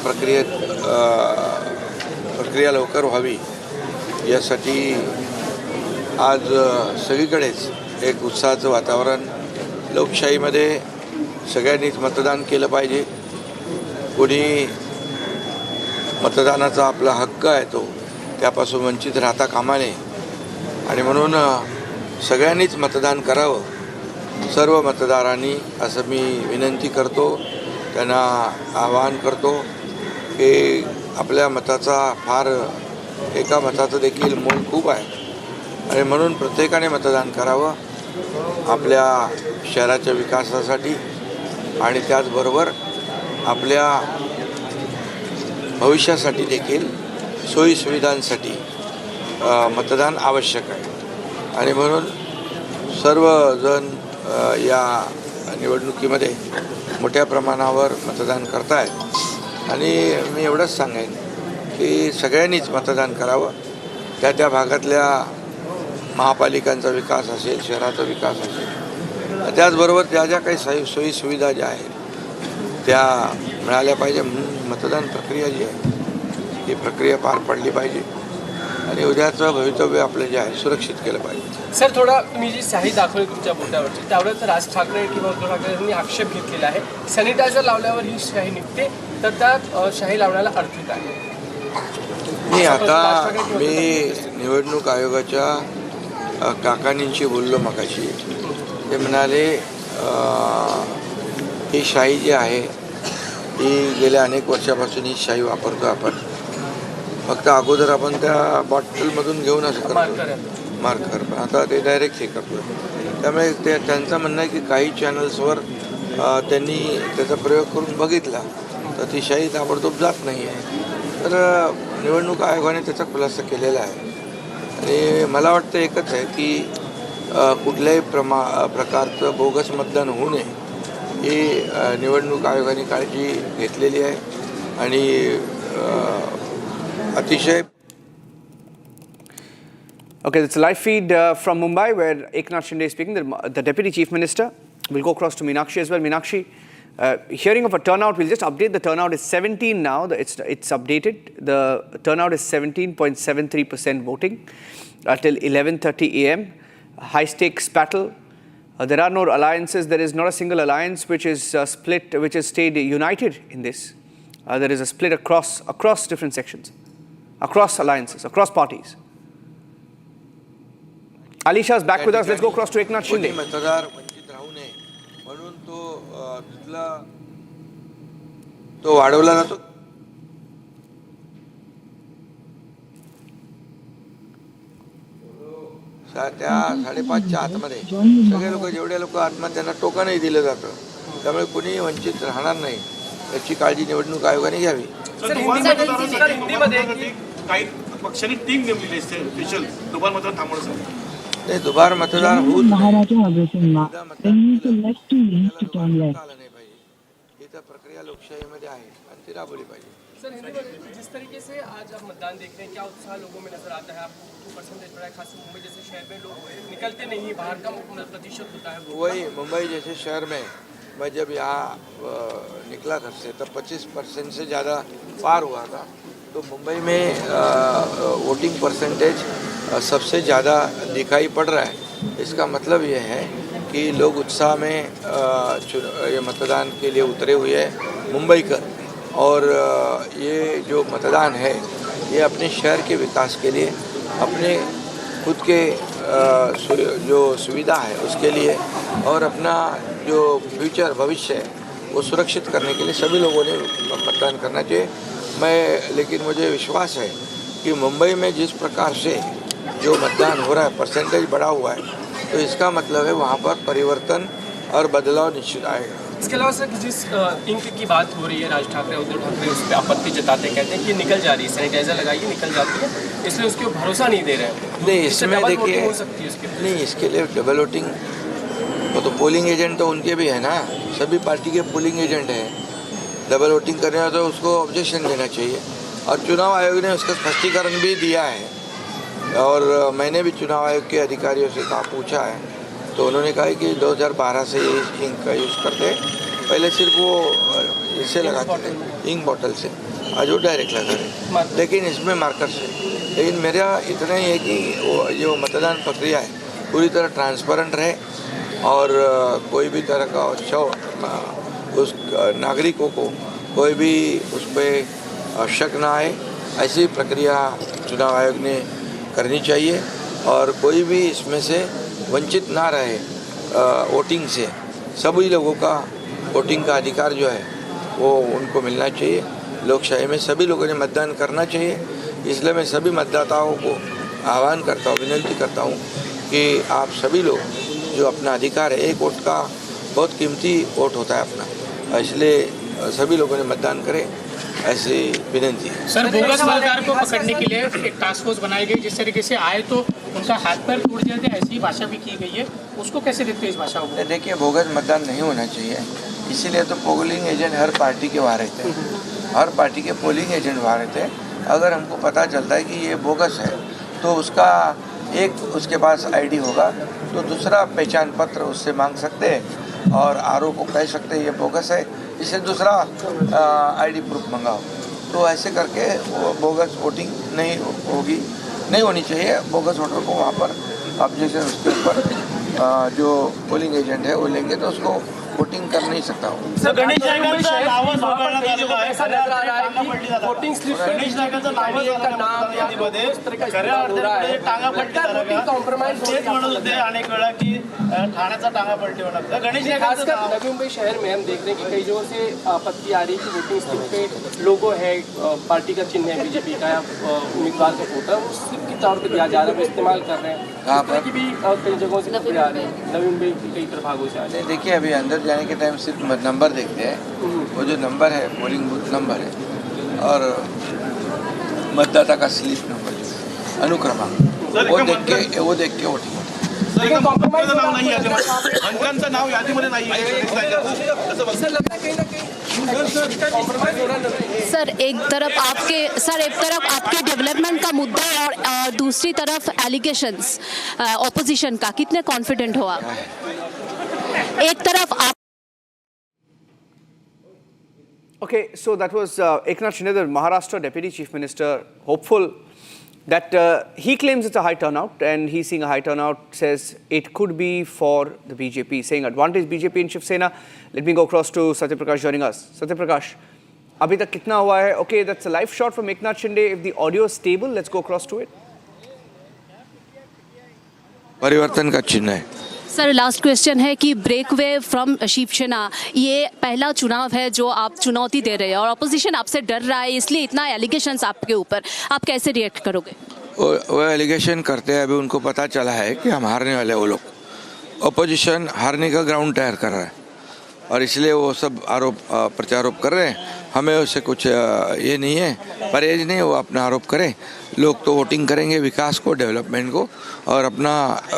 प्रक्रिया लवकर व्हावी यासाठी आज सगळीकडेच एक उत्साहाचं वातावरण। लोकशाहीमध्ये सगळ्यांनीच मतदान केलं पाहिजे। कोणी मतदानाचा आपला हक्क आहे तो त्यापासून वंचित राहता कामा नये आणि म्हणून सगळ्यांनीच मतदान करावं। सर्व मतदारांनी असं मी विनंती करतो, त्यांना आवाहन करतो की आपल्या मताचा एका मताचं देखील मोल खूप आहे आणि म्हणून प्रत्येकाने मतदान करावं आपल्या शहराच्या विकासासाठी आणि त्याचबरोबर आपल्या भविष्यासाठी देखील सोयीसुविधांसाठी मतदान आवश्यक आहे आणि म्हणून सर्वजण या निवडणुकीमध्ये मोठ्या प्रमाणावर मतदान करतायत आणि मी एवढंच सांगेन की सगळ्यांनीच मतदान करावं. त्या भागातल्या महापालिकांचा विकास असेल, शहराचा विकास असेल, त्याचबरोबर ज्या काही सोयीसुविधा ज्या आहेत त्या मिळाल्या पाहिजे म्हणून मतदान प्रक्रिया जी आहे ती प्रक्रिया पार पडली पाहिजे आणि उद्याचं भवितव्य आपलं जे आहे सुरक्षित केलं पाहिजे. सर, थोडा तुम्ही जी शाही दाखवली तुमच्या बोटावरची त्यावेळेस राज ठाकरे किंवा उद्धव ठाकरे यांनी आक्षेप घेतलेला आहे, सॅनिटायझर लावल्यावर ही शाही निघते, तर त्या शाही लावण्याला अर्थ काय? मी निवडणूक आयोगाच्या काकांनींशी बोललो मगाशी. ते म्हणाले ही शाही जी आहे ही गेल्या अनेक वर्षापासून ही शाही वापरतो आपण, फक्त अगोदर आपण त्या बॉटलमधून घेऊन असं करतो मार्कर, पण आता ते डायरेक्ट हे करतो. त्यामुळे त्यांचं म्हणणं आहे की काही चॅनल्सवर त्यांनी त्याचा प्रयोग करून बघितला तर ती शाही ताबडतोब जात नाही आहे. तर निवडणूक आयोगाने त्याचा खुलासा केलेला आहे आणि मला वाटतं एकच आहे की कुठल्याही प्रकारचं बोगस मतदान होऊ नये ही निवडणूक आयोगाने काळजी घेतलेली आहे आणि अतिशय. Okay, it's a live feed from Mumbai where Eknath Shinde is speaking. The Deputy Chief Minister will go across to Meenakshi as well. Meenakshi, hearing of a turnout, we'll just update the turnout is 17 now. It's updated. The turnout is 17.73% voting till 11:30 a.m. High stakes battle. There are no alliances. There is not a single alliance which is split, which has stayed united in this. There is a split across different sections, across alliances, across parties. Alisha is back with us. Let's go across to Eknath Shinde. मतदार वंचित राहू नये म्हणून तो वाढवला जातो. त्या 5:30च्या आतमध्ये सगळे लोक, जेवढे लोक आतमध्ये त्यांना टोकनही दिलं जातं, त्यामुळे कुणी वंचित राहणार नाही याची काळजी निवडणूक आयोगाने घ्यावी. काही पक्षांनी टीम नेमलेली असते स्पेशल दुबार मतदान थांबवण्यासाठी. नाही, दुबार मतदान होत ही तर प्रक्रिया लोकशाहीमध्ये आहे आणि ती राबवली पाहिजे. सर, जिस तरीके से आज आप मतदान देख रहे हैं, क्या उत्साह लोगों में नजर आता है? आपको परसेंटेज बढ़ा है, खासकर मुंबई जैसे शहर में लोग निकलते नहीं, बाहर का प्रतिशत होता है. वही मुंबई जैसे शहर में मैं जब यहाँ निकला घर से तब 25% से ज़्यादा पार हुआ था. तो मुंबई में वोटिंग परसेंटेज सबसे ज़्यादा दिखाई पड़ रहा है. इसका मतलब ये है कि लोग उत्साह में ये मतदान के लिए उतरे हुए हैं मुंबई का. और ये जो मतदान है ये अपने शहर के विकास के लिए, अपने खुद के जो सुविधा है उसके लिए और अपना जो फ्यूचर भविष्य है वो सुरक्षित करने के लिए सभी लोगों ने मतदान करना चाहिए. लेकिन मुझे विश्वास है कि मुंबई में जिस प्रकार से जो मतदान हो रहा है, परसेंटेज बढ़ा हुआ है, तो इसका मतलब है वहाँ पर परिवर्तन और बदलाव निश्चित आएगा. इसके अलावा सर, जिस इंक की बात हो रही है, राज ठाकरे उद्धव ठाकरे उस पर आपत्ति जताते, कहते हैं कि निकल जा रही है, सैनिटाइजर लगाइए निकल जाती है, इसलिए उसके भरोसा नहीं दे रहे हैं. नहीं, इसमें देखिए, नहीं, इसके लिए डबल वोटिंग, वो तो पोलिंग एजेंट तो उनके भी है ना, सभी पार्टी के पोलिंग एजेंट हैं. डबल वोटिंग करने हो तो उसको ऑब्जेक्शन देना चाहिए और चुनाव आयोग ने उसका स्पष्टीकरण भी दिया है. और मैंने भी चुनाव आयोग के अधिकारियों से पूछा है तो उन्होंने कहा कि 2012 से ये इंक का यूज़ करते. पहले सिर्फ वो इससे लगाते थे इंक बॉटल से, आज वो डायरेक्ट लगा रहे, लेकिन इसमें मार्कर से. लेकिन मेरा इतना ही है कि जो मतदान प्रक्रिया है पूरी तरह ट्रांसपेरेंट रहे और कोई भी तरह का शव उस नागरिकों को कोई भी उस पर शक ना आए, ऐसी प्रक्रिया चुनाव आयोग ने करनी चाहिए और कोई भी इसमें से वंचित ना रहे वोटिंग से. सभी लोगों का वोटिंग का अधिकार जो है वो उनको मिलना चाहिए. लोकशाही में सभी लोगों ने मतदान करना चाहिए. इसलिए मैं सभी मतदाताओं को आह्वान करता हूँ, विनती करता हूँ कि आप सभी लोग जो अपना अधिकार है, एक वोट का बहुत कीमती वोट होता है अपना, इसलिए सभी लोगों ने मतदान करें ऐसी विनंती है। सर बोगस मतदार को पकड़ने के लिए एक टास्क फोर्स बनाई गई, जिस तरीके से आए तो उनका हाथ पैर टूट जाते, ऐसी भाषा भी की गई है, उसको कैसे देखते हैं इस भाषा को? देखिए, बोगस मतदान नहीं होना चाहिए, इसीलिए तो पोलिंग एजेंट हर पार्टी के वहाँ रहते हैं, हर पार्टी के पोलिंग एजेंट वहाँ रहते हैं। अगर हमको पता चलता है कि ये बोगस है तो उसका एक उसके पास आईडी होगा तो दूसरा पहचान पत्र उससे मांग सकते हैं और आरओ को कह सकते हैं ये बोगस है, इसे दूसरा आईडी प्रूफ मंगाओ। तो ऐसे करके वो बोगस वोटिंग नहीं होनी चाहिए। बोगस वोटर को वहाँ पर ऑब्जेक्शन उसके ऊपर जो पोलिंग एजेंट है वो लेंगे तो उसको वोटिंग कर नहीं सकता हूँ। गणेश नायकांचं नावच वगळण्यात आलेलं आहे. वोटिंग स्लिप गणेश नायकांचं नावच यादीमध्ये खऱ्या अर्थाने टांगापलटी तेच म्हणत होते अनेक वेळा की ठाण्याचा टांगापलटी होणार. गणेश नायकांचं नवी मुंबई शहर में हम देख रहे हैं कि कई जगहों से आपत्ति आ रही है कि वोटिंग स्लिप पे लोगो है, पार्टी का चिन्ह है बीजेपी का, उम्मीदवार का फोटो उस स्लिप के तौर पर दिया जा रहा है, इस्तेमाल कर रहे हैं। कहाँ पर की भी कई जगहों से खबरें आ रही है, नवी मुंबई के कई प्रभागों से आ रही है। देखिए, अभी अंदर जाने के टाइम सिर्फ नंबर देखते हैं, वो जो नंबर है पोलिंग बूथ नंबर है और मतदाता का स्लिप नंबर जो है अनुक्रमांक वो देख के वोटिंग नाव नाही आहे, अंकांचं नाव यादीमध्ये नाही आहे। सर एक तरफ आपके डेवलपमेंट का मुद्दा है और दूसरी तरफ एलिगेशंस ऑपोजिशन का, कितने कॉन्फिडेंट हो आप? एक तरफ आप Okay, so that was Eknath Shinde, the Maharashtra Deputy Chief Minister, hopeful that he claims it's a high turnout, and he's seeing a high turnout, says it could be for the BJP, saying advantage BJP in Shiv Sena. Let me go across to Satya Prakash joining us. Satya Prakash, abhi tak kitna hua hai? Okay, that's a live shot from Eknath Shinde. If the audio is stable, let's go across to it. परिवर्तन का चिन्ह है। Sir last question है कि break way from Shiv Sena, ये पहला चुनाव है जो आप चुनौती दे रहे हैं और अपोजिशन आपसे डर रहा है, इसलिए इतना एलिगेशंस आपके ऊपर, आप कैसे रिएक्ट करोगे? वो एलिगेशन करते हैं, अभी उनको पता चला है कि हम हारने वाले, वो लोग अपोजिशन हारने का ग्राउंड तैयार कर रहा है और इसलिए वो सब आरोप प्रत्यारोप कर रहे हैं। हमें उससे कुछ ये नहीं है, परहेज नहीं, वो अपना आरोप करें। लोग तो वोटिंग करेंगे विकास को, डेवलपमेंट को और अपना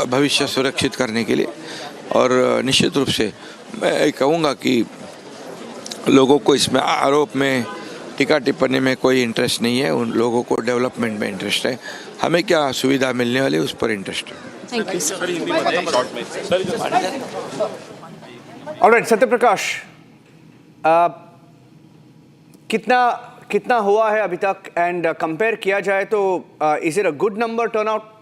भविष्य सुरक्षित करने के लिए। और निश्चित रूप से मैं कहूँगा कि लोगों को इसमें आरोप में, टीका टिप्पणी में कोई इंटरेस्ट नहीं है। उन लोगों को डेवलपमेंट में इंटरेस्ट है। हमें क्या सुविधा मिलने वाली उस पर इंटरेस्ट है। Thank you sir. Alright Satya Prakash, कितना हुआ है अभी तक, एंड कंपेयर किया जाए तो is it a good number turnout?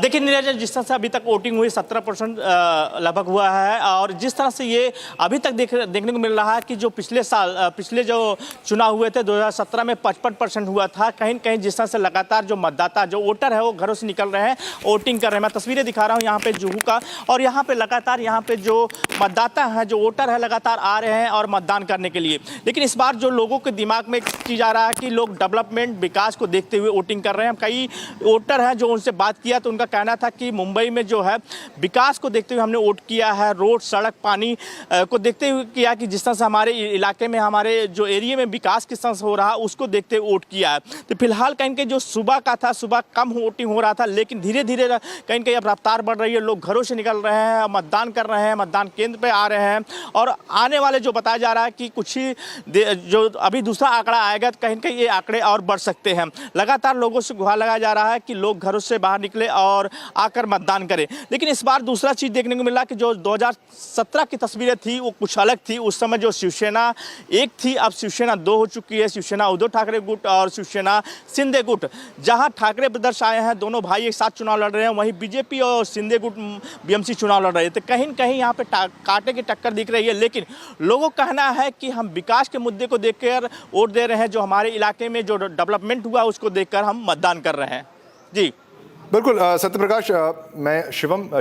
देखिए नीरज, जिस तरह से अभी तक वोटिंग हुई 17% लगभग हुआ है और जिस तरह से ये अभी तक देखने को मिल रहा है कि जो पिछले जो चुनाव हुए थे 2017 में 55% हुआ था। कहीं न कहीं जिस तरह से लगातार जो मतदाता, जो वोटर है वो घरों से निकल रहे हैं, वोटिंग कर रहे हैं। मैं तस्वीरें दिखा रहा हूँ यहाँ पे जुहू का, और यहाँ पे लगातार यहाँ पे जो मतदाता है, जो वोटर है, लगातार आ रहे हैं और मतदान करने के लिए। लेकिन इस बार जो लोगों के दिमाग में की जा रहा है कि लोग डेवलपमेंट, विकास को देखते हुए वोटिंग कर रहे हैं। कई वोटर हैं जो उनसे बात किया तो उनका कहना था कि मुंबई में जो है विकास को देखते हुए हमने वोट किया है, रोड, सड़क, पानी को देखते हुए किया कि जिस तरह से हमारे इलाके में, हमारे जो एरिया में विकास किस तरह से हो रहा है उसको देखते हुए वोट किया है। तो फिलहाल कहीं कहीं जो सुबह का था, सुबह कम वोटिंग हो रहा था, लेकिन धीरे धीरे कहीं कहीं अब रफ्तार बढ़ रही है। लोग घरों से निकल रहे हैं, मतदान कर रहे हैं, मतदान केंद्र पर आ रहे हैं और आने वाले जो बताया जा रहा है कि कुछ ही जो अभी दूसरा आंकड़ा आएगा तो कहीं कहीं ये आंकड़े और बढ़ सकते हैं। लगातार लोगों से गुहार लगाया जा रहा है कि लोग घरों से बाहर निकले और आकर मतदान करें। लेकिन इस बार दूसरा चीज़ देखने को मिला कि जो 2017 की तस्वीरें थी वो कुछ अलग थी। उस समय जो शिवसेना एक थी, अब शिवसेना दो हो चुकी है। शिवसेना उद्धव ठाकरे गुट और शिवसेना शिंदे गुट। जहां ठाकरे ब्रदर्स आए हैं, दोनों भाई एक साथ चुनाव लड़ रहे हैं, वहीं बीजेपी और शिंदे गुट बीएमसी चुनाव लड़ रहे हैं। तो कहीं न कहीं यहाँ पे कांटे की टक्कर दिख रही है। लेकिन लोगों का कहना है कि हम विकास के मुद्दे को देखकर वोट दे रहे हैं, जो हमारे इलाके में जो डेवलपमेंट हुआ उसको देखकर हम मतदान कर रहे हैं। जी बिल्कुल सत्यप्रकाश, मैं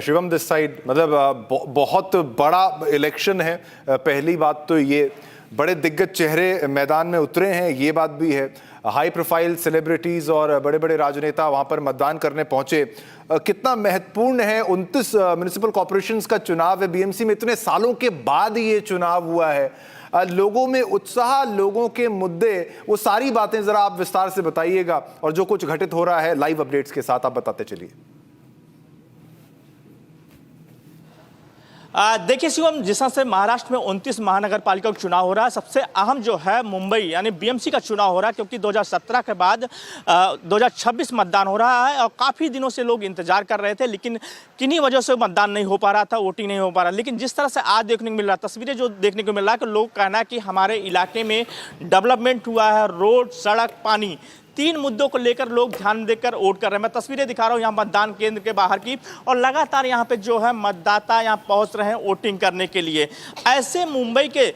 शिवम दिस साइड, मतलब बहुत बड़ा इलेक्शन है। पहली बात तो ये बड़े दिग्गज चेहरे मैदान में उतरे हैं, ये बात भी है। हाई प्रोफाइल सेलिब्रिटीज और बड़े बड़े राजनेता वहां पर मतदान करने पहुंचे। कितना महत्वपूर्ण है 29 म्युनिसिपल कॉर्पोरेशंस का चुनाव है। बीएमसी में इतने सालों के बाद ये चुनाव हुआ है। लोगों में उत्साह, लोगों के मुद्दे, वो सारी बातें जरा आप विस्तार से बताइएगा और जो कुछ घटित हो रहा है लाइव अपडेट्स के साथ आप बताते चलिए। देखिए शिवम, जिस तरह से महाराष्ट्र में 29 महानगर पालिका का चुनाव हो रहा है, सबसे अहम जो है मुंबई यानी बीएमसी का चुनाव हो रहा है, क्योंकि 2017 के बाद 2026 मतदान हो रहा है और काफ़ी दिनों से लोग इंतजार कर रहे थे, लेकिन किन्हीं वजह से मतदान नहीं हो पा रहा था, वोटिंग नहीं हो पा रहा। लेकिन जिस तरह से आज देखने को मिल रहा है, तस्वीरें जो देखने को मिल रहा है कि लोग कहना है कि हमारे इलाके में डेवलपमेंट हुआ है, रोड, सड़क, पानी, 3 मुद्दों को लेकर लोग ध्यान देकर वोट कर रहे हैं। मैं तस्वीरें दिखा रहा हूं यहाँ मतदान केंद्र के बाहर की, और लगातार यहाँ पे जो है मतदाता यहाँ पहुँच रहे हैं वोटिंग करने के लिए। ऐसे मुंबई के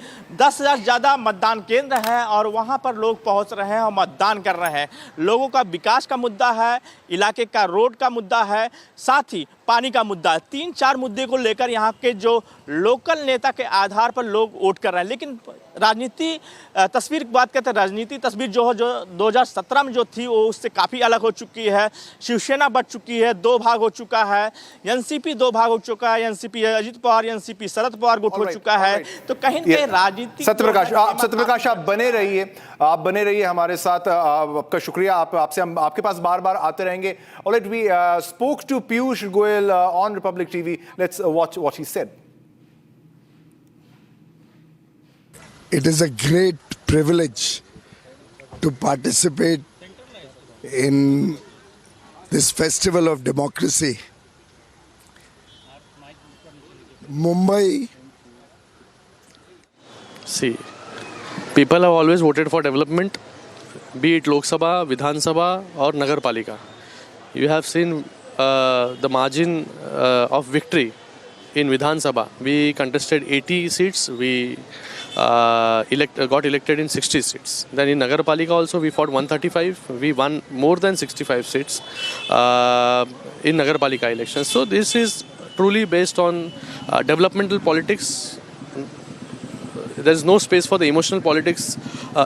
10,000 ज़्यादा मतदान केंद्र हैं और वहाँ पर लोग पहुँच रहे हैं और मतदान कर रहे हैं। लोगों का विकास का मुद्दा है, इलाके का रोड का मुद्दा है, साथ ही पानी का मुद्दा है। 3-4 मुद्दे को लेकर यहाँ के जो लोकल नेता के आधार पर लोग वोट कर रहे हैं। लेकिन राजनीति तस्वीर की बात करते हैं, राजनीति तस्वीर जो है, जो 2017 में जो थी वो उससे काफ़ी अलग हो चुकी है। शिवसेना बढ़ चुकी है, 2 भाग हो चुका है। एनसीपी 2 भाग हो चुका है। एनसीपी अजित पवार, एनसीपी शरद पवार गुट हो चुका है। तो कहीं न कहीं राजनीति सत्यप्रकाश आप बने रहिए हमारे साथ। आपका शुक्रिया। आपके पास बार बार आते रहेंगे। Alright, we spoke to Piyush Goyal on Republic TV. Let's watch what he said. It is a great privilege to participate in this festival of democracy. Mumbai. See, people have always voted for development, be it Lok Sabha, Vidhan Sabha or Nagar Palika. You have seen the margin of victory in Vidhan Sabha. We contested 80 seats. We got elected in 60 seats. Then in Nagar Palika also we fought 135. We won more than 65 seats in Nagar Palika elections. So this is truly based on developmental politics. There is no space for the emotional politics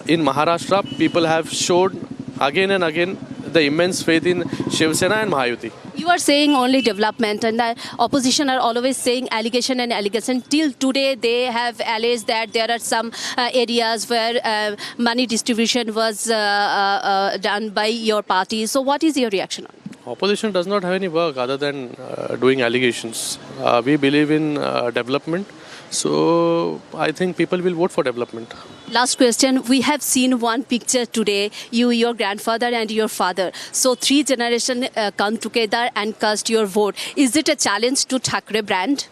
in Maharashtra. People have showed again and again the immense faith in Shiv Sena and Mahayuti. You are saying only development, and the opposition are always saying allegation and allegation. Till today, they have alleged that there are some areas where money distribution was done by your party. So, what is your reaction on it? Opposition does not have any work other than doing allegations. We believe in development. So I think people will vote for development. Last question. We have seen one picture today, you, your grandfather and your father. So 3 generations come together and cast your vote. Is it a challenge to Thackeray brand?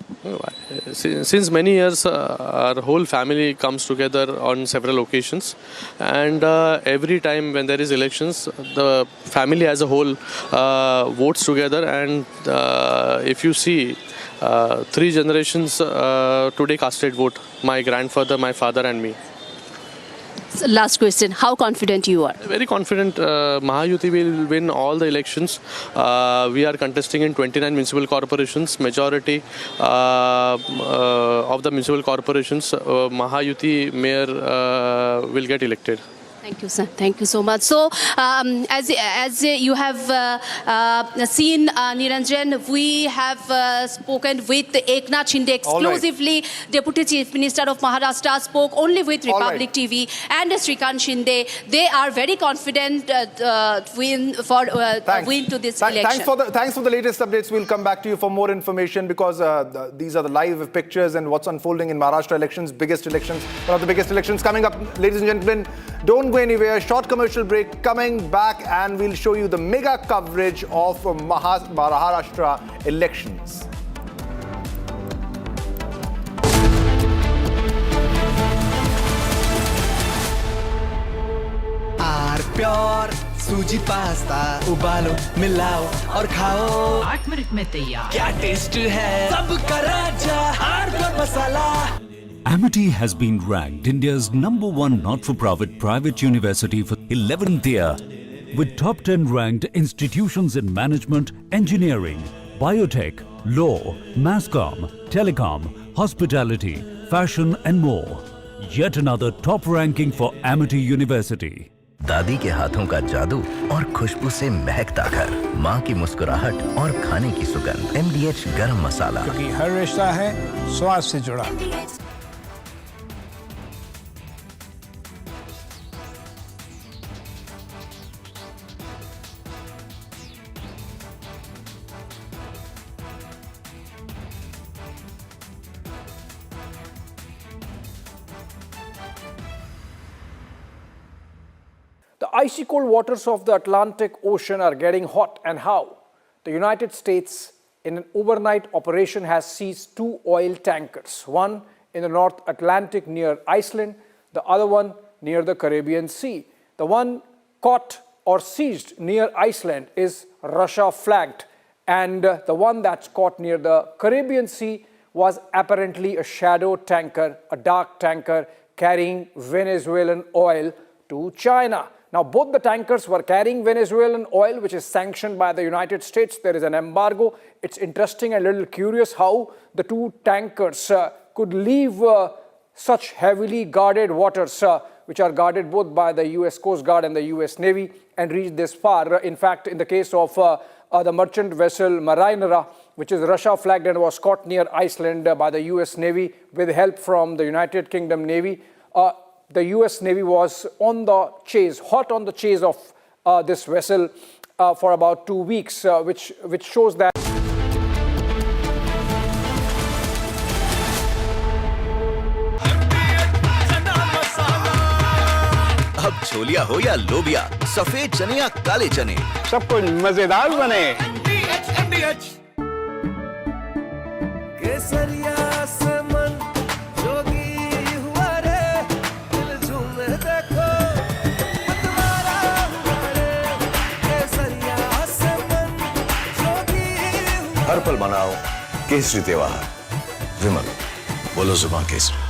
Since many years, our whole family comes together on several occasions. And every time when there is elections, the family as a whole votes together. And if you see, 3 generations today casted vote. My grandfather, my father and me. So last question. How confident you are? Very confident. Mahayuti will win all the elections. We are contesting in 29 municipal corporations. Majority of the municipal corporations, Mahayuti mayor will get elected. Thank you, sir. Thank you so much. So, as you have seen, Niranjan, we have spoken with Eknath Shinde exclusively. Right. Deputy Chief Minister of Maharashtra spoke only with Republic TV and Shrikant Shinde. They are very confident win to this election. Thanks for the latest updates. We'll come back to you for more information because these are the live pictures and what's unfolding in Maharashtra elections, biggest elections, one of the biggest elections coming up, ladies and gentlemen. Don't go anywhere. Short commercial break. Coming back and we'll show you the mega coverage of Maharashtra elections. Pure सूजी pasta उबालो मिलाओ और खाओ 8 minute में तैयार क्या taste है सबका राजा आरनब मसाला Amity has been ranked India's #1 not-for-profit private university for 11th year with top 10 ranked institutions in management, engineering, biotech, law, mass comm, telecom, hospitality, fashion and more. Yet another top ranking for Amity University. दादी के हाथों का जादू और खुशबू से महकता घर, माँ की मुस्कुराहट और खाने की सुगंध, MDH गरम मसाला, क्योंकि हर रिश्ता है स्वाद से जुड़ा। The icy cold waters of the Atlantic Ocean are getting hot, and how? The United States, in an overnight operation, has seized 2 oil tankers, one in the North Atlantic near Iceland, the other one near the Caribbean Sea. The one caught or seized near Iceland is Russia flagged, and the one that's caught near the Caribbean Sea was apparently a shadow tanker, a dark tanker carrying Venezuelan oil to China. Now, both the tankers were carrying Venezuelan oil, which is sanctioned by the United States. There is an embargo. It's interesting and a little curious how the 2 tankers could leave such heavily guarded waters, which are guarded both by the US Coast Guard and the US Navy, and reach this far. In fact, in the case of the merchant vessel Marinera, which is Russia flagged and was caught near Iceland by the US Navy with help from the United Kingdom Navy, the US Navy was on the chase, hot on the chase of this vessel for about 2 weeks, which shows that. अब छोलिया हो या लोबिया, सफेद चने या काले चने, सब कुछ मजेदार बने। केसरिया से मन जोगी हुआ रे, दिल झूमे देखो मतवारा हुआ रे। केसरिया से मन जोगी हुआ। हर पल मनाओ केसरी त्योहार। विमल, बोलो जुबान केसरी।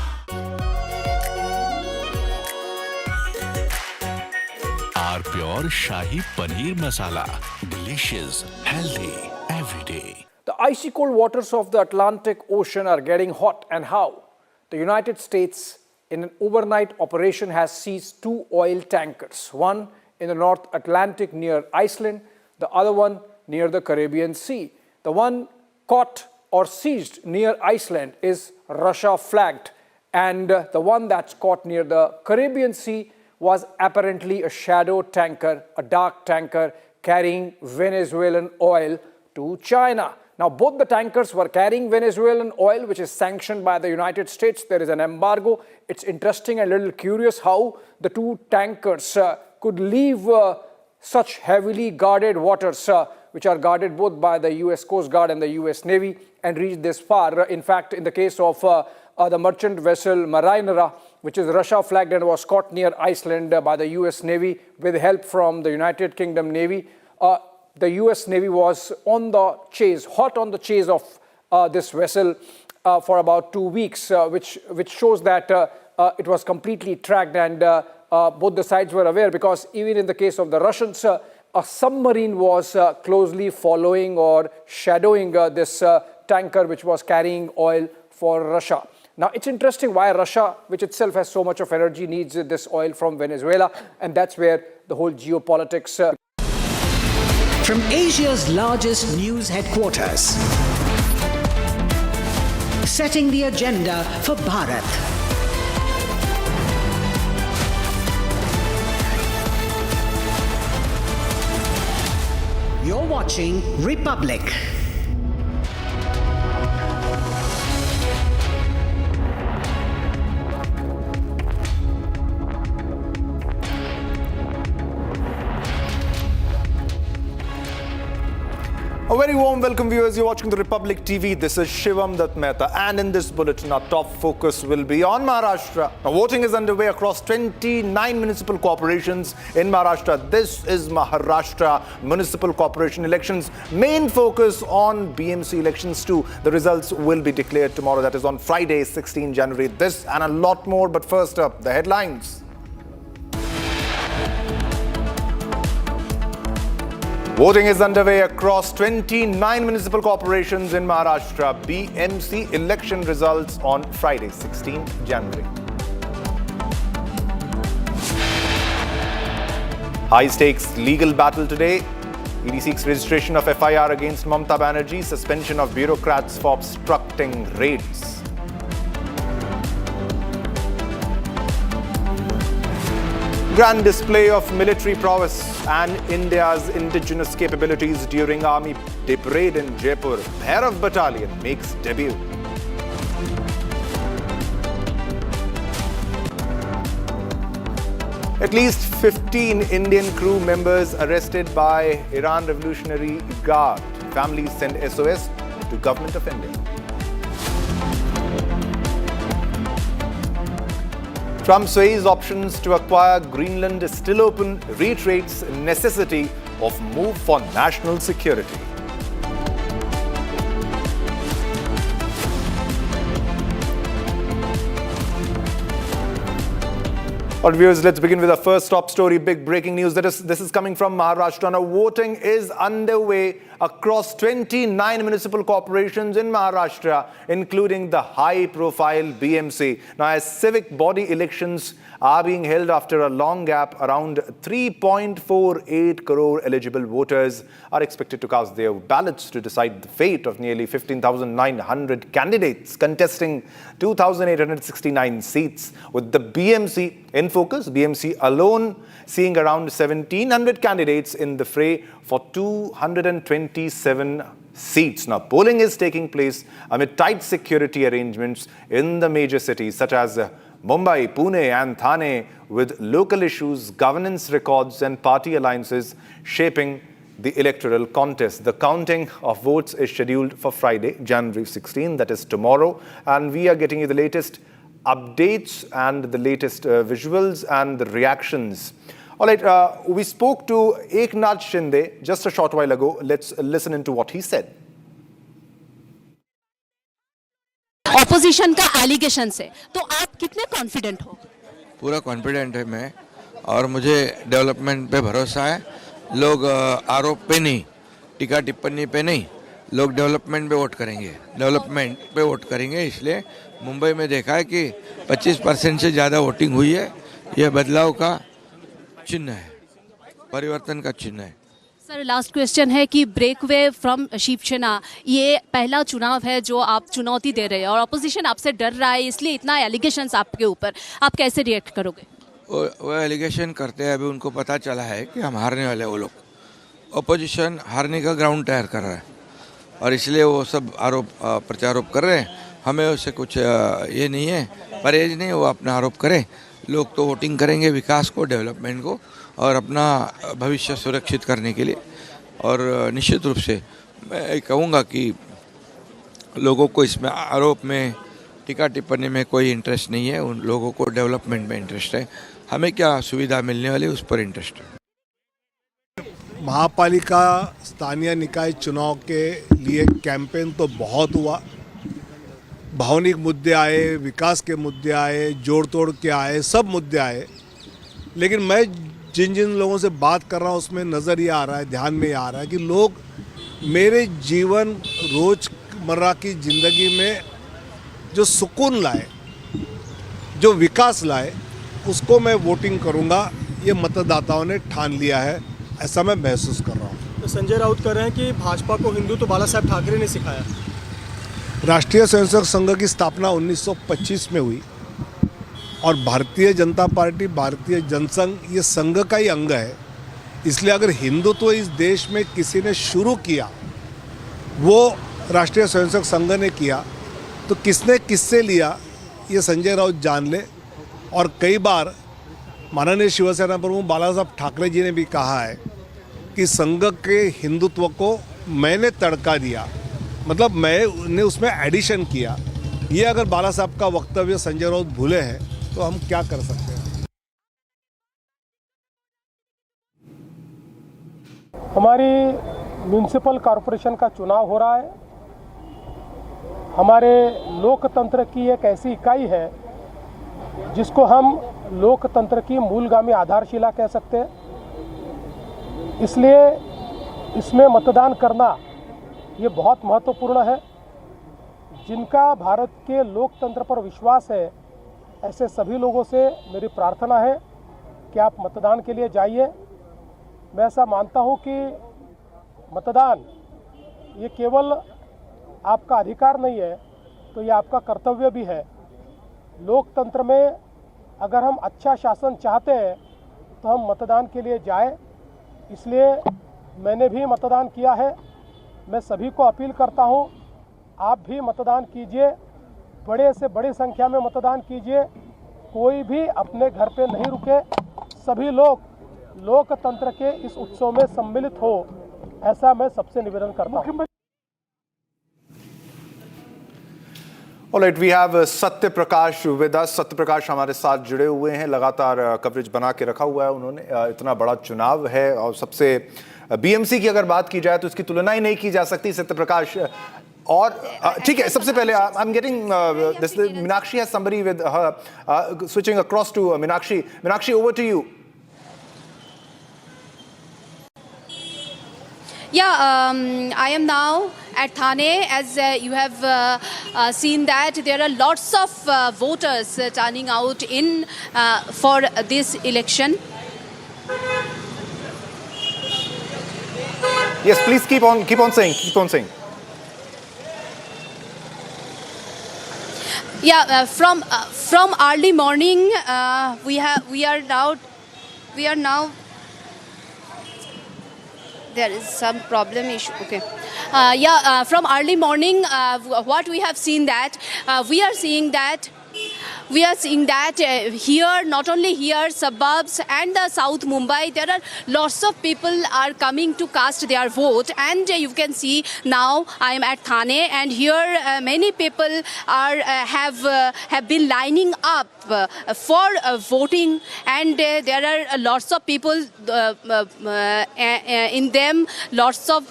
R pure shahi paneer masala, delicious, healthy every day. The icy cold waters of the Atlantic Ocean are getting hot, and how? The United States, in an overnight operation, has seized 2 oil tankers, one in the North Atlantic near Iceland, the other one near the Caribbean Sea. The one caught or seized near Iceland is Russia flagged, and the one that's caught near the Caribbean Sea was apparently a shadow tanker, a dark tanker carrying Venezuelan oil to China. Now, both the tankers were carrying Venezuelan oil, which is sanctioned by the United States. There is an embargo. It's interesting and a little curious how the 2 tankers could leave such heavily guarded waters, which are guarded both by the US Coast Guard and the US Navy, and reach this far. In fact, in the case of the merchant vessel Marinera, which is Russia flagged and was caught near Iceland by the US Navy with help from the United Kingdom Navy, the US Navy was on the chase, hot on the chase of this vessel for about 2 weeks, which shows that it was completely tracked, and both the sides were aware, because even in the case of the Russians, a submarine was closely following or shadowing this tanker which was carrying oil for Russia. Now, it's interesting why Russia, which itself has so much of energy, needs this oil from Venezuela, and that's where the whole geopolitics. From Asia's largest news headquarters, setting the agenda for Bharat. You're watching Republic. A very warm welcome, viewers. You're watching the Republic TV. This is Shivam Dutt Mehta, and in this bulletin, our top focus will be on Maharashtra. Now, voting is underway across 29 municipal corporations in Maharashtra. This is Maharashtra municipal corporation elections. Main focus on BMC elections too. The results will be declared tomorrow. That is on Friday, 16 January. This and a lot more. But first up, the headlines. Voting is underway across 29 municipal corporations in Maharashtra. BMC election results on Friday, 16 January. High-stakes legal battle today. ED seeks registration of FIR against Mamata Banerjee, suspension of bureaucrats for obstructing raids. Grand display of military prowess and India's indigenous capabilities during Army Day Parade in Jaipur. Bhairav Battalion makes debut. At least 15 Indian crew members arrested by Iran Revolutionary Guard. Families send SOS to Government of India. Trump says options to acquire Greenland is still open, reiterates necessity of move for national security. All right, viewers, let's begin with our first top story. Big breaking news. This is coming from Maharashtra. Now, voting is underway across 29 municipal corporations in Maharashtra, including the high-profile BMC. Now, as civic body elections are being held after a long gap, around 3.48 crore eligible voters are expected to cast their ballots to decide the fate of nearly 15,900 candidates contesting 2,869 seats, with the BMC in focus. BMC alone seeing around 1,700 candidates in the fray for 227 seats. Now, polling is taking place amid tight security arrangements in the major cities such as Mumbai, Pune and Thane, with local issues, governance records and party alliances shaping the electoral contest. The counting of votes is scheduled for Friday, January 16, that is tomorrow. And we are getting you the latest updates and the latest visuals and the reactions. All right, we spoke to Eknath Shinde just a short while ago. Let's listen into what he said. Opposition का allegation से तो आप कितने confident हो? पूरा confident है मैं, और मुझे डेवलपमेंट पे भरोसा है. लोग आरोप पे नहीं, टीका टिप्पणी पे नहीं, लोग डेवलपमेंट पे वोट करेंगे. डेवलपमेंट पे वोट करेंगे, इसलिए मुंबई में देखा है कि 25% से ज़्यादा वोटिंग हुई है. यह बदलाव का चिन्ह है, परिवर्तन का चिन्ह है. सर, लास्ट क्वेश्चन है कि ब्रेक वे फ्रॉम शिवसेना, ये पहला चुनाव है जो आप चुनौती दे रहे हैं और ऑपोजिशन आपसे डर रहा है, इसलिए इतना एलिगेशंस आपके ऊपर, आप कैसे रिएक्ट करोगे? वो एलिगेशन करते हैं. अभी उनको पता चला है कि हम हारने वाले. वो लोग ऑपोजिशन हारने का ग्राउंड तैयार कर रहा है और इसलिए वो सब आरोप प्रत्यारोप कर रहे हैं. हमें उससे कुछ ये नहीं है, परहेज नहीं. वो अपना आरोप करें. लोग तो वोटिंग करेंगे विकास को, डेवलपमेंट को और अपना भविष्य सुरक्षित करने के लिए. और निश्चित रूप से मैं कहूँगा कि लोगों को इसमें आरोप में, टीका टिप्पणी में कोई इंटरेस्ट नहीं है. उन लोगों को डेवलपमेंट में इंटरेस्ट है. हमें क्या सुविधा मिलने वाली उस पर इंटरेस्ट है. महापालिका स्थानीय निकाय चुनाव के लिए कैंपेन तो बहुत हुआ. भावनिक मुद्दे आए, विकास के मुद्दे आए, जोड़ तोड़ के आए, सब मुद्दे आए. लेकिन मैं जिन जिन लोगों से बात कर रहा हूँ उसमें नज़र ये आ रहा है, ध्यान में ये आ रहा है कि लोग मेरे जीवन रोज़मर्रा की ज़िंदगी में जो सुकून लाए, जो विकास लाए, उसको मैं वोटिंग करूँगा. ये मतदाताओं ने ठान लिया है, ऐसा मैं महसूस कर रहा हूँ. तो संजय राउत कह रहे हैं कि भाजपा को हिंदू तो बाला साहब ठाकरे ने सिखाया. राष्ट्रीय स्वयंसेवक संघ की स्थापना 1925 में हुई और भारतीय जनता पार्टी, भारतीय जनसंघ ये संघ का ही अंग है. इसलिए अगर हिंदुत्व इस देश में किसी ने शुरू किया, वो राष्ट्रीय स्वयंसेवक संघ ने किया, तो किसने किससे लिया ये संजय राउत जान ले. और कई बार माननीय शिवसेना प्रमुख बाला साहब ठाकरे जी ने भी कहा है कि संघ के हिंदुत्व को मैंने तड़का दिया, मतलब मैंने उसमें एडिशन किया. ये अगर बाला साहब का वक्तव्य संजय राउत भूले हैं तो हम क्या कर सकते हैं. हमारी म्यूनिसिपल कॉरपोरेशन का चुनाव हो रहा है. हमारे लोकतंत्र की एक ऐसी इकाई है जिसको हम लोकतंत्र की मूलगामी आधारशिला कह सकते हैं. इसलिए इसमें मतदान करना ये बहुत महत्वपूर्ण है. जिनका भारत के लोकतंत्र पर विश्वास है, ऐसे सभी लोगों से मेरी प्रार्थना है कि आप मतदान के लिए जाइए मैं ऐसा मानता हूं कि मतदान ये केवल आपका अधिकार नहीं है, तो ये आपका कर्तव्य भी है। लोकतंत्र में अगर हम अच्छा शासन चाहते हैं तो हम मतदान के लिए जाएं। इसलिए मैंने भी मतदान किया है। मैं सभी को अपील करता हूं, आप भी मतदान कीजिए, बड़े से बड़ी संख्या में मतदान कीजिए। कोई भी अपने घर पे नहीं रुके, सभी लोग लोकतंत्र के इस उत्सव में सम्मिलित हो, ऐसा मैं सबसे निवेदन करता हूं। All right, we have Satya Prakash with us. Satya Prakash हमारे साथ जुड़े हुए हैं, लगातार कवरेज बना के रखा हुआ है उन्होंने। इतना बड़ा चुनाव है और सबसे बीएमसी की अगर बात की जाए तो इसकी तुलना ही नहीं की जा सकती। सत्य प्रकाश, और ठीक है, सबसे पहले I am getting this Meenakshi has somebody with her, switching across to Meenakshi. Meenakshi, over to you. Yeah, I am now at Thane. As you have seen that there are lots of voters turning out in for this election. Yes, please keep on saying. Yeah, from early morning we are now. There is some problem issue. Okay. From early morning, what we have seen that we are seeing that here, not only here, suburbs and the South Mumbai, there are lots of people are coming to cast their vote, and you can see now I am at Thane, and here many people are have been lining up for voting, and there are lots of people in them, lots of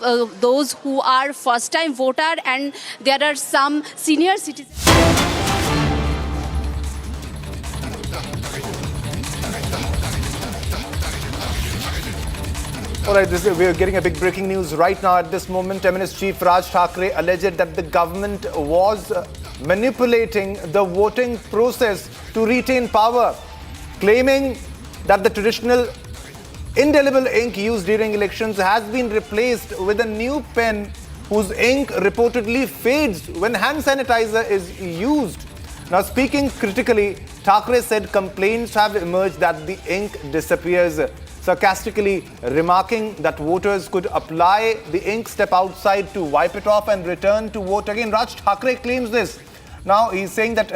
those who are first time voter, and there are some senior citizens. All right, we are getting a big breaking news right now at this moment. MNS Chief Raj Thackeray alleged that the government was manipulating the voting process to retain power, claiming that the traditional indelible ink used during elections has been replaced with a new pen whose ink reportedly fades when hand sanitizer is used. Now, speaking critically, Thackeray said complaints have emerged that the ink disappears, sarcastically remarking that voters could apply the ink, step outside to wipe it off and return to vote again. Raj Thackeray claims this. Now he's saying that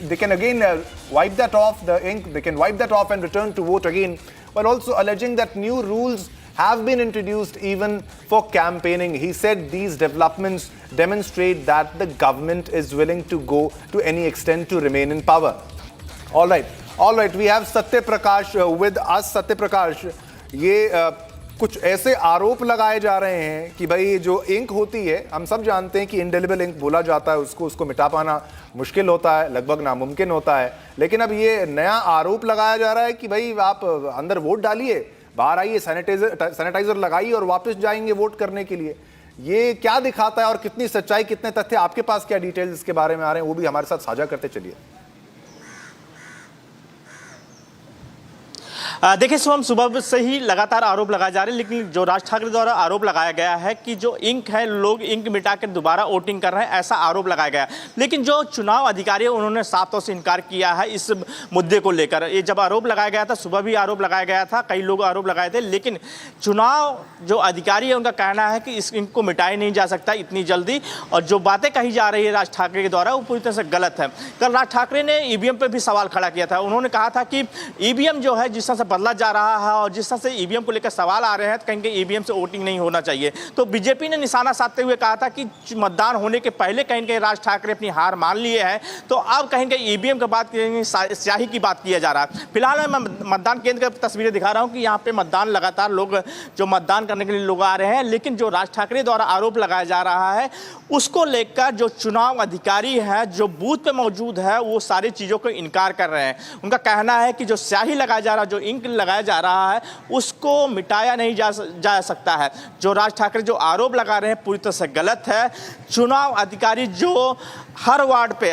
they can again wipe that off, the ink, they can wipe that off and return to vote again, but also alleging that new rules have been introduced even for campaigning. He said these developments demonstrate that the government is willing to go to any extent to remain in power. All right, we have Satya Prakash with us. Satya Prakash, ये कुछ ऐसे आरोप लगाए जा रहे हैं कि भाई जो इंक होती है, हम सब जानते हैं कि इंडेलिबल इंक बोला जाता है, उसको मिटा पाना मुश्किल होता है, लगभग नामुमकिन होता है। लेकिन अब ये नया आरोप लगाया जा रहा है कि भाई आप अंदर वोट डालिए, बाहर आइए, सैनिटाइजर लगाइए और वापस जाएंगे वोट करने के लिए। ये क्या दिखाता है और कितनी सच्चाई, कितने तथ्य आपके पास, क्या डिटेल्स इसके बारे में आ रहे हैं, वो भी हमारे साथ साझा करते चलिए। देखिए शुभम, सुबह से ही लगातार आरोप लगाए जा रहे हैं, लेकिन जो राज ठाकरे द्वारा आरोप लगाया गया है कि जो इंक है, लोग इंक मिटा कर दोबारा वोटिंग कर रहे हैं, ऐसा आरोप लगाया गया है। लेकिन जो चुनाव अधिकारी है उन्होंने साफ तौर से इनकार किया है इस मुद्दे को लेकर। ये जब आरोप लगाया गया था, सुबह भी आरोप लगाया गया था, कई लोग आरोप लगाए थे, लेकिन चुनाव जो अधिकारी है उनका कहना है कि इस इंक को मिटाया नहीं जा सकता इतनी जल्दी, और जो बातें कही जा रही है राज ठाकरे के द्वारा वो पूरी तरह से गलत है। कल राज ठाकरे ने ईवीएम पर भी सवाल खड़ा किया था। उन्होंने कहा था कि ईवीएम जो है जिस तरह से बदला जा रहा है और जिस तरह से ईवीएम को लेकर सवाल आ रहे हैं, कहीं ईवीएम से वोटिंग नहीं होना चाहिए। तो बीजेपी ने निशाना साधते हुए कहा था कि मतदान होने के पहले कहीं राज ठाकरे अपनी हार मान लिए हैं, तो अब कहीं ईवीएम की बात करेंगे, स्याही की बात किया जा रहा है। फिलहाल मैं मतदान केंद्र की तस्वीरें दिखा रहा हूं कि यहाँ पे मतदान लगातार लोग जो मतदान करने के लिए लोग आ रहे हैं, लेकिन जो राज ठाकरे द्वारा आरोप लगाया जा रहा है उसको लेकर जो चुनाव अधिकारी है, जो बूथ पे मौजूद है, वो सारी चीजों को इनकार कर रहे हैं। उनका कहना है कि जो स्याही लगाया जा रहा है, जो इंक आरोप लगाया जा रहा है उसको मिटाया नहीं जा सकता है। जो राज ठाकरे जो आरोप लगा रहे हैं पूरी तरह से गलत है। चुनाव अधिकारी जो हर वार्ड पे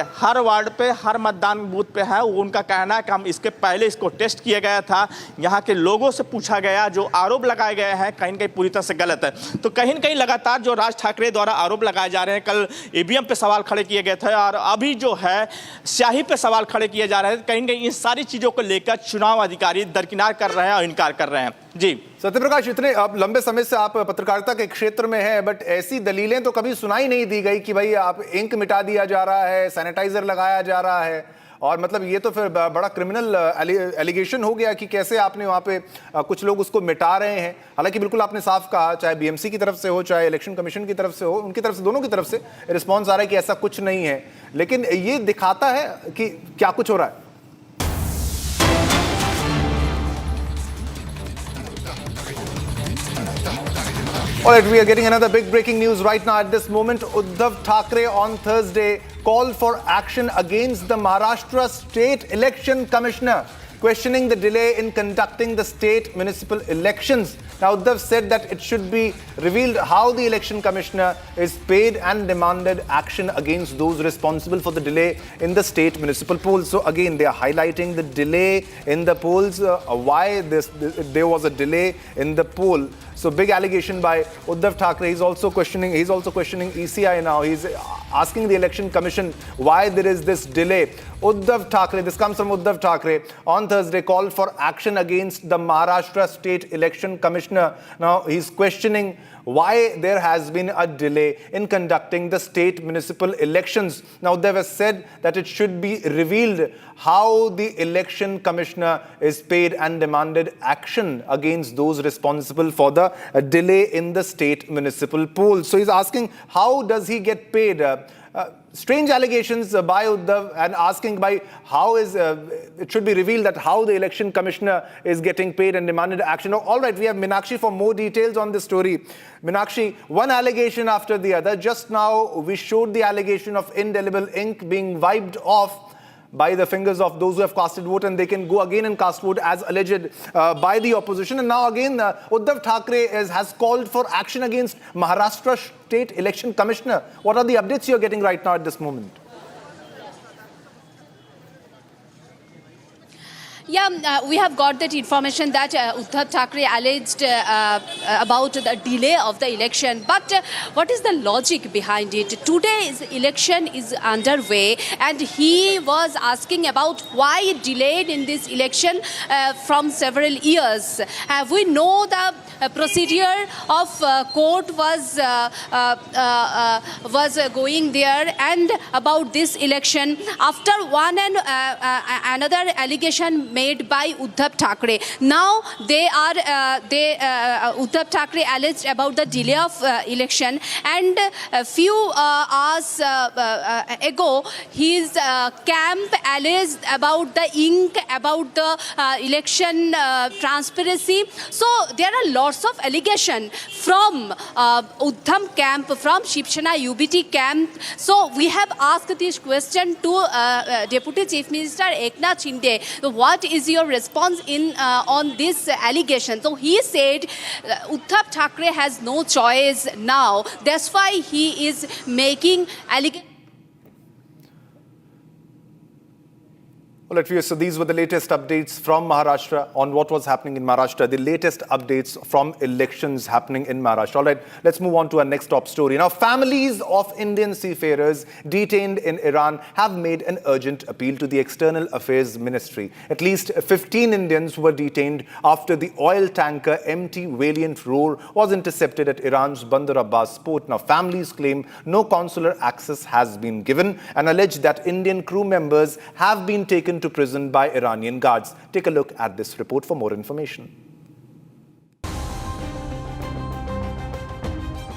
हर मतदान बूथ पे है, वो उनका कहना है कि हम इसके पहले इसको टेस्ट किया गया था, यहाँ के लोगों से पूछा गया, जो आरोप लगाए गए हैं कहीं न कहीं पूरी तरह से गलत है। तो कहीं न कहीं लगातार जो राज ठाकरे द्वारा आरोप लगाए जा रहे हैं, कल ईवीएम पे सवाल खड़े किए गए थे और अभी जो है स्याही पे सवाल खड़े किए जा रहे हैं, कहीं न कहीं इन सारी चीज़ों को लेकर चुनाव अधिकारी दरकिनार कर रहे हैं और इनकार कर रहे हैं। जी सत्यप्रकाश, इतने आप लंबे समय से आप पत्रकारिता के क्षेत्र में हैं, बट ऐसी दलीलें तो कभी सुनाई नहीं दी गई कि भाई आप इंक मिटा दिया जा रहा है, सैनिटाइजर लगाया जा रहा है, और मतलब ये तो फिर बड़ा क्रिमिनल एलिगेशन हो गया कि कैसे आपने वहाँ पे कुछ लोग उसको मिटा रहे हैं। हालांकि बिल्कुल आपने साफ कहा, चाहे बीएमसी की तरफ से हो, चाहे इलेक्शन कमीशन की तरफ से हो, उनकी तरफ से, दोनों की तरफ से रिस्पॉन्स आ रहा है कि ऐसा कुछ नहीं है, लेकिन ये दिखाता है कि क्या कुछ हो रहा है। All right, we are getting another big breaking news right now at this moment. Uddhav Thackeray on Thursday called for action against the Maharashtra State Election Commissioner, questioning the delay in conducting the state municipal elections. Now, Uddhav said that it should be revealed how the election commissioner is paid and demanded action against those responsible for the delay in the state municipal polls. So again, they are highlighting the delay in the polls, why there was a delay in the poll. So big allegation by Uddhav Thackeray. He's also questioning ECI now. He's asking the election commission why there is this delay. Uddhav Thackeray, this comes from Uddhav Thackeray, on Thursday called for action against the Maharashtra State Election Commissioner. Now he's questioning why there has been a delay in conducting the state municipal elections. Now they have said that it should be revealed how the election commissioner is paid and demanded action against those responsible for the delay in the state municipal polls. So he's asking, how does he get paid? Strange allegations by Uddhav, and asking by how is it should be revealed that how the election commissioner is getting paid and demanded action. All right, we have Meenakshi for more details on this story. Meenakshi, one allegation after the other. Just now we showed the allegation of indelible ink being wiped off by the fingers of those who have casted vote, and they can go again and cast vote as alleged by the opposition. And now again, Uddhav Thackeray has called for action against Maharashtra State Election Commissioner. What are the updates you're getting right now at this moment? Yeah, we have got that information that Uddhav Thackeray alleged about the delay of the election. But what is the logic behind it? Today's election is underway, and he was asking about why delayed in this election from several years. We know the procedure of court was going there, and about this election, after one and another allegation made by Uddhav Thackeray. Now Uddhav Thackeray alleged about the delay of election, and a few hours ago his camp alleged about the ink, about the election transparency. So there are lots of allegations from Uddhav camp, from Shiv Sena UBT camp. So we have asked this question to Deputy Chief Minister Eknath Shinde. What is your response on this allegation? So he said Uddhav Thackeray has no choice now. That's why he is making allegations. All right, viewers, so these were the latest updates from Maharashtra on what was happening in Maharashtra, the latest updates from elections happening in Maharashtra. All right, let's move on to our next top story. Now, families of Indian seafarers detained in Iran have made an urgent appeal to the External Affairs Ministry. At least 15 Indians were detained after the oil tanker MT Valiant Roar was intercepted at Iran's Bandar Abbas port. Now, families claim no consular access has been given and allege that Indian crew members have been taken to prison by Iranian guards. Take a look at this report for more information.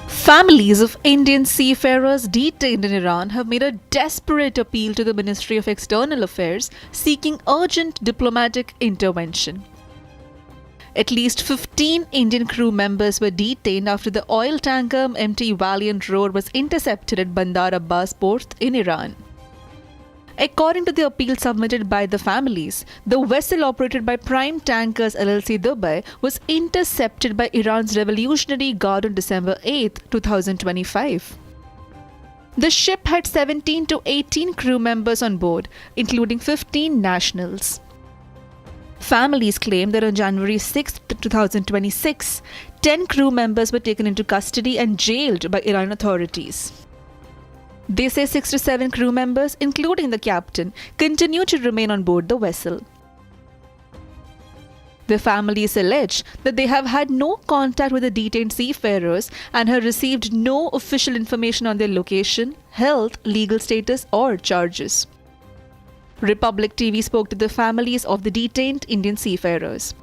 Families of Indian seafarers detained in Iran have made a desperate appeal to the Ministry of External Affairs seeking urgent diplomatic intervention. At least 15 Indian crew members were detained after the oil tanker MT Valiant Roar was intercepted at Bandar Abbas port in Iran. According to the appeal submitted by the families, the vessel operated by Prime Tankers LLC Dubai was intercepted by Iran's Revolutionary Guard on December 8, 2025. The ship had 17 to 18 crew members on board, including 15 nationals. Families claim that on January 6, 2026, 10 crew members were taken into custody and jailed by Iran authorities. They say 6 to 7 crew members, including the captain, continue to remain on board the vessel. The families allege that they have had no contact with the detained seafarers and have received no official information on their location, health, legal status, or charges. Republic TV spoke to the families of the detained Indian seafarers.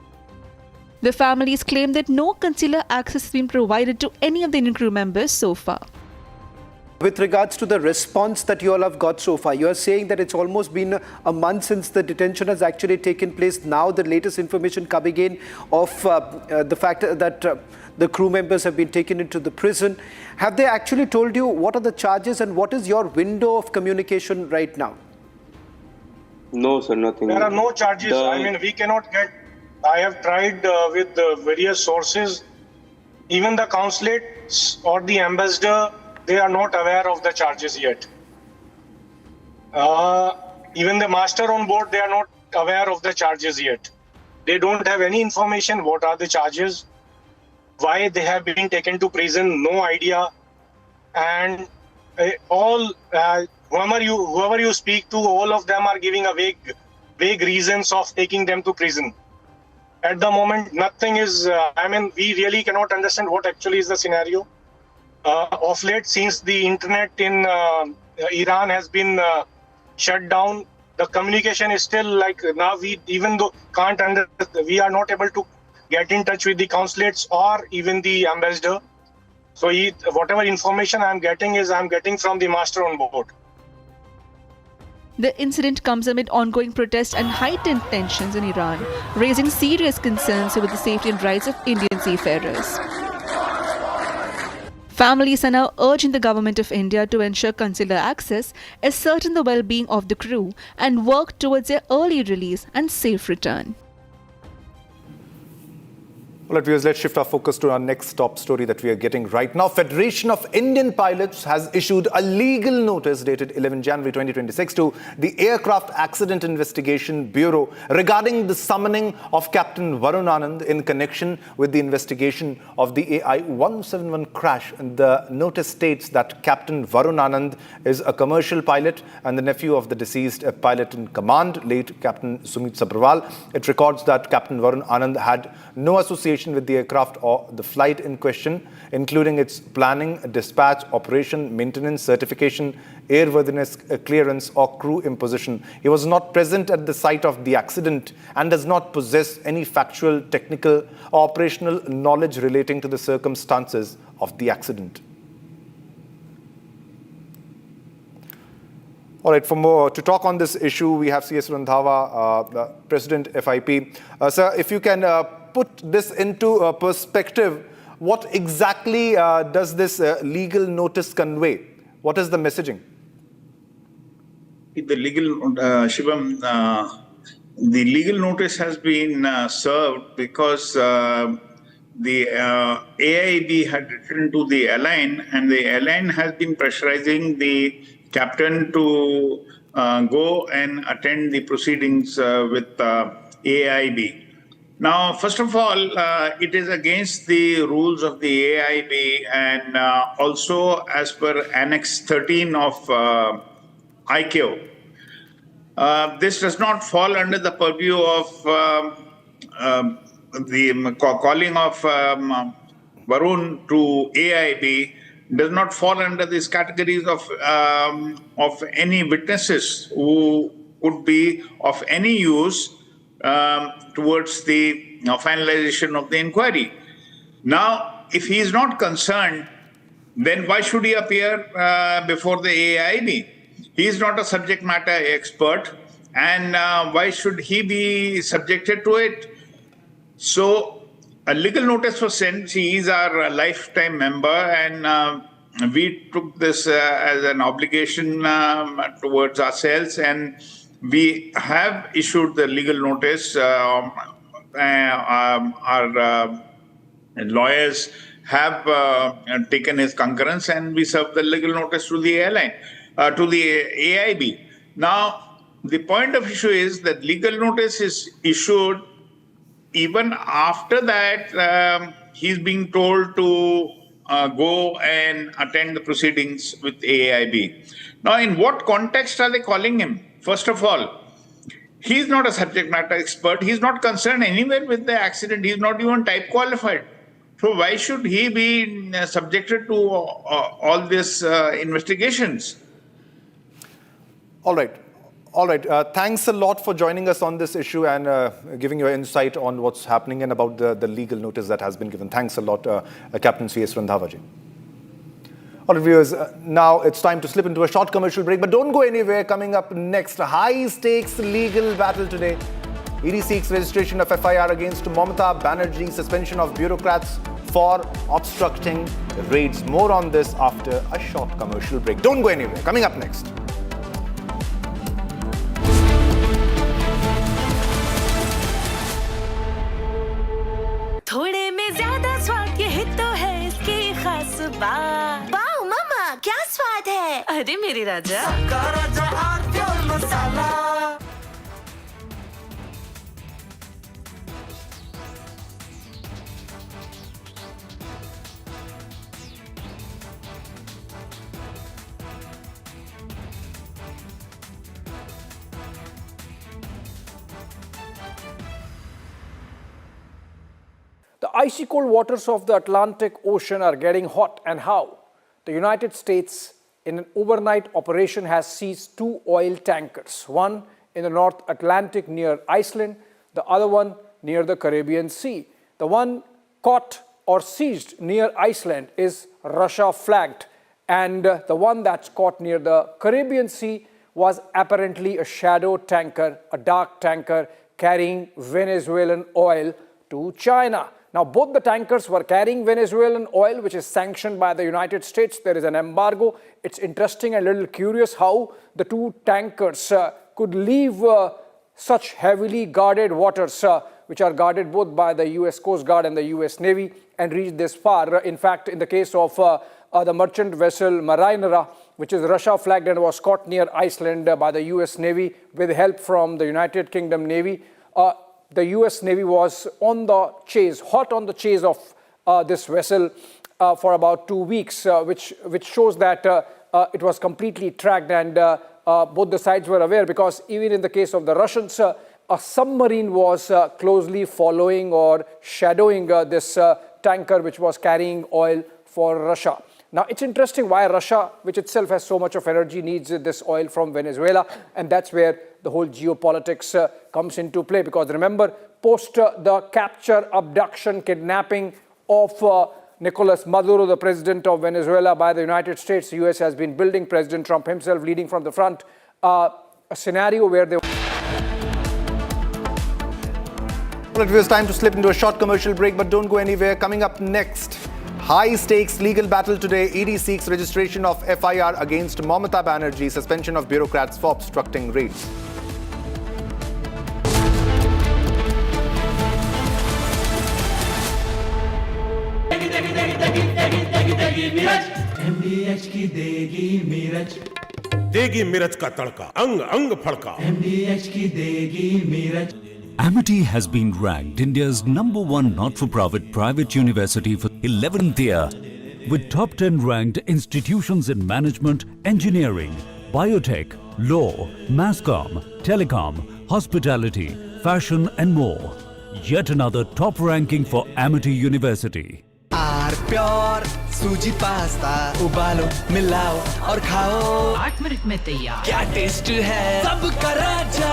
The families claim that no consular access has been provided to any of the Indian crew members so far. With regards to the response that you all have got so far, you are saying that it's almost been a month since the detention has actually taken place. Now the latest information coming in of the fact that the crew members have been taken into the prison. Have they actually told you what are the charges and what is your window of communication right now? No, sir, nothing. There are no charges. I mean, we cannot get. I have tried with various sources. Even the consulates or the ambassador, they are not aware of the charges yet. Even the master on board, they are not aware of the charges yet. They don't have any information what are the charges, why they have been taken to prison, no idea. And whoever you speak to, all of them are giving a vague reasons of taking them to prison. At the moment, nothing is, we really cannot understand what actually is the scenario. Of late, since the internet in Iran has been shut down, the communication is still like now we are not able to get in touch with the consulates or even the ambassador. So whatever information I'm getting from the master on board. The incident comes amid ongoing protests and heightened tensions in Iran, raising serious concerns over the safety and rights of Indian seafarers. Families are now urging the government of India to ensure consular access, ascertain the well-being of the crew, and work towards their early release and safe return. All right, viewers, let's shift our focus to our next top story that we are getting right now. Federation of Indian Pilots has issued a legal notice dated 11 January 2026 to the Aircraft Accident Investigation Bureau regarding the summoning of Captain Varun Anand in connection with the investigation of the AI-171 crash. And the notice states that Captain Varun Anand is a commercial pilot and the nephew of the deceased pilot in command, late Captain Sumit Sabharwal. It records that Captain Varun Anand had no association with the aircraft or the flight in question, including its planning, dispatch, operation, maintenance, certification, airworthiness clearance, or crew imposition. He was not present at the site of the accident and does not possess any factual, technical, or operational knowledge relating to the circumstances of the accident. All right, for more to talk on this issue, we have CS Randhawa, President FIP. Sir, if you can put this into perspective, what exactly does this legal notice convey? What is the messaging? The legal, Shivam, the legal notice has been served because the AIB had written to the airline, and the airline has been pressurizing the captain to go and attend the proceedings with AIB. Now, first of all, it is against the rules of the AIB and also as per Annex 13 of ICAO. This does not fall under the purview of the calling of Varun to AIB, does not fall under these categories of any witnesses who could be of any use towards the finalization of the inquiry. Now, if he is not concerned, then why should he appear before the AIB? He is not a subject matter expert, and why should he be subjected to it? So a legal notice was sent. He is our lifetime member, and we took this as an obligation towards ourselves, and we have issued the legal notice. Our lawyers have taken his concurrence, and we served the legal notice to the airline, to the AIB. Now, the point of issue is that legal notice is issued. Even after that, he's being told to go and attend the proceedings with AIB. Now, in what context are they calling him? First of all, he's not a subject matter expert. He's not concerned anywhere with the accident. He's not even type qualified. So why should he be subjected to all these investigations? All right. Thanks a lot for joining us on this issue and giving your insight on what's happening and about the legal notice that has been given. Thanks a lot, Captain C.S. Randhavaji. All right, viewers, now it's time to slip into a short commercial break, but don't go anywhere. Coming up next, high-stakes legal battle today. ED seeks registration of FIR against Mamata Banerjee, suspension of bureaucrats for obstructing raids. More on this after a short commercial break. Don't go anywhere. Coming up next. थोड़े में ज्यादा स्वाद ये तो है इसकी खास बात। वाओ मम्मा, क्या स्वाद है? अरे मेरी राजा, राजा और pure masala. The icy cold waters of the Atlantic Ocean are getting hot, and how? The United States, in an overnight operation, has seized 2 oil tankers, one in the North Atlantic near Iceland, the other one near the Caribbean Sea. The one caught or seized near Iceland is Russia flagged, and the one that's caught near the Caribbean Sea was apparently a shadow tanker, a dark tanker carrying Venezuelan oil to China. Now, both the tankers were carrying Venezuelan oil, which is sanctioned by the United States. There is an embargo. It's interesting and a little curious how the 2 tankers could leave such heavily guarded waters, which are guarded both by the US Coast Guard and the US Navy, and reach this far. In fact, in the case of the merchant vessel Marinera, which is Russia flagged and was caught near Iceland by the US Navy with help from the United Kingdom Navy, the US Navy was on the chase, hot on the chase of this vessel for about 2 weeks, which shows that it was completely tracked, and both the sides were aware, because even in the case of the Russians, a submarine was closely following or shadowing this tanker which was carrying oil for Russia. Now, it's interesting why Russia, which itself has so much of energy, needs this oil from Venezuela, and that's where the whole geopolitics comes into play. Because remember, post the capture, abduction, kidnapping of Nicolas Maduro, the president of Venezuela, by the United States, the US has been building, President Trump himself leading from the front, a scenario where they... Well, it was time to slip into a short commercial break, but don't go anywhere. Coming up next, high-stakes legal battle today. ED seeks registration of FIR against Mamata Banerjee, suspension of bureaucrats for obstructing raids. MDH की देगी मिर्च, देगी मिर्च का तड़का, अंग अंग फड़का। MDH की देगी मिर्च। Amity has been ranked India's #1 not-for-profit private university for 11th year, with top 10 ranked institutions in management, engineering, biotech, law, masscom, telecom, hospitality, fashion and more. Yet another top ranking for Amity University. Pure सूजी pasta उबालो मिलाओ और खाओ 8 minute में तैयार। क्या taste है सबका राजा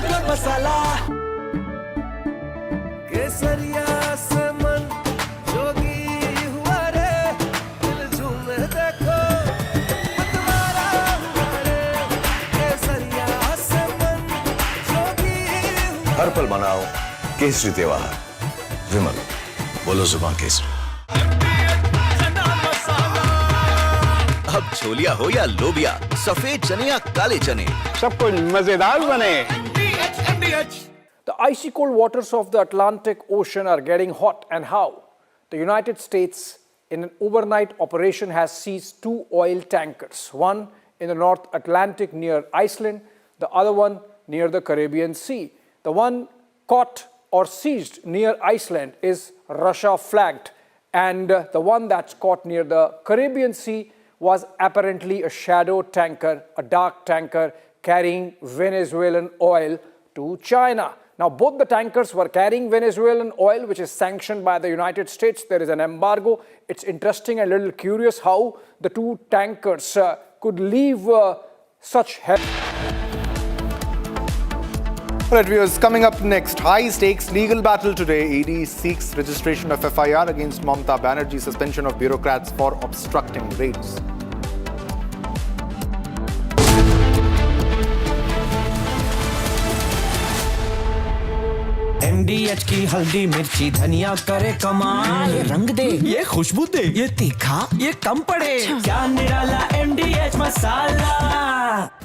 प्योर मसाला। केसरिया से मन जोगी हुआ रे, दिल झूमे देखो मतवारा हुआ रे। केसरिया से मन जोगी हुआ। हर पल मनाओ केसरी त्योहार। विमल बोलो जुबान केसरी। छोलिया हो या लोबिया, सफेद चने या काले चने, सब कुछ मजेदार बने। The icy cold waters of the Atlantic Ocean are getting hot, and how? The United States, in an overnight operation, has seized 2 oil tankers, one in the North Atlantic near Iceland, the other one near the Caribbean Sea. The one caught or seized near Iceland is Russia flagged, and the one that's caught near the Caribbean Sea was apparently a shadow tanker, a dark tanker carrying Venezuelan oil to China. Now, both the tankers were carrying Venezuelan oil, which is sanctioned by the United States. There is an embargo. It's interesting and a little curious how the 2 tankers could leave such heavy. Right, viewers, coming up next, high-stakes legal battle today. ED seeks registration of FIR against Mamata Banerjee, suspension of bureaucrats for obstructing raids. MDH की हल्दी मिर्ची धनिया करे कमाल, ये रंग दे, ये खुशबू दे, ये तीखा, ये कम पड़े, क्या निराला MDH masala.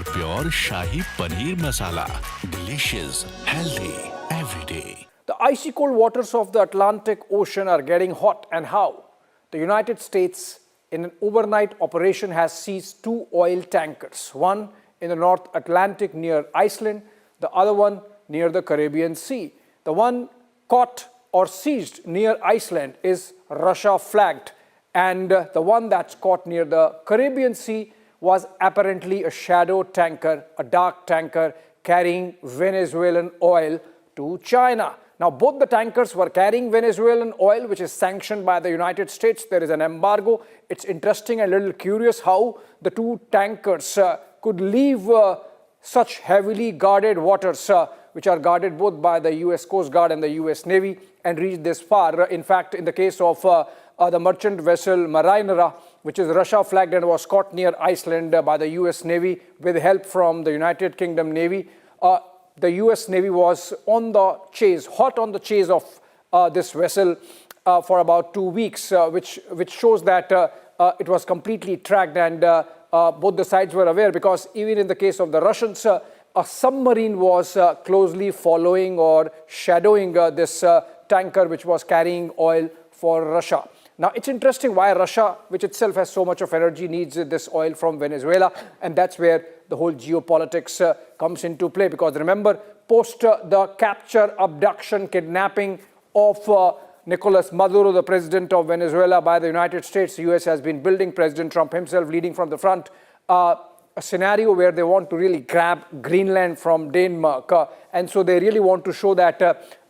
Pure shahi paneer masala, delicious, healthy everyday. The icy cold waters of the Atlantic Ocean are getting hot, and how? The United States, in an overnight operation, has seized 2 oil tankers, one in the North Atlantic near Iceland, the other one near the Caribbean Sea. The one caught or seized near Iceland is Russia flagged, and the one that's caught near the Caribbean Sea was apparently a shadow tanker, a dark tanker carrying Venezuelan oil to China. Now, both the tankers were carrying Venezuelan oil, which is sanctioned by the United States. There is an embargo. It's interesting and a little curious how the 2 tankers could leave such heavily guarded waters, which are guarded both by the US Coast Guard and the US Navy, and reach this far. In fact, in the case of the merchant vessel Marinera, which is Russia flagged and was caught near Iceland by the US Navy with help from the United Kingdom Navy. The US Navy was on the chase, hot on the chase of this vessel for about 2 weeks, which shows that it was completely tracked, and both the sides were aware, because even in the case of the Russians, a submarine was closely following or shadowing this tanker which was carrying oil for Russia. Now, it's interesting why Russia, which itself has so much of energy, needs this oil from Venezuela, and that's where the whole geopolitics comes into play. Because remember, post the capture, abduction, kidnapping of Nicolas Maduro, the president of Venezuela, by the United States, the US has been building, President Trump himself leading from the front, a scenario where they want to really grab Greenland from Denmark. And so they really want to show that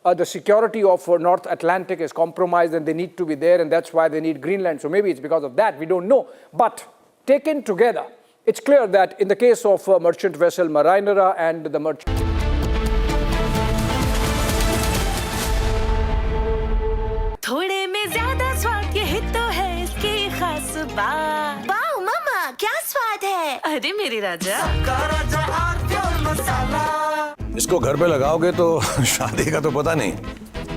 the security of North Atlantic is compromised and they need to be there, and that's why they need Greenland. So maybe it's because of that, we don't know. But taken together, it's clear that in the case of merchant vessel Marinera and the merchant... थोड़े में ज्यादा स्वाद यही तो है इसकी खास बात। वाओ मामा, क्या स्वाद है? अरे मेरी राजा, राजा और प्योर मसाला। इसको घर पे लगाओगे तो शादी का तो पता नहीं,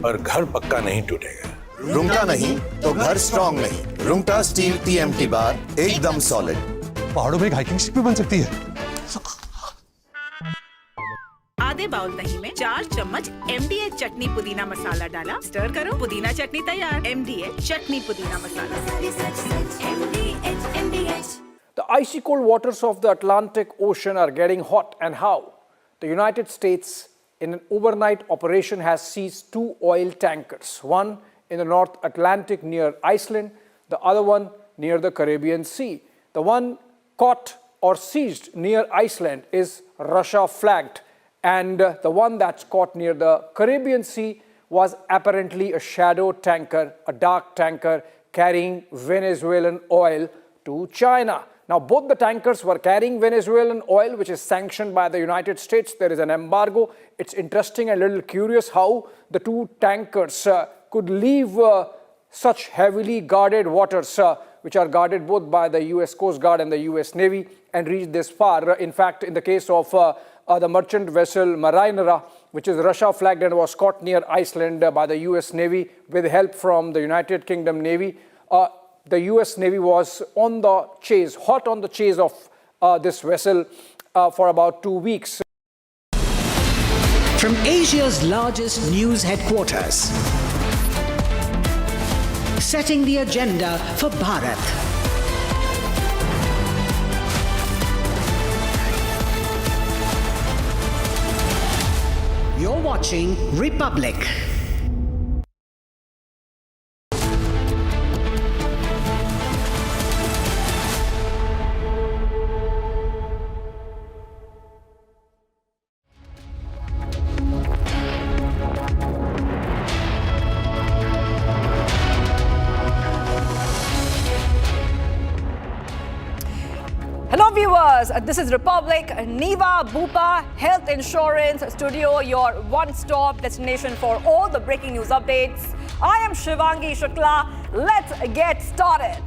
पर घर पक्का नहीं टूटेगा। रुंगटा नहीं तो घर स्ट्रॉन्ग नहीं। रुंगटा स्टील TMT बार एकदम सॉलिड। पहाड़ों में एक हाइकिंग शिप भी बन सकती है। आधे बाउल दही में 4 चम्मच MDH चटनी पुदीना मसाला डाला, स्टर करो, पुदीना चटनी तैयार। MDH चटनी पुदीना मसाला। The icy cold waters of the Atlantic Ocean are getting hot, and how? The United States, in an overnight operation, has seized 2 oil tankers, one in the North Atlantic near Iceland, the other one near the Caribbean Sea. The one caught or seized near Iceland is Russia flagged, and the one that's caught near the Caribbean Sea was apparently a shadow tanker, a dark tanker carrying Venezuelan oil to China. Now, both the tankers were carrying Venezuelan oil, which is sanctioned by the United States. There is an embargo. It's interesting and a little curious how the two tankers could leave such heavily guarded waters, which are guarded both by the US Coast Guard and the US Navy, and reach this far. In fact, in the case of the merchant vessel Marinera, which is Russia flagged and was caught near Iceland by the US Navy with help from the United Kingdom Navy, the US Navy was on the chase, hot on the chase of this vessel for about 2 weeks. From Asia's largest news headquarters, setting the agenda for Bharat. You're watching Republic. Hello viewers, this is Republic, Niva Bupa Health Insurance Studio, your one-stop destination for all the breaking news updates. I am Shivangi Shukla. Let's get started.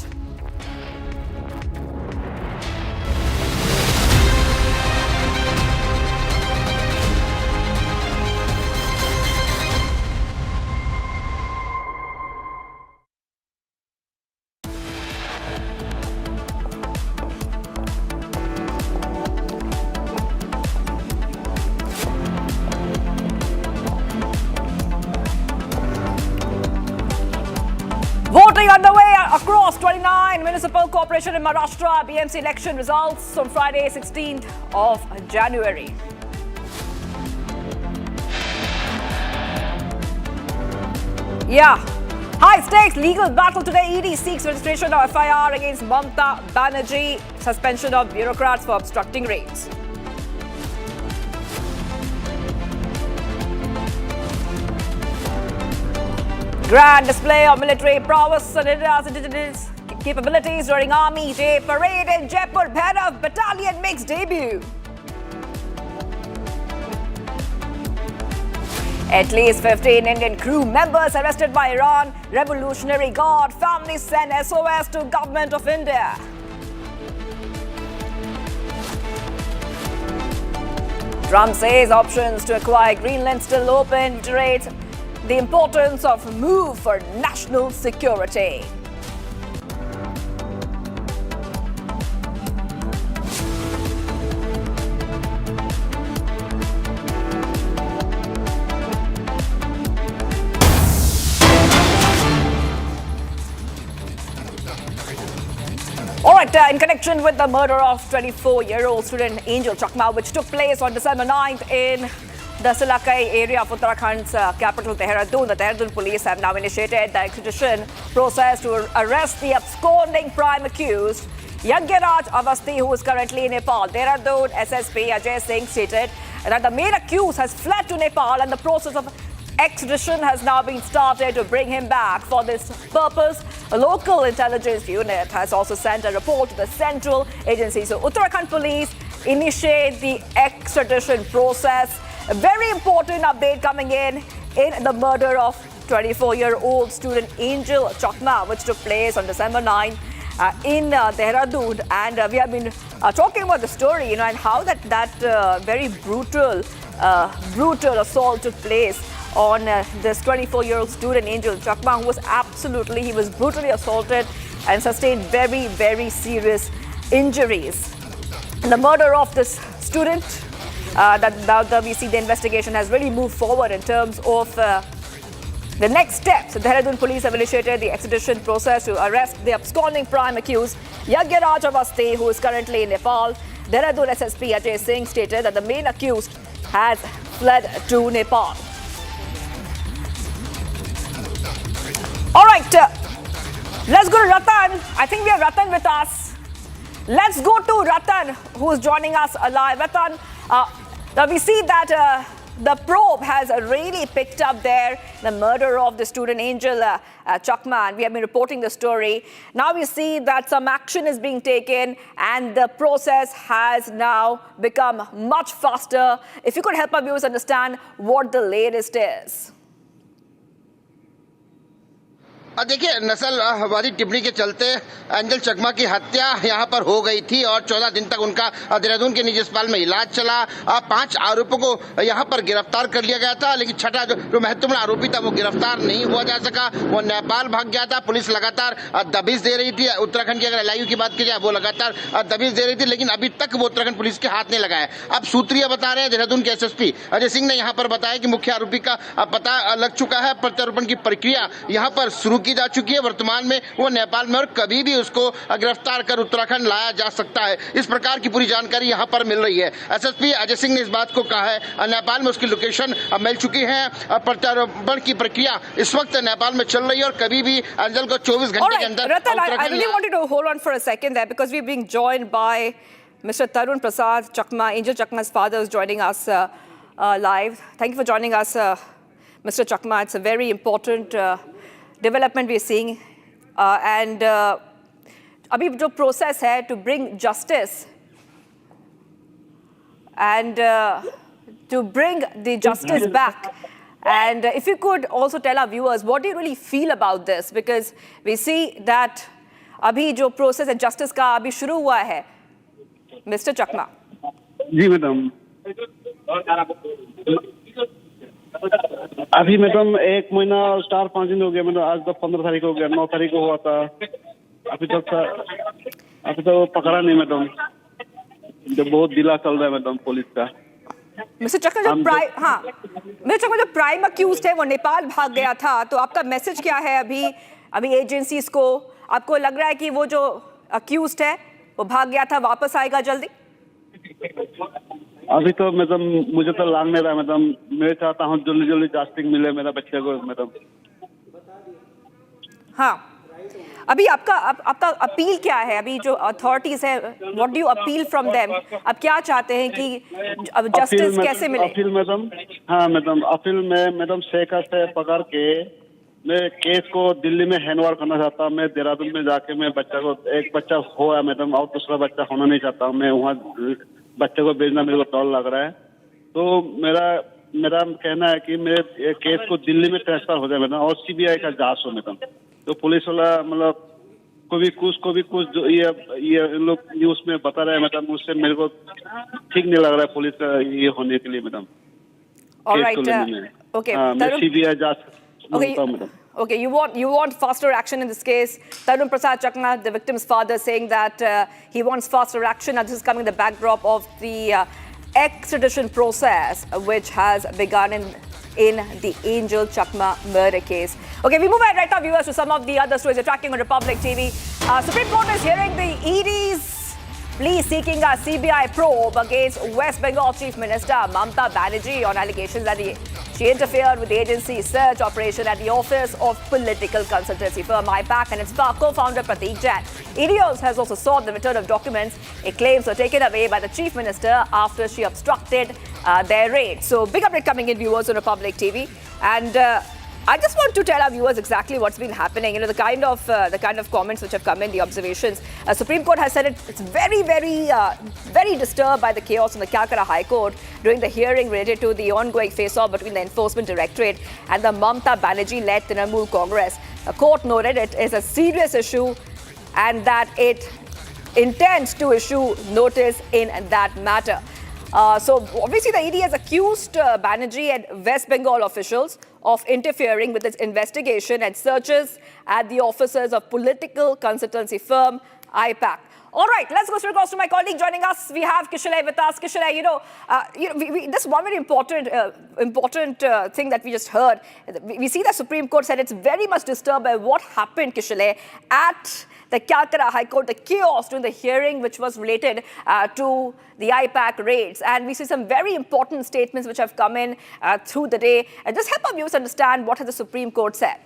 Voting underway across 29 municipal corporations in Maharashtra. BMC election results on Friday, 16th of January. High stakes legal battle today. ED seeks registration of FIR against Mamta Banerjee. Suspension of bureaucrats for obstructing raids. Grand display of military prowess and indigenous capabilities during Army Day parade in Jaipur. Bhairav Battalion makes debut. At least 15 Indian crew members arrested by Iran. Revolutionary Guard families send SOS to Government of India. Trump says options to acquire Greenland still open, reiterates the importance of move for national security. All right, in connection with the murder of 24-year-old student Angel Chakma, which took place on December 9th in the Silakai area of Uttarakhand's capital, Dehradun, the Dehradun police have now initiated the extradition process to arrest the absconding prime accused, Yagyaraj Avasthi, who is currently in Nepal. Dehradun SSP Ajay Singh stated that the main accused has fled to Nepal and the process of extradition has now been started to bring him back. For this purpose, a local intelligence unit has also sent a report to the central agency. So Uttarakhand police initiate the extradition process. A very important update coming in the murder of 24-year-old student Angel Chakma, which took place on December 9 in Dehradun. And we have been talking about the story, and how that very brutal assault took place on this 24-year-old student Angel Chakma, who was brutally assaulted and sustained very, very serious injuries. And the murder of this student, that we see the investigation has really moved forward in terms of the next steps. The Dehradun police have initiated the extradition process to arrest the absconding prime accused, Yagyaraj Avasthi, who is currently in Nepal. Dehradun SSP Ajay Singh stated that the main accused has fled to Nepal. All right, let's go to Ratan. I think we have Ratan with us. Let's go to Ratan, who is joining us live. Ratan, now we see that the probe has really picked up there, the murder of the student Angel Chakma, and we have been reporting the story. Now we see that some action is being taken and the process has now become much faster. If you could help our viewers understand what the latest is. देखिए नस्ल हमारी टिप्पणी के चलते angel चकमा की हत्या यहां पर हो गई थी और 14 दिन तक उनका देहरादून के निजी अस्पताल में इलाज चला। 5 आरोपियों को यहां पर गिरफ्तार कर लिया गया था, लेकिन छठा जो महत्वपूर्ण आरोपी था वो गिरफ्तार नहीं हुआ जा सका, वो नेपाल भाग गया था। पुलिस लगातार दबिश दे रही थी। उत्तराखंड की अगर एलआईयू की बात की जाए वो लगातार दबिश दे रही थी, लेकिन अभी तक वो उत्तराखंड पुलिस के हाथ नहीं लगा है। अब सूत्रीय बता रहे हैं, देहरादून के एसएसपी अजय सिंह ने यहां पर बताया कि मुख्य आरोपी का पता लग चुका है। प्रत्यारोपण की प्रक्रिया यहां पर शुरू की जा चुकी है। वर्तमान में वो नेपाल में और कभी भी उसको गिरफ्तार कर उत्तराखंड लाया जा सकता है। इस प्रकार की पूरी जानकारी यहां पर मिल रही है। एसएसपी अजय सिंह ने इस बात को कहा है। नेपाल में उसकी लोकेशन मिल चुकी है। प्रत्यारोपण की प्रक्रिया इस वक्त नेपाल में चल रही है और कभी भी अंजल को 24 घंटे के अंदर I really wanted to hold on for a second there because we're being joined by Mr. Tarun Prasad Chakma, Angel Chakma's father, is joining us live. Thank you for joining us, Mr. Chakma. It's a very important development we're seeing, and abhi jo process hai to bring justice and to bring the justice back, and if you could also tell our viewers what do you really feel about this, because we see that abhi jo process है justice का abhi shuru hua hai, Mr. Chakma. जी madam, अभी madam 1 महीना 4-5 दिन हो गया madam. आज तो 15 तारीख हो गया, 9 तारीख को हुआ था। अभी तो पकड़ा नहीं मैडम। जो बहुत ढीला चल रहा है मैडम पुलिस का। मिस्टर चक्मा जो प्राइम अक्यूज्ड है वो नेपाल भाग गया था, तो आपका मैसेज क्या है अभी एजेंसीज को? आपको लग रहा है कि वो जो अक्यूज्ड है वो भाग गया था, वापस आएगा जल्दी? अभी तो मैडम मुझे तो लग नहीं रहा मैडम। मैं चाहता हूँ जल्दी जस्टिस मिले मेरा बच्चे को मैडम। हाँ, अभी आपका अपील क्या है? अभी जो अथॉरिटीज है, what do you appeal from them? अब क्या चाहते हैं कि अब जस्टिस कैसे मिले? अपील मैडम, हाँ मैडम, अपील में मैडम शेखर से पकड़ के मैं केस को दिल्ली में हैंडओवर करना चाहता हूँ। मैं देहरादून में जाके मैं बच्चा को, एक बच्चा हुआ मैडम और दूसरा बच्चा होना नहीं चाहता हूँ। मैं वहाँ बच्चे को भेजना मेरे को डर लग रहा है। तो मेरा कहना है कि मेरे केस को दिल्ली में ट्रांसफर हो जाए मैडम और सीबीआई का जांच हो मैडम। तो पुलिस वाला मतलब को भी कुछ जो ये लोग न्यूज में बता रहे हैं मैडम, उससे मेरे को ठीक नहीं लग रहा है पुलिस का ये होने के लिए मैडम। सीबीआई जांच madam. Okay, you want faster action in this case. Tarun Prasad Chakma, the victim's father, saying that he wants faster action, and this is coming in the backdrop of the extradition process, which has begun in the Angel Chakma murder case. Okay, we move ahead right now, viewers, to some of the other stories you're tracking on Republic TV. Supreme Court is hearing the ED's plea seeking a CBI probe against West Bengal Chief Minister Mamta Banerjee on allegations that she interfered with the agency's search operation at the office of political consultancy firm IPAC and its co-founder Prateek Jain. ED has also sought the return of documents it claims were taken away by the Chief Minister after she obstructed their raid. So big update coming in, viewers, on Republic TV. And I just want to tell our viewers exactly what's been happening. You know, the kind of comments which have come in, the observations. Supreme Court has said it's very, very disturbed by the chaos in the Calcutta High Court during the hearing related to the ongoing face-off between the Enforcement Directorate and the Mamta Banerjee-led Trinamool Congress. The court noted it is a serious issue and that it intends to issue notice in that matter. So obviously the ED has accused Banerjee and West Bengal officials of interfering with its investigation and searches at the offices of political consultancy firm IPAC. All right, let's go straight across to my colleague joining us. We have Kishalay with us. Kishalay, this one very important thing that we just heard. We see the Supreme Court said it's very much disturbed by what happened, Kishalay, at the Calcutta High Court, the chaos during the hearing which was related to the IPAC raids. And we see some very important statements which have come in through the day. And just help our viewers understand what has the Supreme Court said.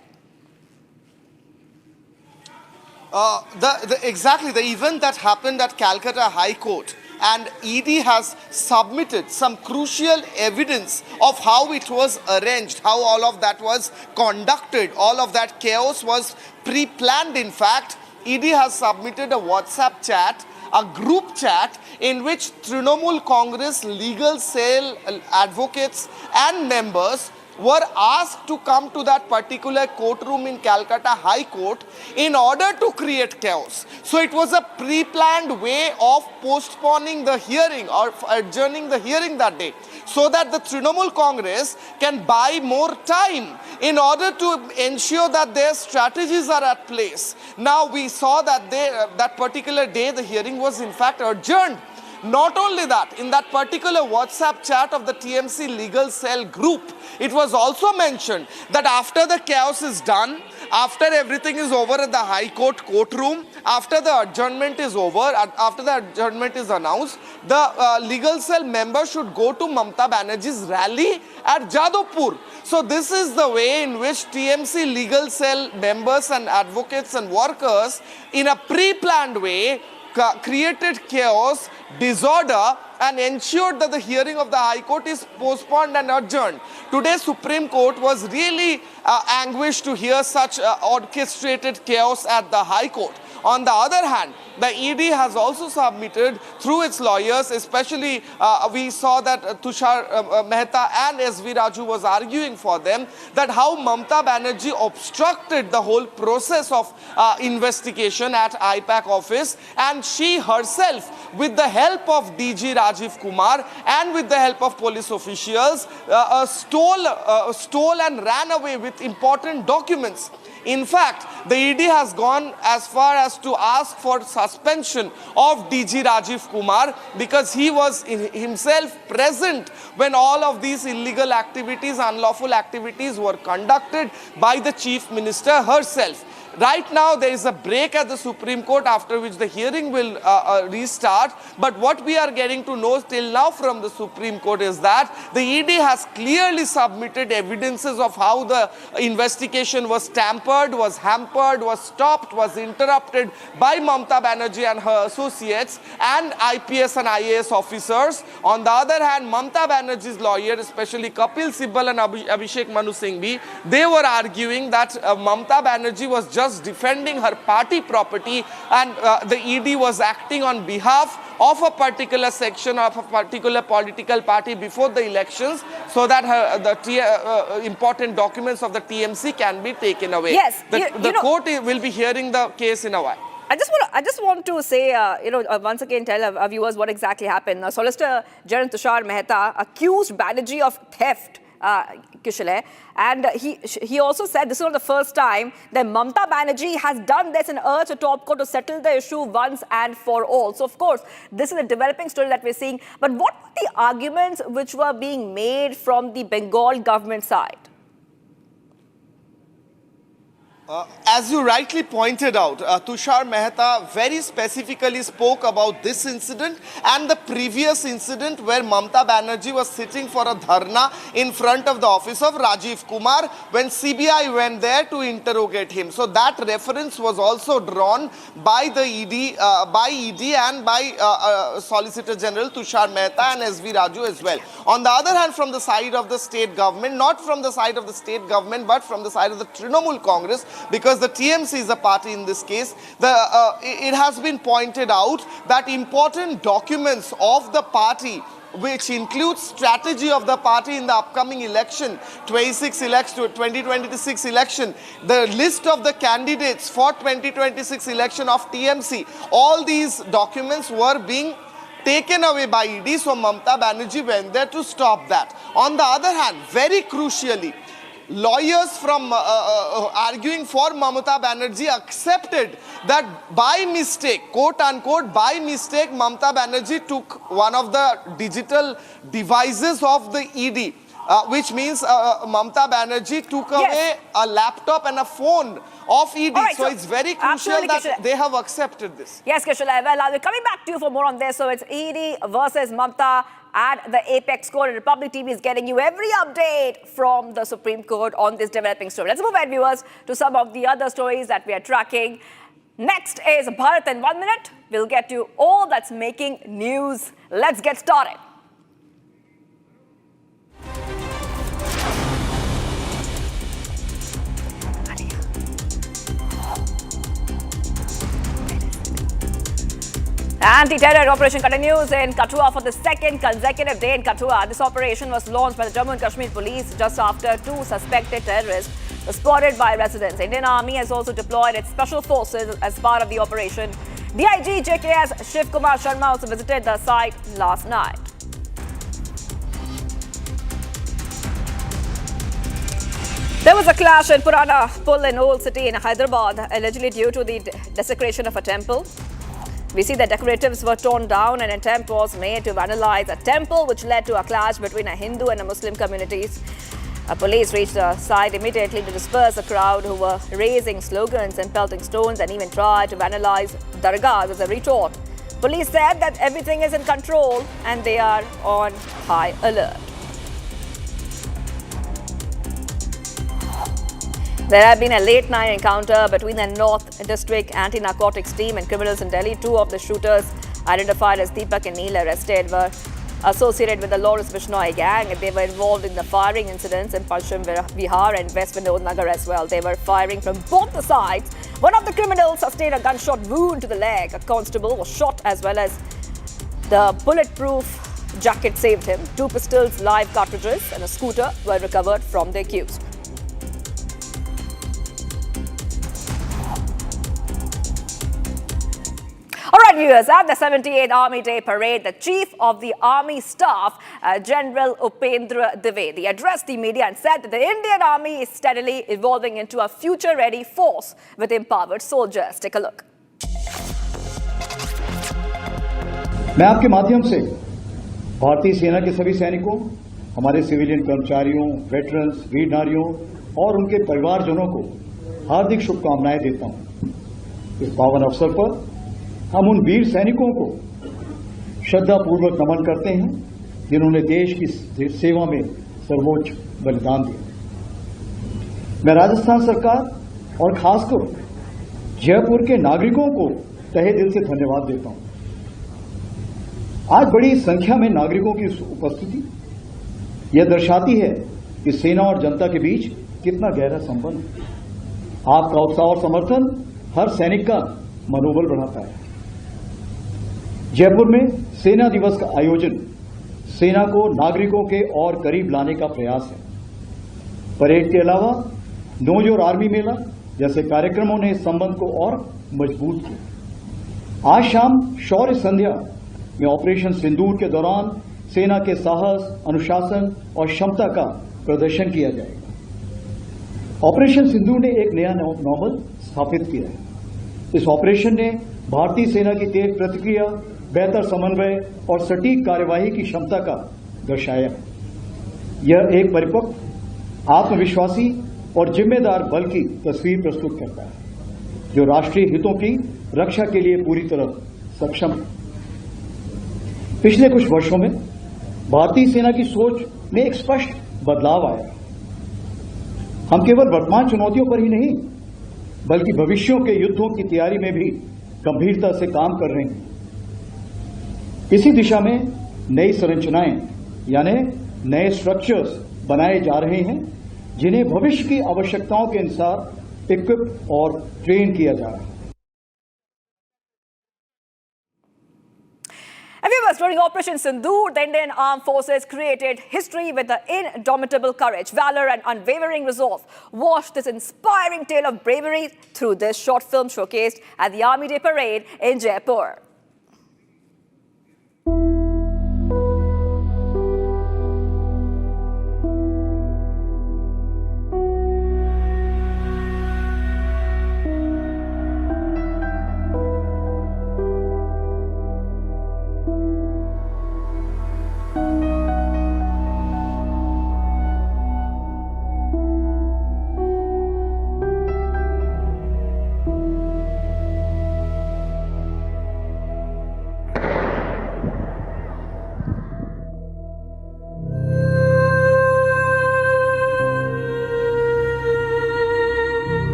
Exactly, the event that happened at Calcutta High Court and ED has submitted some crucial evidence of how it was arranged, how all of that was conducted, all of that chaos was pre-planned. In fact, ED has submitted a WhatsApp chat, a group chat in which Trinamool Congress legal cell advocates and members were asked to come to that particular courtroom in Calcutta High Court in order to create chaos. So it was a pre-planned way of postponing the hearing or adjourning the hearing that day, so that the Trinamool Congress can buy more time in order to ensure that their strategies are at place. Now we saw that that particular day the hearing was in fact adjourned. Not only that, in that particular WhatsApp chat of the TMC legal cell group, it was also mentioned that after the chaos is done, after everything is over at the High Court courtroom, after the adjournment is over, after the adjournment is announced, the legal cell member should go to Mamata Banerjee's rally at Jadavpur. So this is the way in which TMC legal cell members and advocates and workers, in a pre-planned way, created chaos, disorder, and ensured that the hearing of the High Court is postponed and adjourned. Today, Supreme Court was really anguished to hear such orchestrated chaos at the High Court. On the other hand, the ED has also submitted through its lawyers, especially we saw that Tushar Mehta and SV Raju was arguing for them, that how Mamata Banerjee obstructed the whole process of investigation at IPAC office, and she herself, with the help of DG Rajiv Kumar and with the help of police officials, stole and ran away with important documents. In fact, the ED has gone as far as to ask for suspension of DG Rajiv Kumar because he was himself present when all of these illegal activities, unlawful activities were conducted by the Chief Minister herself. Right now, there is a break at the Supreme Court, after which the hearing will restart. But what we are getting to know till now from the Supreme Court is that the ED has clearly submitted evidences of how the investigation was tampered, was hampered, was stopped, was interrupted by Mamata Banerjee and her associates and IPS and IAS officers. On the other hand, Mamata Banerjee's lawyer, especially Kapil Sibal and Abhishek Manu Singhvi, they were arguing that Mamata Banerjee was just defending her party property, and the ED was acting on behalf of a particular section of a particular political party before the elections, so that the important documents of the TMC can be taken away. Yes, the court will be hearing the case in a while. I just want to say, once again, tell our viewers what exactly happened. Solicitor General Tushar Mehta accused Banerjee of theft, Kushal, and he also said this is not the first time that Mamata Banerjee has done this and urged the top court to settle the issue once and for all. So, of course, this is a developing story that we're seeing. But what were the arguments which were being made from the Bengal government side? As you rightly pointed out, Tushar Mehta very specifically spoke about this incident and the previous incident where Mamata Banerjee was sitting for a dharna in front of the office of Rajiv Kumar when CBI went there to interrogate him. So that reference was also drawn by the ED, and by Solicitor General Tushar Mehta and SV Raju as well. On the other hand, from the side of the state government, not from the side of the state government, but from the side of the Trinamool Congress, because the TMC is a party in this case, it has been pointed out that important documents of the party, which includes strategy of the party in the upcoming election, 2026 election, the list of the candidates for 2026 election of TMC, all these documents were being taken away by ED, so Mamata Banerjee went there to stop that. On the other hand, very crucially, lawyers from arguing for Mamata Banerjee accepted that by mistake, quote unquote, by mistake, Mamata Banerjee took one of the digital devices of the ED, which means Mamata Banerjee took away a laptop and a phone of ED. Right, so it's very crucial that they have accepted this. Yes, Kushal. Well, I'll be coming back to you for more on this. So it's ED versus Mamata at the Apex Court. And Republic TV is getting you every update from the Supreme Court on this developing story. Let's move ahead, viewers, to some of the other stories that we are tracking. Next is Bharat in 1 minute. We'll get you all that's making news. Let's get started. Anti-terror operation continues in Kathua for the second consecutive day in Kathua. This operation was launched by the Jammu and Kashmir police just after 2 suspected terrorists were spotted by residents. Indian Army has also deployed its special forces as part of the operation. DIG JKS Shiv Kumar Sharma also visited the site last night. There was a clash in Purana Pul in Old City in Hyderabad, allegedly due to the desecration of a temple. We see that decoratives were torn down and an attempt was made to vandalize a temple, which led to a clash between a Hindu and a Muslim communities. Police reached the site immediately to disperse the crowd who were raising slogans and pelting stones and even tried to vandalize dargahs as a retort. Police said that everything is in control and they are on high alert. There had been a late-night encounter between the North District Anti-Narcotics Team and criminals in Delhi. 2 of the shooters, identified as Deepak and Neil, arrested, were associated with the Lawrence Bishnoi gang. They were involved in the firing incidents in Paschim Bihar and West Vinod Nagar as well. They were firing from both the sides. One of the criminals sustained a gunshot wound to the leg. A constable was shot as well as the bulletproof jacket saved him. 2 pistols, live cartridges and a scooter were recovered from the accused. All right, viewers, at the 78th Army Day Parade, the Chief of the Army Staff, General Upendra Dwivedi, addressed the media and said that the Indian Army is steadily evolving into a future-ready force with empowered soldiers. Take a look. मैं आपके माध्यम से भारतीय सेना के सभी सैनिकों, हमारे सिविलियन कर्मचारियों, वेटरन्स, वीर नारियों और उनके परिवारजनों को हार्दिक शुभकामनाएं देता हूं। इस पावन अवसर पर हम उन वीर सैनिकों को श्रद्धापूर्वक नमन करते हैं जिन्होंने देश की सेवा में सर्वोच्च बलिदान दिया। मैं राजस्थान सरकार और खासकर जयपुर के नागरिकों को तहे दिल से धन्यवाद देता हूं। आज बड़ी संख्या में नागरिकों की उपस्थिति यह दर्शाती है कि सेना और जनता के बीच कितना गहरा संबंध है। आपका उत्साह और समर्थन हर सैनिक का मनोबल बढ़ाता है। जयपुर में सेना दिवस का आयोजन सेना को नागरिकों के और करीब लाने का प्रयास है। परेड के अलावा नो योर आर्मी मेला जैसे कार्यक्रमों ने इस संबंध को और मजबूत किया। आज शाम शौर्य संध्या में ऑपरेशन सिंदूर के दौरान सेना के साहस, अनुशासन और क्षमता का प्रदर्शन किया जाएगा। ऑपरेशन सिंदूर ने एक नया नॉर्मल स्थापित किया है। इस ऑपरेशन ने भारतीय सेना की तेज प्रतिक्रिया, बेहतर समन्वय और सटीक कार्यवाही की क्षमता का दर्शाया है। यह एक परिपक्व, आत्मविश्वासी और जिम्मेदार बल की तस्वीर प्रस्तुत करता है, जो राष्ट्रीय हितों की रक्षा के लिए पूरी तरह सक्षम है। पिछले कुछ वर्षों में भारतीय सेना की सोच में एक स्पष्ट बदलाव आया। हम केवल वर्तमान चुनौतियों पर ही नहीं, बल्कि भविष्यों के युद्धों की तैयारी में भी गंभीरता से काम कर रहे हैं। इसी दिशा में नई संरचनाएं यानी नए स्ट्रक्चर्स बनाए जा रहे हैं, जिन्हें भविष्य की आवश्यकताओं के अनुसार इक्विप और ट्रेन किया जा रहा है। Viewers, during Operation Sindoor, the Indian Armed Forces created history with the indomitable courage, valor and unwavering resolve. Watch this inspiring tale of bravery through this short film showcased at the Army Day Parade in Jaipur.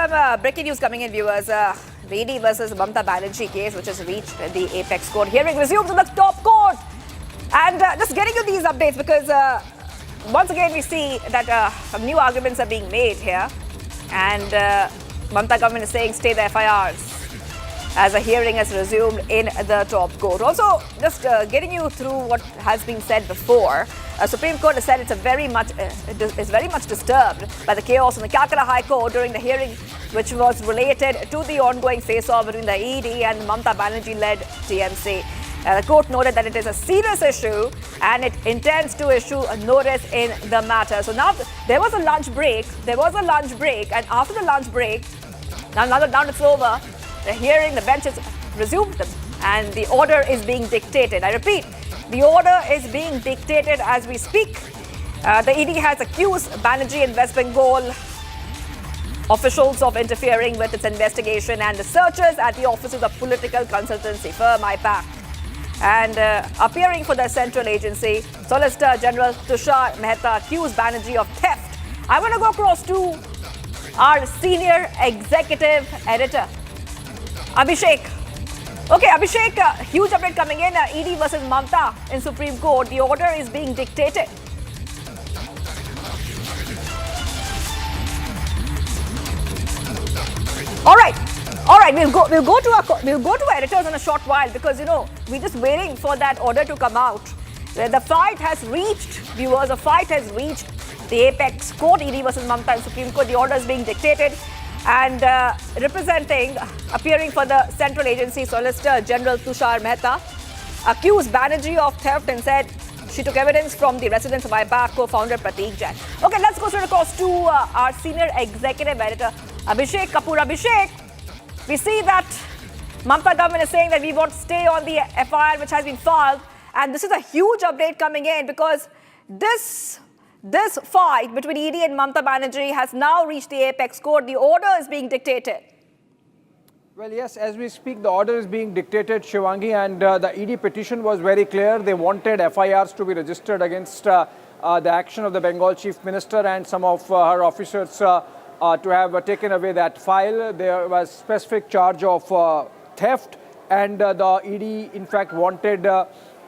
some breaking news coming in, viewers. The ED versus Mamata Banerjee case, which has reached the apex court hearing, resumes in the top court. And just getting you these updates because once again we see that some new arguments are being made here. And Mamata government is saying stay the FIRs as a hearing has resumed in the top court. Also, just getting you through what has been said before. Supreme Court has said it's very much disturbed by the chaos in the Calcutta High Court during the hearing, which was related to the ongoing face-off between the ED and Mamata Banerjee-led TMC. The court noted that it is a serious issue and it intends to issue a notice in the matter. So now there was a lunch break. And after the lunch break, now it's over. The hearing, the bench has resumed them, and the order is being dictated. I repeat, the order is being dictated as we speak. The ED has accused Banerjee and West Bengal officials of interfering with its investigation and the searches at the offices of political consultancy firm IPAC. And appearing for the central agency, Solicitor General Tushar Mehta accused Banerjee of theft. I want to go across to our senior executive editor, Abhishek. Okay, Abhishek, huge update coming in. ED versus Mamata in Supreme Court. The order is being dictated. All right. We'll go to our editors in a short while because we're just waiting for that order to come out. The fight has reached, viewers. The fight has reached the apex court. ED versus Mamata in Supreme Court. The order is being dictated. And appearing for the central agency, Solicitor General Tushar Mehta accused Banerjee of theft and said she took evidence from the residence of IPAC co-founder Prateek Jain. Okay, let's go straight across to our senior executive editor, Abhishek Kapoor. Abhishek, we see that Mamata government is saying that we want to stay on the FIR which has been filed. And this is a huge update coming in because this fight between ED and Mamata Banerjee has now reached the apex court. The order is being dictated. Well, yes, as we speak, the order is being dictated, Shivangi, and the ED petition was very clear. They wanted FIRs to be registered against the action of the Bengal Chief Minister and some of her officers to have taken away that file. There was specific charge of theft, and the ED, in fact, wanted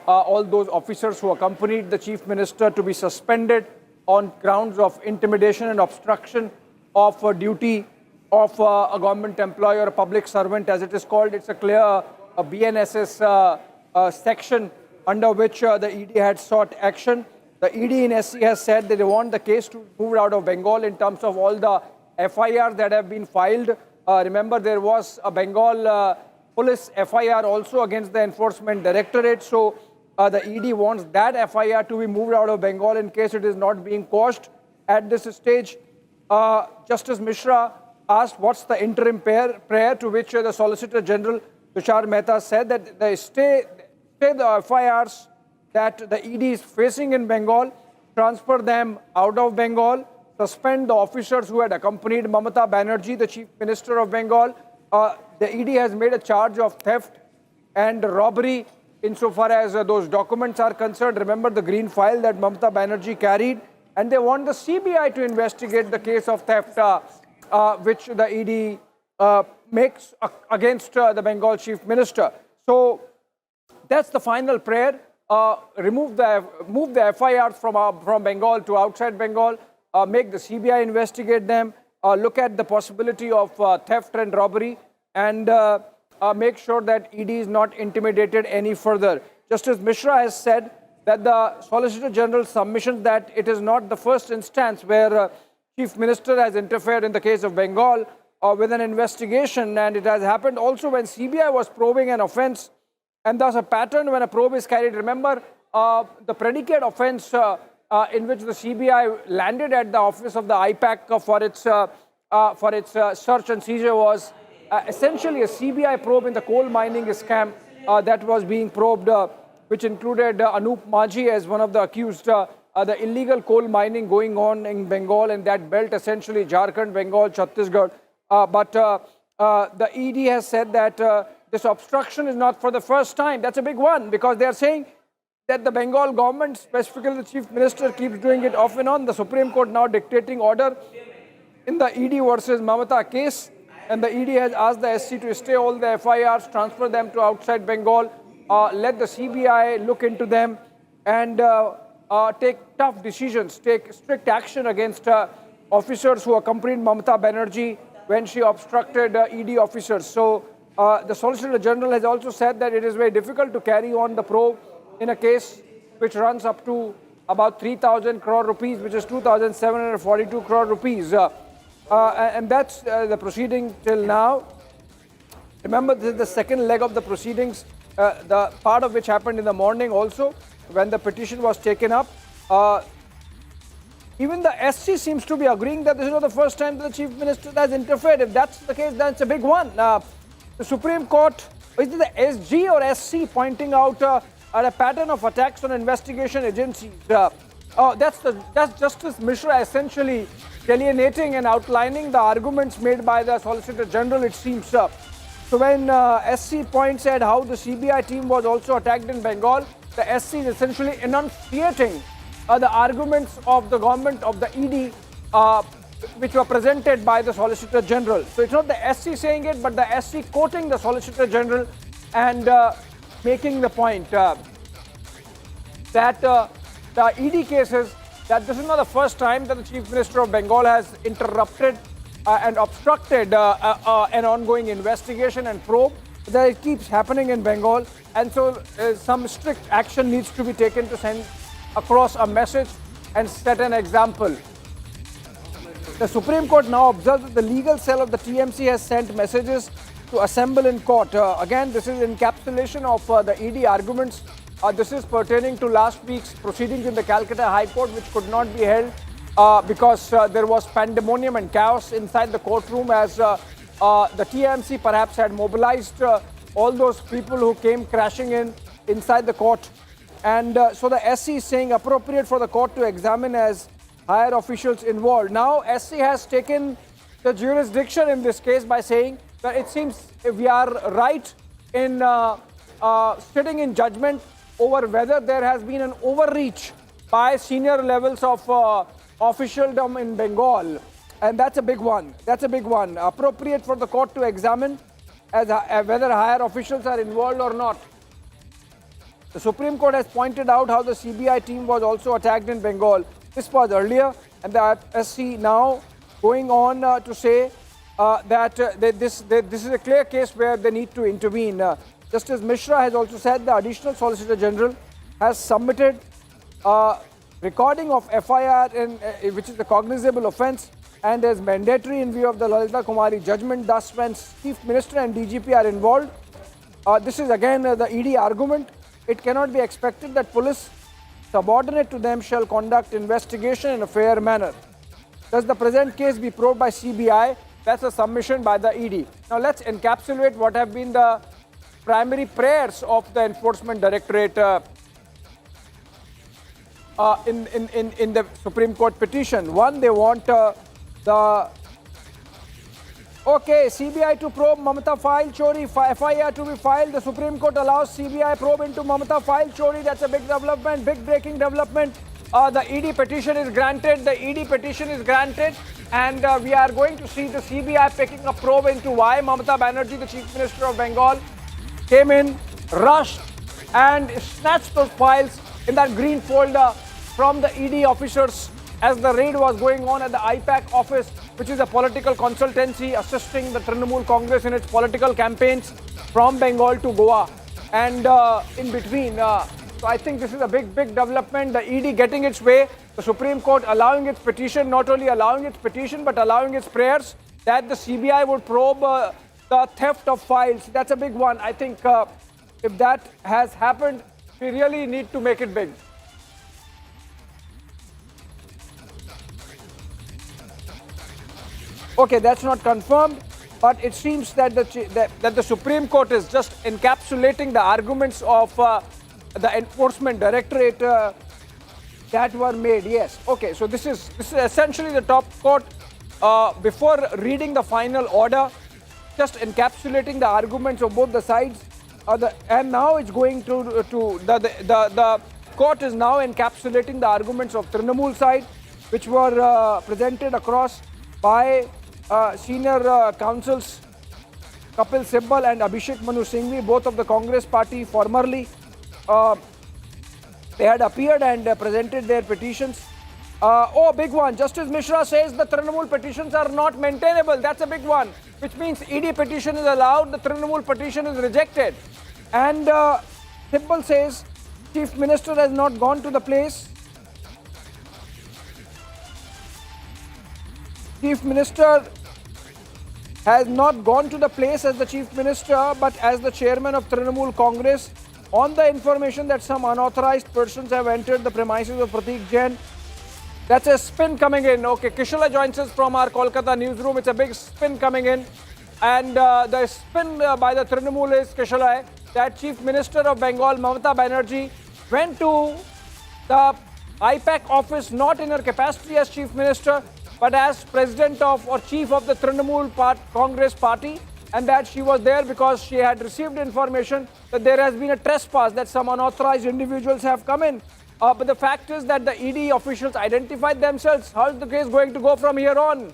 all those officers who accompanied the Chief Minister to be suspended on grounds of intimidation and obstruction of duty of a government employee or a public servant, as it is called. It's a clear BNSS section under which the ED had sought action. The ED in SC has said that they want the case to move out of Bengal in terms of all the FIRs that have been filed. Remember, there was a Bengal police FIR also against the Enforcement Directorate. So the ED wants that FIR to be moved out of Bengal in case it is not being quashed. At this stage, Justice Mishra asked what's the interim prayer, to which the Solicitor General Tushar Mehta said that they stay the FIRs that the ED is facing in Bengal, transfer them out of Bengal, suspend the officers who had accompanied Mamata Banerjee, the Chief Minister of Bengal. The ED has made a charge of theft and robbery insofar as those documents are concerned. Remember the green file that Mamata Banerjee carried, and they want the CBI to investigate the case of theft which the ED makes against the Bengal Chief Minister. So that's the final prayer. Move the FIRs from Bengal to outside Bengal, make the CBI investigate them, look at the possibility of theft and robbery, and make sure that ED is not intimidated any further. Justice Mishra has said that the Solicitor General's submission that it is not the first instance where Chief Minister has interfered in the case of Bengal with an investigation, and it has happened also when CBI was probing an offence, and thus a pattern when a probe is carried. Remember, the predicate offence in which the CBI landed at the office of the IPAC for its search and seizure was essentially a CBI probe in the coal mining scam that was being probed, which included Anup Majhi as one of the accused. The illegal coal mining going on in Bengal and that belt, essentially Jharkhand, Bengal, Chhattisgarh. But the ED has said that this obstruction is not for the first time. That's a big one because they are saying that the Bengal government, specifically the Chief Minister, keeps doing it off and on. The Supreme Court now dictating order in the ED versus Mamata case, and the ED has asked the SC to stay all the FIRs, transfer them to outside Bengal, let the CBI look into them, and take tough decisions, take strict action against officers who accompanied Mamata Banerjee when she obstructed ED officers. So the Solicitor General has also said that it is very difficult to carry on the probe in a case which runs up to about 3,000 crore rupees, which is 2,742 crore rupees. And that's the proceeding till now. Remember, this is the second leg of the proceedings, the part of which happened in the morning also, when the petition was taken up. Even the SC seems to be agreeing that this is not the first time that the Chief Minister has interfered. If that's the case, then it's a big one. The Supreme Court, is it the SG or SC, pointing out a pattern of attacks on investigation agencies? That's Justice Mishra essentially delineating and outlining the arguments made by the Solicitor General, it seems. So when SC points at how the CBI team was also attacked in Bengal, the SC is essentially enunciating the arguments of the government, of the ED, which were presented by the Solicitor General. So it's not the SC saying it, but the SC quoting the Solicitor General and making the point that the ED cases, that this is not the first time that the Chief Minister of Bengal has interrupted and obstructed an ongoing investigation and probe, that it keeps happening in Bengal, and so some strict action needs to be taken to send across a message and set an example. The Supreme Court now observes that the legal cell of the TMC has sent messages to assemble in court. Again, this is encapsulation of the ED arguments. This is pertaining to last week's proceedings in the Calcutta High Court, which could not be held because there was pandemonium and chaos inside the courtroom, as the TMC perhaps had mobilized all those people who came crashing inside the court. And so the SC is saying appropriate for the court to examine as higher officials involved. Now SC has taken the jurisdiction in this case by saying that it seems we are right in sitting in judgment over whether there has been an overreach by senior levels of officialdom in Bengal. And that's a big one. That's a big one. Appropriate for the court to examine as whether higher officials are involved or not. The Supreme Court has pointed out how the CBI team was also attacked in Bengal. This was earlier, and the SC now going on to say that this is a clear case where they need to intervene. Justice Mishra has also said the Additional Solicitor General has submitted recording of FIR, which is a cognizable offence and is mandatory in view of the Lalita Kumari judgment. Thus, when Chief Minister and DGP are involved, this is again the ED argument. It cannot be expected that police subordinate to them shall conduct investigation in a fair manner. Does the present case be probed by CBI? That's a submission by the ED. Now let's encapsulate what have been the primary prayers of the Enforcement Directorate in the Supreme Court petition. One, they want CBI to probe Mamata file chori, FIR to be filed. The Supreme Court allows CBI probe into Mamata file chori. That's a big development, big breaking development. The ED petition is granted. The ED petition is granted. And we are going to see the CBI picking a probe into why Mamata Banerjee, the Chief Minister of Bengal, came in, rushed, and snatched those files in that green folder from the ED officers as the raid was going on at the IPAC office, which is a political consultancy assisting the Trinamool Congress in its political campaigns from Bengal to Goa and in between. So I think this is a big development. The ED getting its way, the Supreme Court allowing its petition, not only allowing its petition, but allowing its prayers that the CBI would probe the theft of files. That's a big one. I think if that has happened, we really need to make it big. Okay, that's not confirmed, but it seems that the Supreme Court is just encapsulating the arguments of the Enforcement Directorate that were made. Yes. Okay, so this is essentially the top court before reading the final order, just encapsulating the arguments of both the sides. And now it's going to the court is now encapsulating the arguments of Trinamool side, which were presented across. by senior counsels Kapil Sibbal and Abhishek Manu Singhvi, both of the Congress party formerly. They had appeared and presented their petitions. Big one. Justice Mishra says the Trinamool petitions are not maintainable. That's a big one, which means ED petition is allowed, the Trinamool petition is rejected. And Sibbal says Chief Minister has not gone to the place. Chief Minister has not gone to the place as the Chief Minister, but as the Chairman of Trinamool Congress, on the information that some unauthorized persons have entered the premises of Pratik Jain. That's a spin coming in. Okay, Kishala joins us from our Kolkata newsroom. It's a big spin coming in. And the spin by the Trinamool is, Kishala, that Chief Minister of Bengal, Mamata Banerjee, went to the IPAC office not in her capacity as Chief Minister, but as President of or Chief of the Trinamool Congress Party, and that she was there because she had received information that there has been a trespass, that some unauthorized individuals have come in. But the fact is that the ED officials identified themselves. How is the case going to go from here on?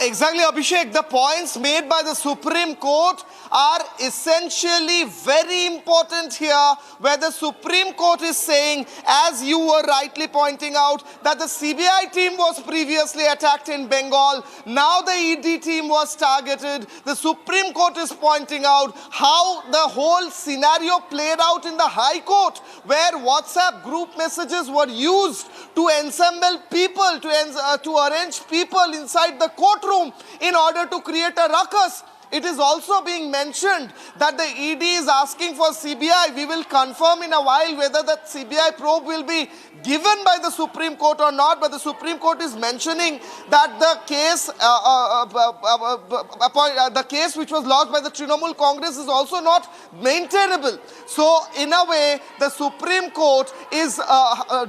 Exactly, Abhishek. The points made by the Supreme Court are essentially very important here, where the Supreme Court is saying, as you were rightly pointing out, that the CBI team was previously attacked in Bengal. Now the ED team was targeted. The Supreme Court is pointing out how the whole scenario played out in the High Court, where WhatsApp group messages were used to assemble people, to arrange people inside the courtroom in order to create a ruckus. It is also being mentioned that the ED is asking for CBI. We will confirm in a while whether that CBI probe will be given by the Supreme Court or not, but the Supreme Court is mentioning that the case which was lodged by the Trinamool Congress is also not maintainable. So in a way, the Supreme Court is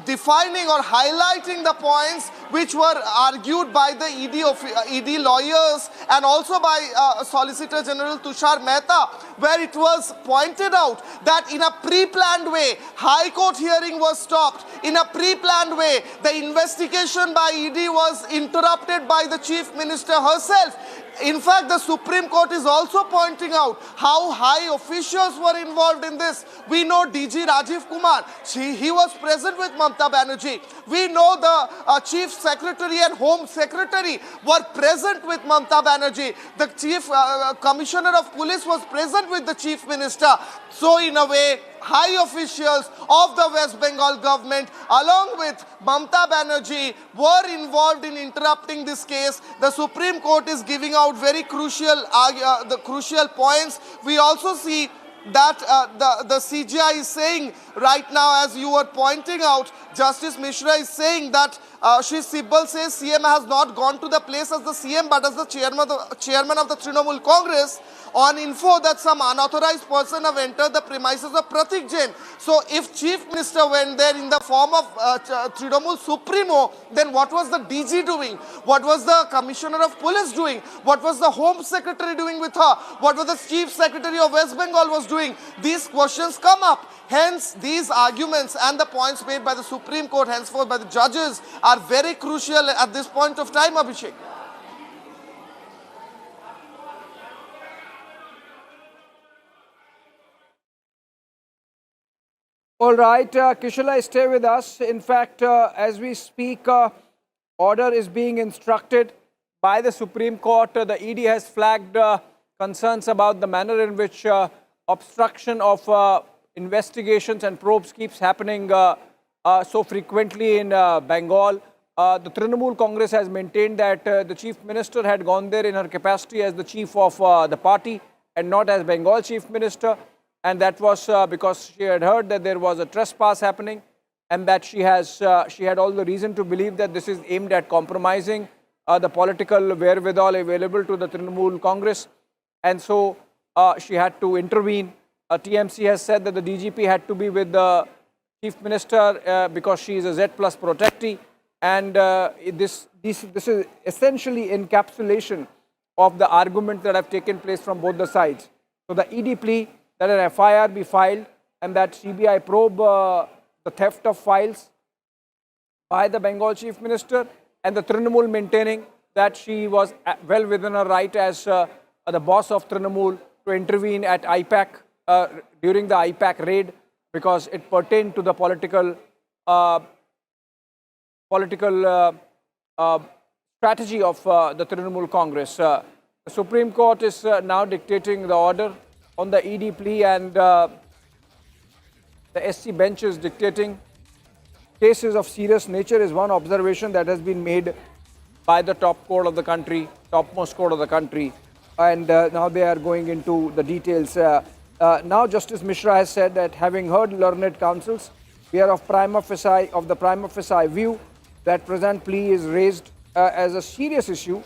defining or highlighting the points which were argued by the ED lawyers and also by Solicitor General Tushar Mehta, where it was pointed out that in a pre-planned way, High Court hearing was stopped. In a pre-planned way, the investigation by ED was interrupted by the Chief Minister herself. In fact, the Supreme Court is also pointing out how high officials were involved in this. We know DG Rajiv Kumar, he was present with Mamata Banerjee. We know the Chief Secretary and Home Secretary were present with Mamata Banerjee. The Chief Commissioner of Police was present with the Chief Minister. So in a way, high officials of the West Bengal government along with Mamata Banerjee were involved in interrupting this case. The Supreme Court is giving out very crucial points. We also see that the CGI is saying right now, as you were pointing out, Justice Mishra is saying that Shri Sibbal says CM has not gone to the place as the CM but as the chairman of the Trinamool Congress on info that some unauthorized person have entered the premises of Pratik Jain. So if Chief Minister went there in the form of Trinamool Supremo, then what was the DG doing? What was the Commissioner of Police doing? What was the Home Secretary doing with her? What was the Chief Secretary of West Bengal was doing? These questions come up. Hence, these arguments and the points made by the Supreme Court, henceforth by the judges, are very crucial at this point of time, Abhishek. All right, Kishala, stay with us. In fact, as we speak, order is being instructed by the Supreme Court. The ED has flagged concerns about the manner in which obstruction of investigations and probes keeps happening so frequently in Bengal. The Trinamool Congress has maintained that the Chief Minister had gone there in her capacity as the Chief of the party and not as Bengal Chief Minister. And that was because she had heard that there was a trespass happening and that she had all the reason to believe that this is aimed at compromising the political wherewithal available to the Trinamool Congress. And so she had to intervene. TMC has said that the DGP had to be with the Chief Minister because she is a Z+ protectee. And this is essentially encapsulation of the arguments that have taken place from both the sides. So the ED plea that an FIR be filed and that CBI probe the theft of files by the Bengal Chief Minister and the Trinamool maintaining that she was well within her right as the boss of Trinamool to intervene at IPAC during the IPAC raid because it pertained to the political strategy of the Trinamool Congress. The Supreme Court is now dictating the order on the ED plea, and the SC bench is dictating cases of serious nature is one observation that has been made by the top court of the country, topmost court of the country. And now they are going into the details. Now Justice Mishra has said that having heard learned counsels, we are of the prima facie view that present plea is raised as a serious issue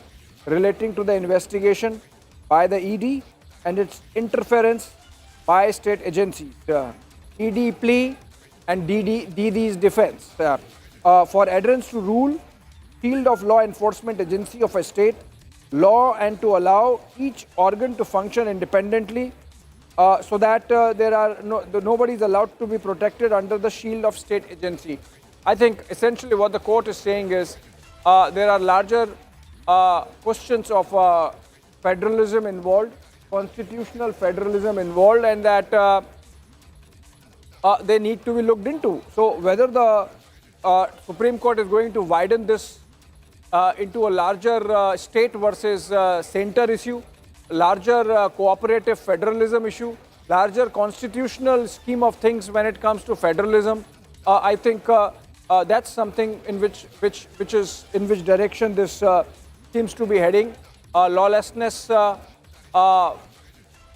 relating to the investigation by the ED and its interference by state agencies. ED plea and DD's defense. For adherence to rule, field of law enforcement agency of a state, law, and to allow each organ to function independently so that nobody is allowed to be protected under the shield of state agency. I think essentially what the court is saying is there are larger questions of federalism involved, constitutional federalism involved, and that they need to be looked into. So whether the Supreme Court is going to widen this into a larger state versus center issue, larger cooperative federalism issue, larger constitutional scheme of things when it comes to federalism, I think that's something in which direction this seems to be heading. Lawlessness,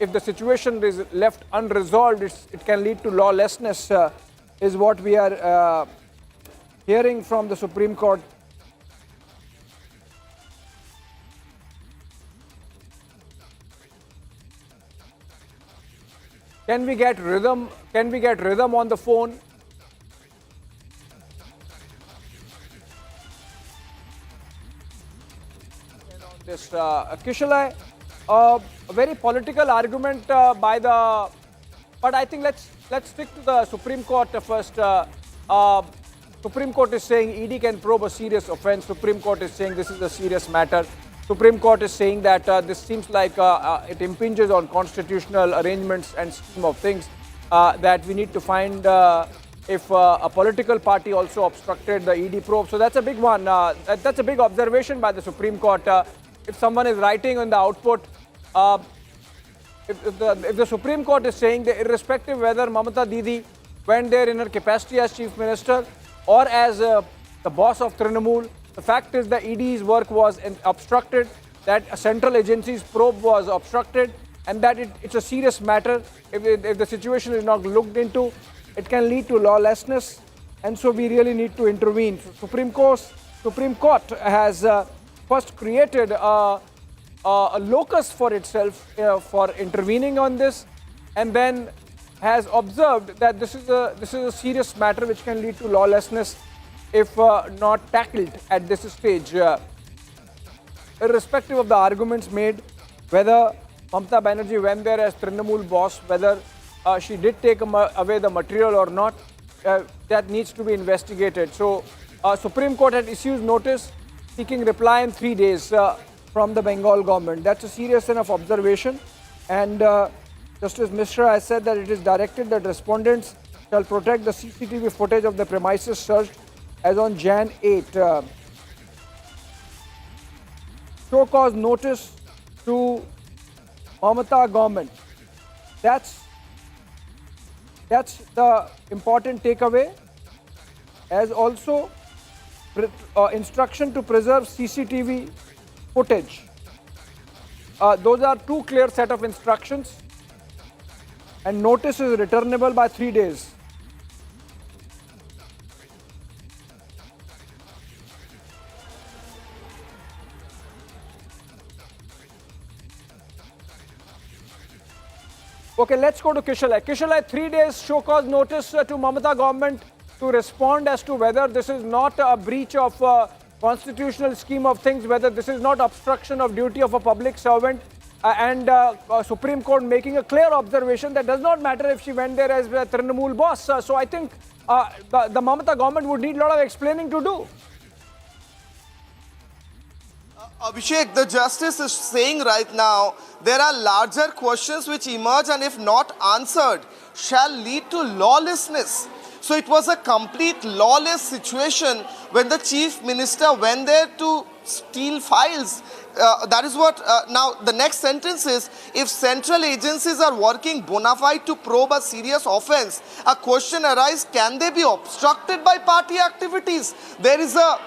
if the situation is left unresolved, it can lead to lawlessness, is what we are hearing from the Supreme Court. Can we get rhythm? Can we get rhythm on the phone? This Kishalai, a very political argument by the, but I think let's stick to the Supreme Court first. Supreme Court is saying ED can probe a serious offence. Supreme Court is saying this is a serious matter. Supreme Court is saying that this seems like it impinges on constitutional arrangements and scheme of things, that we need to find if a political party also obstructed the ED probe. So that's a big one. That's a big observation by the Supreme Court. If someone is writing on the output, if the Supreme Court is saying that irrespective whether Mamata Didi went there in her capacity as Chief Minister or as the boss of Trinamool, the fact is the ED's work was obstructed, that a central agency's probe was obstructed, and that it's a serious matter. If the situation is not looked into, it can lead to lawlessness, and so we really need to intervene. So Supreme Court has first created a locus for itself for intervening on this, and then has observed that this is a serious matter which can lead to lawlessness if not tackled at this stage. Irrespective of the arguments made, whether Mamata Banerjee went there as Trinamool boss, whether she did take away the material or not, that needs to be investigated. So Supreme Court had issued notice seeking reply in 3 days from the Bengal government. That's a serious enough observation, and Justice Mishra has said that it is directed that respondents shall protect the CCTV footage of the premises searched as on Jan 8. Show cause notice to Mamata government. That's the important takeaway, as also instruction to preserve CCTV footage. Those are two clear set of instructions, and notice is returnable by 3 days. Okay, let's go to Kishalai. Kishalai, 3 days show cause notice to Mamata government to respond as to whether this is not a breach of constitutional scheme of things, whether this is not obstruction of duty of a public servant, and Supreme Court making a clear observation that does not matter if she went there as a Trinamool boss. So I think the Mamata government would need a lot of explaining to do. Abhishek, the justice is saying right now there are larger questions which emerge and if not answered shall lead to lawlessness. So it was a complete lawless situation when the chief minister went there to steal files. That is what, now the next sentence is, if central agencies are working bona fide to probe a serious offense, a question arises, can they be obstructed by party activities? There is a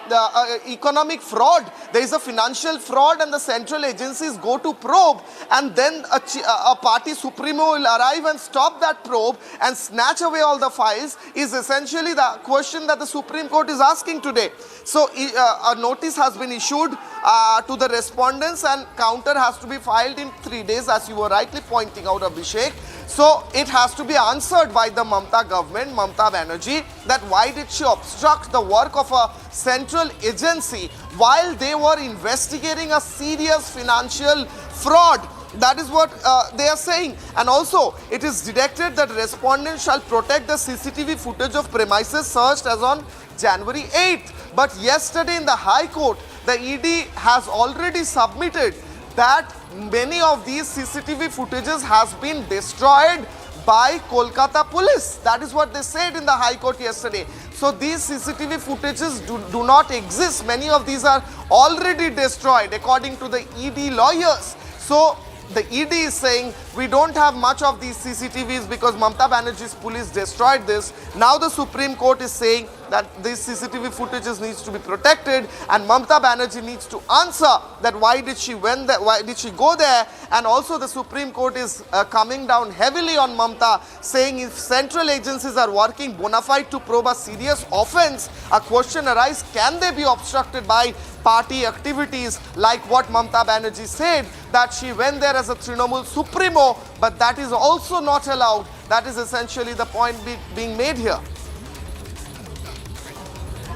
economic fraud, there is a financial fraud and the central agencies go to probe and then a party supremo will arrive and stop that probe and snatch away all the files is essentially the question that the Supreme Court is asking today. So a notice has been issued to the respondents and counter has to be filed in 3 days, as you were rightly pointing out, Abhishek. So it has to be answered by the Mamata government, Mamata Banerjee, that why did she obstruct the work of a central agency while they were investigating a serious financial fraud. That is what they are saying. And also, it is directed that respondents shall protect the CCTV footage of premises searched as on January 8th. But yesterday in the High Court, the ED has already submitted that many of these CCTV footages has been destroyed by Kolkata police. That is what they said in the High Court yesterday. So these CCTV footages do not exist. Many of these are already destroyed according to the ED lawyers. So the ED is saying we don't have much of these CCTVs because Mamata Banerjee's police destroyed this. Now the Supreme Court is saying that these CCTV footages needs to be protected and Mamata Banerjee needs to answer that why did she go there, and also the Supreme Court is coming down heavily on Mamata, saying if central agencies are working bona fide to probe a serious offense, a question arises, can they be obstructed by party activities like what Mamata Banerjee said, that she went there as a Trinamool Supremo, but that is also not allowed. That is essentially the point being made here.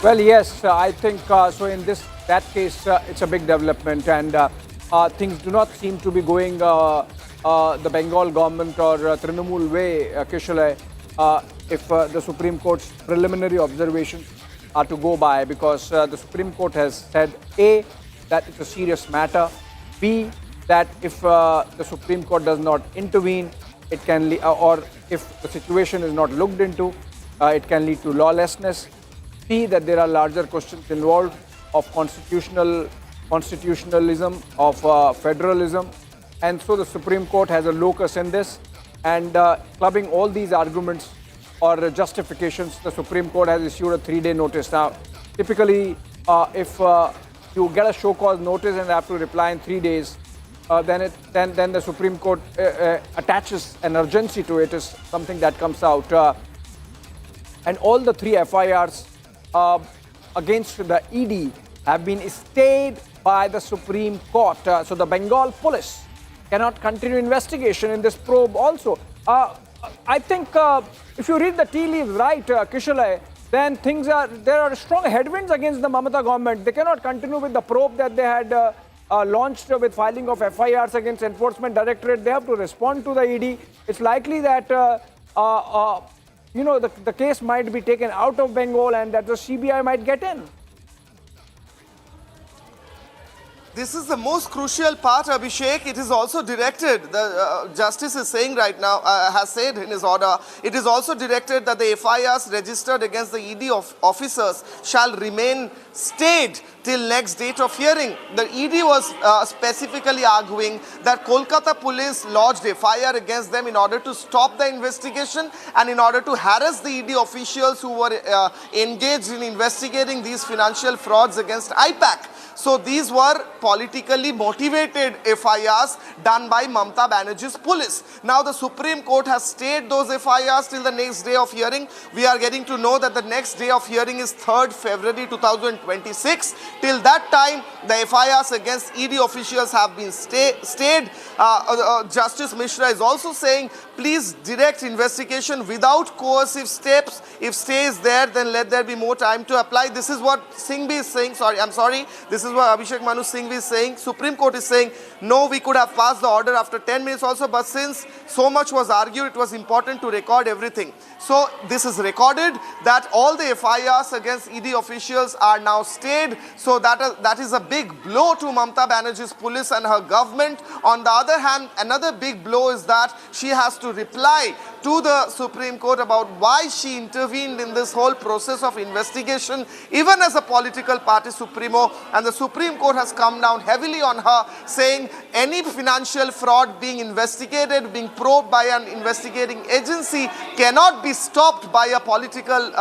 Well, yes, I think so. In that case, it's a big development, and things do not seem to be going the Bengal government or Trinamool way, Kishalay, if the Supreme Court's preliminary observations are to go by, because the Supreme Court has said A, that it's a serious matter, B, that if the Supreme Court does not intervene, it can or if the situation is not looked into, it can lead to lawlessness. See that there are larger questions involved of constitutionalism, of federalism, and so the Supreme Court has a locus in this, and clubbing all these arguments or justifications, the Supreme Court has issued a 3-day notice. Now, typically, if you get a show cause notice and have to reply in 3 days, then the Supreme Court attaches an urgency to it, is something that comes out. And all the 3 FIRs against the ED have been stayed by the Supreme Court. So the Bengal police cannot continue investigation in this probe also. I think if you read the tea leaves right, Kishalay, then there are strong headwinds against the Mamata government. They cannot continue with the probe that they had launched with filing of FIRs against Enforcement Directorate. They have to respond to the ED. It's likely that the case might be taken out of Bengal and that the CBI might get in. This is the most crucial part, Abhishek. It is also directed, the Justice is saying right now, has said in his order, it is also directed that the FIRs registered against the ED officers shall remain stayed till next date of hearing. The ED was specifically arguing that Kolkata police lodged FIR against them in order to stop the investigation and in order to harass the ED officials who were engaged in investigating these financial frauds against IPAC. So these were politically motivated FIRs done by Mamata Banerjee's police. Now the Supreme Court has stayed those FIRs till the next day of hearing. We are getting to know that the next day of hearing is 3rd February 2026. Till that time, the FIRs against ED officials have been stayed. Justice Mishra is also saying, please direct investigation without coercive steps. If stay is there, then let there be more time to apply. This is what Singhvi is saying. This is what Abhishek Manu Singhvi is saying. Supreme Court is saying, no, we could have passed the order after 10 minutes also, but since so much was argued, it was important to record everything. So this is recorded that all the FIRs against ED officials are now stayed. So So that is a big blow to Mamata Banerjee's police and her government. On the other hand, another big blow is that she has to reply to the Supreme Court about why she intervened in this whole process of investigation, even as a political party supremo. And the Supreme Court has come down heavily on her, saying any financial fraud being investigated, being probed by an investigating agency cannot be stopped by a political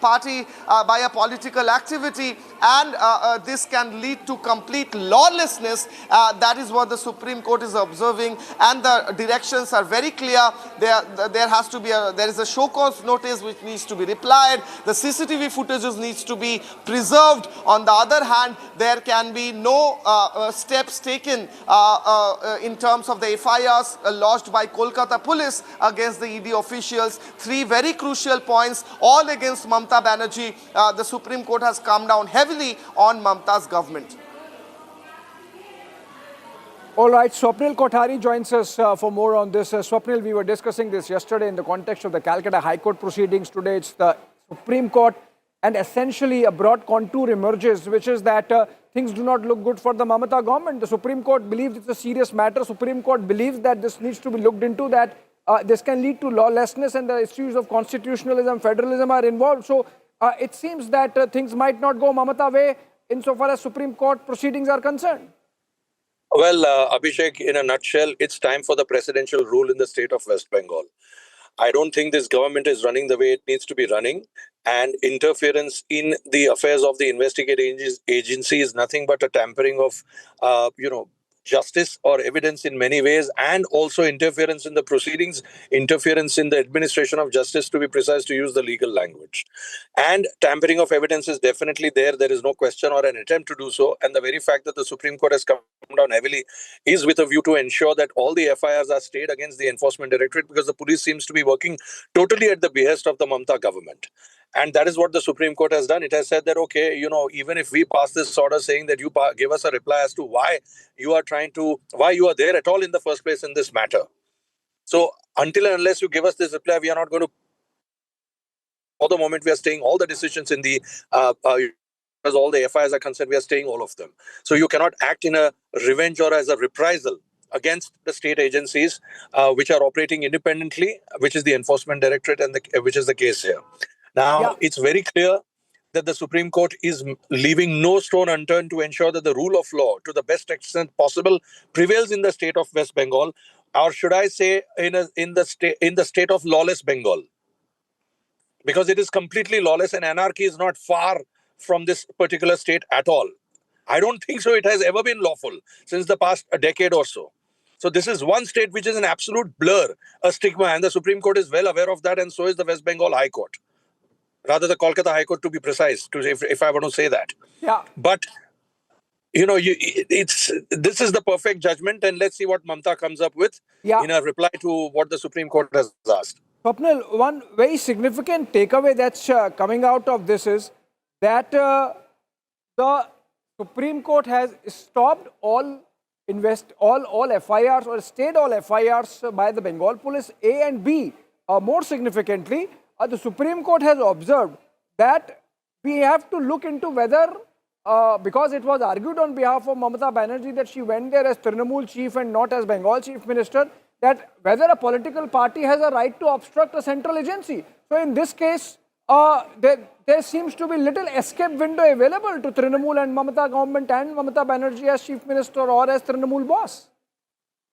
party, by a political activity, and this can lead to complete lawlessness. That is what the Supreme Court is observing, and the directions are very clear. There is a show cause notice which needs to be replied. The CCTV footages needs to be preserved. On the other hand, there can be no steps taken in terms of the FIRs lodged by Kolkata police against the ED officials. Three very crucial points, all against Mamata Banerjee. The Supreme Court has come down heavily on Mamata's government. All right, Swapnil Kothari joins us for more on this. Swapnil, we were discussing this yesterday in the context of the Calcutta High Court proceedings. Today it's the Supreme Court, and essentially a broad contour emerges, which is that things do not look good for the Mamata government. The Supreme Court believes it's a serious matter. Supreme Court believes that this needs to be looked into, that this can lead to lawlessness, and the issues of constitutionalism, federalism are involved. So it seems that things might not go Mamata way insofar as Supreme Court proceedings are concerned. Well, Abhishek, in a nutshell, it's time for the presidential rule in the state of West Bengal. I don't think this government is running the way it needs to be running, and interference in the affairs of the investigating agency is nothing but a tampering of, justice or evidence in many ways, and also interference in the proceedings, interference in the administration of justice, to be precise, to use the legal language. And tampering of evidence is definitely there. There is no question or an attempt to do so. And the very fact that the Supreme Court has come down heavily is with a view to ensure that all the FIRs are stayed against the Enforcement Directorate, because the police seems to be working totally at the behest of the Mamata government. And that is what the Supreme Court has done. It has said that, okay, even if we pass this order saying that you give us a reply as to why you are there at all in the first place in this matter. So until and unless you give us this reply, we are not going to, for the moment, we are staying all the decisions in the, as all the FIRs are concerned, we are staying all of them. So you cannot act in a revenge or as a reprisal against the state agencies which are operating independently, which is the Enforcement Directorate, and which is the case here. Now, It's very clear that the Supreme Court is leaving no stone unturned to ensure that the rule of law, to the best extent possible, prevails in the state of West Bengal, or should I say, in the state of lawless Bengal, because it is completely lawless, and anarchy is not far from this particular state at all. I don't think so. It has ever been lawful since the past decade or so. So this is one state which is an absolute blur, a stigma, and the Supreme Court is well aware of that, and so is the West Bengal High Court. Rather, the Kolkata High Court, to be precise, if I want to say that. Yeah. But, this is the perfect judgment, and let's see what Mamata comes up with in a reply to what the Supreme Court has asked. Swapnil, one very significant takeaway that's coming out of this is that the Supreme Court has stopped all FIRs, or stayed all FIRs by the Bengal police, A and B. More significantly, the Supreme Court has observed that we have to look into whether, because it was argued on behalf of Mamata Banerjee that she went there as Trinamool chief and not as Bengal chief minister, that whether a political party has a right to obstruct a central agency. So in this case, there seems to be little escape window available to Trinamool and Mamata government and Mamata Banerjee as chief minister or as Trinamool boss.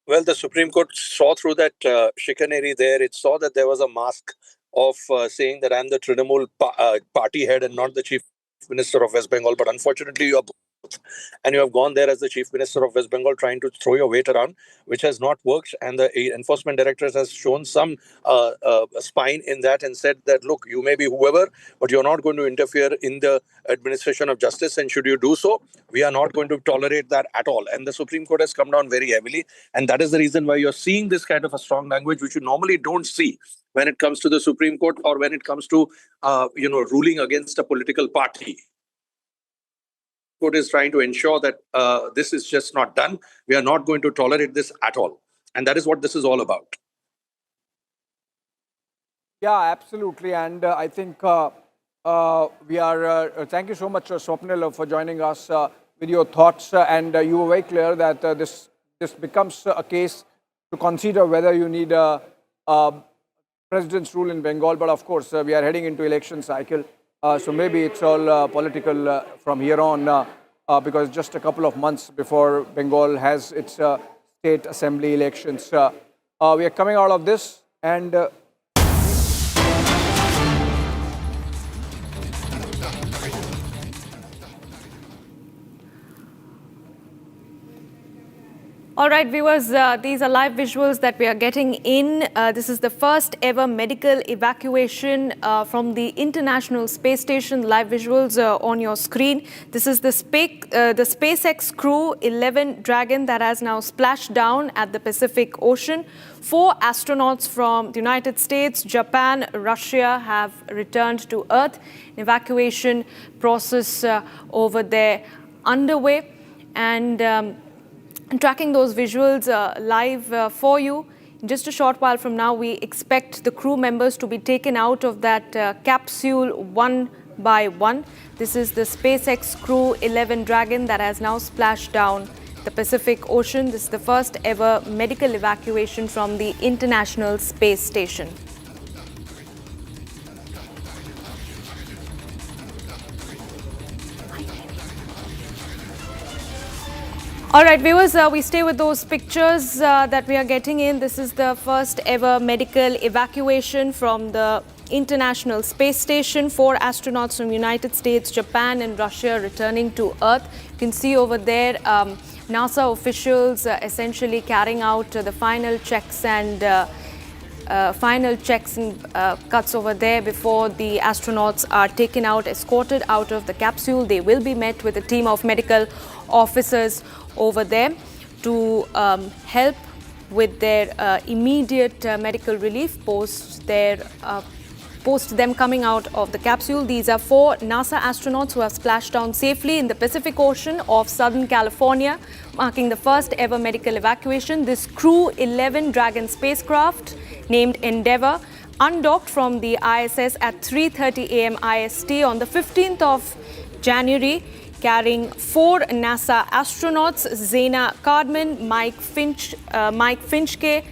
Well, the Supreme Court saw through that chicanery there. It saw that there was a mask of saying that I'm the Trinamool party head and not the chief minister of West Bengal. But unfortunately, you are both. And you have gone there as the chief minister of West Bengal trying to throw your weight around, which has not worked. And the Enforcement Directorate has shown some spine in that and said that, look, you may be whoever, but you're not going to interfere in the administration of justice. And should you do so, we are not going to tolerate that at all. And the Supreme Court has come down very heavily. And that is the reason why you're seeing this kind of a strong language, which you normally don't see when it comes to the Supreme Court or when it comes to, ruling against a political party. Court is trying to ensure that this is just not done. We are not going to tolerate this at all. And that is what this is all about. Yeah, absolutely. And I think we are. Thank you so much, Swapnil, for joining us with your thoughts. And you were very clear that this becomes a case to consider whether you need a president's rule in Bengal. But of course, we are heading into election cycle, so maybe it's all political from here on, because just a couple of months before Bengal has its state assembly elections. We are coming out of this, and all right, viewers, these are live visuals that we are getting in. This is the first ever medical evacuation from the International Space Station. Live visuals on your screen. This is the SpaceX Crew 11 Dragon that has now splashed down at the Pacific Ocean. 4 astronauts from the United States, Japan, Russia have returned to Earth. An evacuation process over there underway. And tracking those visuals live for you. In just a short while from now, we expect the crew members to be taken out of that capsule one by one. This is the SpaceX Crew 11 Dragon that has now splashed down the Pacific Ocean. This is the first ever medical evacuation from the International Space Station. All right, viewers, we stay with those pictures that we are getting in. This is the first ever medical evacuation from the International Space Station. 4 astronauts from United States, Japan and Russia returning to Earth. You can see over there NASA officials essentially carrying out the final checks and cuts over there before the astronauts are taken out, escorted out of the capsule. They will be met with a team of medical officers over there to help with their immediate medical relief post them coming out of the capsule. These are 4 NASA astronauts who have splashed down safely in the Pacific Ocean of Southern California, marking the first ever medical evacuation. This Crew 11 Dragon spacecraft, named Endeavour, undocked from the ISS at 3:30 a.m. IST on the 15th of January, carrying 4 NASA astronauts, Zena Cardman, Mike Finchke,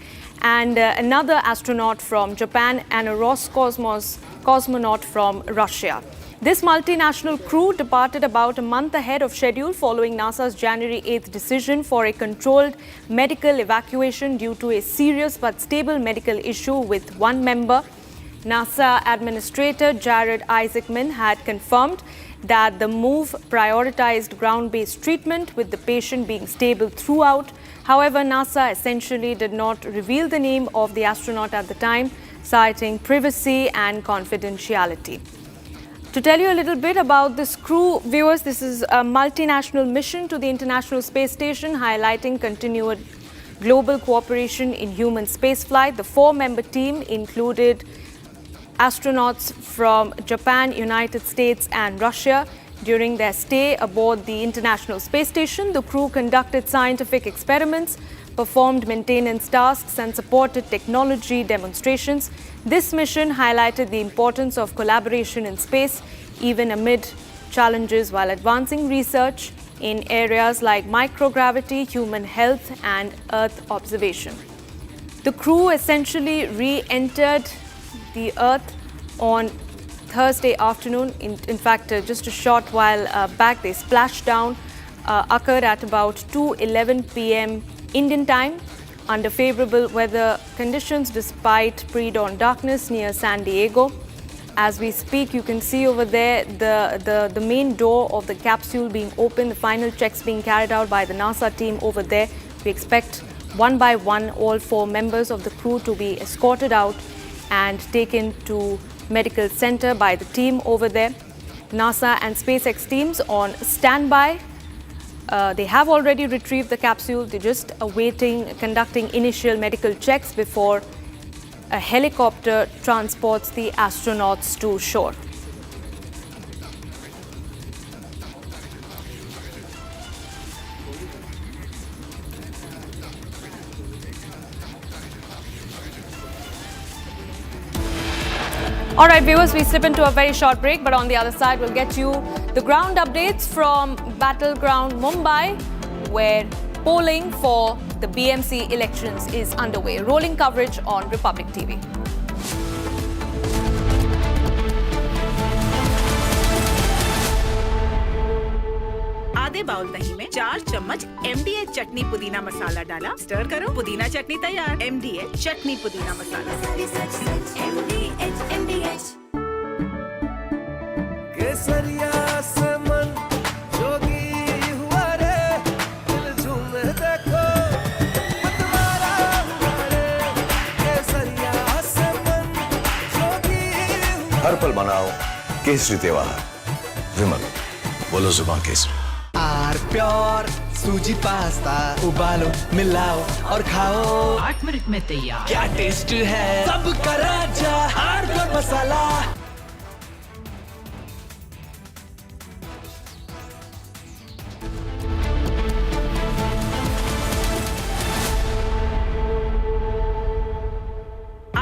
and another astronaut from Japan and a Roscosmos cosmonaut from Russia. This multinational crew departed about a month ahead of schedule following NASA's January 8th decision for a controlled medical evacuation due to a serious but stable medical issue with one member. NASA Administrator Jared Isaacman had confirmed that the move prioritized ground-based treatment with the patient being stable throughout. However, NASA essentially did not reveal the name of the astronaut at the time, citing privacy and confidentiality. To tell you a little bit about this crew, viewers, this is a multinational mission to the International Space Station, highlighting continued global cooperation in human spaceflight. The 4-member team included astronauts from Japan, United States and Russia. During their stay aboard the International Space Station, the crew conducted scientific experiments, performed maintenance tasks and supported technology demonstrations. This mission highlighted the importance of collaboration in space, even amid challenges, while advancing research in areas like microgravity, human health and Earth observation. The crew essentially re-entered the Earth on Thursday afternoon. In fact, just a short while back, they splashed down, occurred at about 2:11 p.m. Indian time under favorable weather conditions despite pre-dawn darkness near San Diego. As we speak, you can see over there the main door of the capsule being opened, the final checks being carried out by the NASA team over there. We expect one by one all 4 members of the crew to be escorted out and taken to medical center by the team over there. NASA and SpaceX teams on standby. They have already retrieved the capsule. They're just conducting initial medical checks before a helicopter transports the astronauts to shore. All right, viewers, we slip into a very short break, but on the other side, we'll get you the ground updates from Battleground Mumbai, where polling for the BMC elections is underway. Rolling coverage on Republic TV. आधे bowl दही में 4 चम्मच MDH चटनी पुदीना मसाला डाला, stir करो, पुदीना चटनी तैयार। MDH चटनी पुदीना मसाला। केसरिया से मन जोगी हुआ रे, दिल झूमे देखो मतवारा हुआ रे। केसरिया से मन जोगी हुआ। हर पल मनाओ केसरी त्योहार। विमल, बोलो जुबान केसरी। आर प्योर सूजी पास्ता उबालो, मिलाओ और खाओ, 8 मिनट में तैयार। क्या टेस्ट है सबका राजा आर प्योर मसाला।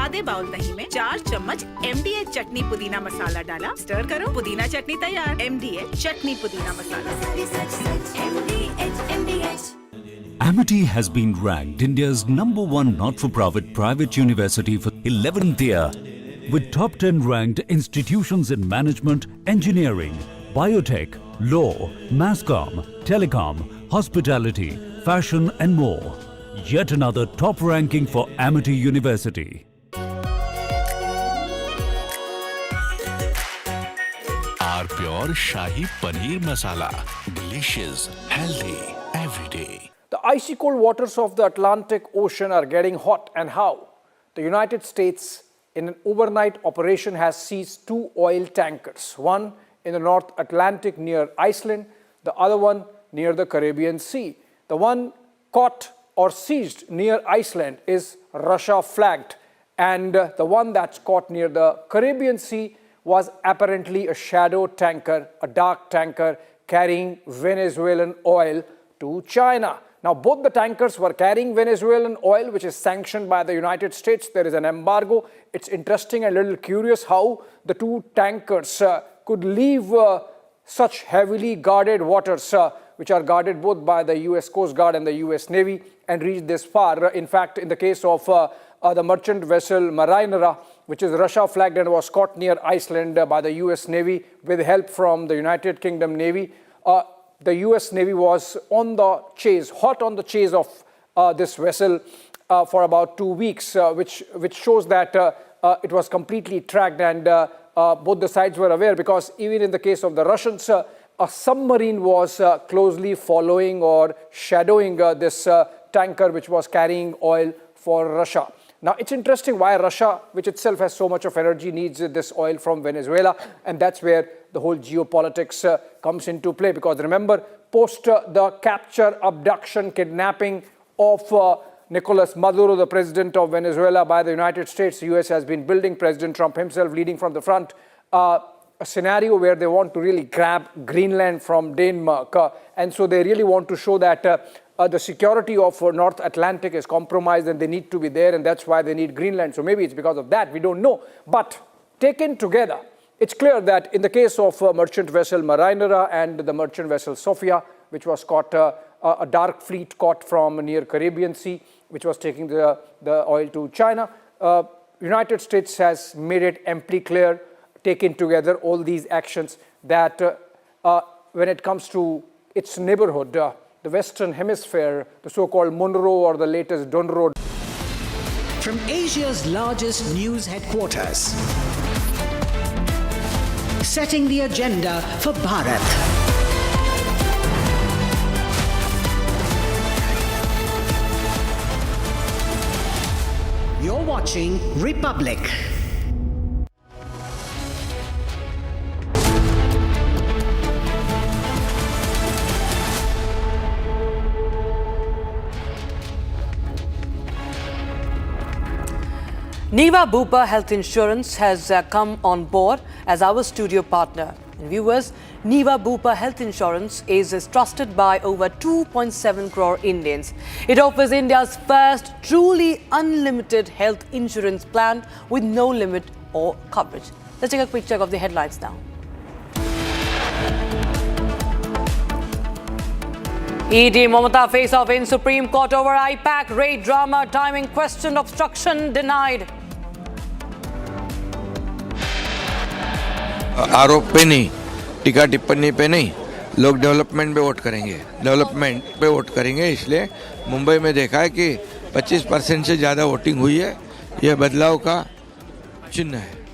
आधे बाउल दही में 4 चम्मच MDH चटनी पुदीना मसाला डाला, स्टर करो, पुदीना चटनी तैयार। MDH चटनी पुदीना मसाला। Amity has been ranked India's #1 not-for-profit private university for 11th year, with top 10 ranked institutions in management, engineering, biotech, law, masscom, telecom, hospitality, fashion and more. Yet another top ranking for Amity University. R pure shahi paneer masala, delicious, healthy everyday. The icy cold waters of the Atlantic Ocean are getting hot, and how? The United States, in an overnight operation, has seized 2 oil tankers, one in the North Atlantic near Iceland, the other one near the Caribbean Sea. The one caught or seized near Iceland is Russia flagged, and the one that's caught near the Caribbean Sea was apparently a shadow tanker, a dark tanker carrying Venezuelan oil to China. Now, both the tankers were carrying Venezuelan oil, which is sanctioned by the United States. There is an embargo. It's interesting and a little curious how the 2 tankers could leave such heavily guarded waters, which are guarded both by the US Coast Guard and the US Navy, and reach this far. In fact, in the case of the merchant vessel Marinera, which is Russia flagged and was caught near Iceland by the US Navy with help from the United Kingdom Navy, the US Navy was on the chase, hot on the chase of this vessel for about 2 weeks, which shows that it was completely tracked, and both the sides were aware, because even in the case of the Russians, a submarine was closely following or shadowing this tanker which was carrying oil for Russia. Now, it's interesting why Russia, which itself has so much of energy, needs this oil from Venezuela, and that's where the whole geopolitics comes into play. Because remember, post the capture, abduction, kidnapping of Nicolas Maduro, the president of Venezuela, by the United States, the US has been building, President Trump himself leading from the front, a scenario where they want to really grab Greenland from Denmark. And so they really want to show that the security of North Atlantic is compromised and they need to be there, and that's why they need Greenland. So maybe it's because of that, we don't know. But taken together, it's clear that in the case of merchant vessel Marinera and the merchant vessel Sofia, which was caught, a dark fleet caught from near Caribbean Sea, which was taking the oil to China, United States has made it amply clear, taken together all these actions, that when it comes to its neighborhood, the Western Hemisphere, the so-called Monroe or the latest Donroe. From Asia's largest news headquarters, setting the agenda for Bharat. You're watching Republic. Niva Bupa Health Insurance has come on board as our studio partner. And viewers, Niva Bupa Health Insurance is trusted by over 2.7 crore Indians. It offers India's first truly unlimited health insurance plan with no limit or coverage. Let's take a quick check of the headlines now. ED Mamata face off in Supreme Court over IPAC raid drama, timing question, obstruction denied. आरोप पे नहीं, टीका टिप्पणी पे नहीं, लोग development पे vote करेंगे, इसलिए मुंबई में देखा है कि 25% से ज़्यादा वोटिंग हुई है, यह बदलाव का चिन्ह है.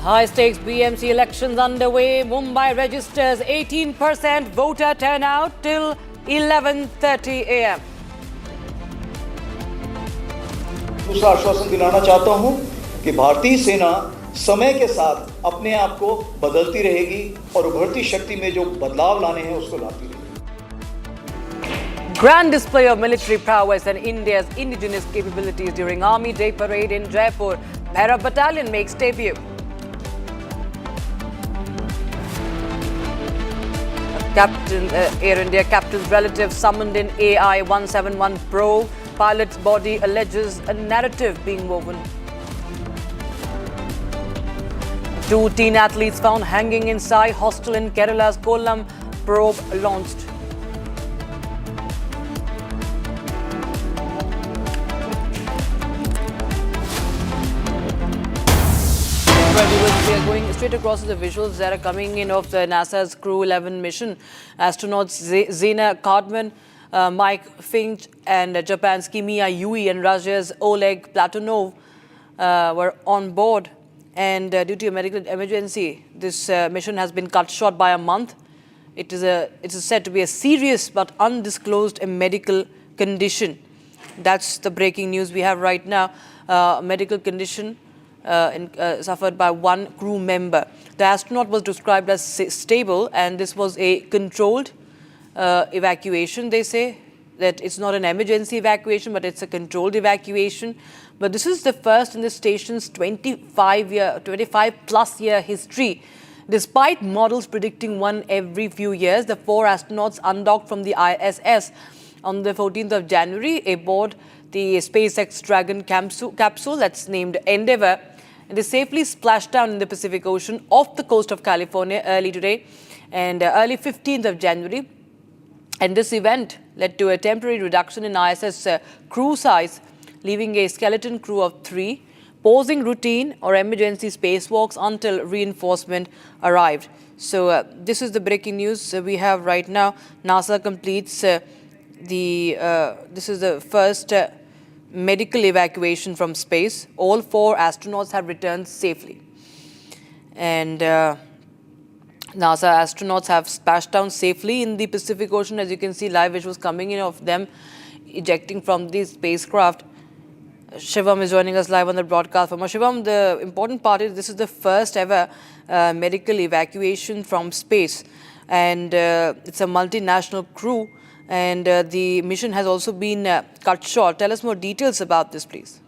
High stakes BMC elections underway. Mumbai registers 18% voter turnout till 11:30 a.m. दूसरा आश्वासन दिलाना चाहता हूं कि भारतीय सेना समय के साथ अपने आप को बदलती रहेगी और उभरती शक्ति में जो बदलाव लाने हैं उसको लाती रहेगी. Grand display of military prowess and India's indigenous capabilities during Army Day Parade in Jaipur. Bhairav Battalion makes debut. Air India captain's relative summoned in AI-171 probe. Pilot's body alleges a narrative being woven. 2 teen athletes found hanging inside hostel in Kerala's Kollam. Probe launched. We are going straight across to the visuals that are coming in of the NASA's Crew 11 mission. Astronauts Zena Cardman, Mike Finch, and Japan's Kimiya Yui and Russia's Oleg Platonov were on board. And due to a medical emergency, this mission has been cut short by a month. It is said to be a serious but undisclosed medical condition. That's the breaking news we have right now. Medical condition suffered by one crew member. The astronaut was described as stable, and this was a controlled evacuation. They say that it's not an emergency evacuation, but it's a controlled evacuation. But this is the first in the station's 25-plus year history. Despite models predicting one every few years, the 4 astronauts undocked from the ISS on the 14th of January aboard the SpaceX Dragon capsule that's named Endeavour. And they safely splashed down in the Pacific Ocean off the coast of California early today and early 15th of January. And this event led to a temporary reduction in ISS crew size, leaving a skeleton crew of 3, pausing routine or emergency spacewalks until reinforcement arrived. So this is the breaking news we have right now. NASA completes this is the first medical evacuation from space. All 4 astronauts have returned safely. And NASA astronauts have splashed down safely in the Pacific Ocean. As you can see, live visuals coming in of them ejecting from the spacecraft. Shivam is joining us live on the broadcast. Shivam, the important part is this is the first ever medical evacuation from space. And it's a multinational crew. And the mission has also been cut short. Tell us more details about this, please.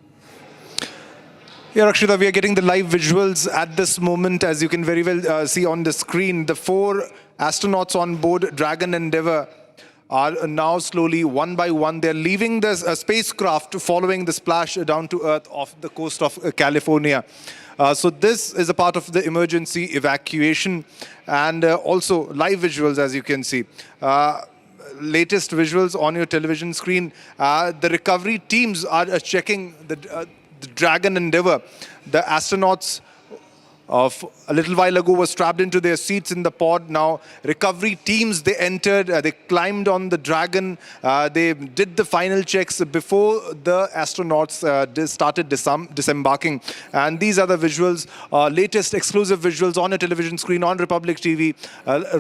Yeah, Rakshita, we are getting the live visuals at this moment. As you can very well see on the screen, the 4 astronauts on board Dragon Endeavour are now slowly, one by one, they're leaving the spacecraft following the splash down to Earth off the coast of California. So this is a part of the emergency evacuation and also live visuals, as you can see. Latest visuals on your television screen. The recovery teams are checking the Dragon Endeavour. The astronauts of a little while ago were strapped into their seats in the pod. Now recovery teams, they entered, they climbed on the Dragon, they did the final checks before the astronauts started disembarking. And these are the visuals, latest exclusive visuals on a television screen on Republic TV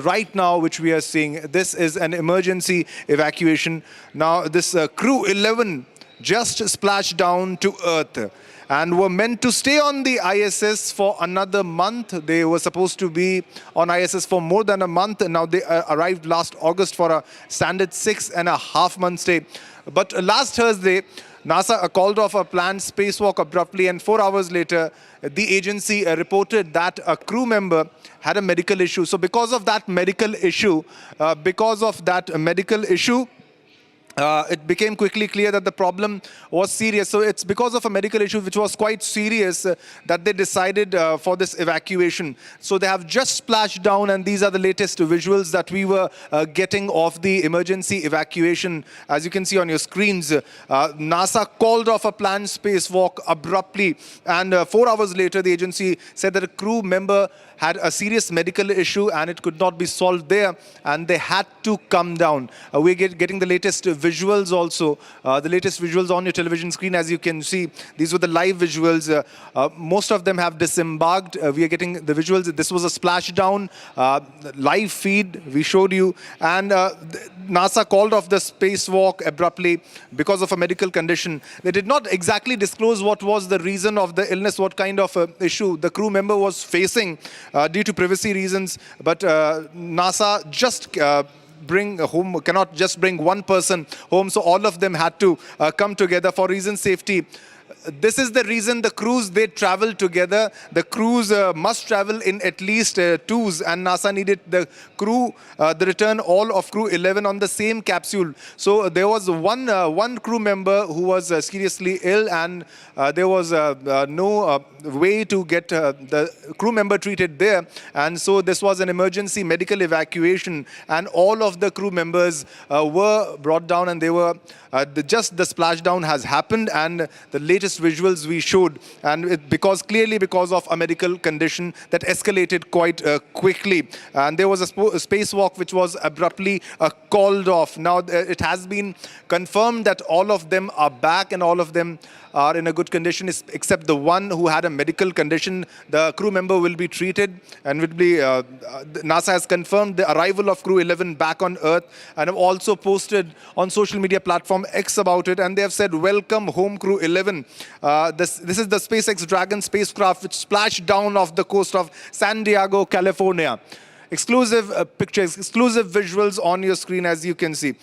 right now, which we are seeing. This is an emergency evacuation. Now this Crew 11 just splashed down to Earth and were meant to stay on the ISS for another month. They were supposed to be on ISS for more than a month, and now they arrived last August for a standard 6.5 month stay. But last Thursday, NASA called off a planned spacewalk abruptly, and 4 hours later, the agency reported that a crew member had a medical issue. So because of that medical issue, it became quickly clear that the problem was serious. So it's because of a medical issue which was quite serious that they decided for this evacuation. So they have just splashed down, and these are the latest visuals that we were getting of the emergency evacuation. As you can see on your screens, NASA called off a planned spacewalk abruptly, and 4 hours later the agency said that a crew member had a serious medical issue and it could not be solved there, and they had to come down. We're getting the latest visuals also, the latest visuals on your television screen. As you can see, these were the live visuals. Most of them have disembarked. We are getting the visuals. This was a splashdown, live feed we showed you, and NASA called off the spacewalk abruptly because of a medical condition. They did not exactly disclose what was the reason of the illness, what kind of issue the crew member was facing due to privacy reasons, but NASA just cannot just bring one person home, so all of them had to come together for reason safety. This is the reason the crews, they travel together. The crews must travel in at least twos, and NASA needed the crew, the return all of crew 11 on the same capsule. So there was one crew member who was seriously ill, and there was no way to get the crew member treated there. And so this was an emergency medical evacuation, and all of the crew members were brought down, and they were just the splashdown has happened, and the latest visuals we showed, and because of a medical condition that escalated quite quickly, and there was a spacewalk which was abruptly called off. Now it has been confirmed that all of them are back and all of them are in a good condition, except the one who had a medical condition. The crew member will be treated, and will be NASA has confirmed the arrival of crew 11 back on Earth, and have also posted on social media platform X about it, and they have said, "Welcome home, crew 11." This is the SpaceX Dragon spacecraft which splashed down off the coast of San Diego, California. Exclusive pictures, exclusive visuals on your screen, as you can see.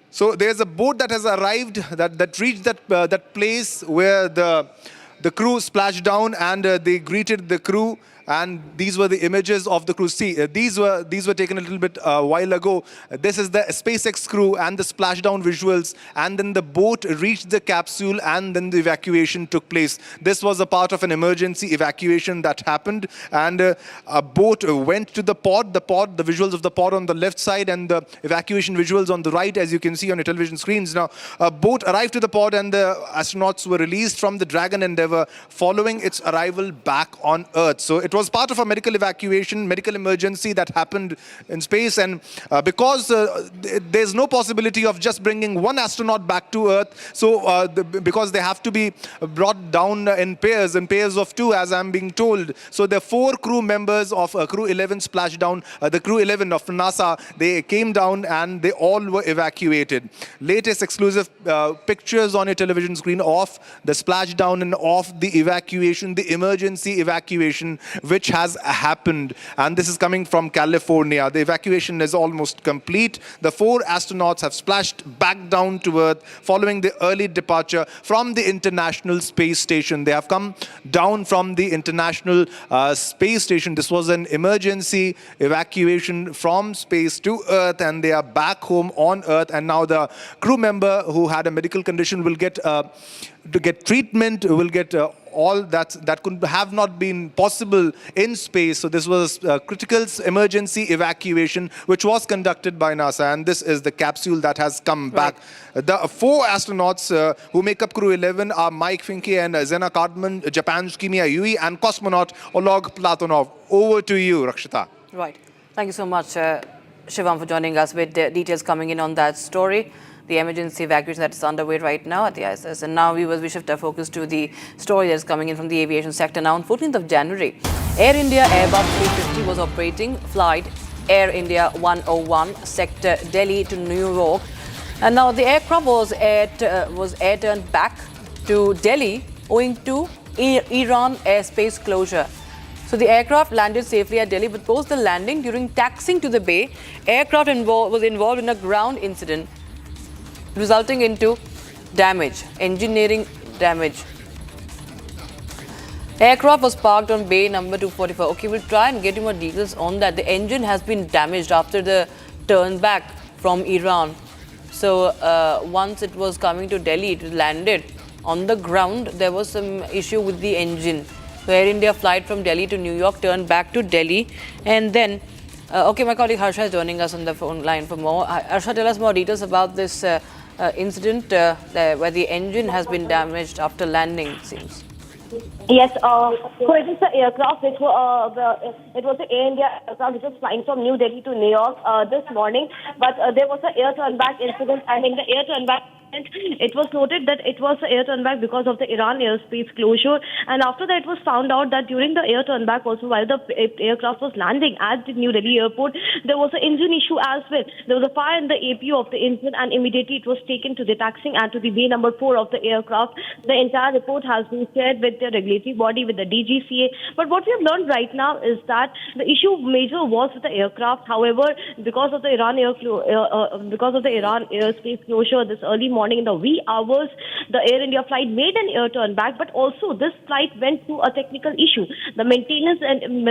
So there's a boat that has arrived, that reached that place where the crew splashed down, and they greeted the crew. And these were the images of the crew. See, these were taken a little bit while ago. This is the SpaceX crew and the splashdown visuals. And then the boat reached the capsule, and then the evacuation took place. This was a part of an emergency evacuation that happened. And a boat went to the pod. The visuals of the pod on the left side, and the evacuation visuals on the right, as you can see on your television screens. Now, a boat arrived to the pod, and the astronauts were released from the Dragon Endeavour following its arrival back on Earth. So it was part of a medical evacuation, medical emergency that happened in space, and because there's no possibility of just bringing one astronaut back to Earth, so because they have to be brought down in pairs of two, as I'm being told. So the 4 crew members of crew 11 splashdown, the crew 11 of NASA, they came down and they all were evacuated. Latest exclusive pictures on your television screen of the splashdown and of the evacuation, the emergency evacuation, which has happened, and this is coming from California. The evacuation is almost complete. The 4 astronauts have splashed back down to Earth following the early departure from the International Space Station. They have come down from the International Space Station. This was an emergency evacuation from space to Earth, and they are back home on Earth. And now the crew member who had a medical condition will get treatment, will get all that could have not been possible in space. So this was a critical emergency evacuation which was conducted by NASA, and this is the capsule that has come back. The 4 astronauts who make up crew 11 are Mike Finke and Zena Cardman, Japan's Kimia Yui, and cosmonaut Oleg Platonov. Over to you, Rakshita. Right. Thank you so much, Shivam, for joining us with the details coming in on that story. The emergency evacuation that is underway right now at the ISS. And now, viewers, we shift our focus to the story that is coming in from the aviation sector. Now, on 14th of January, Air India Airbus 350 was operating flight Air India 101, sector Delhi to New York. And now the aircraft was air-turned back to Delhi owing to Iran airspace closure. So the aircraft landed safely at Delhi, but post the landing, during taxiing to the bay, aircraft was involved in a ground incident, resulting into damage, engineering damage. Aircraft was parked on bay number 244. Okay, we'll try and get you more details on that. The engine has been damaged after the turn back from Iran. So once it was coming to Delhi, it landed on the ground. There was some issue with the engine. So Air India flight from Delhi to New York turned back to Delhi, and then okay, my colleague Harsha is joining us on the phone line for more. Harsha, tell us more details about this incident where the engine has been damaged after landing, it seems. Yes, so it is the aircraft which it was the Air India aircraft which was flying from New Delhi to New York this morning, but there was an air turn back incident, and in the air turn back it was noted that it was an air turn back because of the Iran airspace closure, and after that it was found out that during the air turn back also, while the aircraft was landing at the New Delhi airport, there was an engine issue as well. There was a fire in the APU of the engine, and immediately it was taken to the taxiing and to the bay number 4 of the aircraft. The entire report has been shared with the regulatory body, with the DGCA. But what we have learned right now is that the issue major was with the aircraft. However, because of the Iran airspace closure this early morning in the wee hours, the Air India flight made an air turn back, but also this flight went through a technical issue. The maintenance and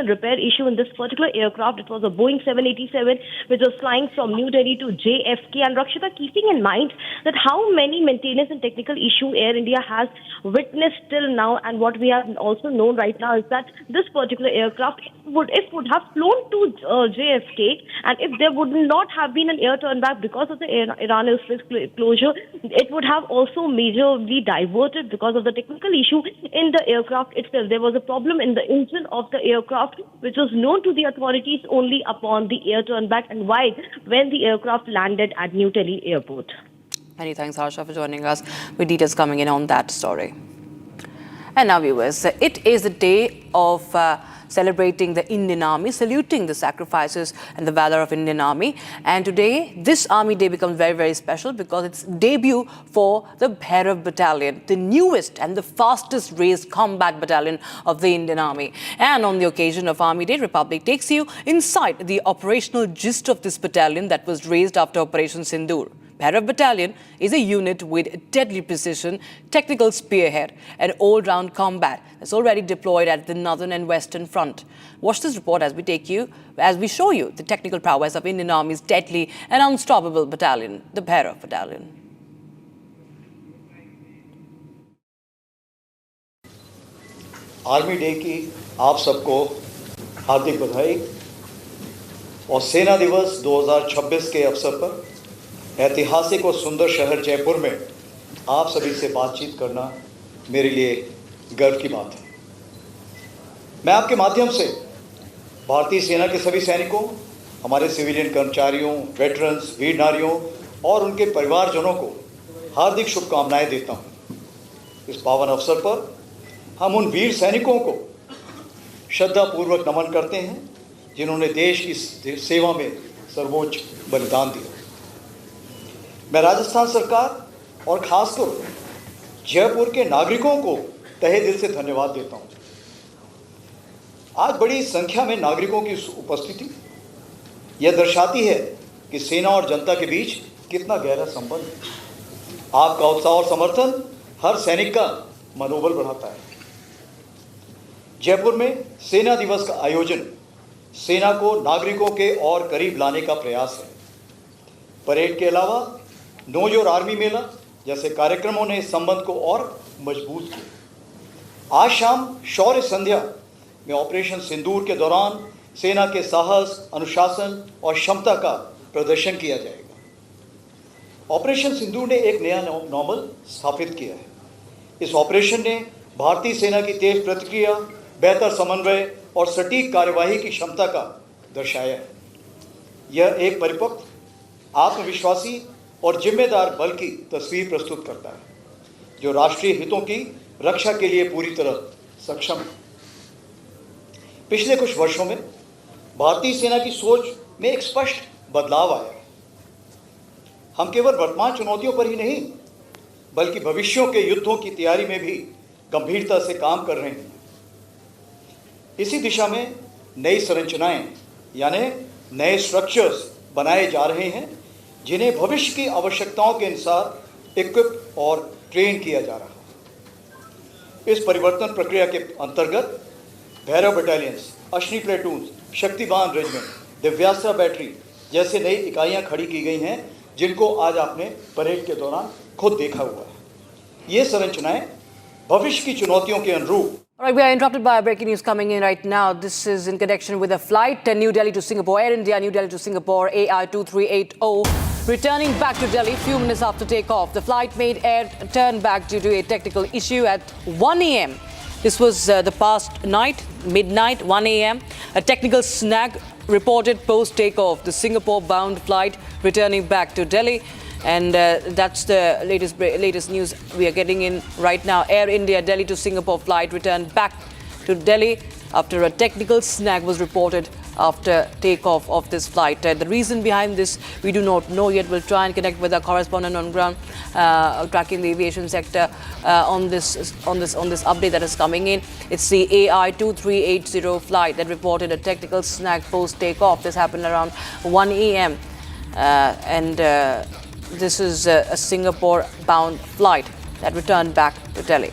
repair issue in this particular aircraft, it was a Boeing 787 which was flying from New Delhi to JFK. And Rakshita, keeping in mind that how many maintenance and technical issue Air India has witnessed till now, and what we have also known right now is that this particular aircraft would have flown to JFK, and if there would not have been an air turn back because of the Iran airspace closure, it would have also majorly diverted because of the technical issue in the aircraft itself. There was a problem in the engine of the aircraft which was known to the authorities only upon the air turn back and when the aircraft landed at New Delhi airport. Many thanks, Harsha, for joining us with details coming in on that story. And now, viewers, it is a day of celebrating the Indian Army, saluting the sacrifices and the valor of Indian Army. And today, this Army Day becomes very, very special because it's debut for the Bhairav Battalion, the newest and the fastest raised combat battalion of the Indian Army. And on the occasion of Army Day, Republic takes you inside the operational gist of this battalion that was raised after Operation Sindoor. Bhairav Battalion is a unit with deadly precision, technical spearhead, and all-round combat that's already deployed at the northern and western front. Watch this report as we show you the technical prowess of Indian Army's deadly and unstoppable battalion, the Bhairav Battalion. Army day की आप सबको हार्दिक बधाई और सेना दिवस 2026 के अवसर पर ऐतिहासिक और सुंदर शहर जयपुर में आप सभी से बातचीत करना मेरे लिए गर्व की बात है। मैं आपके माध्यम से भारतीय सेना के सभी सैनिकों, हमारे सिविलियन कर्मचारियों, वेटरन्स, वीर नारियों और उनके परिवारजनों को हार्दिक शुभकामनाएं देता हूं। इस पावन अवसर पर हम उन वीर सैनिकों को श्रद्धापूर्वक नमन करते हैं जिन्होंने देश की सेवा में सर्वोच्च बलिदान दिया। मैं राजस्थान सरकार और खासकर जयपुर के नागरिकों को तहे दिल से धन्यवाद देता हूं। आज बड़ी संख्या में नागरिकों की उपस्थिति यह दर्शाती है कि सेना और जनता के बीच कितना गहरा संबंध है। आपका उत्साह और समर्थन हर सैनिक का मनोबल बढ़ाता है। जयपुर में सेना दिवस का आयोजन सेना को नागरिकों के और करीब लाने का प्रयास है। परेड के अलावा नो योर आर्मी मेला जैसे कार्यक्रमों ने इस संबंध को और मजबूत किया। आज शाम शौर्य संध्या में ऑपरेशन सिंदूर के दौरान सेना के साहस, अनुशासन और क्षमता का प्रदर्शन किया जाएगा। ऑपरेशन सिंदूर ने एक नया नॉर्मल स्थापित किया है। इस ऑपरेशन ने भारतीय सेना की तेज प्रतिक्रिया, बेहतर समन्वय और सटीक कार्यवाही की क्षमता का दर्शाया है। यह एक परिपक्व, आत्मविश्वासी और जिम्मेदार बल की तस्वीर प्रस्तुत करता है जो राष्ट्रीय हितों की रक्षा के लिए पूरी तरह सक्षम है। पिछले कुछ वर्षों में भारतीय सेना की सोच में एक स्पष्ट बदलाव आया है। हम केवल वर्तमान चुनौतियों पर ही नहीं बल्कि भविष्यों के युद्धों की तैयारी में भी गंभीरता से काम कर रहे हैं। इसी दिशा में नई संरचनाएं यानी नए स्ट्रक्चर्स बनाए जा रहे हैं जिन्हें भविष्य की आवश्यकताओं के अनुसार इक्विप और ट्रेन किया जा रहा है। इस परिवर्तन प्रक्रिया के अंतर्गत Bhairav battalions, Ashwini platoons, Shaktiban regiment, Divyastra battery जैसे नई इकाइयां खड़ी की गई हैं जिनको आज आपने परेड के दौरान खुद देखा हुआ है। ये संरचनाएं भविष्य की चुनौतियों के अनुरूप। All right, we are interrupted by breaking news coming in right now. This is in connection with a flight, New Delhi to Singapore, Air India, New Delhi to Singapore, AI2380, returning back to Delhi few minutes after takeoff. The flight made air turn back due to a technical issue at 1 a.m. This was the past night, midnight, 1 a.m. A technical snag reported post-takeoff. The Singapore-bound flight returning back to Delhi. And that's the latest news we are getting in right now. Air India Delhi to Singapore flight returned back to Delhi after a technical snag was reported after takeoff of this flight. The reason behind this we do not know yet. We'll try and connect with our correspondent on ground tracking the aviation sector on this update that is coming in. It's the AI2380 flight that reported a technical snag post takeoff. This happened around 1 a.m. This is a Singapore-bound flight that returned back to Delhi.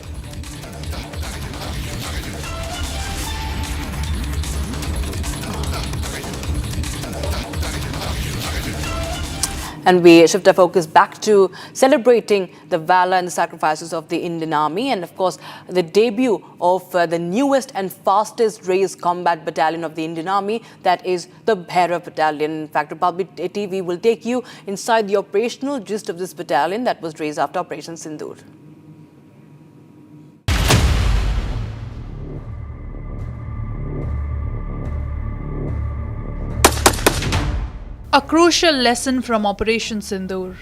And we shift our focus back to celebrating the valor and the sacrifices of the Indian Army, and of course the debut of the newest and fastest raised combat battalion of the Indian Army, that is the Bhairav Battalion. In fact, Republic TV will take you inside the operational gist of this battalion that was raised after Operation Sindoor. A crucial lesson from Operation Sindoor.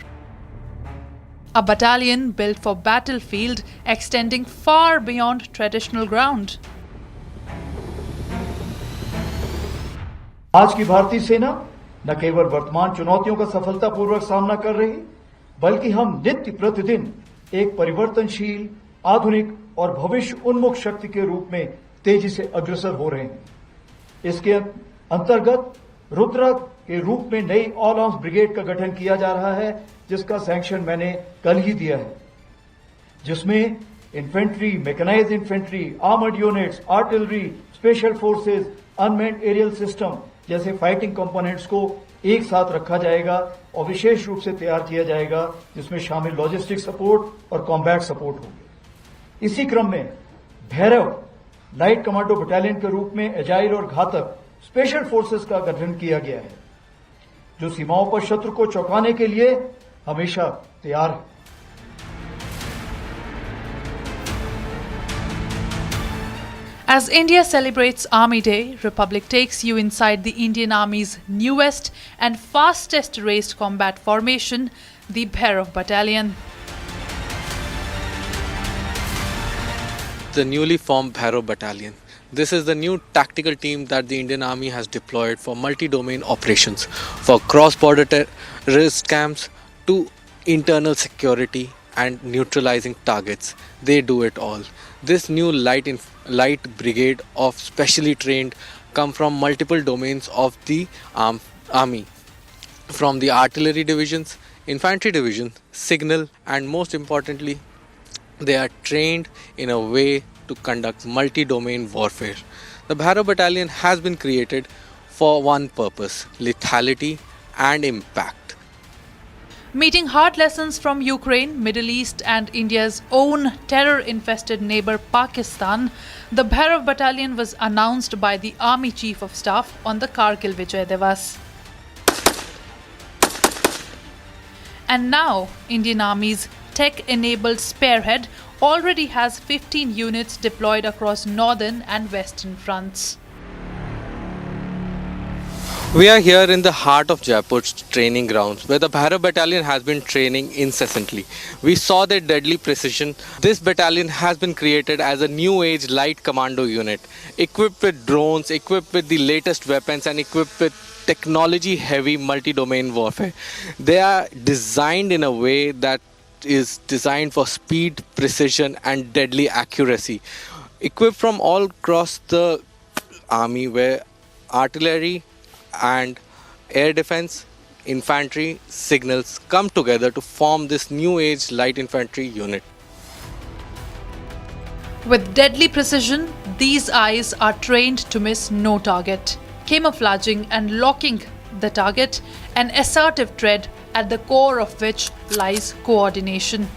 A battalion built for battlefield extending far beyond traditional ground. आज की भारतीय सेना न केवल वर्तमान चुनौतियों का सफलतापूर्वक सामना कर रही, बल्कि हम नित्य प्रतिदिन एक परिवर्तनशील, आधुनिक और भविष्य उन्मुख शक्ति के रूप में तेजी से अग्रसर हो रहे हैं। इसके अंतर्गत रुद्र के रूप में नई ऑल आर्म्स ब्रिगेड का गठन किया जा रहा है, जिसका सैंक्शन मैंने कल ही दिया है, जिसमें infantry, mechanised infantry, armoured units, artillery, special forces, unmanned aerial system जैसे फाइटिंग कंपोनेंट्स को एक साथ रखा जाएगा और विशेष रूप से तैयार किया जाएगा, जिसमें शामिल लॉजिस्टिक सपोर्ट और कॉम्बैट सपोर्ट होंगे। इसी क्रम में भैरव लाइट कमांडो बटालियन के रूप में एजाइल और घातक स्पेशल फोर्सेस का गठन किया गया है, जो सीमाओं पर शत्रु को चौंकाने के लिए हमेशा तैयार है। As India celebrates Army Day, Republic takes you inside the Indian Army's newest and fastest raised combat formation, the Bhairav Battalion. The newly formed Bhairav Battalion. This is the new tactical team that the Indian Army has deployed for multi-domain operations, for cross-border terrorist camps to internal security and neutralizing targets. They do it all. This new light brigade of specially trained come from multiple domains of the army, from the artillery divisions, infantry division, signal, and most importantly, they are trained in a way to conduct multi-domain warfare. The Bhairav Battalion has been created for one purpose: lethality and impact. Meeting hard lessons from Ukraine, Middle East and India's own terror-infested neighbor Pakistan, the Bhairav Battalion was announced by the Army Chief of Staff on the Kargil Vijay Divas. And now, Indian Army's tech-enabled spearhead already has 15 units deployed across northern and western fronts. We are here in the heart of Jaipur's training grounds, where the Bhairav Battalion has been training incessantly. We saw their deadly precision. This battalion has been created as a new age light commando unit, equipped with drones, equipped with the latest weapons and equipped with technology heavy multi-domain warfare. They are designed in a way that is designed for speed, precision and deadly accuracy. Equipped from all across the army, where artillery and air defense, infantry, signals come together to form this new age light infantry unit. With deadly precision, these eyes are trained to miss no target, camouflaging and locking The target, an assertive threat at the core of which lies coordination.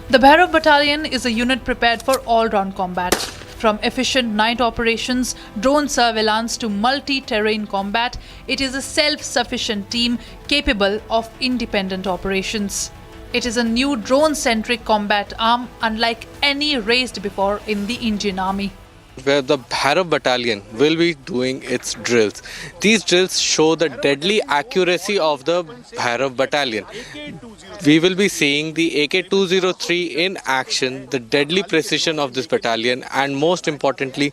The Bhairav Battalion is a unit prepared for all-round combat. From efficient night operations, drone surveillance to multi-terrain combat, it is a self-sufficient team capable of independent operations. It is a new drone-centric combat arm unlike any raised before in the Indian Army, where the Bhairav Battalion will be doing its drills. These drills show the deadly accuracy of the Bhairav Battalion. We will be seeing the AK-203 in action, the deadly precision of this battalion, and most importantly,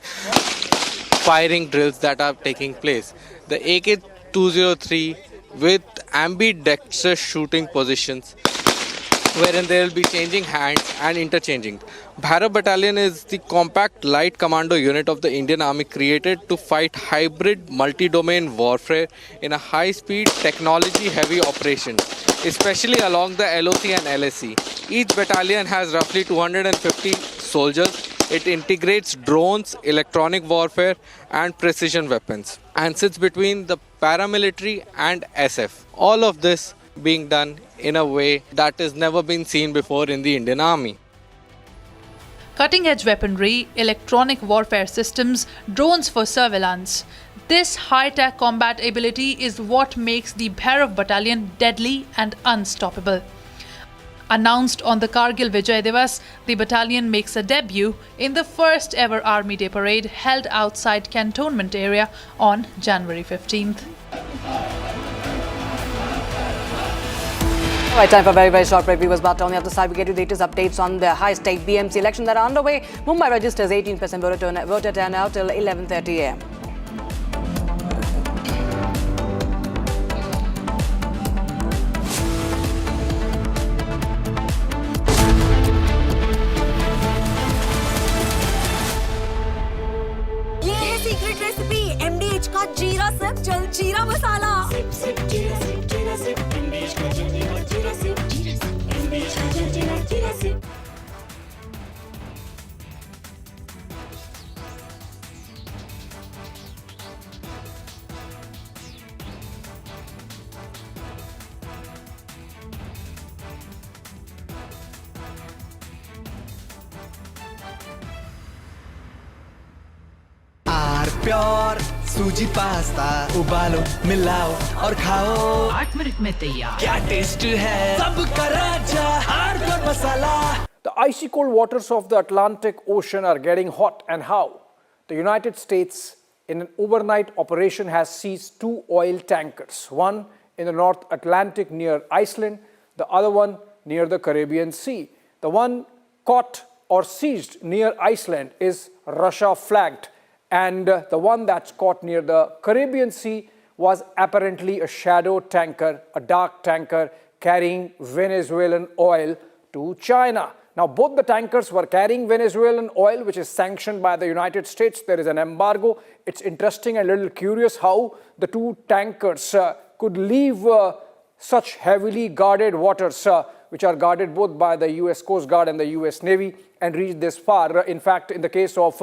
firing drills that are taking place. The AK-203 with ambidextrous shooting positions, wherein they will be changing hands and interchanging. Bhairav Battalion is the compact light commando unit of the Indian Army created to fight hybrid multi-domain warfare in a high-speed, technology-heavy operation, especially along the LOC and LSC. Each battalion has roughly 250 soldiers. It integrates drones, electronic warfare and precision weapons, and sits between the paramilitary and SF. All of this being done in a way that has never been seen before in the Indian Army. Cutting-edge weaponry, electronic warfare systems, drones for surveillance. This high-tech combat ability is what makes the Bhairav Battalion deadly and unstoppable. Announced on the Kargil Vijay Divas, the battalion makes a debut in the first ever Army Day parade held outside Cantonment area on January 15th. Right, time for a very, very short break, viewers, but on the other side, we get you the latest updates on the high-stake BMC election that are underway. Mumbai registers 18% voter turnout till 11:30 a.m. ये है secret recipe MDH का जीरा SIP जल जीरा मसाला। SIP SIP जीरा SIP MDH का जल जीरा सिप MDH का जल जीरा सिप। प्योर सूजी पास्ता उबालो मिलाओ और खाओ 8 मिनट में तैयार क्या टेस्ट है सबका राजा R Pure masala. The icy cold waters of the Atlantic Ocean are getting hot, and how? The United States, in an overnight operation, has seized 2 oil tankers, one in the North Atlantic near Iceland, the other one near the Caribbean Sea. The one caught or seized near Iceland is Russia flagged, and the one that's caught near the Caribbean Sea was apparently a shadow tanker, a dark tanker carrying Venezuelan oil to China. Now, both the tankers were carrying Venezuelan oil, which is sanctioned by the United States. There is an embargo. It's interesting and a little curious how the 2 tankers could leave such heavily guarded waters, which are guarded both by the US Coast Guard and the US Navy, and reach this far. In fact, in the case of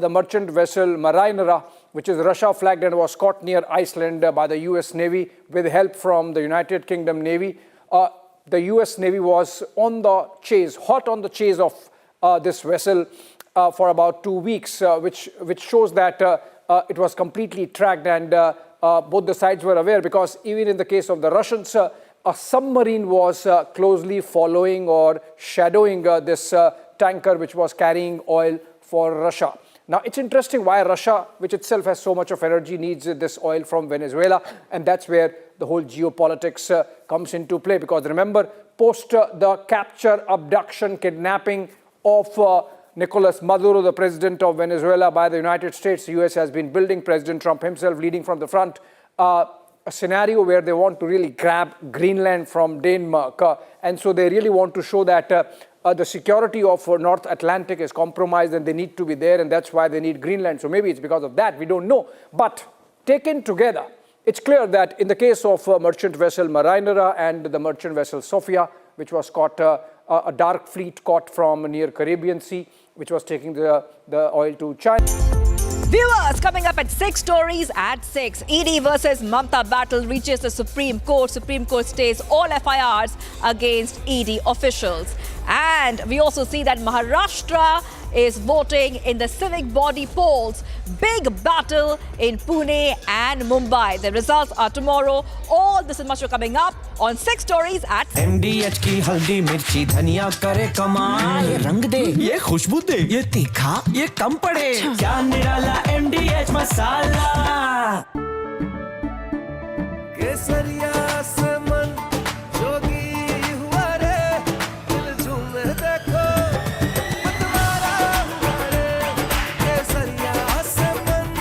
the merchant vessel Marinera, which is Russia flagged and was caught near Iceland by the US Navy with help from the United Kingdom Navy. The US Navy was on the chase, hot on the chase of this vessel for about 2 weeks, which shows that it was completely tracked, and both the sides were aware, because even in the case of the Russians, a submarine was closely following or shadowing this tanker which was carrying oil for Russia. Now, it's interesting why Russia, which itself has so much of energy, needs this oil from Venezuela, and that's where the whole geopolitics comes into play. Because remember, post the capture, abduction, kidnapping of Nicolas Maduro, the president of Venezuela, by the United States, the US has been building, President Trump himself leading from the front, a scenario where they want to really grab Greenland from Denmark. And so they really want to show that the security of North Atlantic is compromised and they need to be there, and that's why they need Greenland. So maybe it's because of that, we don't know. But taken together, it's clear that in the case of merchant vessel Marinera and the merchant vessel Sofia, which was caught, a dark fleet caught from near Caribbean Sea, which was taking the oil to China. Viewers, coming up at 6 stories at 6. ED versus Mamta battle reaches the Supreme Court. Supreme Court stays all FIRs against ED officials. And we also see that Maharashtra is voting in the civic body polls. Big battle in Pune and Mumbai. The results are tomorrow. All this and much more coming up on 6 stories at 6. MDH की हल्दी मिर्ची धनिया करे कमाल, ये रंग दे, ये खुशबू दे, ये तीखा, ये कम पड़े, क्या निराला MDH मसाला। केसरिया से मन जोगी हुआ रे, दिल झूमे देखो, मतवारा हुआ रे, केसरिया से मन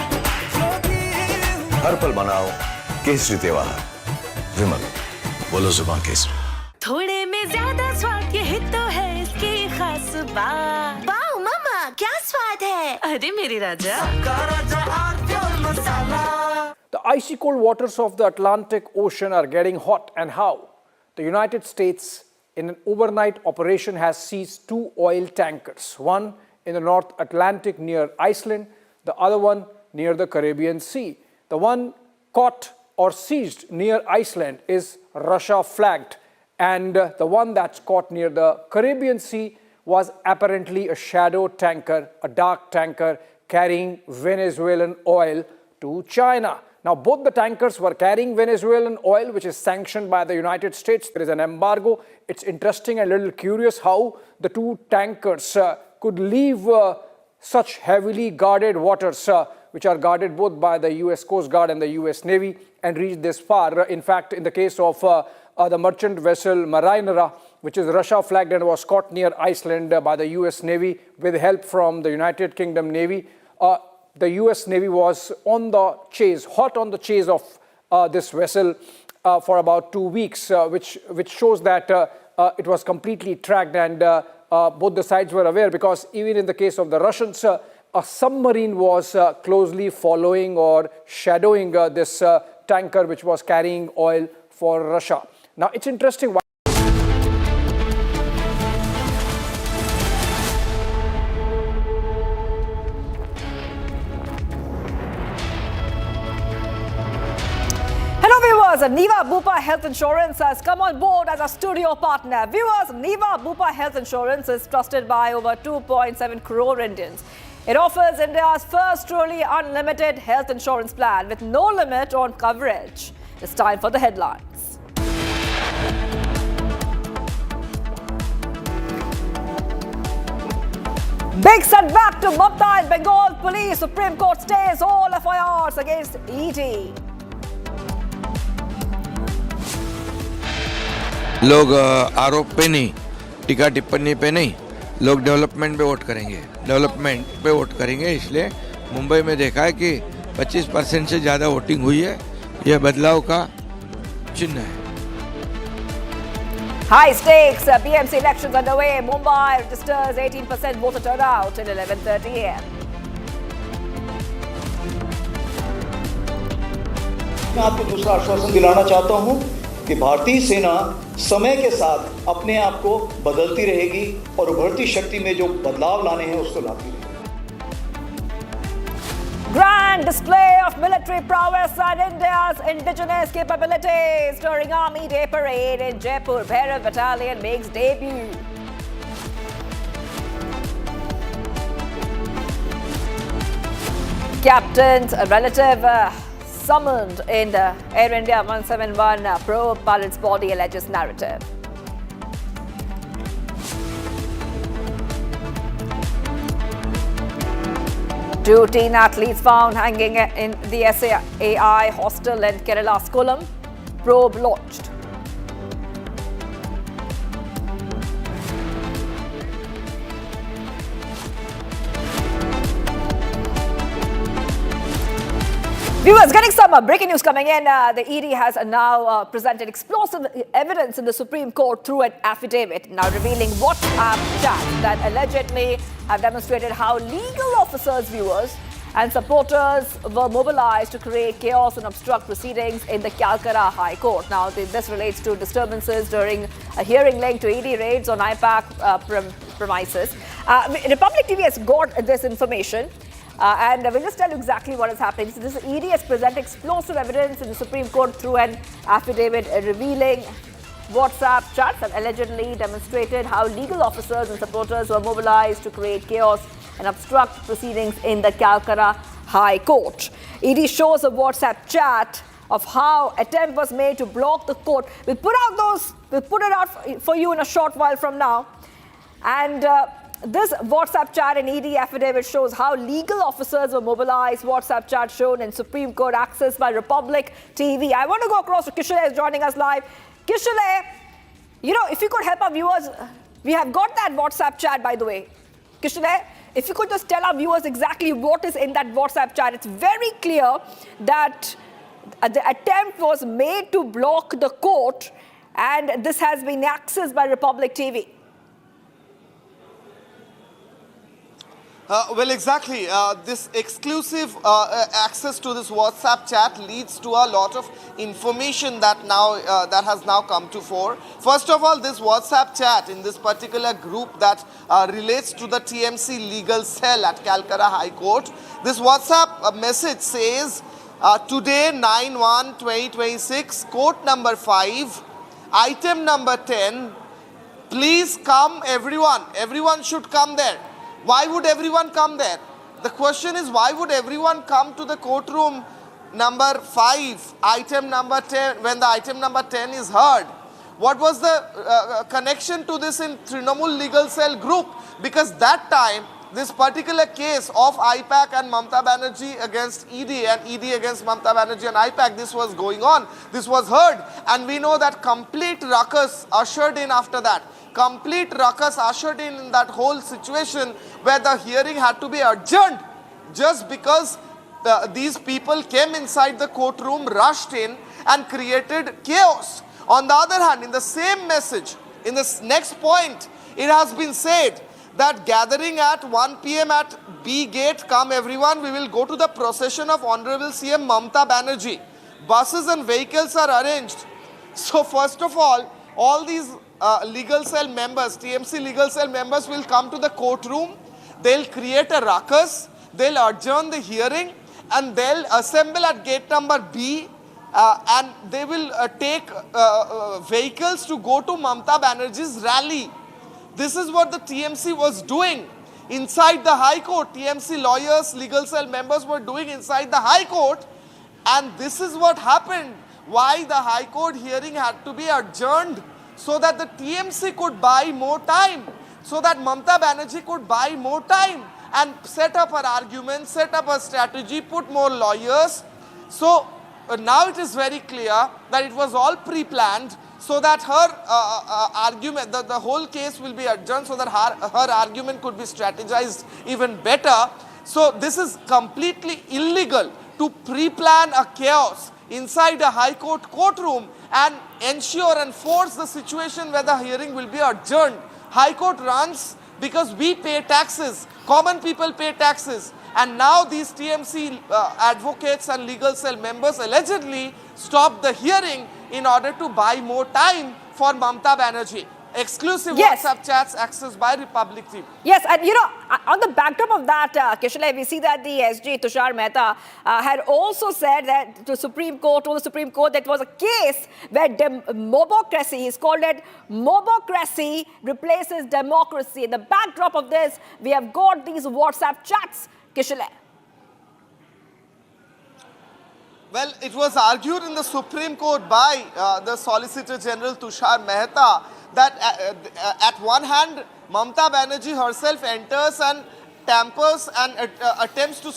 जोगी हुआ। हर पल मनाओ केसरी त्योहार। विमल, बोलो जुबान केसरी। थोड़े में ज्यादा स्वाद, यही तो है इसकी खास बात। वाओ मामा, क्या स्वाद है? अरे मेरे राजा। The icy cold waters of the Atlantic Ocean are getting hot, and how? The United States, in an overnight operation, has seized 2 oil tankers, one in the North Atlantic near Iceland, the other one near the Caribbean Sea. The one caught or seized near Iceland is Russia flagged, and the one that's caught near the Caribbean Sea was apparently a shadow tanker, a dark tanker carrying Venezuelan oil to China. Now, both the tankers were carrying Venezuelan oil, which is sanctioned by the United States. There is an embargo. It's interesting and a little curious how the 2 tankers could leave such heavily guarded waters, which are guarded both by the US Coast Guard and the US Navy, and reach this far. In fact, in the case of the merchant vessel Marinera, which is Russia flagged and was caught near Iceland by the US Navy with help from the United Kingdom Navy, the US Navy was on the chase, hot on the chase of this vessel for about 2 weeks, which shows that it was completely tracked, and both the sides were aware, because even in the case of the Russians, a submarine was closely following or shadowing this tanker which was carrying oil for Russia. Now, it's interesting why. Niva Bupa Health Insurance has come on board as a studio partner. Viewers, Niva Bupa Health Insurance is trusted by over 2.7 crore Indians. It offers India's first truly unlimited health insurance plan with no limit on coverage. It's time for the headlines. Big setback to Mamta in Bengal Police. Supreme Court stays all FIRs against ED. लोग आरोप पे नहीं, टीका टिप्पणी पे नहीं, लोग development पे वोट करेंगे, डेवलपमेंट पे वोट करेंगे। इसलिए मुंबई में देखा है कि 25% से ज़्यादा वोटिंग हुई है। यह बदलाव का चिन्ह है। High stakes BMC elections underway. Mumbai registers 18% voter turnout at 11:30 a.m. मैं आपको दूसरा आश्वासन दिलाना चाहता हूं कि भारतीय सेना समय के साथ अपने आप को बदलती रहेगी और उभरती शक्ति में जो बदलाव लाने हैं उसको लाती रहेगी। Grand display of military prowess and India's indigenous capabilities during Army Day Parade in Jaipur. Bhairav Battalion makes debut. Captain's relative summoned in the Air India 171 probe. Pilot's body alleges narrative. Two teen athletes found hanging in the SAI hostel in Kerala's Kollam. Probe launched. Viewers, getting some breaking news coming in. The ED has now presented explosive evidence in the Supreme Court through an affidavit, now revealing WhatsApp chats that allegedly have demonstrated how legal officers, viewers, and supporters were mobilized to create chaos and obstruct proceedings in the Calcutta High Court. Now, this relates to disturbances during a hearing linked to ED raids on IPAC premises. Republic TV has got this information. And we'll just tell you exactly what is happening. So this ED has presented explosive evidence in the Supreme Court through an affidavit revealing WhatsApp chats that allegedly demonstrated how legal officers and supporters were mobilized to create chaos and obstruct proceedings in the Calcutta High Court. ED shows a WhatsApp chat of how attempt was made to block the court. We'll put it out for you in a short while from now. And this WhatsApp chat and ED affidavit shows how legal officers were mobilized. WhatsApp chat shown in Supreme Court access by Republic TV. I want to go across to Kishore is joining us live. Kishore, if you could help our viewers, we have got that WhatsApp chat, by the way. Kishore, if you could just tell our viewers exactly what is in that WhatsApp chat. It's very clear that the attempt was made to block the court, and this has been accessed by Republic TV. Well, exactly. This exclusive access to this WhatsApp chat leads to a lot of information that has now come to fore. First of all, this WhatsApp chat in this particular group that relates to the TMC legal cell at Calcutta High Court. This WhatsApp message says, today 9/1/2026, court number 5, item number 10, please come everyone. Everyone should come there. Why would everyone come there? The question is, why would everyone come to the courtroom number 5, item number 10, when the item number 10 is heard? What was the connection to this in Trinamool Legal Cell group? Because that time, this particular case of IPAC and Mamta Banerjee against ED and ED against Mamta Banerjee and IPAC, this was going on. This was heard. And we know that complete ruckus ushered in after that. Complete ruckus ushered in that whole situation where the hearing had to be adjourned just because these people came inside the courtroom, rushed in and created chaos. On the other hand, in the same message, in this next point, it has been said that gathering at 1 p.m. at B gate, come everyone, we will go to the procession of Honorable CM Mamta Banerjee. Buses and vehicles are arranged. So first of all these legal cell members, TMC legal cell members will come to the courtroom, they'll create a ruckus, they'll adjourn the hearing and they'll assemble at gate number B and they will take vehicles to go to Mamta Banerjee's rally. This is what the TMC was doing inside the High Court. TMC lawyers, legal cell members were doing inside the High Court, and this is what happened. Why the High Court hearing had to be adjourned, so that the TMC could buy more time, so that Mamta Banerjee could buy more time and set up her argument, set up a strategy, put more lawyers. So now it is very clear that it was all pre-planned so that her argument, the whole case will be adjourned so that her argument could be strategized even better. So this is completely illegal to pre-plan a chaos inside a High Court courtroom and ensure and force the situation where the hearing will be adjourned. High Court runs because we pay taxes, common people pay taxes, and now these TMC advocates and legal cell members allegedly stopped the hearing in order to buy more time for Mamta Banerjee. Exclusive WhatsApp chats accessed by Republic TV. Yes, and on the backdrop of that, Kishore, we see that the SG Tushar Mehta had also said that to the Supreme Court, that was a case where mobocracy, he's called it mobocracy, replaces democracy. In the backdrop of this, we have got these WhatsApp chats, Kishore. Well, it was argued in the Supreme Court by the Solicitor General Tushar Mehta that at one hand, Mamta Banerjee herself enters and tampers and attempts to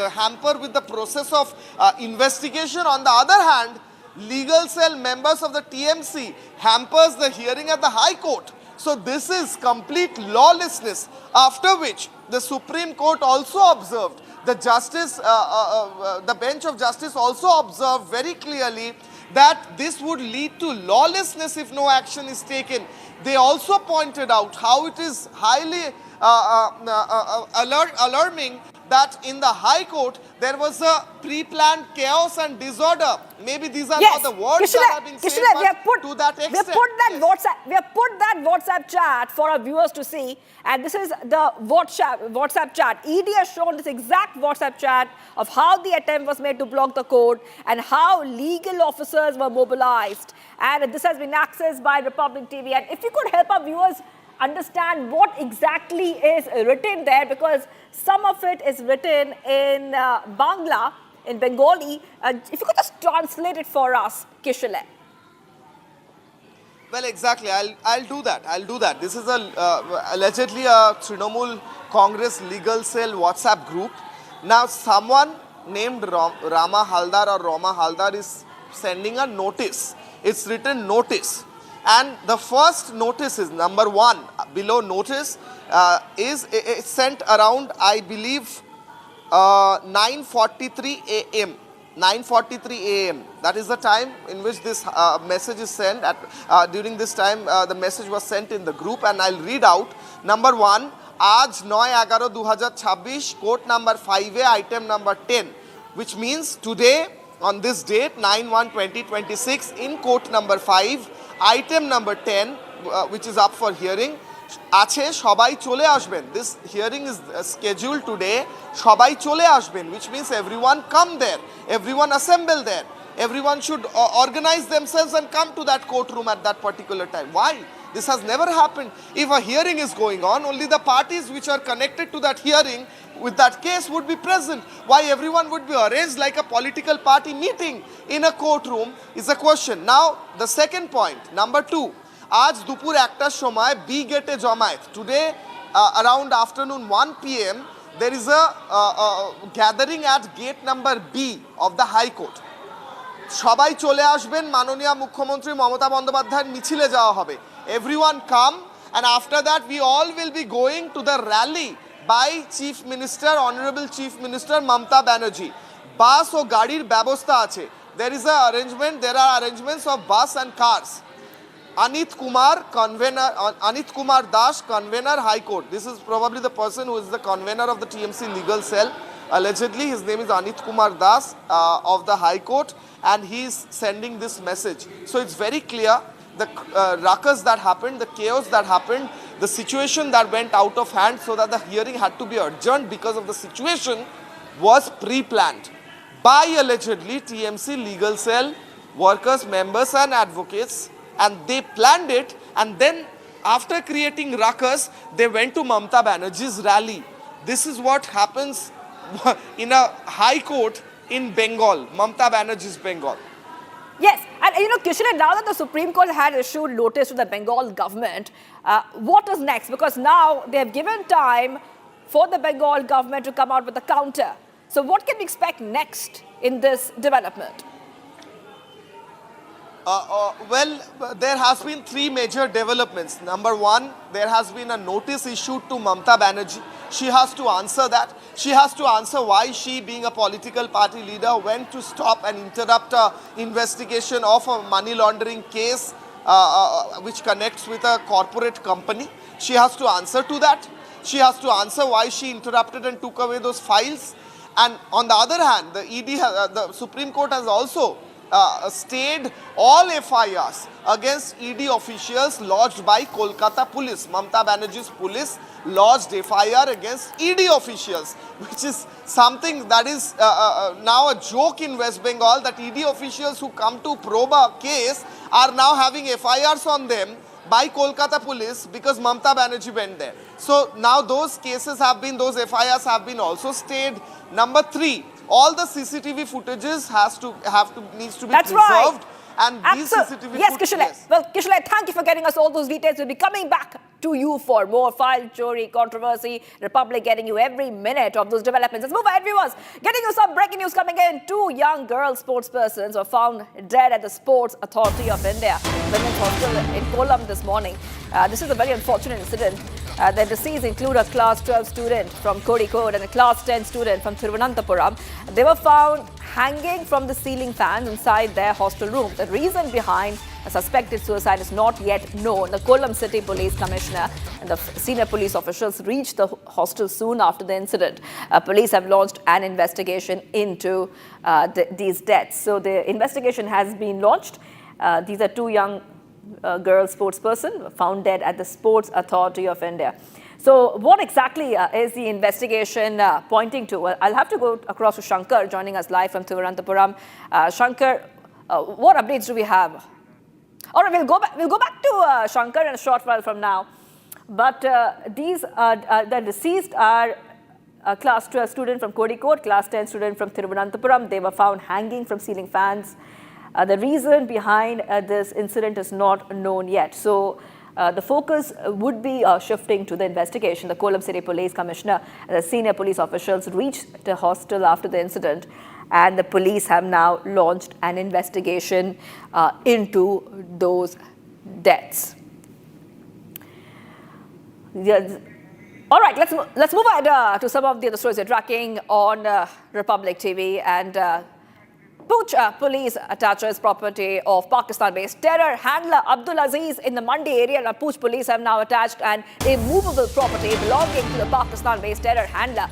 hamper with the process of investigation. On the other hand, legal cell members of the TMC hampers the hearing at the High Court. So this is complete lawlessness, after which the Supreme Court also observed, the bench of justice also observed very clearly that this would lead to lawlessness if no action is taken. They also pointed out how it is highly alarming that in the High Court there was a pre-planned chaos and disorder. Maybe these are Yes, not the words Kishore, that have been said, Kishore, but to that extent. we have put that WhatsApp chat for our viewers to see, and this is the WhatsApp chat. ED has shown this exact WhatsApp chat of how the attempt was made to block the court and how legal officers were mobilized. And this has been accessed by Republic TV. And if you could help our viewers understand what exactly is written there, because some of it is written in Bangla, in Bengali. If you could just translate it for us, Kishore. Well, exactly. I'll do that. This is allegedly a Trinamool Congress legal cell WhatsApp group. Now, someone named Rama Haldar or Rama Haldar is sending a notice. It's written notice. And the first notice is number 1 below notice is sent around, I believe, 9:43 a.m. 9:43 a.m. That is the time in which this message is sent. During this time, the message was sent in the group, and I'll read out. Number 1, Aaj 9/11/2026, court number 5A, item number 10, which means today, on this date, 9/1/2026, in court number 5, item number 10, which is up for hearing, আছে সবাই চলে আসবেন. This hearing is scheduled today. সবাই চলে আসবেন, which means everyone come there, everyone assemble there. Everyone should organize themselves and come to that courtroom at that particular time. Why? This has never happened. If a hearing is going on, only the parties which are connected to that hearing with that case would be present. Why everyone would be arranged like a political party meeting in a courtroom is a question. Now, the second point, number 2. আজ দুপুর 1টার সময় B গেটে জমায়েত. Today, around afternoon 1 p.m., there is a gathering at gate number B of the High Court. সবাই চলে আসবেন, মাননীয় মুখ্যমন্ত্রী মমতা বন্দ্যোপাধ্যায়ের মিছিলে যাওয়া হবে. Everyone come, and after that we all will be going to the rally by Chief Minister, Honorable Chief Minister Mamata Banerjee. বাস ও গাড়ির ব্যবস্থা আছে. There are arrangements of bus and cars. Anit Kumar Das, convener, High Court. This is probably the person who is the convener of the TMC legal cell. Allegedly, his name is Anit Kumar Das of the High Court, and he is sending this message. So it's very clear the ruckus that happened, the chaos that happened, the situation that went out of hand so that the hearing had to be adjourned because of the situation was pre-planned by allegedly TMC legal cell workers, members and advocates. And they planned it, and then after creating ruckus, they went to Mamata Banerjee's rally. This is what happens in a high court in Bengal, Mamata Banerjee's Bengal. Yes, and Kishore, now that the Supreme Court had issued notice to the Bengal government, what is next? Because now they have given time for the Bengal government to come out with a counter. So what can we expect next in this development? Well, there has been 3 major developments. Number 1, there has been a notice issued to Mamata Banerjee. She has to answer that. She has to answer why she, being a political party leader, went to stop and interrupt an investigation of a money laundering case which connects with a corporate company. She has to answer to that. She has to answer why she interrupted and took away those files. And on the other hand, the Supreme Court has also stayed all FIRs against ED officials lodged by Kolkata police. Mamata Banerjee's police lodged FIR against ED officials, which is something that is now a joke in West Bengal, that ED officials who come to probe a case are now having FIRs on them by Kolkata police because Mamata Banerjee went there. So now those FIRs have been also stayed. Number 3, all the CCTV footages needs to be That's preserved. Right. And these CCTV Yes, Kishore. Well, Kishore, thank you for getting us all those details. We'll be coming back to you for more file chori, controversy, Republic getting you every minute of those developments. Let's move ahead, viewers. Getting you some breaking news coming in. 2 young girl sportspersons were found dead at the Sports Authority of India Women's Hostel in Kollam this morning. This is a very unfortunate incident. The deceased include a class 12 student from Kozhikode and a class 10 student from Thiruvananthapuram. They were found hanging from the ceiling fans inside their hostel room. The reason behind A suspected suicide is not yet known. The Kollam City Police Commissioner and the senior police officials reached the hostel soon after the incident. Police have launched an investigation into these deaths. So the investigation has been launched. These are two young girl sportsperson found dead at the Sports Authority of India. So what exactly is the investigation pointing to? Well, I'll have to go across to Shankar, joining us live from Thiruvananthapuram. Shankar, what updates do we have? All right, we'll go back to Shankar in a short while from now. But the deceased are a class 12 student from Kozhikode, class 10 student from Thiruvananthapuram. They were found hanging from ceiling fans. The reason behind this incident is not known yet. So the focus would be shifting to the investigation. The Kollam City Police Commissioner and the senior police officials reached the hostel after the incident, and the police have now launched an investigation into those deaths. All right, let's move ahead to some of the other stories we're tracking on Republic TV. And Pooch police attaches property of Pakistan-based terror handler Abdul Aziz in the Mandi area. Now, Pooch police have now attached an immovable property belonging to the Pakistan-based terror handler.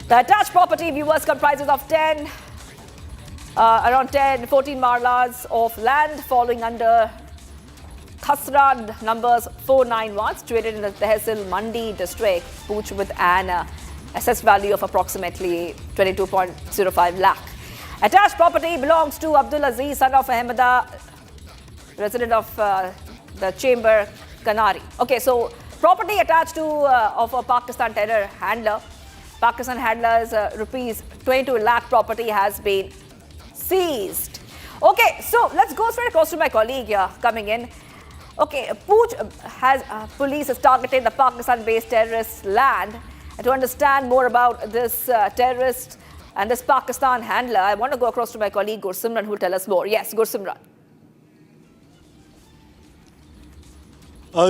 The attached property, viewers, comprises of around 14 marlas of land falling under Khasra numbers 491, situated in the Tehsil Mandi district, Pooch, with an assessed value of approximately 22.05 lakh. Attached property belongs to Abdul Aziz, son of Ahmeda, resident of the Chamber, Kanari. Okay, so property attached to of a Pakistan terror handler. Pakistan handler's rupees 22 lakh property has been seized. Okay, so let's go straight across to my colleague here coming in. Okay, Pooch police has targeted the Pakistan-based terrorist land. And to understand more about this terrorist and this Pakistan handler, I want to go across to my colleague Gursimran, who will tell us more. Yes, Gursimran.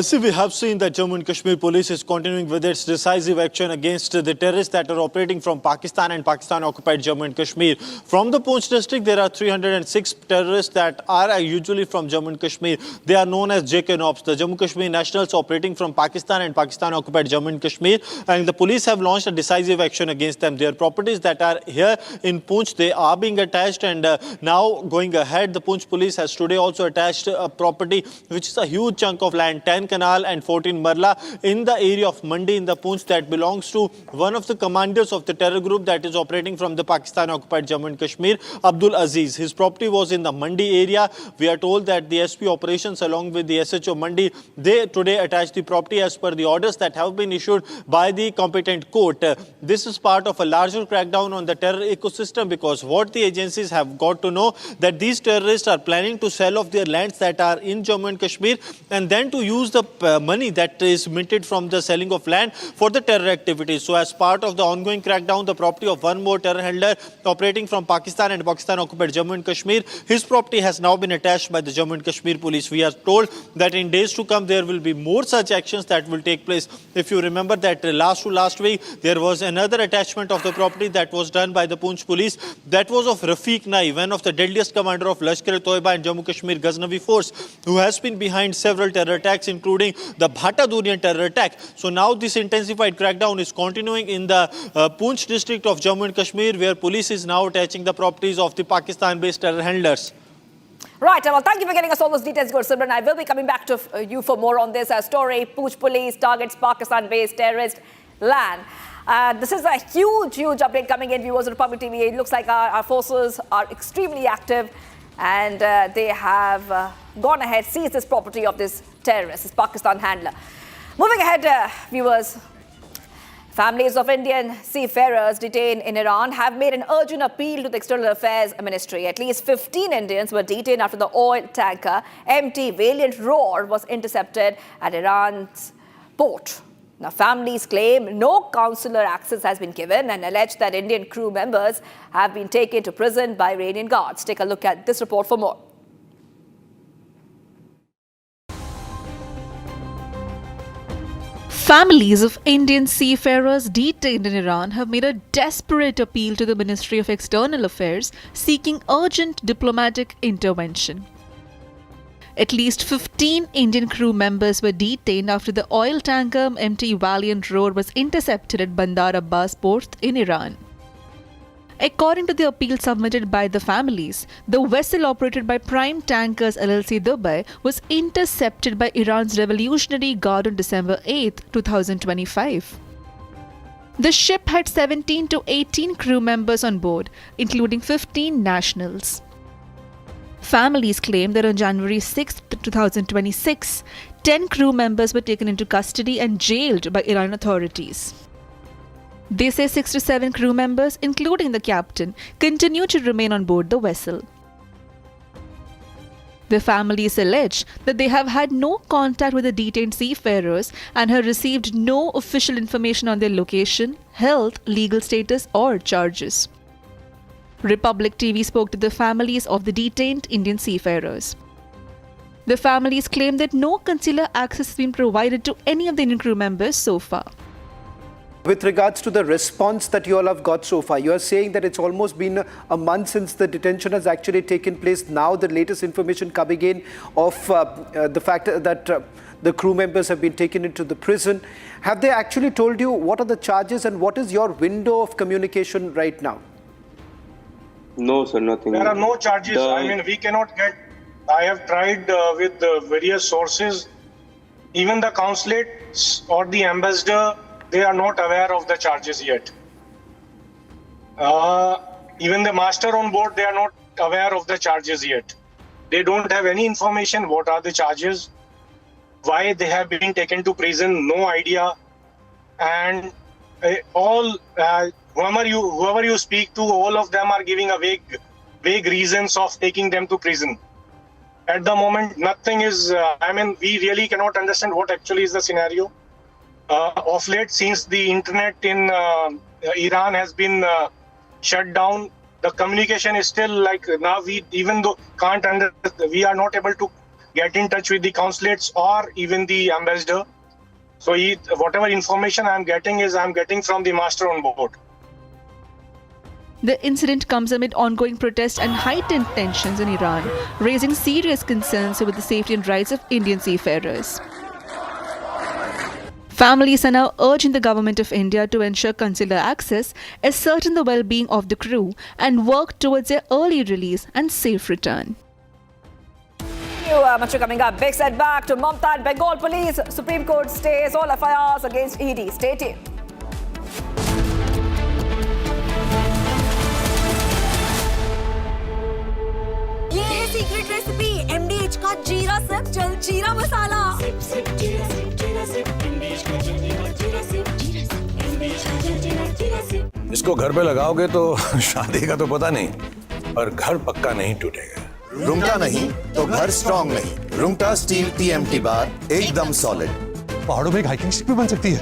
See, we have seen that Jammu and Kashmir police is continuing with its decisive action against the terrorists that are operating from Pakistan and Pakistan-occupied Jammu and Kashmir. From the Poonch district, there are 306 terrorists that are usually from Jammu and Kashmir. They are known as JK Nobs, the Jammu Kashmir nationals operating from Pakistan and Pakistan-occupied Jammu and Kashmir. And the police have launched a decisive action against them. Their properties that are here in Poonch, they are being attached. And now going ahead, the Poonch police has today also attached a property, which is a huge chunk of land, 10 canal and 14 marla in the area of Mandi in the Poonch, that belongs to one of the commanders of the terror group that is operating from the Pakistan-occupied Jammu and Kashmir, Abdul Aziz. His property was in the Mandi area. We are told that the SP operations along with the SHO Mandi, they today attached the property as per the orders that have been issued by the competent court. This is part of a larger crackdown on the terror ecosystem, because what the agencies have got to know that these terrorists are planning to sell off their lands that are in Jammu and Kashmir, and then to use the money that is minted from the selling of land for the terror activities. So as part of the ongoing crackdown, the property of one more terror handler operating from Pakistan and Pakistan-occupied Jammu and Kashmir, his property has now been attached by the Jammu and Kashmir police. We are told that in days to come, there will be more such actions that will take place. If you remember that last week, there was another attachment of the property that was done by the Poonch police. That was of Rafiq Nai, one of the deadliest commander of Lashkar-e-Toiba and Jammu Kashmir Ghaznavi force, who has been behind several terror attacks, including the Bhata Durian terror attack. So now this intensified crackdown is continuing in the Poonch district of Jammu and Kashmir, where police is now attaching the properties of the Pakistan-based terror handlers. Right, well, thank you for getting us all those details, Gursimran. I will be coming back to you for more on this story. Pooch police targets Pakistan-based terrorist land. This is a huge update coming in, viewers of Republic TV. It looks like our forces are extremely active, and they have gone ahead, seized this property of this terrorist, this Pakistan handler. Moving ahead, viewers, families of Indian seafarers detained in Iran have made an urgent appeal to the External Affairs Ministry. At least 15 Indians were detained after the oil tanker MT Valiant Roar was intercepted at Iran's port. Now, families claim no consular access has been given and allege that Indian crew members have been taken to prison by Iranian guards. Take a look at this report for more. Families of Indian seafarers detained in Iran have made a desperate appeal to the Ministry of External Affairs, seeking urgent diplomatic intervention. At least 15 Indian crew members were detained after the oil tanker MT Valiant Roar was intercepted at Bandar Abbas port in Iran. According to the appeal submitted by the families, the vessel operated by Prime Tankers LLC Dubai was intercepted by Iran's Revolutionary Guard on December 8, 2025. The ship had 17 to 18 crew members on board, including 15 nationals. Families claim that on January 6, 2026, 10 crew members were taken into custody and jailed by Iran authorities. They say 6 to 7 crew members, including the captain, continue to remain on board the vessel. The families allege that they have had no contact with the detained seafarers and have received no official information on their location, health, legal status, or charges. Republic TV spoke to the families of the detained Indian seafarers. The families claim that no consular access has been provided to any of the Indian crew members so far. With regards to the response that you all have got so far, you are saying that it's almost been a month since the detention has actually taken place. Now the latest information coming in of the fact that the crew members have been taken into the prison. Have they actually told you what are the charges and what is your window of communication right now? No, sir, nothing. There are no charges. I mean, we cannot get. I have tried with various sources. Even the consulates or the ambassador, they are not aware of the charges yet. Even the master on board, they are not aware of the charges yet. They don't have any information what are the charges, why they have been taken to prison, no idea. And whoever you speak to, all of them are giving a vague reasons of taking them to prison. At the moment, nothing is, we really cannot understand what actually is the scenario. Of late, since the internet in Iran has been shut down, the communication is still like now we are not able to get in touch with the consulates or even the ambassador. So whatever information I'm getting from the master on board. The incident comes amid ongoing protests and heightened tensions in Iran, raising serious concerns over the safety and rights of Indian seafarers. Families are now urging the government of India to ensure consular access, ascertain the well-being of the crew, and work towards their early release and safe return. Much coming up. Big setback to Mamta and Bengal Police. Supreme Court stays all FIRs against ED. Stay tuned. ये है secret recipe MDH का जीरा SIP जल जीरा मसाला। SIP SIP जीरा SIP जीरा SIP MDH का जल जीरा सिप MDH का जल जीरा सिप। इसको घर पे लगाओगे तो शादी का तो पता नहीं, पर घर पक्का नहीं टूटेगा। रूंगटा नहीं तो घर स्ट्रॉन्ग नहीं। रूंगटा स्टील TMT बार एकदम सॉलिड। पहाड़ों में एक हाइकिंग स्टिक भी बन सकती है।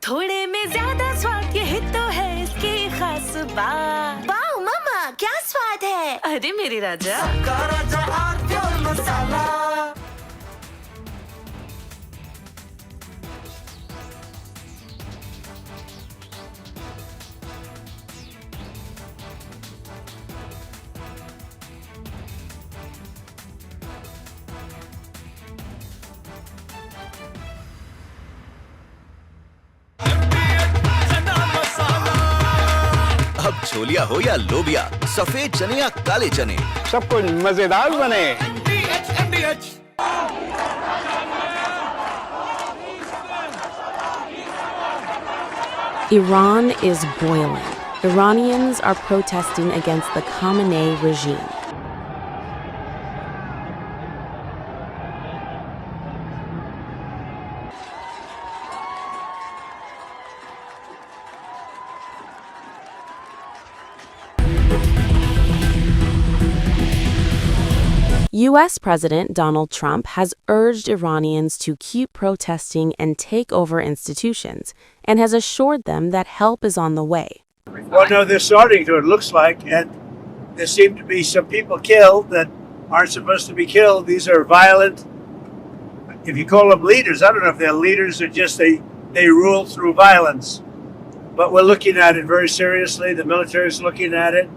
थोड़े में ज्यादा स्वाद यही तो है इसकी खास बात। वाओ मामा क्या स्वाद है। अरे मेरे राजा मसाला। अब छोलिया हो या लोबिया, सफेद चने या काले चने, सब कुछ मजेदार बने। Iran is boiling. Iranians are protesting against the Khamenei regime. U.S. President Donald Trump has urged Iranians to keep protesting and take over institutions, and has assured them that help is on the way. Well, no, they're starting to, it looks like, and there seem to be some people killed that aren't supposed to be killed. These are violent, if you call them leaders, I don't know if they're leaders or just they rule through violence. But we're looking at it very seriously. The military is looking at it,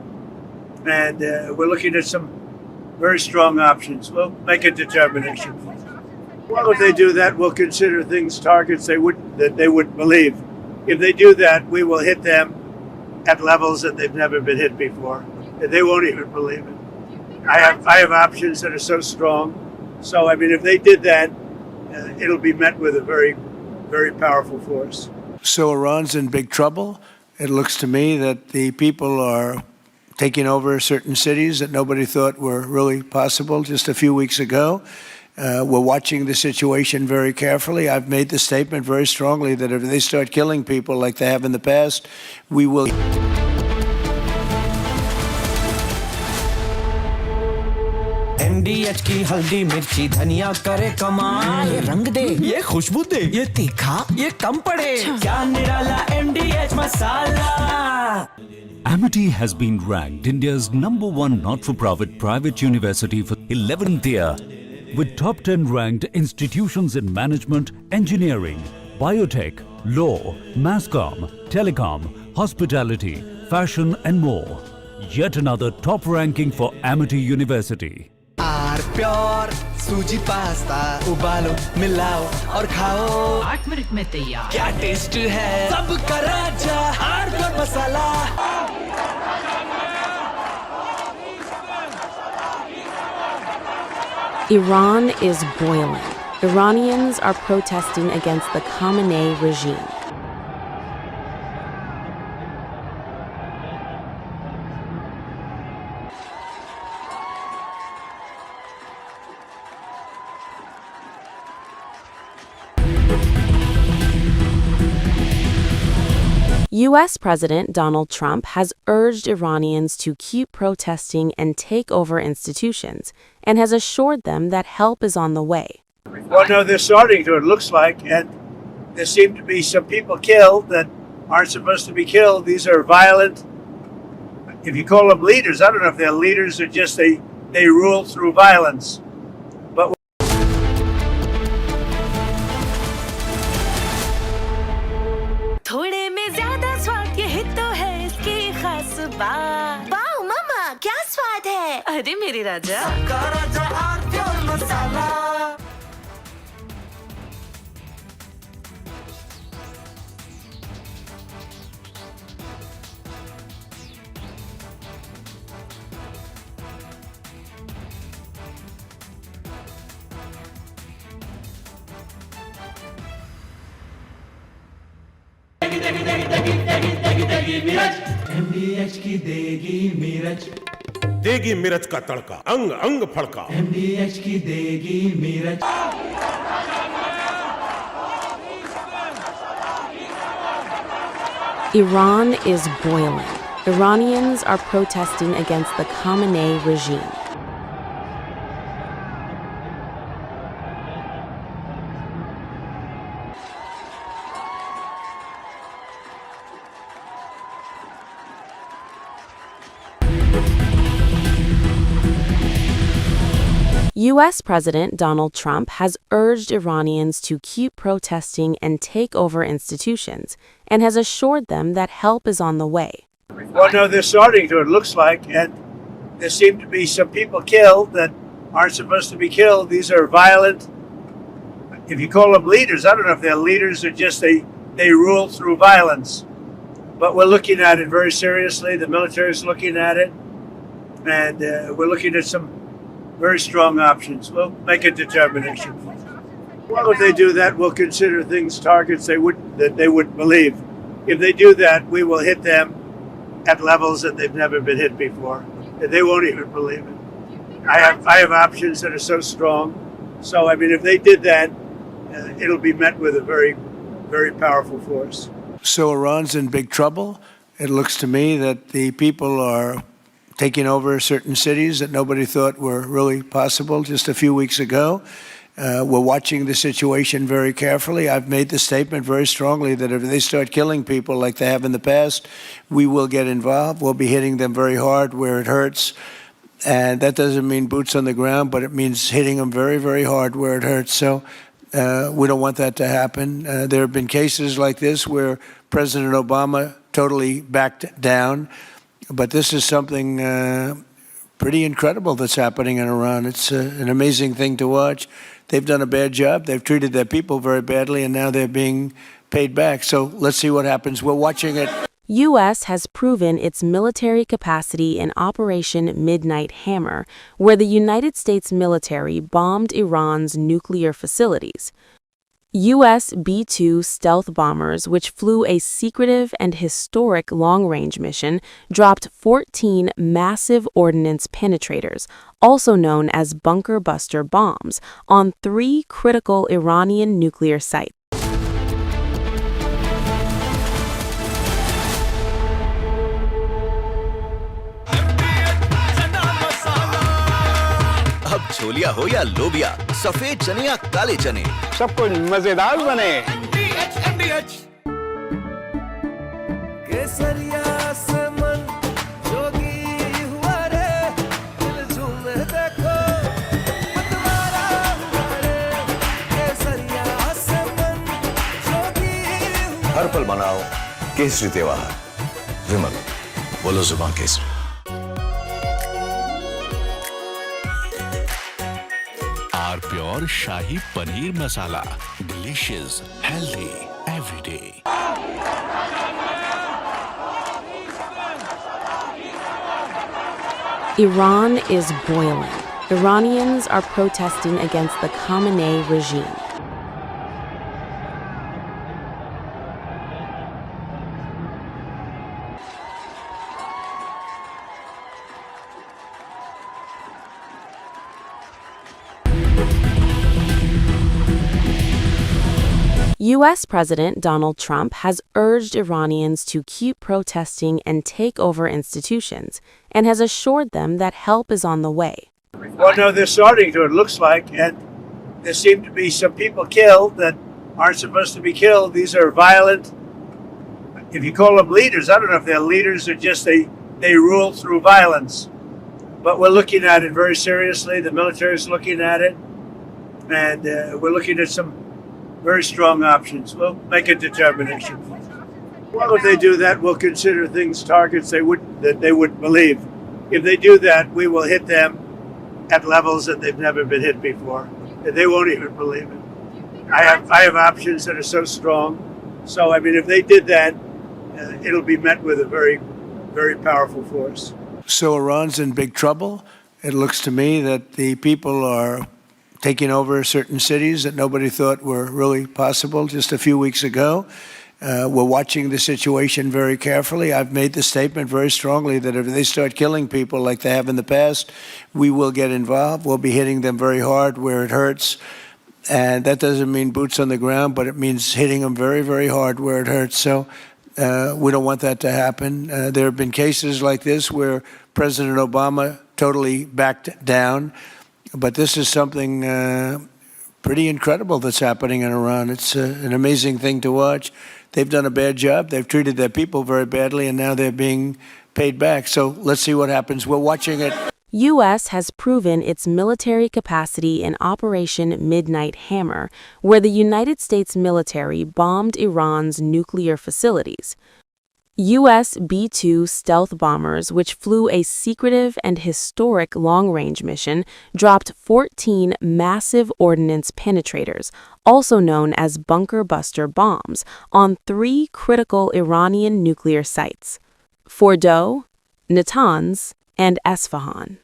and we're looking at some very strong options. We'll make a determination. Well, if they do that, we'll consider things targets that they wouldn't believe. If they do that, we will hit them at levels that they've never been hit before. They won't even believe it. I have options that are so strong. So, I mean, if they did that, it'll be met with a very, very powerful force. So Iran's in big trouble. It looks to me that the people are taking over certain cities that nobody thought were really possible just a few weeks ago. We're watching the situation very carefully. I've made the statement very strongly that if they start killing people like they have in the past, we will. MDH की हल्दी मिर्ची धनिया करे कमाल ये रंग दे ये खुशबू दे ये तीखा ये कम पड़े क्या निराला MDH masala Amity has been ranked India's #1 not-for-profit private university for 11th year, with top 10 ranked institutions in management, engineering, biotech, law, masscom, telecom, hospitality, fashion and more. Yet another top ranking for Amity University. R pure सूजी pasta उबालो मिलाओ और खाओ 8 minute में तैयार क्या taste है सबका राजा R Pure masala Iran is boiling. Iranians are protesting against the Khamenei regime. U.S. President Donald Trump has urged Iranians to keep protesting and take over institutions, and has assured them that help is on the way. Well, no, they're starting to, it looks like, and there seem to be some people killed that aren't supposed to be killed. These are violent, if you call them leaders, I don't know if they're leaders or just they rule through violence. But थोड़े में ज्यादा स्वाद यही तो है इसकी खास बात। वाओ मामा क्या स्वाद है? अरे मेरे राजा सबका राजा आर प्योर मसाला। MDH की देगी मिर्च देगी मिर्च का तड़का अंग अंग फड़का MDH की देगी मिर्च Iran is boiling. Iranians are protesting against the Khamenei regime. U.S. President Donald Trump has urged Iranians to keep protesting and take over institutions, and has assured them that help is on the way. well, no, they're starting to, it looks like, and there seem to be some people killed that aren't supposed to be killed. These are violent, if you call them leaders, I don't know if they're leaders or just they rule through violence. But we're looking at it very seriously. The military is looking at it, and we're looking at some very strong options. We'll make a determination. Well, if they do that, we'll consider things targets that they wouldn't believe. If they do that, we will hit them at levels that they've never been hit before. They won't even believe it. I have options that are so strong. So, I mean, if they did that, it'll be met with a very, very powerful force. So Iran's in big trouble. It looks to me that the people are taking over certain cities that nobody thought were really possible just a few weeks ago. We're watching the situation very carefully. I've made the statement very strongly that if they start killing people like they have in the past, we will get involved. We'll be hitting them very hard where it hurts. And that doesn't mean boots on the ground, but it means hitting them very, very hard where it hurts. So we don't want that to happen. There have been cases like this where President Obama totally backed down. But this is something pretty incredible that's happening in Iran. It's an amazing thing to watch. They've done a bad job. They've treated their people very badly, and now they're being paid back. So let's see what happens. We're watching it. U.S. has proven its military capacity in Operation Midnight Hammer, where the United States military bombed Iran's nuclear facilities. U.S. B-2 stealth bombers, which flew a secretive and historic long-range mission, dropped 14 massive ordnance penetrators, also known as bunker buster bombs, on 3 critical Iranian nuclear sites. अब छोलिया हो या लोबिया, सफेद चने या काले चने, सब कुछ मजेदार बने। केसरिया से मन जोगी हुआ रे, दिल झूम देखो मतवारा हुआ रे। केसरिया से मन जोगी हुआ। हर पल मनाओ केसरी त्योहार। विमल, बोलो जुबान केसरी। R pure shahi paneer masala, delicious, healthy every day. Iran is boiling. Iranians are protesting against the Khamenei regime. U.S. President Donald Trump has urged Iranians to keep protesting and take over institutions, and has assured them that help is on the way. Well, no, they're starting to, it looks like, and there seem to be some people killed that aren't supposed to be killed. These are violent, if you call them leaders, I don't know if they're leaders or just they rule through violence. But we're looking at it very seriously. The military is looking at it, and we're looking at some very strong options. We'll make a determination. Well, if they do that, we'll consider things targets they wouldn't believe. If they do that, we will hit them at levels that they've never been hit before. They won't even believe it. I have options that are so strong. So, I mean, if they did that, it'll be met with a very, very powerful force. So Iran's in big trouble. It looks to me that the people are taking over certain cities that nobody thought were really possible just a few weeks ago. We're watching the situation very carefully. I've made the statement very strongly that if they start killing people like they have in the past, we will get involved. We'll be hitting them very hard where it hurts. And that doesn't mean boots on the ground, but it means hitting them very, very hard where it hurts. So we don't want that to happen. There have been cases like this where President Obama totally backed down. But this is something pretty incredible that's happening in Iran. It's an amazing thing to watch. They've done a bad job. They've treated their people very badly, and now they're being paid back. So let's see what happens. We're watching it. U.S. has proven its military capacity in Operation Midnight Hammer, where the United States military bombed Iran's nuclear facilities. U.S. B-2 stealth bombers, which flew a secretive and historic long-range mission, dropped 14 massive ordnance penetrators, also known as bunker buster bombs, on 3 critical Iranian nuclear sites: Fordow, Natanz, and Esfahan.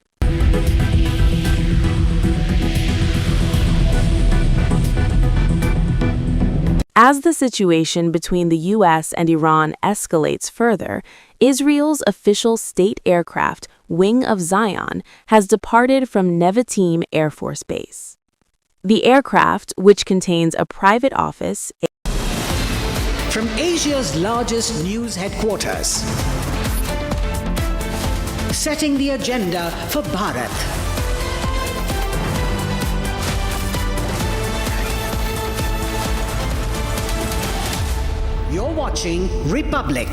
As the situation between the U.S. and Iran escalates further, Israel's official state aircraft, Wing of Zion, has departed from Nevatim Air Force Base. The aircraft, which contains a private office, from Asia's largest news headquarters, setting the agenda for Bharat. You're watching Republic.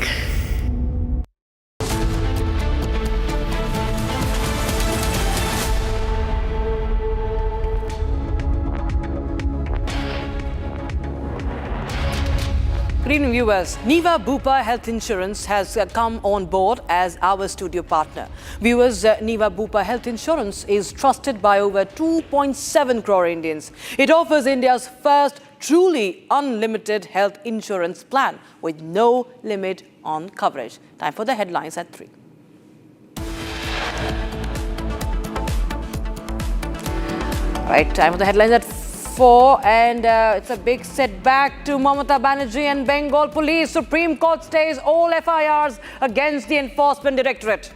Good evening, viewers. Niva Bupa Health Insurance has come on board as our studio partner. Viewers, Niva Bupa Health Insurance is trusted by over 2.7 crore Indians. It offers India's first truly unlimited health insurance plan with no limit on coverage. Time for the headlines at 3. Right, time for the headlines at 4, and it's a big setback to Mamata Banerjee and Bengal Police. Supreme Court stays all FIRs against the Enforcement Directorate.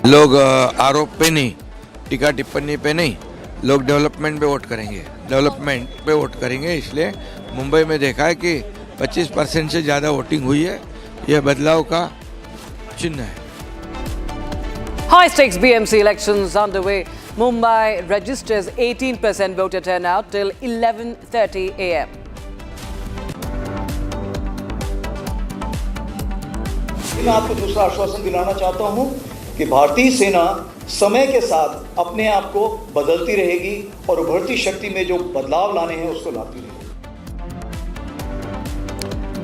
लोग आरोप पे नहीं, टीका टिप्पणी पे नहीं, लोग development पे वोट करेंगे, इसलिए मुंबई में देखा है कि 25% से ज़्यादा वोटिंग हुई है, यह बदलाव का चिन्ह है. High-stakes BMC elections underway. Mumbai registers 18% voter turnout till 11:30 a.m. मैं आपको दूसरा आश्वासन दिलाना चाहता हूं कि भारतीय सेना समय के साथ अपने आप को बदलती रहेगी और उभरती शक्ति में जो बदलाव लाने हैं उसको लाती रहेगी.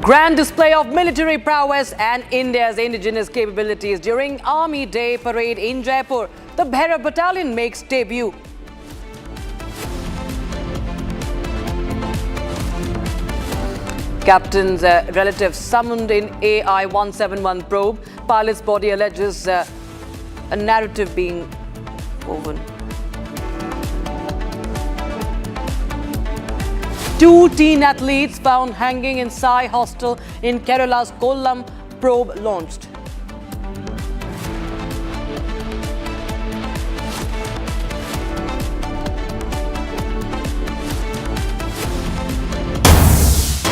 Grand display of military prowess and India's indigenous capabilities during Army Day parade in Jaipur. The Bhaira Battalion makes debut. Captain's relative summoned in AI-171 probe. Pilot's body alleges a narrative being woven. 2 teen athletes found hanging in Sai hostel in Kerala's Kollam. Probe launched.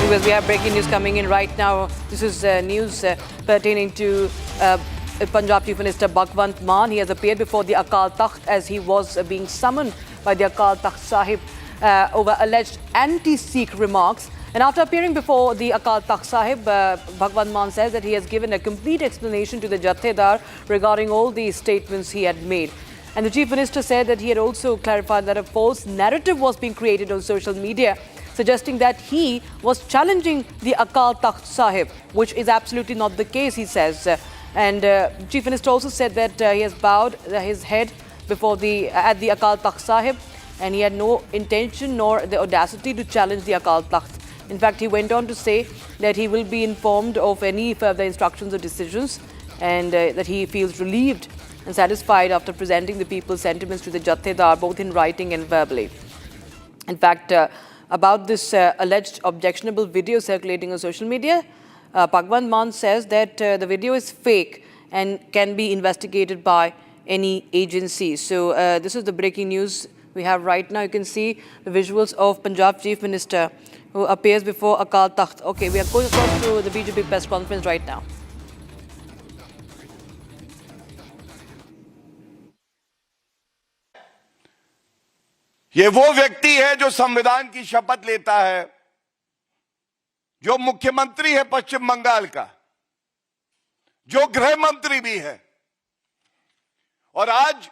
We have breaking news coming in right now. This is news pertaining to Punjab Chief Minister Bhagwant Mann. He has appeared before the Akal Takht as he was being summoned by the Akal Takht Sahib over alleged anti-Sikh remarks. And after appearing before the Akal Takht Sahib, Bhagwant Mann says that he has given a complete explanation to the Jathedar regarding all the statements he had made. And the Chief Minister said that he had also clarified that a false narrative was being created on social media, suggesting that he was challenging the Akal Takht Sahib, which is absolutely not the case, he says. And Chief Minister also said that he has bowed his head before at the Akal Takht Sahib, and he had no intention nor the audacity to challenge the Akal Takht. In fact, he went on to say that he will be informed of any further instructions or decisions, and that he feels relieved and satisfied after presenting the people's sentiments to the Jathedar, both in writing and verbally. In fact, about this alleged objectionable video circulating on social media, Bhagwant Mann says that the video is fake and can be investigated by any agency. So this is the breaking news we have right now. You can see the visuals of Punjab Chief Minister who appears before Akal Takht. Okay, we are going across to the BJP press conference right now. ये वो व्यक्ति है जो संविधान की शपथ लेता है, जो मुख्यमंत्री है पश्चिम बंगाल का, जो गृह मंत्री भी है, और आज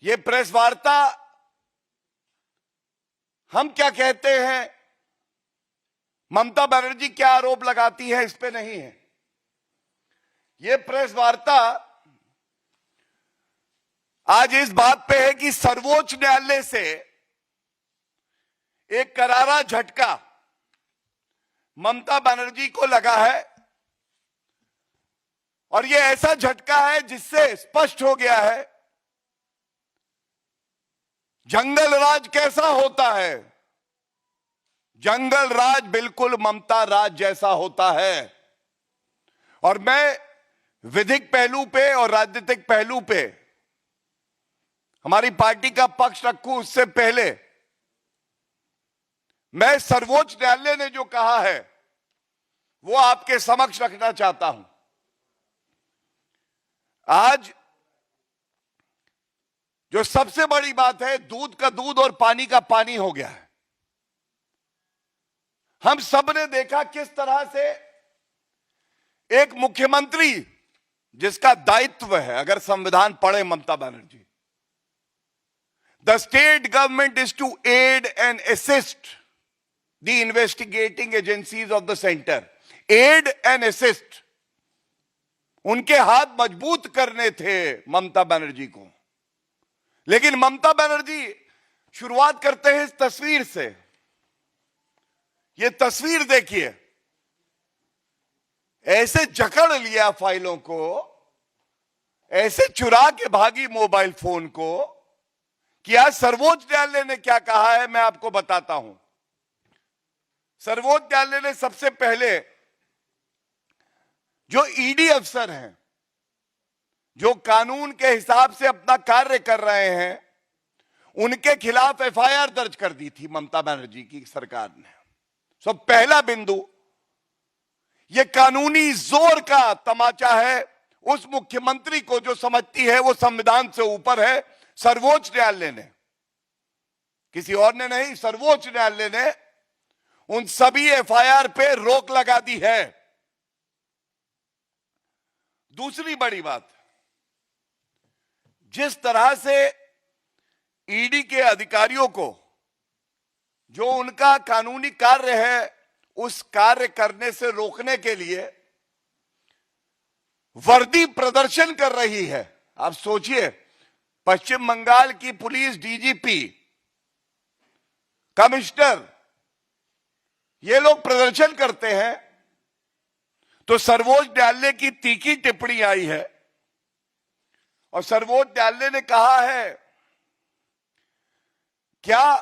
ये प्रेस वार्ता हम क्या कहते हैं, ममता बनर्जी क्या आरोप लगाती है, इस पे नहीं है. ये प्रेस वार्ता आज इस बात पे है कि सर्वोच्च न्यायालय से एक करारा झटका ममता बनर्जी को लगा है, और यह ऐसा झटका है जिससे स्पष्ट हो गया है जंगल राज कैसा होता है. जंगल राज बिल्कुल ममता राज जैसा होता है. और मैं विधिक पहलू पे और राजनीतिक पहलू पे हमारी पार्टी का पक्ष रखूं, उससे पहले मैं सर्वोच्च न्यायालय ने जो कहा है वो आपके समक्ष रखना चाहता हूं. आज जो सबसे बड़ी बात है, दूध का दूध और पानी का पानी हो गया है. हम सब ने देखा किस तरह से एक मुख्यमंत्री जिसका दायित्व है, अगर संविधान पढ़े Mamata Banerjee, The state government is to aid and assist the investigating agencies of the center. Aid and assist. उनके हाथ मजबूत करने थे ममता बनर्जी को, लेकिन ममता बनर्जी शुरुआत करते हैं इस तस्वीर से। ये तस्वीर देखिए, ऐसे जकड़ लिया फाइलों को, ऐसे चुरा के भागी मोबाइल फोन को कि आज सर्वोच्च न्यायालय ने क्या कहा है मैं आपको बताता हूं। सर्वोच्च न्यायालय ने सबसे पहले जो ईडी अफसर हैं, जो कानून के हिसाब से अपना कार्य कर रहे हैं, उनके खिलाफ एफआईआर दर्ज कर दी थी ममता बनर्जी की सरकार ने। सो पहला बिंदु, यह कानूनी जोर का तमाचा है उस मुख्यमंत्री को जो समझती है वो संविधान से ऊपर है। सर्वोच्च न्यायालय ने, किसी और ने नहीं, सर्वोच्च न्यायालय ने उन सभी एफआईआर पे रोक लगा दी है। दूसरी बड़ी बात, जिस तरह से ईडी के अधिकारियों को जो उनका कानूनी कार्य है उस कार्य करने से रोकने के लिए वर्दी प्रदर्शन कर रही है। आप सोचिए, पश्चिम बंगाल की पुलिस डीजीपी, कमिश्नर, ये लोग प्रदर्शन करते हैं तो सर्वोच्च न्यायालय की तीखी टिप्पणी आई है और सर्वोच्च न्यायालय ने कहा है, क्या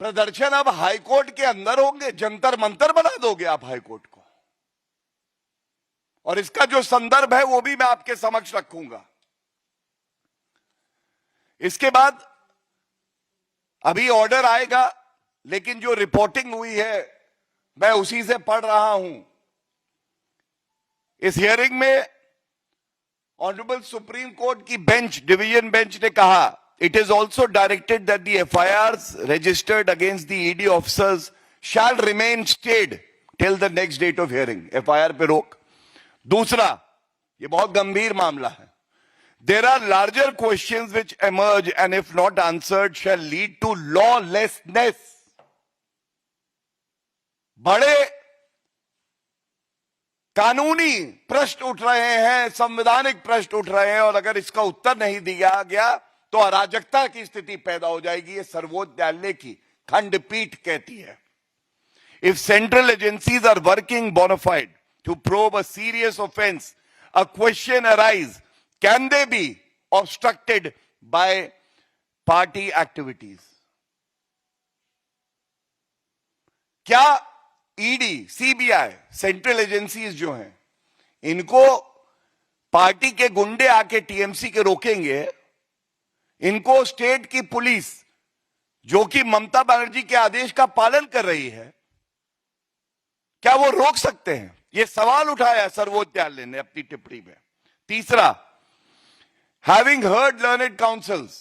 प्रदर्शन अब हाईकोर्ट के अंदर होंगे? जंतर मंतर बना दोगे आप हाईकोर्ट को? और इसका जो संदर्भ है वो भी मैं आपके समक्ष रखूंगा। इसके बाद अभी ऑर्डर आएगा, लेकिन जो रिपोर्टिंग हुई है मैं उसी से पढ़ रहा हूं। इस हियरिंग में ऑनरेबल सुप्रीम कोर्ट की बेंच, डिवीजन बेंच ने कहा, it is also directed that the FIRs registered against the ED officers shall remain stayed till the next date of hearing. FIR पे रोक। दूसरा, ये बहुत गंभीर मामला है, there are larger questions which emerge and if not answered shall lead to lawlessness। बड़े कानूनी प्रश्न उठ रहे हैं, संवैधानिक प्रश्न उठ रहे हैं, और अगर इसका उत्तर नहीं दिया गया तो अराजकता की स्थिति पैदा हो जाएगी। ये सर्वोच्च न्यायालय की खंडपीठ कहती है। If central agencies are working bona fide to probe a serious offense, a question arise, can they be obstructed by party activities? क्या ईडी, सीबीआई, सेंट्रल एजेंसीज जो हैं, इनको पार्टी के गुंडे आके टीएमसी के रोकेंगे? इनको स्टेट की पुलिस, जो कि ममता बनर्जी के आदेश का पालन कर रही है, क्या वो रोक सकते हैं? ये सवाल उठाया सर्वोच्च न्यायालय ने अपनी टिप्पणी में। तीसरा, having heard learned counsels,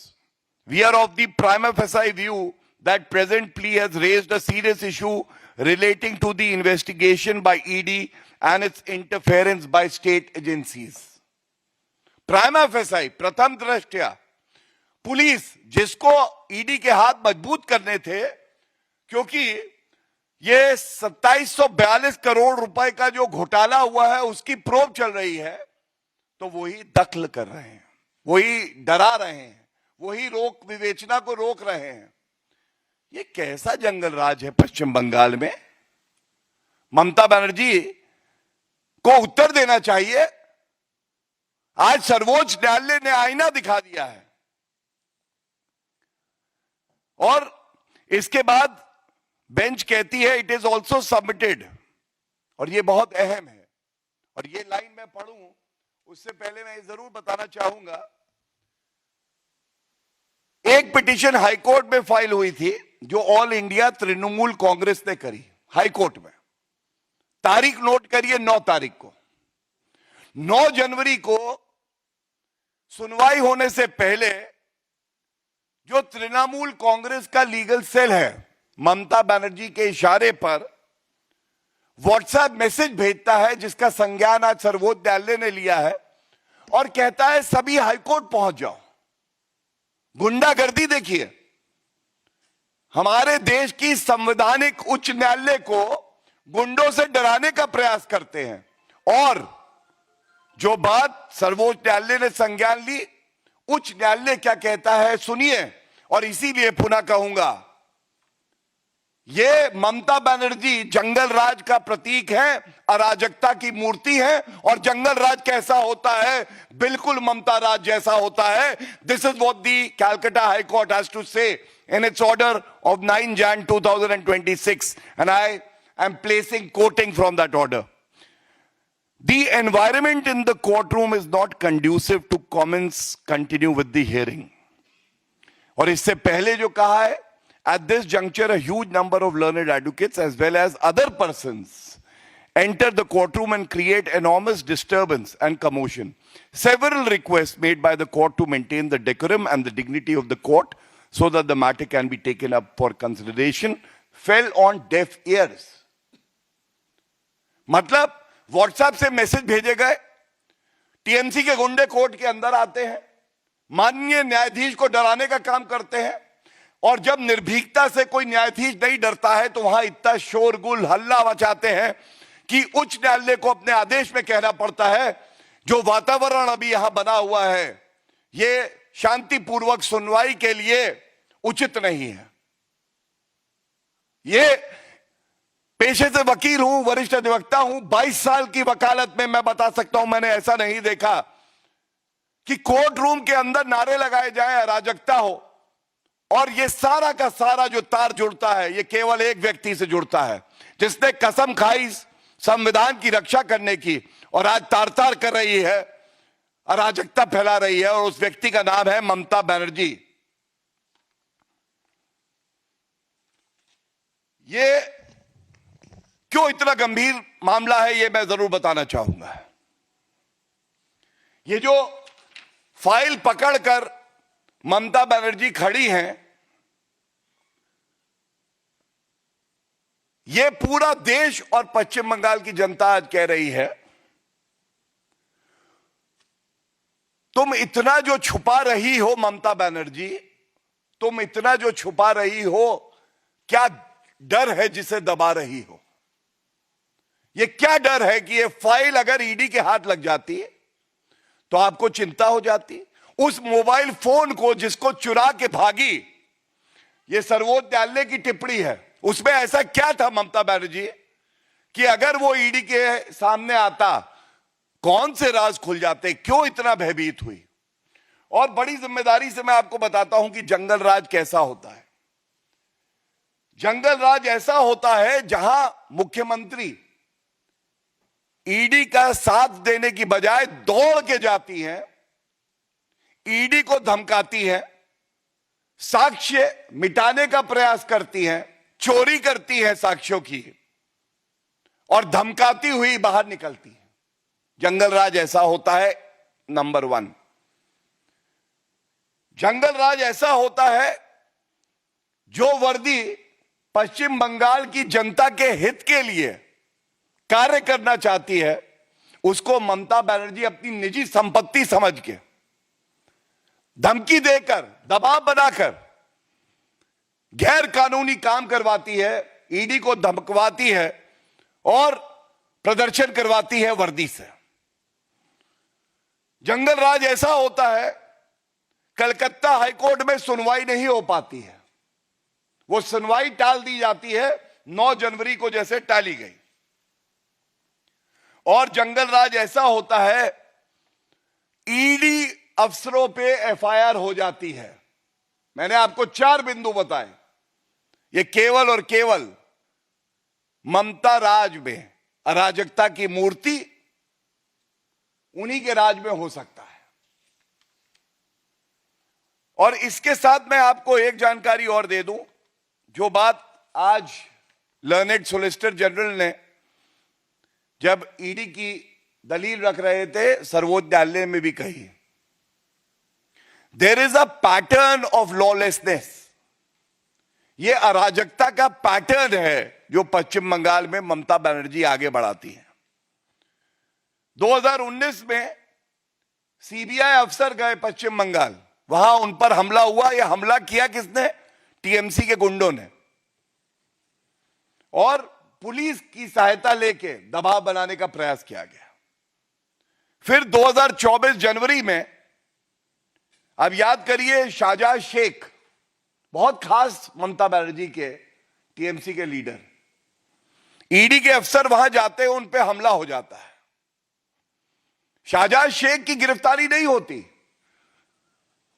we are of the prima facie view that present plea has raised a serious issue relating to the investigation by ED and its interference by state agencies। prima facie, प्रथम दृष्टया, police जिसको ED के हाथ मजबूत करने थे, क्योंकि ये 2742 करोड़ रुपए का जो घोटाला हुआ है उसकी प्रोब चल रही है, तो वही दखल कर रहे हैं, वही डरा रहे हैं, वही रोक विवेचना को रोक रहे हैं। ये कैसा जंगल राज है पश्चिम बंगाल में? ममता बनर्जी को उत्तर देना चाहिए। आज सर्वोच्च न्यायालय ने आईना दिखा दिया है। और इसके बाद बेंच कहती है, इट इज ऑल्सो सबमिटेड, और ये बहुत अहम है, और ये लाइन मैं पढ़ूं उससे पहले मैं जरूर बताना चाहूंगा, एक पिटीशन हाईकोर्ट में फाइल हुई थी जो ऑल इंडिया तृणमूल कांग्रेस ने करी हाईकोर्ट में। तारीख नोट करिए, 9 तारीख को, 9 जनवरी को सुनवाई होने से पहले जो तृणमूल कांग्रेस का लीगल सेल है, ममता बनर्जी के इशारे पर व्हाट्सएप मैसेज भेजता है, जिसका संज्ञान आज सर्वोच्च न्यायालय ने लिया है, और कहता है सभी हाईकोर्ट पहुंच जाओ। गुंडागर्दी देखिए, हमारे देश की संवैधानिक उच्च न्यायालय को गुंडों से डराने का प्रयास करते हैं। और जो बात सर्वोच्च न्यायालय ने संज्ञान ली, उच्च न्यायालय क्या कहता है सुनिए, और इसीलिए पुनः कहूंगा, ये ममता बनर्जी जंगल राज का प्रतीक है, अराजकता की मूर्ति है। और जंगल राज कैसा होता है? बिल्कुल ममता राज जैसा होता है। This is what the Calcutta high court has to say in its order of 9 Jan 2026, and I am quoting from that order. The environment in the courtroom is not conducive to comments continue with the hearing. और इससे पहले जो कहा है, at this juncture a huge number of learned advocates as well as other persons enter the courtroom and create enormous disturbance and commotion. Several requests made by the court to maintain the decorum and the dignity of the court so that the matter can be taken up for consideration fell on deaf ears. मतलब WhatsApp से message भेजे गए, TMC के गुंडे court के अंदर आते हैं, माननीय न्यायाधीश को डराने का काम करते हैं। और जब निर्भीकता से कोई न्यायाधीश नहीं डरता है तो वहां इतना शोरगुल हल्ला मचाते हैं कि उच्च न्यायालय को अपने आदेश में कहना पड़ता है, जो वातावरण अभी यहां बना हुआ है ये शांतिपूर्वक सुनवाई के लिए उचित नहीं है। ये पेशे से वकील हूं, वरिष्ठ अधिवक्ता हूं, 22 साल की वकालत में मैं बता सकता हूं, मैंने ऐसा नहीं देखा कि कोर्ट रूम के अंदर नारे लगाए जाएं, अराजकता हो। और ये सारा का सारा जो तार जुड़ता है, ये केवल एक व्यक्ति से जुड़ता है, जिसने कसम खाई संविधान की रक्षा करने की और आज तार तार कर रही है, अराजकता फैला रही है, और उस व्यक्ति का नाम है ममता बनर्जी। ये क्यों इतना गंभीर मामला है, ये मैं जरूर बताना चाहूंगा। ये जो फाइल पकड़कर ममता बनर्जी खड़ी हैं, ये पूरा देश और पश्चिम बंगाल की जनता आज कह रही है, तुम इतना जो छुपा रही हो ममता बनर्जी, तुम इतना जो छुपा रही हो, क्या डर है जिसे दबा रही हो? ये क्या डर है कि ये फाइल अगर ईडी के हाथ लग जाती है तो आपको चिंता हो जाती? उस मोबाइल फोन को जिसको चुरा के भागी, ये सर्वोच्च न्यायालय की टिप्पणी है, उसमें ऐसा क्या था ममता बनर्जी कि अगर वो ईडी के सामने आता, कौन से राज खुल जाते? क्यों इतना भयभीत हुई? और बड़ी जिम्मेदारी से मैं आपको बताता हूं कि जंगल राज कैसा होता है। जंगल राज ऐसा होता है जहां मुख्यमंत्री ईडी का साथ देने की बजाय दौड़ के जाती है, ईडी को धमकाती है, साक्ष्य मिटाने का प्रयास करती है, चोरी करती है साक्ष्यों की, और धमकाती हुई बाहर निकलती है। जंगल राज ऐसा होता है। नंबर 1, जंगल राज ऐसा होता है जो वर्दी पश्चिम बंगाल की जनता के हित के लिए कार्य करना चाहती है, उसको ममता बनर्जी अपनी निजी संपत्ति समझ के धमकी देकर, दबाव बनाकर गैर कानूनी काम करवाती है, ईडी को धमकवाती है और प्रदर्शन करवाती है वर्दी से। जंगल राज ऐसा होता है, कलकत्ता हाईकोर्ट में सुनवाई नहीं हो पाती है, वो सुनवाई टाल दी जाती है, 9 जनवरी को जैसे टाली गई। और जंगल राज ऐसा होता है, ईडी अफसरों पे एफआईआर हो जाती है। मैंने आपको 4 बिंदु बताए, ये केवल और केवल ममता राज में, अराजकता की मूर्ति उन्हीं के राज में हो सकता है। और इसके साथ मैं आपको एक जानकारी और दे दूं, जो बात आज लर्नेड सोलिसिटर जनरल ने जब ईडी की दलील रख रहे थे सर्वोच्च न्यायालय में भी कही, there is a pattern of lawlessness. ये अराजकता का पैटर्न है जो पश्चिम बंगाल में ममता बनर्जी आगे बढ़ाती है। 2019 में सीबीआई अफसर गए पश्चिम बंगाल, वहां उन पर हमला हुआ। यह हमला किया किसने? टीएमसी के गुंडों ने, और पुलिस की सहायता लेके दबाव बनाने का प्रयास किया गया। फिर 2024 जनवरी में, अब याद करिए, शाहजहां शेख, बहुत खास ममता बनर्जी के टीएमसी के लीडर, ईडी के अफसर वहां जाते हैं, उन पे हमला हो जाता है। शाहजहां शेख की गिरफ्तारी नहीं होती,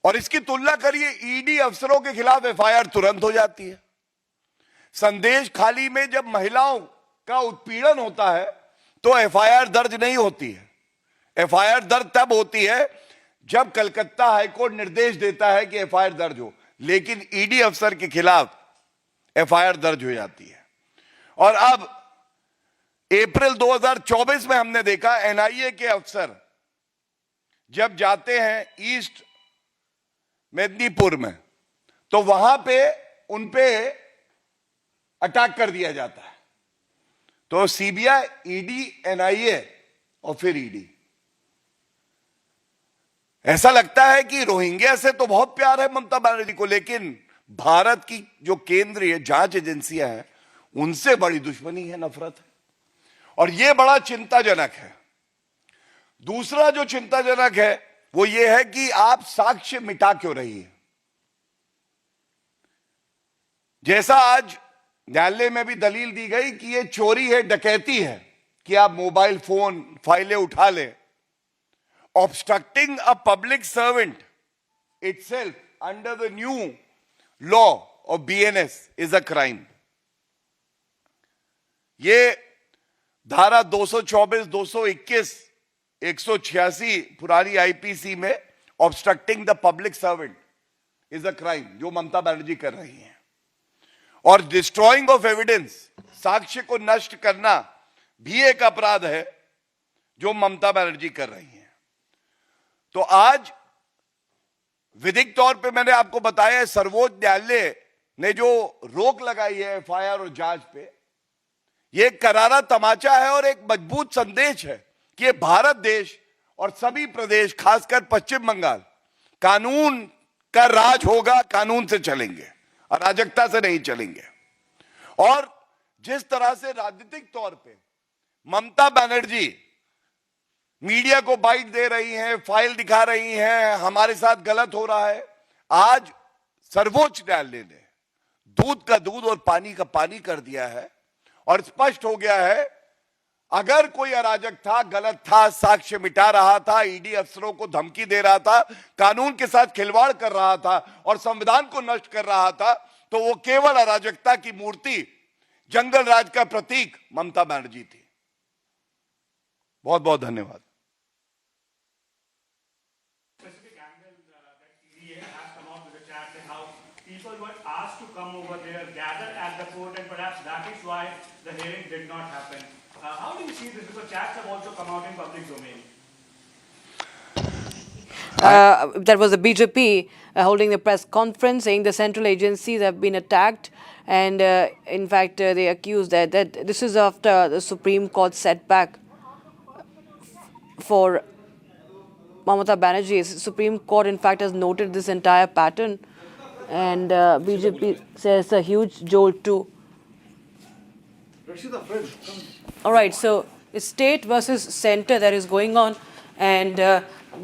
और इसकी तुलना करिए, ईडी अफसरों के खिलाफ एफआईआर तुरंत हो जाती है। संदेश खाली में जब महिलाओं का उत्पीड़न होता है तो एफआईआर दर्ज नहीं होती है। एफआईआर दर्ज तब होती है जब कलकत्ता हाईकोर्ट निर्देश देता है कि एफआईआर दर्ज हो, लेकिन ईडी अफसर के खिलाफ एफआईआर दर्ज हो जाती है। और अब अप्रैल 2024 में हमने देखा, एनआईए के अफसर जब जाते हैं ईस्ट मेदिनीपुर में, तो वहां पे उन पे अटैक कर दिया जाता है। तो सीबीआई, ईडी, एनआईए और फिर ईडी, ऐसा लगता है कि रोहिंग्या से तो बहुत प्यार है ममता बनर्जी को, लेकिन भारत की जो केंद्रीय जांच एजेंसियां हैं उनसे बड़ी दुश्मनी है, नफरत है, और यह बड़ा चिंताजनक है। दूसरा जो चिंताजनक है वो ये है कि आप साक्ष्य मिटा क्यों रही है। जैसा आज न्यायालय में भी दलील दी गई कि ये चोरी है, डकैती है, कि आप मोबाइल फोन, फाइलें उठा लें। Obstructing a public servant itself under the new law of BNS is a crime. ये धारा 224, 221, 186 पुरानी आईपीसी में obstructing the public servant is a crime, जो ममता बनर्जी कर रही हैं। और डिस्ट्रॉइंग ऑफ एविडेंस, साक्ष्य को नष्ट करना भी एक अपराध है जो ममता बनर्जी कर रही हैं। तो आज विधिक तौर पे मैंने आपको बताया है, सर्वोच्च न्यायालय ने जो रोक लगाई है एफआईआर और जांच पे, यह एक करारा तमाचा है और एक मजबूत संदेश है कि ये भारत देश और सभी प्रदेश, खासकर पश्चिम बंगाल, कानून का राज होगा, कानून से चलेंगे, अराजकता से नहीं चलेंगे। और जिस तरह से राजनीतिक तौर पे ममता बनर्जी मीडिया को बाइट दे रही हैं, फाइल दिखा रही हैं, हमारे साथ गलत हो रहा है, आज सर्वोच्च न्यायालय ने दूध का दूध और पानी का पानी कर दिया है, और स्पष्ट हो गया है, अगर कोई अराजक था, गलत था, साक्ष्य मिटा रहा था, ईडी अफसरों को धमकी दे रहा था, कानून के साथ खिलवाड़ कर रहा था और संविधान को नष्ट कर रहा था, तो वो केवल अराजकता की मूर्ति, जंगल राज का प्रतीक ममता बनर्जी थी। बहुत बहुत धन्यवाद। People were asked to come over there, gather at the court, and perhaps that is why the hearing did not happen. How do you see this? Because chats have also come out in public domain. That was the BJP holding the press conference saying the central agencies have been attacked, and in fact they accused that this is after the Supreme Court setback for Mamata Banerjee. Supreme Court in fact has noted this entire pattern, and BJP says a huge jolt too. All right, so it's state versus center that is going on, and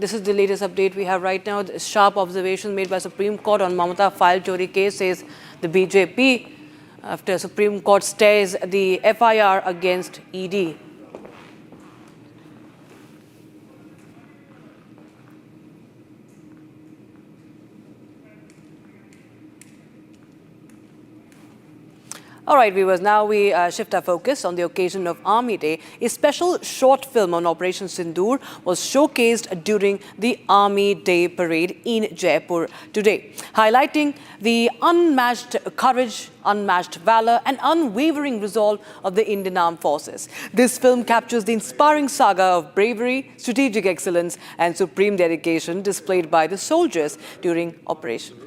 this is the latest update we have right now. The sharp observations made by Supreme Court on Mamata file chori case, says the BJP, after Supreme Court stays the FIR against ED. All right, viewers, now we shift our focus on the occasion of Army Day. A special short film on Operation Sindoor was showcased during the Army Day parade in Jaipur today, highlighting the unmatched courage, unmatched valor and unwavering resolve of the Indian Armed Forces. This film captures the inspiring saga of bravery, strategic excellence and supreme dedication displayed by the soldiers during Operation.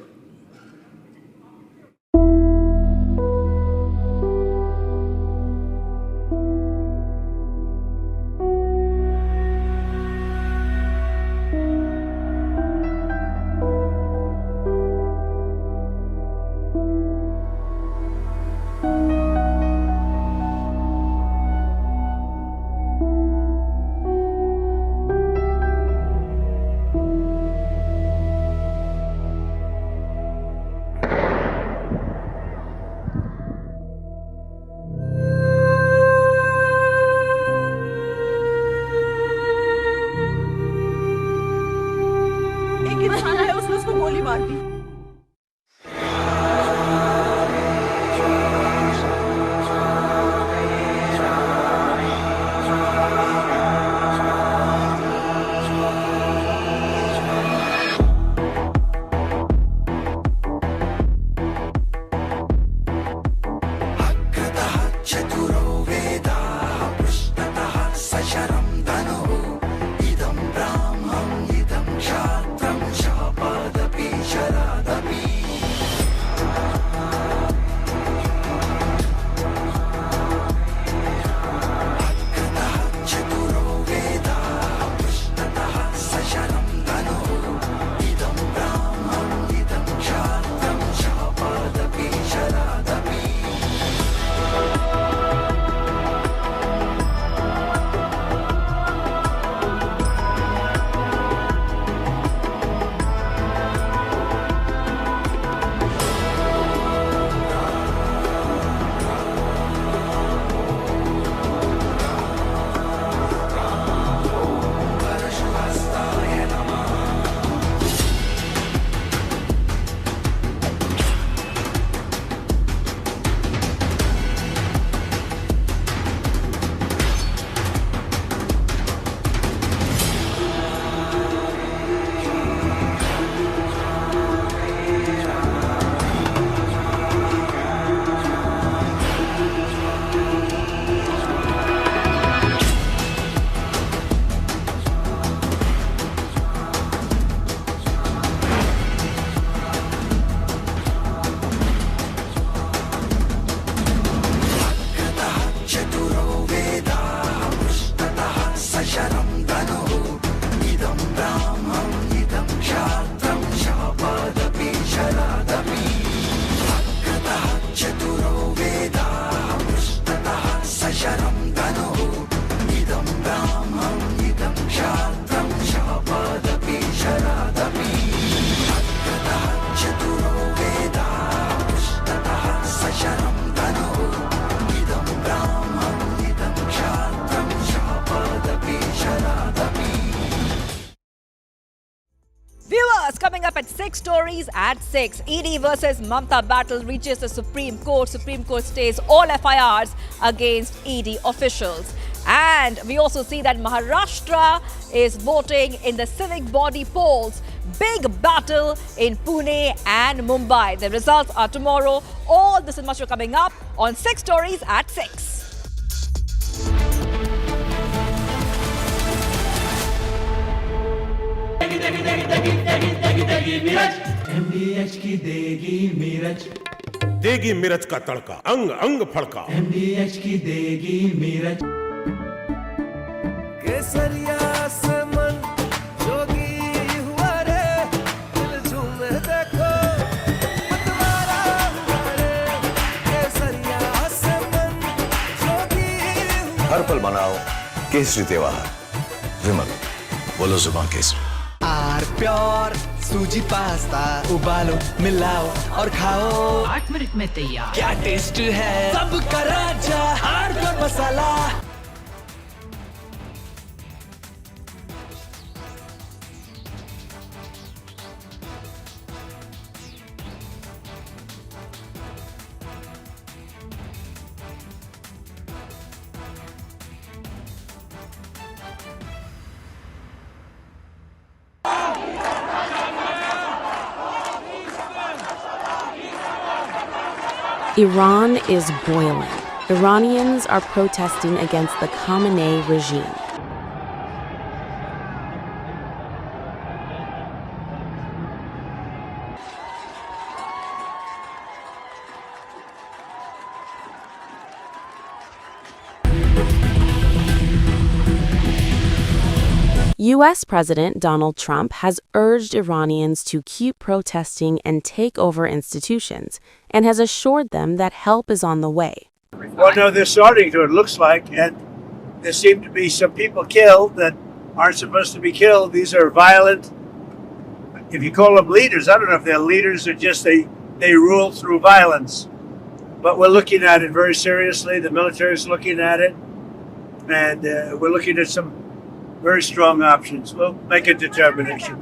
गोली मार दी। Coming up at 6 stories at 6. ED versus Mamta battle reaches the Supreme Court. Supreme Court stays all FIRs against ED officials. And we also see that Maharashtra is voting in the civic body polls. Big battle in Pune and Mumbai. The results are tomorrow. All this and much more coming up on 6 stories at 6. MDH की देगी मीरज, देगी मिर्च का तड़का, अंग अंग फड़का। MDH की देगी मीरज। केसरिया से मन जोगी हुआ रे, दिल झूमे देखो मतवारा हुआ रे। केसरिया से मन जोगी हुआ। हर पल मनाओ केसरी त्योहार। विमल, बोलो जुबान केसरी। आर प्योर सूजी पास्ता, उबालो मिलाओ और खाओ। 8 मिनट में तैयार। क्या टेस्ट है सबका राजा, R Pure masala. Iran is boiling. Iranians are protesting against the Khamenei regime. U.S. President Donald Trump has urged Iranians to keep protesting and take over institutions, and has assured them that help is on the way. Well, no, they're starting to, it looks like, and there seem to be some people killed that aren't supposed to be killed. These are violent, if you call them leaders, I don't know if they're leaders or just they rule through violence. But we're looking at it very seriously. The military is looking at it, and we're looking at some very strong options. We'll make a determination.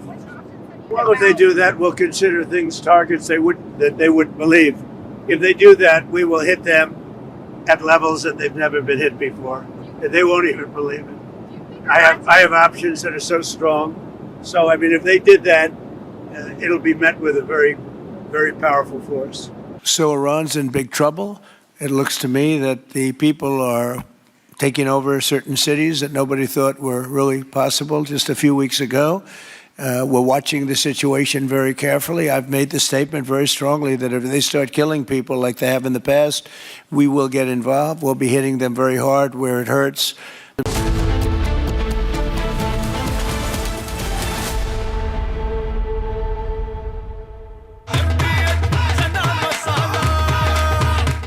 Well, if they do that, we'll consider things targets that they wouldn't believe. If they do that, we will hit them at levels that they've never been hit before. They won't even believe it. I have options that are so strong. So, I mean, if they did that, it'll be met with a very, very powerful force. So Iran's in big trouble. It looks to me that the people are taking over certain cities that nobody thought were really possible just a few weeks ago. We're watching the situation very carefully. I've made the statement very strongly that if they start killing people like they have in the past, we will get involved. We'll be hitting them very hard where it hurts.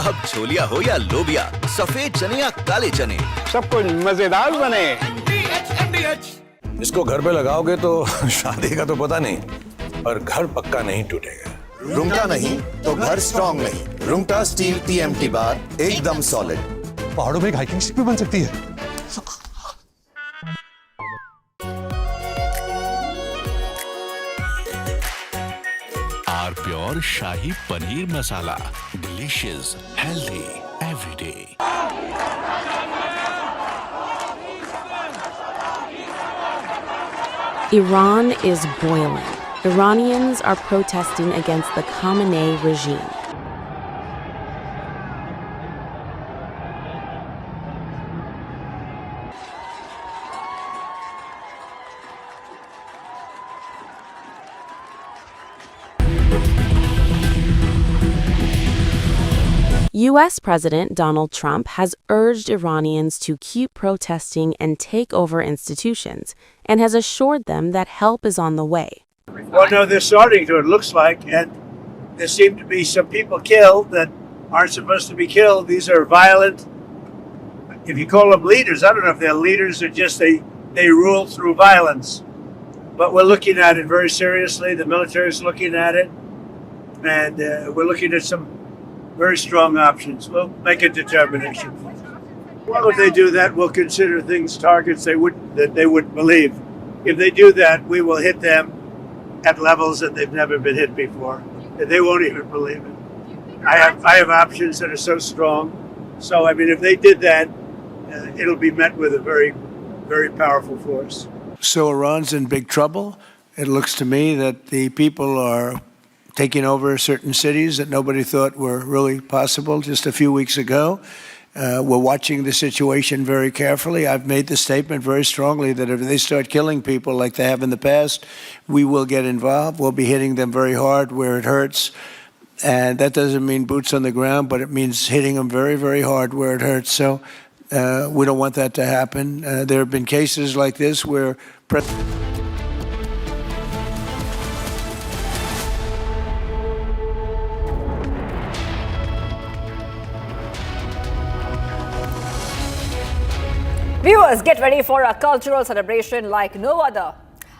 अब छोलिया हो या लोबिया, सफेद चने या काले चने, सब कुछ मजेदार बने। इसको घर पे लगाओगे तो शादी का तो पता नहीं, पर घर पक्का नहीं टूटेगा। रुंगटा नहीं तो घर स्ट्रॉन्ग नहीं। रुंगटा स्टील TMT बार एकदम सॉलिड। पहाड़ों में एक हाइकिंग स्टिक भी बन सकती है। R pure shahi paneer masala, delicious, healthy every day. Iran is boiling. Iranians are protesting against the Khamenei regime. U.S. President Donald Trump has urged Iranians to keep protesting and take over institutions, and has assured them that help is on the way. Well, no, they're starting to, it looks like, and there seem to be some people killed that aren't supposed to be killed. These are violent, if you call them leaders, I don't know if they're leaders or just they rule through violence. But we're looking at it very seriously. The military is looking at it, and we're looking at some very strong options. We'll make a determination. Well, if they do that, we'll consider things targets that they wouldn't believe. If they do that, we will hit them at levels that they've never been hit before. They won't even believe it. I have options that are so strong. So, I mean, if they did that, it'll be met with a very, very powerful force. So Iran's in big trouble. It looks to me that the people are taking over certain cities that nobody thought were really possible just a few weeks ago. We're watching the situation very carefully. I've made the statement very strongly that if they start killing people like they have in the past, we will get involved. We'll be hitting them very hard where it hurts. And that doesn't mean boots on the ground, but it means hitting them very, very hard where it hurts. So we don't want that to happen. There have been cases like this where Viewers, get ready for a cultural celebration like no other.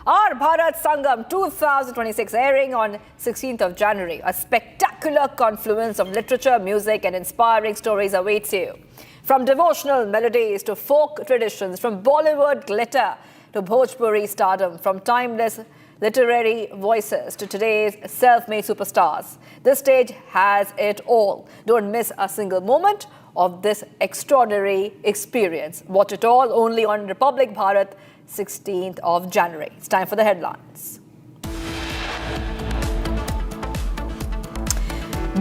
Our Bharat Sangam 2026 airing on 16th of January. A spectacular confluence of literature, music and inspiring stories awaits you. From devotional melodies to folk traditions, from Bollywood glitter to Bhojpuri stardom, from timeless literary voices to today's self-made superstars. This stage has it all. Don't miss a single moment of this extraordinary experience. Watch it all only on Republic Bharat, 16th of January. It's time for the headlines.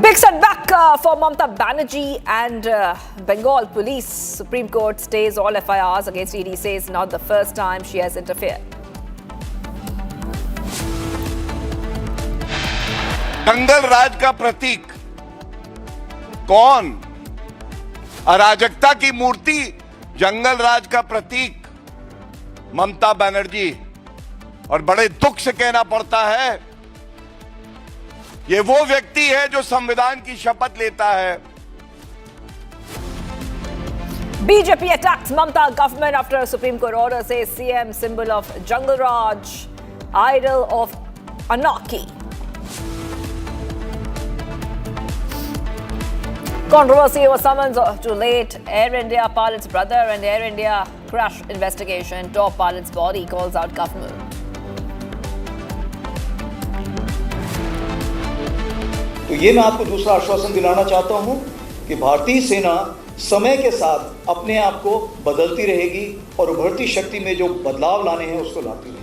Big setback for Mamata Banerjee and Bengal Police. Supreme Court stays all FIRs against ED, says not the first time she has interfered. जंगल राज का प्रतीक कौन? अराजकता की मूर्ति, जंगल राज का प्रतीक ममता बनर्जी। और बड़े दुख से कहना पड़ता है, ये वो व्यक्ति है जो संविधान की शपथ लेता है। BJP attacks Mamata government after a Supreme Court order, says CM symbol of Jungle Raj, idol of anarchy. Controversy over summons to late Air India pilot's brother and Air India crash investigation. Top pilot's body calls out government. तो ये मैं आपको दूसरा आश्वासन दिलाना चाहता हूं कि भारतीय सेना समय के साथ अपने आप को बदलती रहेगी और उभरती शक्ति में जो बदलाव लाने हैं उसको लाती रहेगी.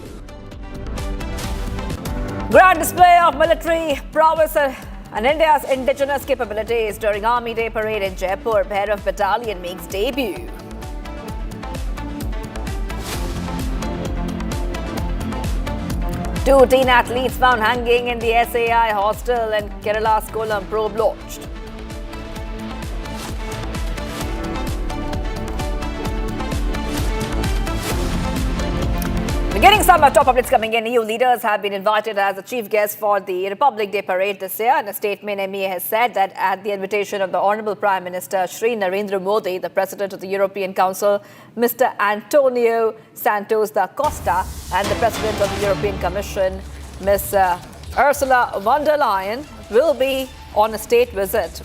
Grand display of military prowess and India's indigenous capabilities during Army Day parade in Jaipur. Bhairav Battalion makes debut. Two teen athletes found hanging in the SAI hostel and Kerala's Kollam probe launched. Getting some top updates coming in. EU leaders have been invited as the chief guests for the Republic Day parade this year. In a statement, MEA has said that at the invitation of the Honourable Prime Minister Shri Narendra Modi, the President of the European Council, Mr. Antonio Santos da Costa, and the President of the European Commission, Ms. Ursula von der Leyen, will be on a state visit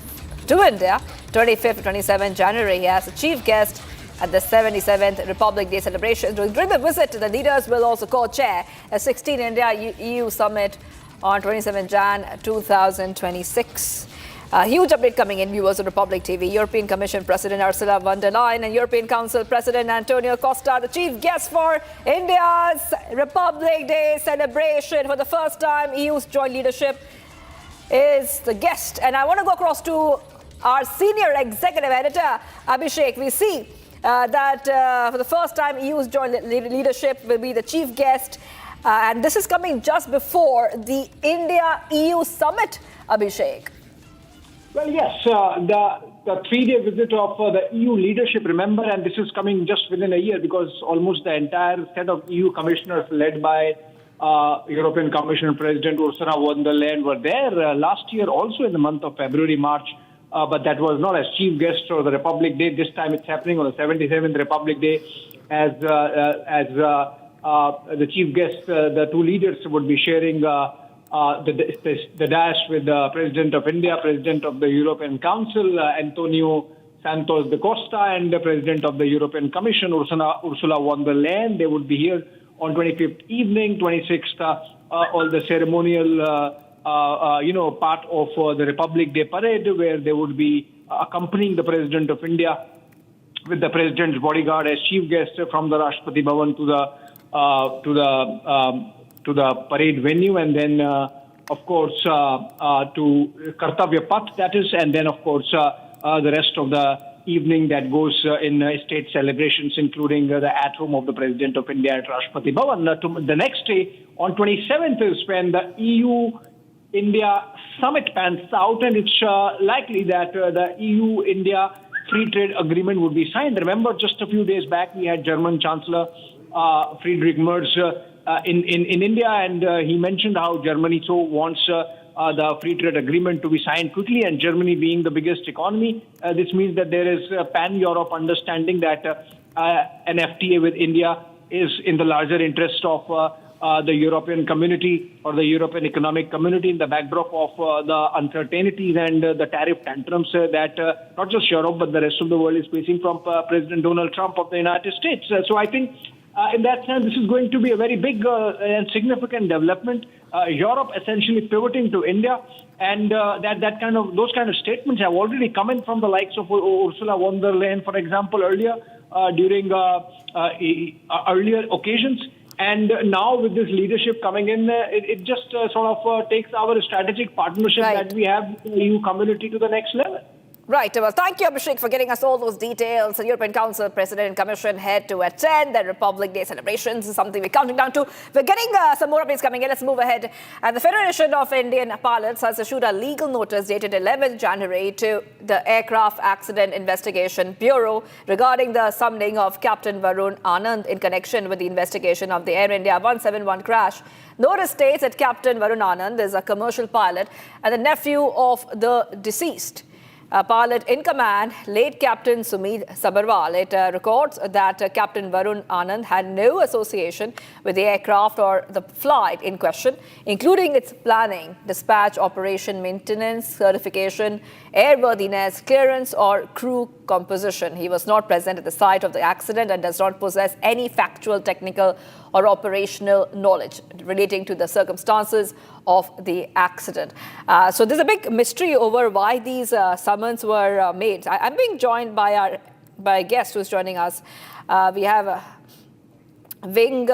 to India 25th to 27th January as the chief guest at the 77th Republic Day celebration. During the visit, the leaders will also co-chair a 16 India-EU summit on 27 Jan 2026. A huge update coming in, viewers of Republic TV. European Commission President Ursula von der Leyen and European Council President Antonio Costa, the chief guests for India's Republic Day celebration. For the first time, EU's joint leadership is the guest. And I want to go across to our senior executive editor, Abhishek. We see that for the first time, EU's joint leadership will be the chief guest. And this is coming just before the India-EU summit, Abhishek. Well, yes, the three-day visit of the EU leadership, remember, and this is coming just within a year because almost the entire set of EU commissioners led by European Commission President Ursula von der Leyen were there last year also in the month of February, March. But that was not as chief guest for the Republic Day. This time it's happening on the 77th Republic Day as the chief guest, the two leaders would be sharing the dash with the President of India, President of the European Council, Antonio Santos da Costa, and the President of the European Commission, Ursula von der Leyen. They would be here on 25th evening, 26th, all the ceremonial part of the Republic Day parade, where they would be accompanying the President of India with the President's bodyguard as chief guest from the Rashtrapati Bhavan to the parade venue, and then of course to Kartavya Path, that is, and then of course the rest of the evening that goes in state celebrations, including the at home of the President of India at Rashtrapati Bhavan. The next day, on 27th, is when the EU-India summit pans out, and it's likely that the EU-India free trade agreement would be signed. Remember, just a few days back, we had German Chancellor Friedrich Merz in India, and he mentioned how Germany so wants the free trade agreement to be signed quickly, and Germany being the biggest economy, this means that there is a pan-Europe understanding that an FTA with India is in the larger interest of the European community or the European economic community in the backdrop of the uncertainties and the tariff tantrums that not just Europe but the rest of the world is facing from President Donald Trump of the United States. So I think in that sense, this is going to be a very big and significant development. Europe essentially pivoting to India, and those kind of statements have already come in from the likes of Ursula von der Leyen, for example, earlier during earlier occasions. And now with this leadership coming in, it just sort of takes our strategic partnership that we have with the EU community to the next level. Right. Well, thank you, Abhishek, for getting us all those details. The European Council President and Commission head to attend the Republic Day celebrations is something we're counting down to. We're getting some more updates coming in. Let's move ahead. And the Federation of Indian Pilots has issued a legal notice dated 11th January to the Aircraft Accident Investigation Bureau regarding the summoning of Captain Varun Anand in connection with the investigation of the Air India 171 crash. Notice states that Captain Varun Anand is a commercial pilot and the nephew of the deceased. Pilot in command, late Captain Sumit Sabharwal. It records that Captain Varun Anand had no association with the aircraft or the flight in question, including its planning, dispatch, operation, maintenance, certification, airworthiness, clearance, or crew composition. He was not present at the site of the accident and does not possess any factual, technical, or operational knowledge relating to the circumstances of the accident. So there's a big mystery over why these summons were made. I'm being joined by a guest who's joining us. We have Wing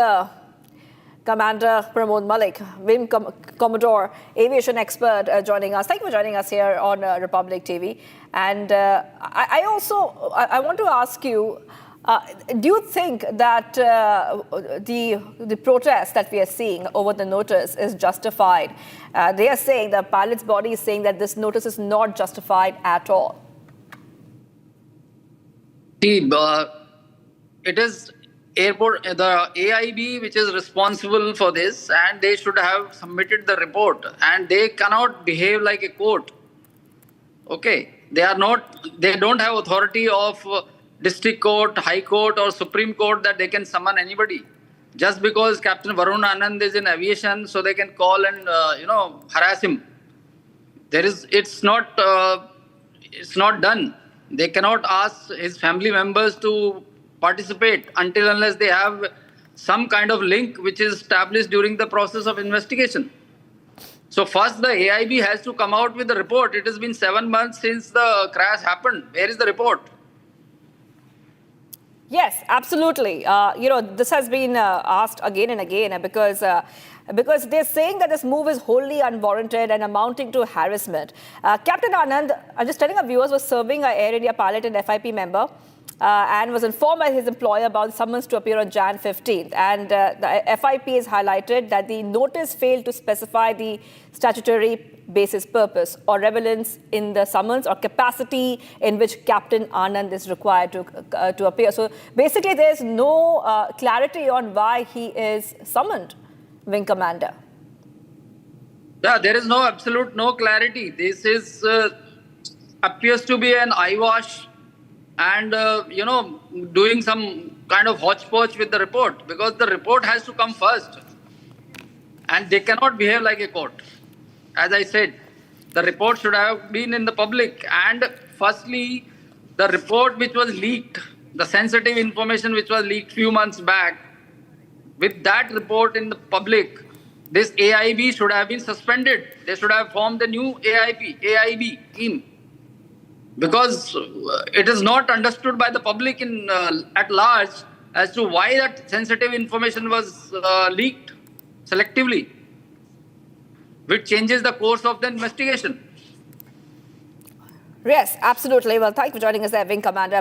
Commander Pramod Malik, Wing Commodore, aviation expert joining us. Thank you for joining us here on Republic TV. And I want to ask you, do you think that the protest that we are seeing over the notice is justified? They are saying, the pilot's body is saying that this notice is not justified at all. See, it is airport, the AIB, which is responsible for this, and they should have submitted the report, and they cannot behave like a court. Okay, they don't have authority of district court, high court or Supreme Court that they can summon anybody. Just because Captain Varun Anand is in aviation, so they can call and harass him. It's not done. They cannot ask his family members to participate until unless they have some kind of link which is established during the process of investigation. So first the AIB has to come out with the report. It has been 7 months since the crash happened. Where is the report? Yes, absolutely. This has been asked again and again because they're saying that this move is wholly unwarranted and amounting to harassment. Captain Anand, I'm just telling our viewers, was serving an Air India pilot and FIP member and was informed by his employer about the summons to appear on Jan 15th. And the FIP has highlighted that the notice failed to specify the statutory basis, purpose or relevance in the summons or capacity in which Captain Anand is required to appear. So basically there's no clarity on why he is summoned, Wing Commander. Yeah, there is no clarity. This is appears to be an eyewash and doing some kind of hodgepodge with the report, because the report has to come first and they cannot behave like a court. As I said, the report should have been in the public, and firstly the report which was leaked, the sensitive information which was leaked few months back, with that report in the public, this AIB should have been suspended. They should have formed a new AIB team, because it is not understood by the public at large as to why that sensitive information was leaked selectively, which changes the course of the investigation. Yes, absolutely. Well, thank you for joining us there, Wing Commander.